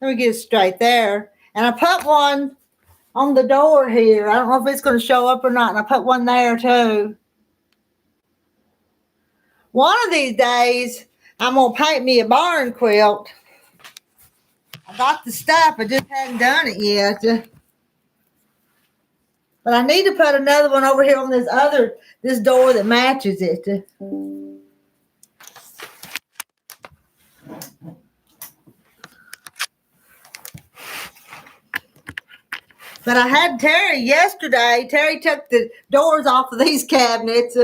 Let me get it straight there. And I put one on the door here. I don't know if it's going to show up or not. And I put one there too. One of these days, I'm going to paint me a barn quilt. I got the stuff. I just hadn't done it yet. But I need to put another one over here on this door that matches it. But I had Terry yesterday. Terry took the doors off of these cabinets.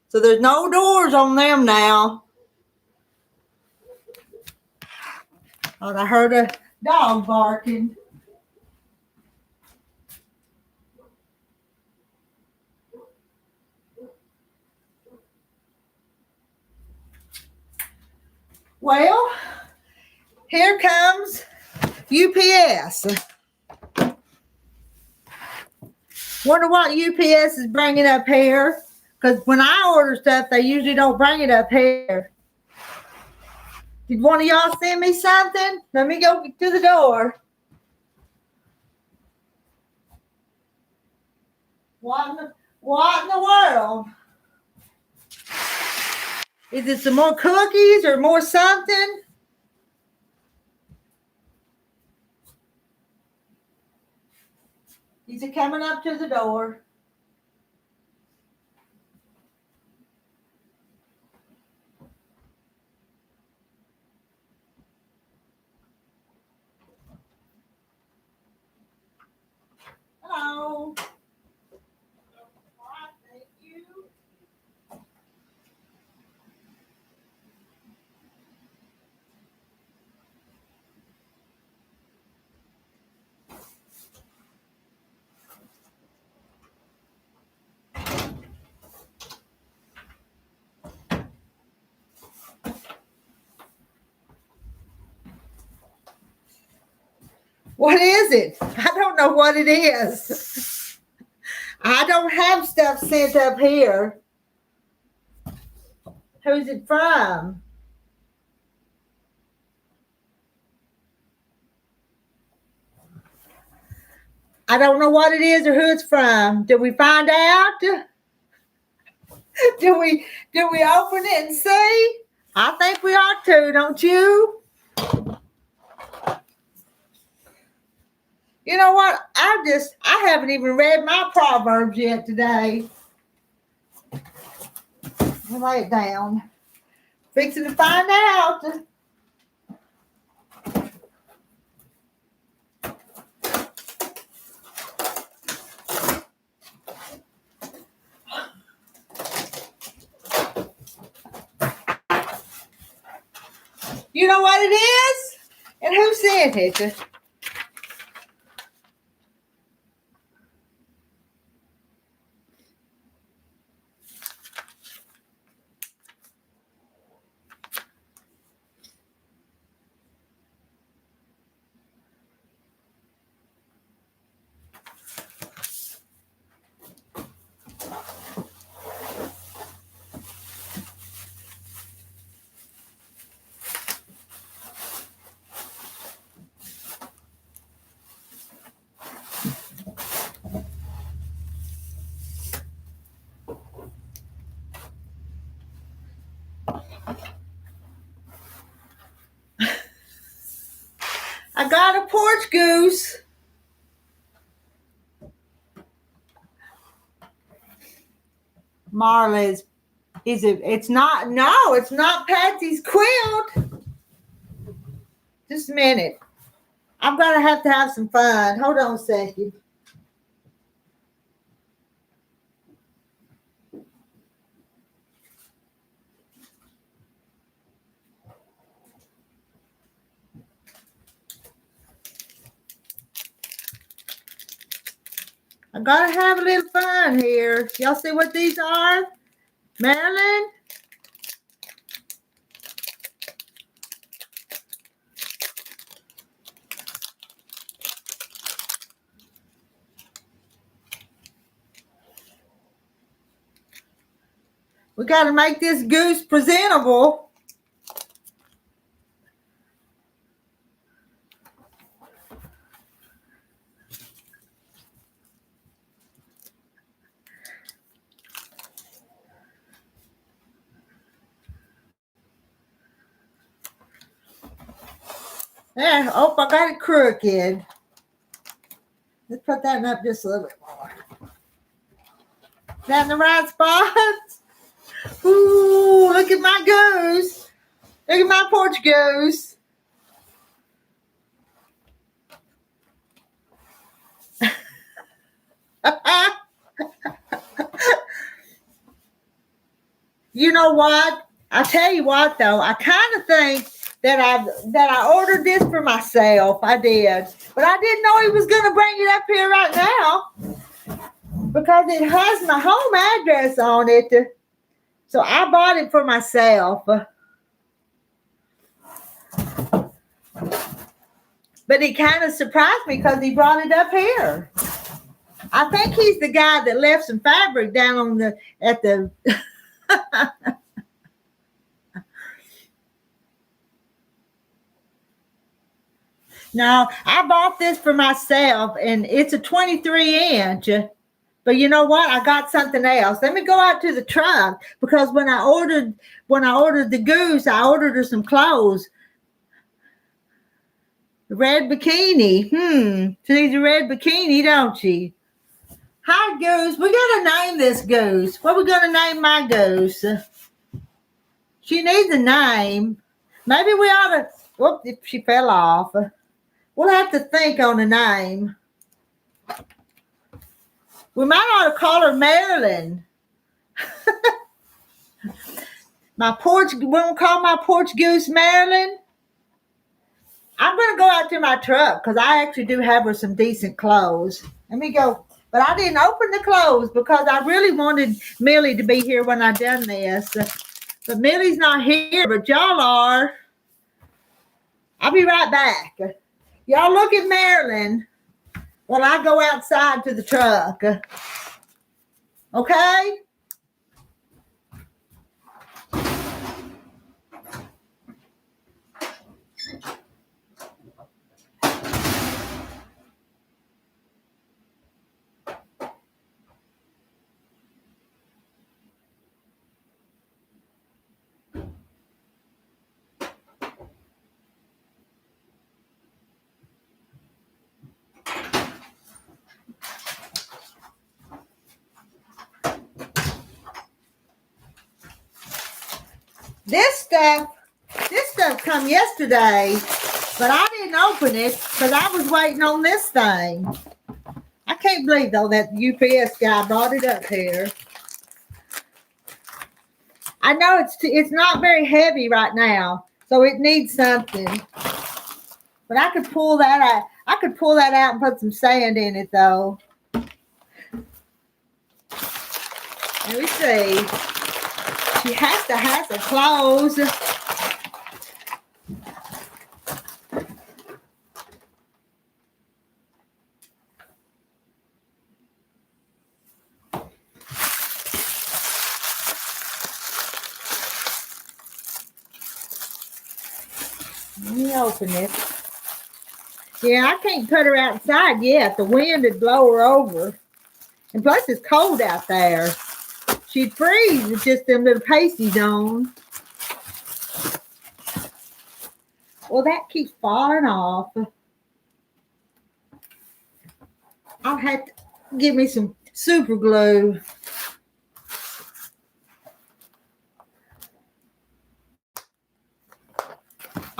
So there's no doors on them now. Oh, I heard a dog barking. Well, here comes UPS. Wonder what UPS is bringing up here. Because when I order stuff, they usually don't bring it up here. Did one of y'all send me something? Let me go to the door. What in the world? Is it some more cookies or more something? Is it coming up to the door? Hello. Thank you. What is it? I don't know what it is. I don't have stuff sent up here. Who's it from? I don't know what it is or who it's from. Did we find out? Do we open it and see? I think we ought to, don't you? You know what? I haven't even read my Proverbs yet today. I'll lay it down. Fixing to find out. You know what it is? And who sent it? I got a porch goose. Marla's it's not Patsy's quilt. Just a minute. I'm gonna have to have some fun. Hold on a second. I gotta have a little fun here. Y'all see what these are? Marilyn? We gotta make this goose presentable. Yeah, oh, I got it crooked. Let's put that up just a little bit more. Is that in the right spot? Ooh, look at my goose. Look at my porch goose. You know what? I tell you what though, I kind of think that I ordered this for myself. I did. But I didn't know he was gonna bring it up here right now because it has my home address on it. So I bought it for myself. But it kind of surprised me because he brought it up here. I think he's the guy that left some fabric down on at the No, I bought this for myself and it's a 23 inch. But you know what? I got something else. Let me go out to the truck because when I ordered the goose, I ordered her some clothes. Red bikini. She needs a red bikini, don't she? Hi, Goose. We got to name this goose. What are we going to name my goose? She needs a name. Maybe we ought to... Whoop, she fell off. We'll have to think on a name. We might ought to call her Marilyn. We'll call my porch goose Marilyn. I'm going to go out to my truck because I actually do have her some decent clothes. Let me go. But I didn't open the clothes because I really wanted Millie to be here when I done this. But Millie's not here, but y'all are. I'll be right back. Y'all look at Marilyn while I go outside to the truck. Okay? This stuff come yesterday, but I didn't open it because I was waiting on this thing. I can't believe though that UPS guy brought it up here. I know it's not very heavy right now, so it needs something. But I could pull that out. I could pull that out and put some sand in it though. Let me see. She has to have some clothes. Let me open it. Yeah, I can't put her outside yet. The wind would blow her over. And plus it's cold out there. She'd freeze with just them little pasties on. Well, that keeps falling off. I'll have to give me some super glue.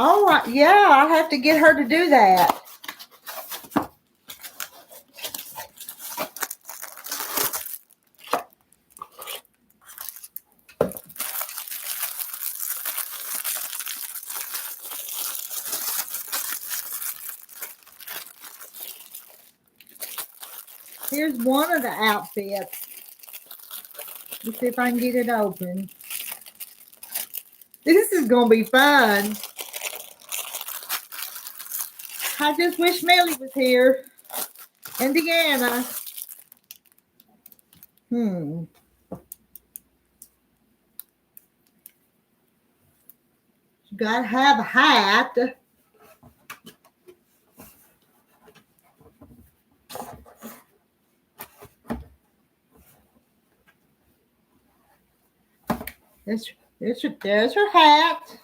Oh, yeah, I'll have to get her to do that. Here's one of the outfits. Let's see if I can get it open. This is going to be fun. I just wish Millie was here. And Deanna. You got to have a hat. There's her hat.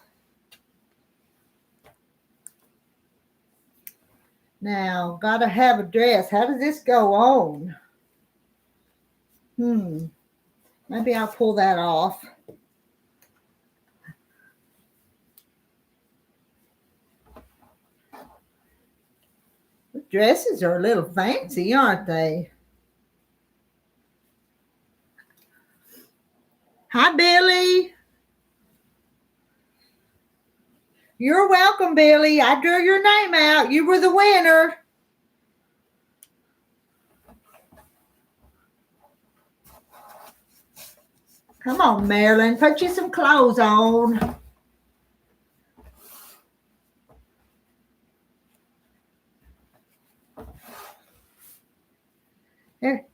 Now, gotta have a dress. How does this go on? Maybe I'll pull that off. The dresses are a little fancy, aren't they? Hi, Billy. You're welcome, Billy. I drew your name out. You were the winner. Come on, Marilyn. Put you some clothes on. Here.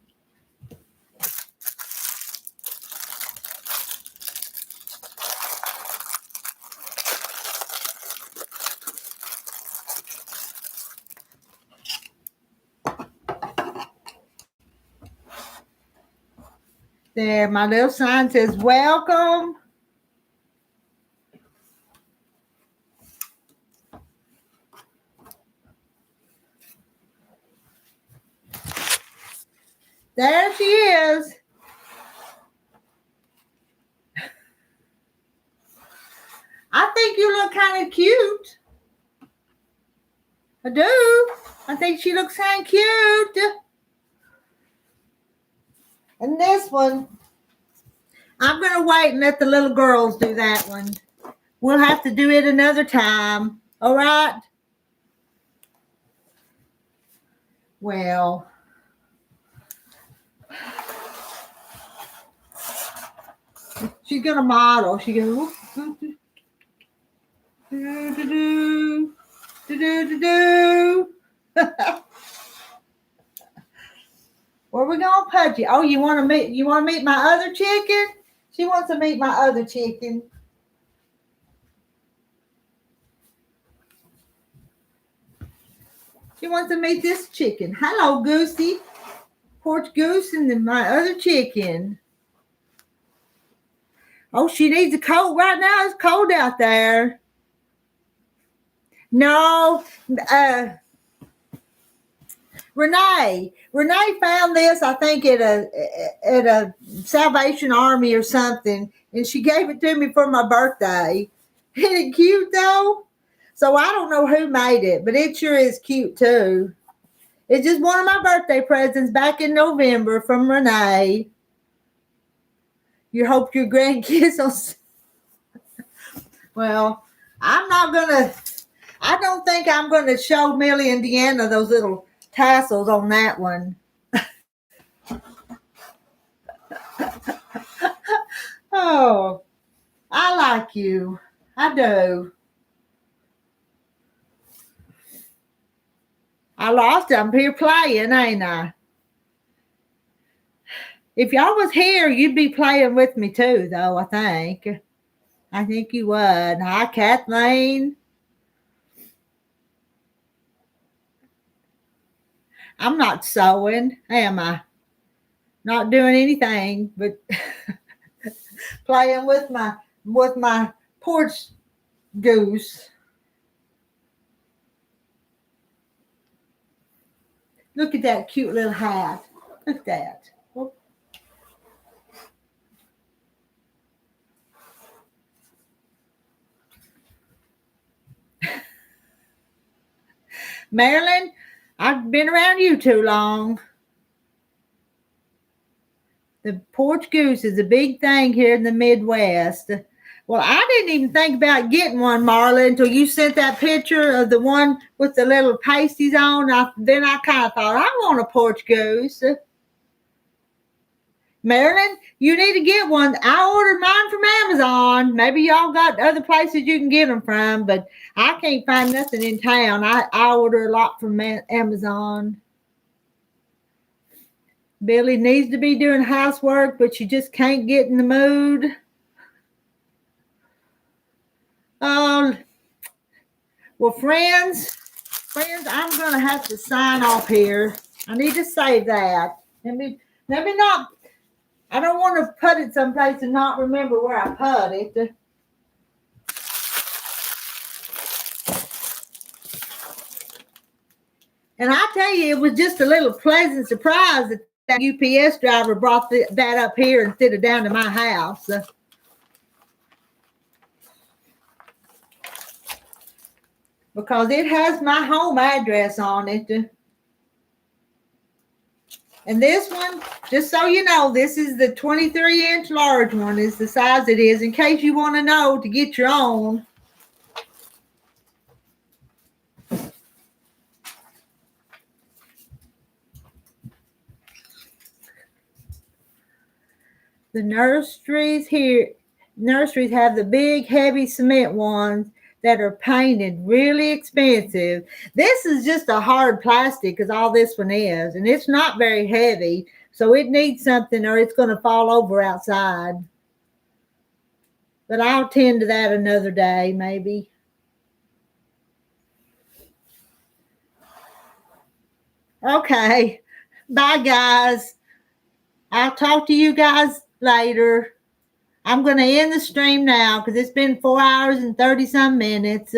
There, my little sign says welcome. There she is. I think you look kind of cute. I do. I think she looks kind of cute. And this one, I'm going to wait and let the little girls do that one. We'll have to do it another time. All right? Well, she's going to model. She's going to Where we gonna put you? Oh, you want to meet my other chicken? She wants to meet my other chicken. She wants to meet this chicken. Hello, Goosey. Porch goose and then my other chicken. Oh, she needs a coat right now. It's cold out there. No, Renee found this, I think, at a Salvation Army or something, and she gave it to me for my birthday. Isn't it cute though? So I don't know who made it, but it sure is cute too. It's just one of my birthday presents back in November from Renee. You hope your grandkids will. Well, I don't think I'm gonna show Millie and Deanna those little tassels on that one. Oh, I like you. I do. I lost it. I'm here playing, ain't I? If y'all was here, you'd be playing with me too, though, I think. I think you would. Hi, Kathleen. I'm not sewing, am I? Not doing anything but playing with my porch goose. Look at that cute little hat. Look at that. Marilyn, I've been around you too long. The porch goose is a big thing here in the Midwest. Well, I didn't even think about getting one, Marla, until you sent that picture of the one with the little pasties on. Then I kind of thought, I want a porch goose. Marilyn, you need to get one. I ordered mine from Amazon. Maybe y'all got other places you can get them from, but I can't find nothing in town. I order a lot from Amazon. Billy needs to be doing housework, but she just can't get in the mood. Well, friends, I'm going to have to sign off here. I need to save that. Let me not, I don't want to put it someplace and not remember where I put it. And I tell you, it was just a little pleasant surprise that that UPS driver brought that up here instead of down to my house. Because it has my home address on it. And this one, just so you know, this is the 23-inch large one is the size it is, in case you want to know to get your own. The nurseries have the big, heavy cement ones that are painted really expensive. This is just a hard plastic, is all this one is, and it's not very heavy, so it needs something or it's going to fall over outside. But I'll tend to that another day, maybe. Okay, bye guys. I'll talk to you guys later. I'm going to end the stream now because it's been 4 hours and 30 some minutes.